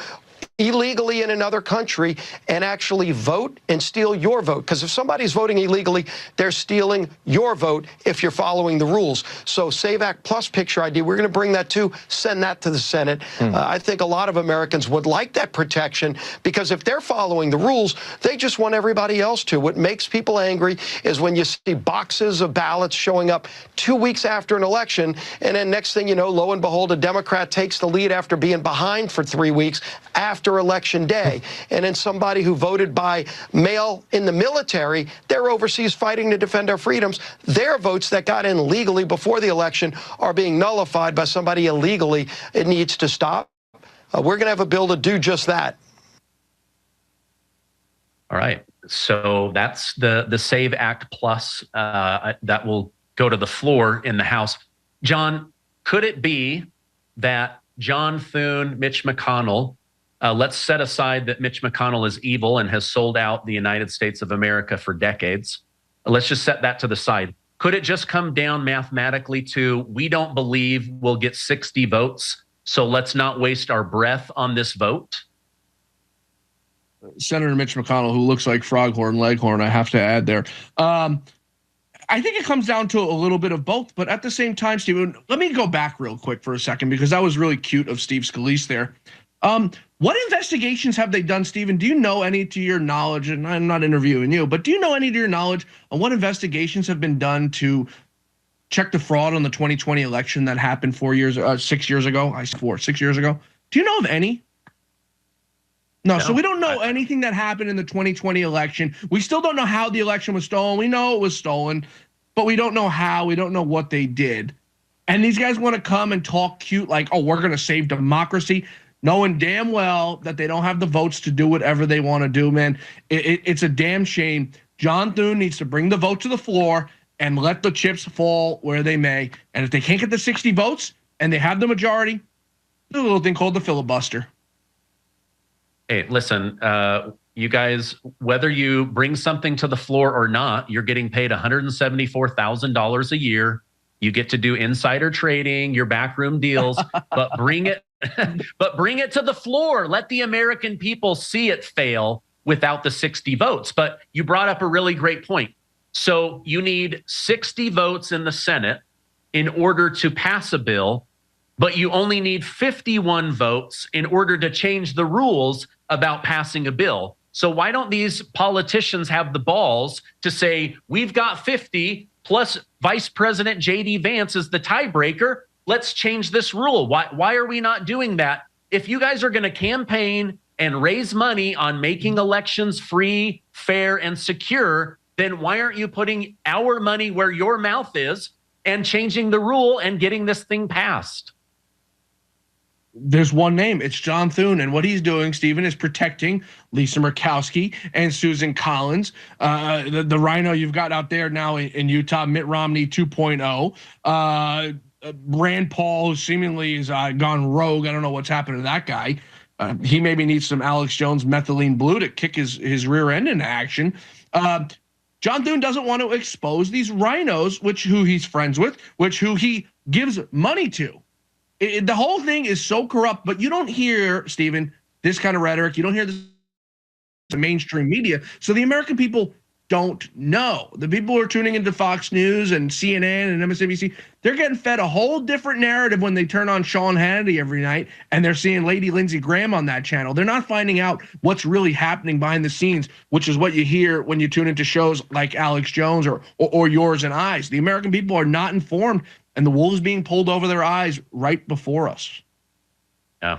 Speaker 7: illegally in another country and actually vote and steal your vote. Because if somebody's voting illegally, they're stealing your vote if you're following the rules. So SAVE Act Plus picture ID, we're going to bring that too, send that to the Senate. I think a lot of Americans would like that protection because if they're following the rules, they just want everybody else to. What makes people angry is when you see boxes of ballots showing up 2 weeks after an election, and then next thing you know, lo and behold, a Democrat takes the lead after being behind for 3 weeks after after Election Day. And then somebody who voted by mail in the military, they're overseas fighting to defend our freedoms. Their votes that got in legally before the election are being nullified by somebody illegally. It needs to stop. We're going to have a bill to do just that.
Speaker 10: All right. So that's the SAVE Act Plus that will go to the floor in the House. John, could it be that John Thune, Mitch McConnell, let's set aside that Mitch McConnell is evil and has sold out the United States of America for decades. Let's just set that to the side. Could it just come down mathematically to, we don't believe we'll get 60 votes, so let's not waste our breath on this vote?
Speaker 22: Senator Mitch McConnell, who looks like Froghorn Leghorn, I have to add there. I think it comes down to a little bit of both, but at the same time, Stephen, let me go back real quick for a second, because that was really cute of Steve Scalise there. What investigations have they done, Stephen? Do you know any, to your knowledge, and I'm not interviewing you, but do you know any to your knowledge on what investigations have been done to check the fraud on the 2020 election that happened 6 years ago? 6 years ago. Do you know of any? No, so we don't know anything that happened in the 2020 election. We still don't know how the election was stolen. We know it was stolen, but we don't know how. We don't know what they did. And these guys want to come and talk cute like, oh, we're going to save democracy, knowing damn well that they don't have the votes to do whatever they want to do, man. It's a damn shame. John Thune needs to bring the vote to the floor and let the chips fall where they may. And if they can't get the 60 votes and they have the majority, there's a little thing called the filibuster.
Speaker 10: Hey, listen, you guys, whether you bring something to the floor or not, you're getting paid $174,000 a year. You get to do insider trading, your backroom deals, but bring it to the floor. Let the American people see it fail without the 60 votes. But you brought up a really great point. So you need 60 votes in the Senate in order to pass a bill, but you only need 51 votes in order to change the rules about passing a bill. So why don't these politicians have the balls to say, we've got 50 plus Vice President J.D. Vance is the tiebreaker. Let's change this rule. Why are we not doing that? If you guys are going to campaign and raise money on making elections free, fair, and secure, then why aren't you putting our money where your mouth is and changing the rule and getting this thing passed?
Speaker 22: There's one name. It's John Thune. And what he's doing, Stephen, is protecting Lisa Murkowski and Susan Collins. The rhino you've got out there now in Utah, Mitt Romney 2.0. Rand Paul, who seemingly has gone rogue. I don't know what's happened to that guy. He maybe needs some Alex Jones methylene blue to kick his rear end into action. John Thune doesn't want to expose these rhinos, who he's friends with, who he gives money to. The whole thing is so corrupt, but you don't hear, Stephen, this kind of rhetoric. You don't hear this in the mainstream media. So the American people don't know. The people who are tuning into Fox News and CNN and MSNBC, they're getting fed a whole different narrative when they turn on Sean Hannity every night and they're seeing Lady Lindsey Graham on that channel. They're not finding out what's really happening behind the scenes, which is what you hear when you tune into shows like Alex Jones or Yours and I's. The American people are not informed, and the wool is being pulled over their eyes right before us.
Speaker 10: Yeah.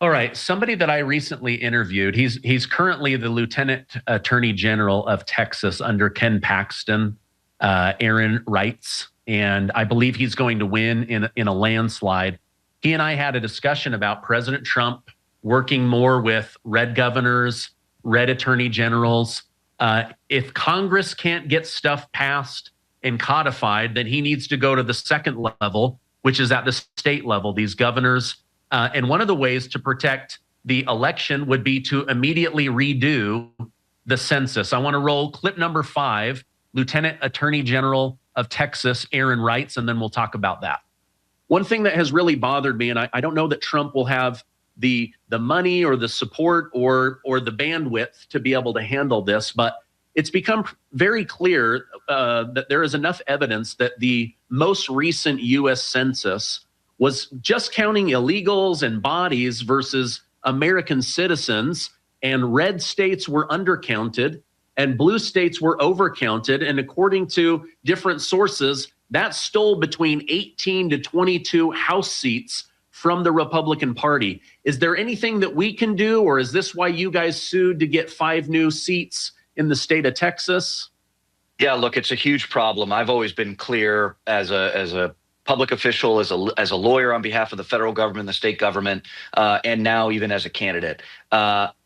Speaker 10: All right. Somebody that I recently interviewed, he's currently the Lieutenant Attorney General of Texas under Ken Paxton, Aaron Reitz, and I believe he's going to win in a landslide. He and I had a discussion about President Trump working more with red governors, red attorney generals. If Congress can't get stuff passed and codified, then he needs to go to the second level, which is at the state level, these governors. And one of the ways to protect the election would be to immediately redo the census. I want to roll clip number 5, Lieutenant Attorney General of Texas, Aaron Reitz, and then we'll talk about that. One thing that has really bothered me, and I don't know that Trump will have the money or the support or the bandwidth to be able to handle this, but it's become very clear that there is enough evidence that the most recent U.S. Census was just counting illegals and bodies versus American citizens, and red states were undercounted and blue states were overcounted. And according to different sources, that stole between 18 to 22 House seats from the Republican Party. Is there anything that we can do, or is this why you guys sued to get 5 new seats in the state of Texas?
Speaker 8: Yeah, look, it's a huge problem. I've always been clear as a public official, as a lawyer on behalf of the federal government, the state government, and now even as a candidate.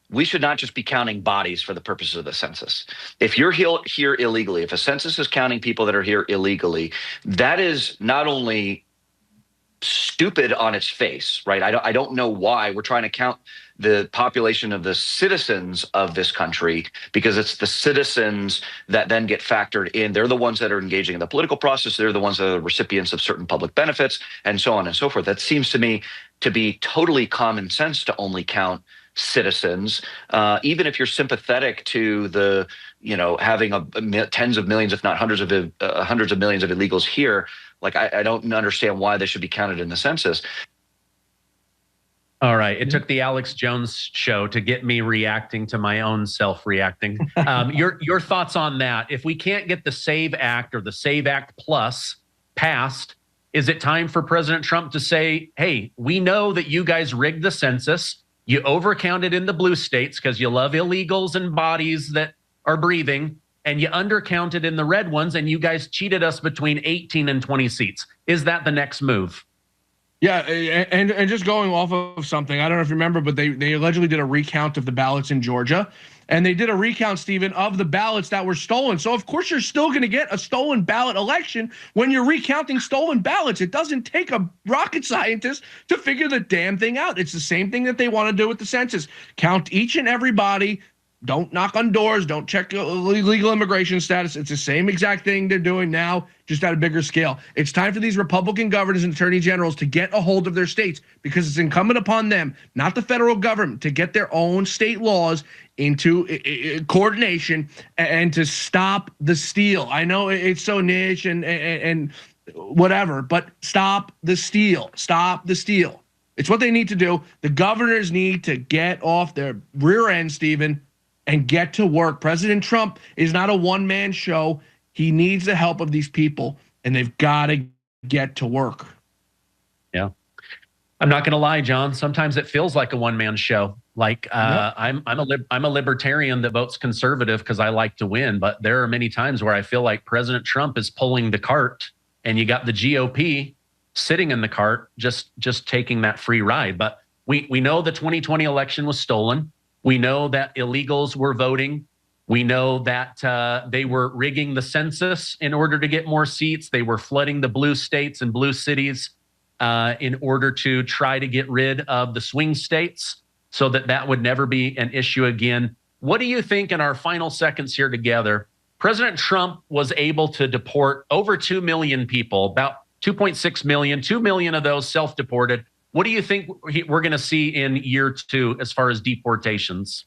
Speaker 8: We should not just be counting bodies for the purposes of the census. If you're here illegally, if a census is counting people that are here illegally, that is not only stupid on its face, right? I don't know why we're trying to count the population of the citizens of this country, because it's the citizens that then get factored in. They're the ones that are engaging in the political process. They're the ones that are recipients of certain public benefits and so on and so forth. That seems to me to be totally common sense to only count citizens, even if you're sympathetic to the, having tens of millions, if not hundreds of millions of illegals here. Like, I don't understand why they should be counted in the census.
Speaker 10: All right. It took the Alex Jones show to get me reacting to my own self-reacting. Your thoughts on that? If we can't get the SAVE Act or the SAVE Act Plus passed, is it time for President Trump to say, hey, we know that you guys rigged the census. You overcounted in the blue states because you love illegals and bodies that are breathing, and you undercounted in the red ones, and you guys cheated us between 18 and 20 seats. Is that the next move?
Speaker 22: Yeah, and just going off of something, I don't know if you remember, but they allegedly did a recount of the ballots in Georgia, and they did a recount, Stephen, of the ballots that were stolen. So, of course, you're still going to get a stolen ballot election when you're recounting stolen ballots. It doesn't take a rocket scientist to figure the damn thing out. It's the same thing that they want to do with the census. Count each and every body. Don't knock on doors. Don't check legal immigration status. It's the same exact thing they're doing now, just at a bigger scale. It's time for these Republican governors and attorney generals to get a hold of their states, because it's incumbent upon them, not the federal government, to get their own state laws into coordination and to stop the steal. I know it's so niche and whatever, but stop the steal. Stop the steal. It's what they need to do. The governors need to get off their rear end, Stephen, and get to work. President Trump is not a one-man show. He needs the help of these people, and they've got to get to work.
Speaker 10: Yeah. I'm not going to lie, John. Sometimes it feels like a one-man show. Like I'm a libertarian that votes conservative because I like to win, but there are many times where I feel like President Trump is pulling the cart, and you got the GOP sitting in the cart, just taking that free ride. But we know the 2020 election was stolen. We know that illegals were voting. We know that they were rigging the census in order to get more seats. They were flooding the blue states and blue cities in order to try to get rid of the swing states so that would never be an issue again. What do you think, in our final seconds here together, President Trump was able to deport over 2 million people, about 2.6 million, 2 million of those self-deported. What do you think we're going to see in year 2 as far as deportations?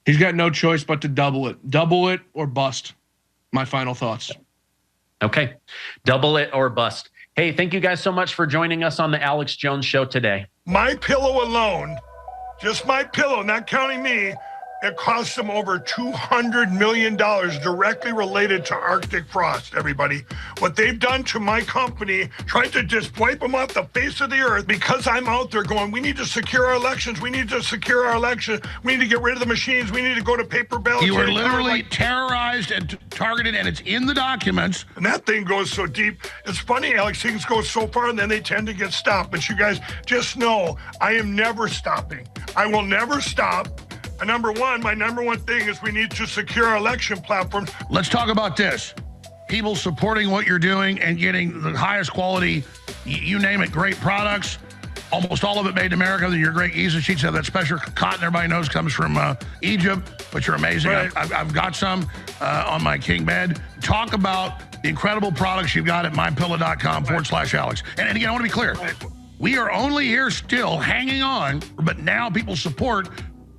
Speaker 22: He's got no choice but to double it. Double it or bust. My final thoughts.
Speaker 10: Okay. Double it or bust. Hey, thank you guys so much for joining us on the Alex Jones Show today.
Speaker 11: My pillow alone, just my pillow, not counting me, it cost them over $200 million directly related to Arctic frost, everybody. What they've done to my company, trying to just wipe them off the face of the earth, because I'm out there going, we need to secure our elections. We need to secure our election. We need to get rid of the machines. We need to go to paper ballots.
Speaker 5: You were literally terrorized and targeted, and it's in the documents.
Speaker 11: And that thing goes so deep. It's funny, Alex, things go so far, and then they tend to get stopped. But you guys just know, I am never stopping. I will never stop. And my number one thing is we need to secure our election platforms.
Speaker 5: Let's talk about this. People supporting what you're doing and getting the highest quality, you name it, great products. Almost all of it made in America. Your great Giza sheets have that special cotton everybody knows comes from Egypt, but you're amazing. Right. I've got some on my king bed. Talk about the incredible products you've got at mypillow.com/Alex. And again, I want to be clear. Right. We are only here still hanging on, but now people support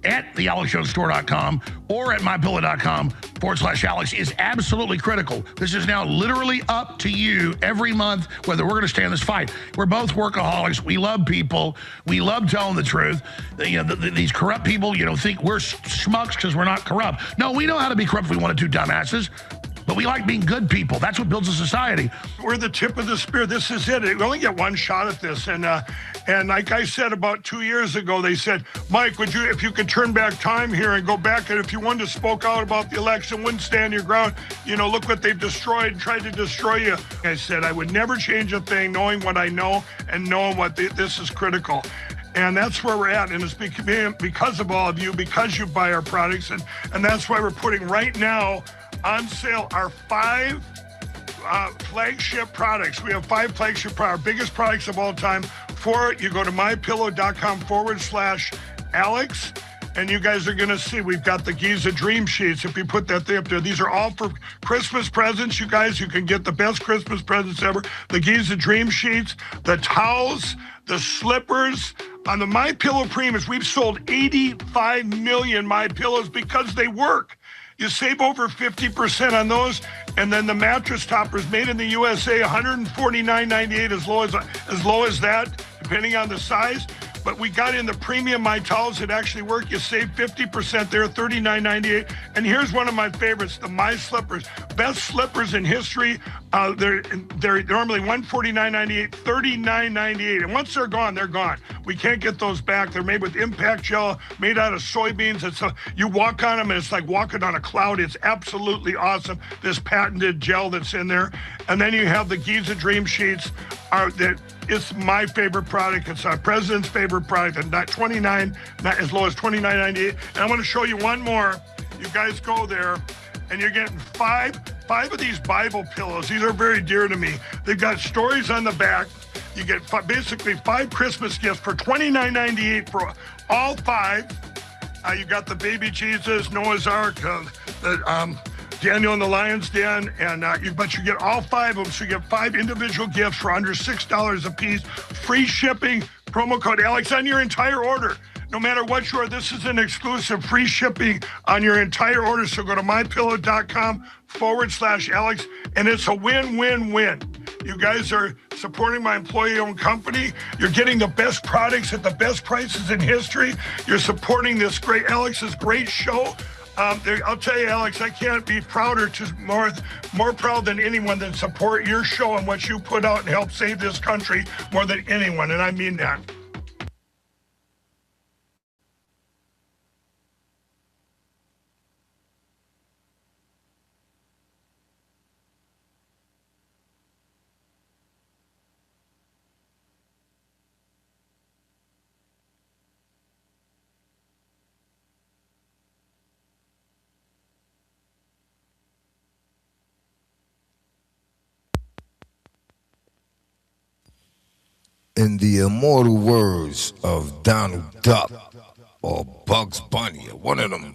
Speaker 5: at thealexjonesstore.com or at mypillow.com/Alex is absolutely critical. This is now literally up to you every month whether we're going to stand this fight. We're both workaholics. We love people. We love telling the truth. These corrupt people, think we're schmucks because we're not corrupt. No, we know how to be corrupt if we want to do, dumbasses.
Speaker 9: but we like being good people. That's what builds a society.
Speaker 11: We're the tip of the spear. This is it. We only get one shot at this. And like I said about 2 years ago, they said, Mike, if you could turn back time here and go back, and if you wouldn't have spoke out about the election, wouldn't stand your ground, look what they've destroyed and tried to destroy you. I said I would never change a thing, knowing what I know and knowing what this is critical. And that's where we're at. And it's because of all of you, because you buy our products. And that's why we're putting right now on sale our 5 flagship products. We have 5 flagship products, our biggest products of all time. For it, you go to mypillow.com/Alex. And you guys are going to see, we've got the Giza Dream Sheets. If you put that thing up there, these are all for Christmas presents, you guys. You can get the best Christmas presents ever. The Giza Dream Sheets, the towels, the slippers. On the MyPillow Premiums, we've sold 85 million MyPillows because they work. You save over 50% on those. And then the mattress toppers made in the USA, $149.98, as low as that, depending on the size. But we got in the premium My Towels that actually work. You save 50% there, $39.98. And here's one of my favorites, the My Slippers. Best slippers in history. They're normally $149.98, $39.98. And once they're gone, they're gone. We can't get those back. They're made with impact gel, made out of soybeans. You walk on them and it's like walking on a cloud. It's absolutely awesome, this patented gel that's in there. And then you have the Giza Dream Sheets. It's my favorite product. It's our president's favorite product, and as low as $29.98. And I want to show you one more. You guys go there, and you're getting five of these Bible pillows. These are very dear to me. They've got stories on the back. You get basically 5 Christmas gifts for $29.98 for all 5. You got the baby Jesus, Noah's Ark, Daniel in the Lion's Den, and but you get all 5 of them, so you get 5 individual gifts for under $6 a piece. Free shipping, promo code Alex on your entire order. No matter what you are, this is an exclusive free shipping on your entire order. So go to mypillow.com/Alex, and it's a win-win-win. You guys are supporting my employee-owned company. You're getting the best products at the best prices in history. You're supporting this Alex's great show. I'll tell you, Alex, I can't be more proud than anyone than support your show and what you put out and help save this country more than anyone, and I mean that.
Speaker 6: In the immortal words of Donald Duck or Bugs Bunny or one of them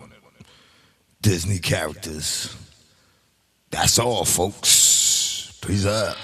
Speaker 6: Disney characters, that's all, folks. Peace out.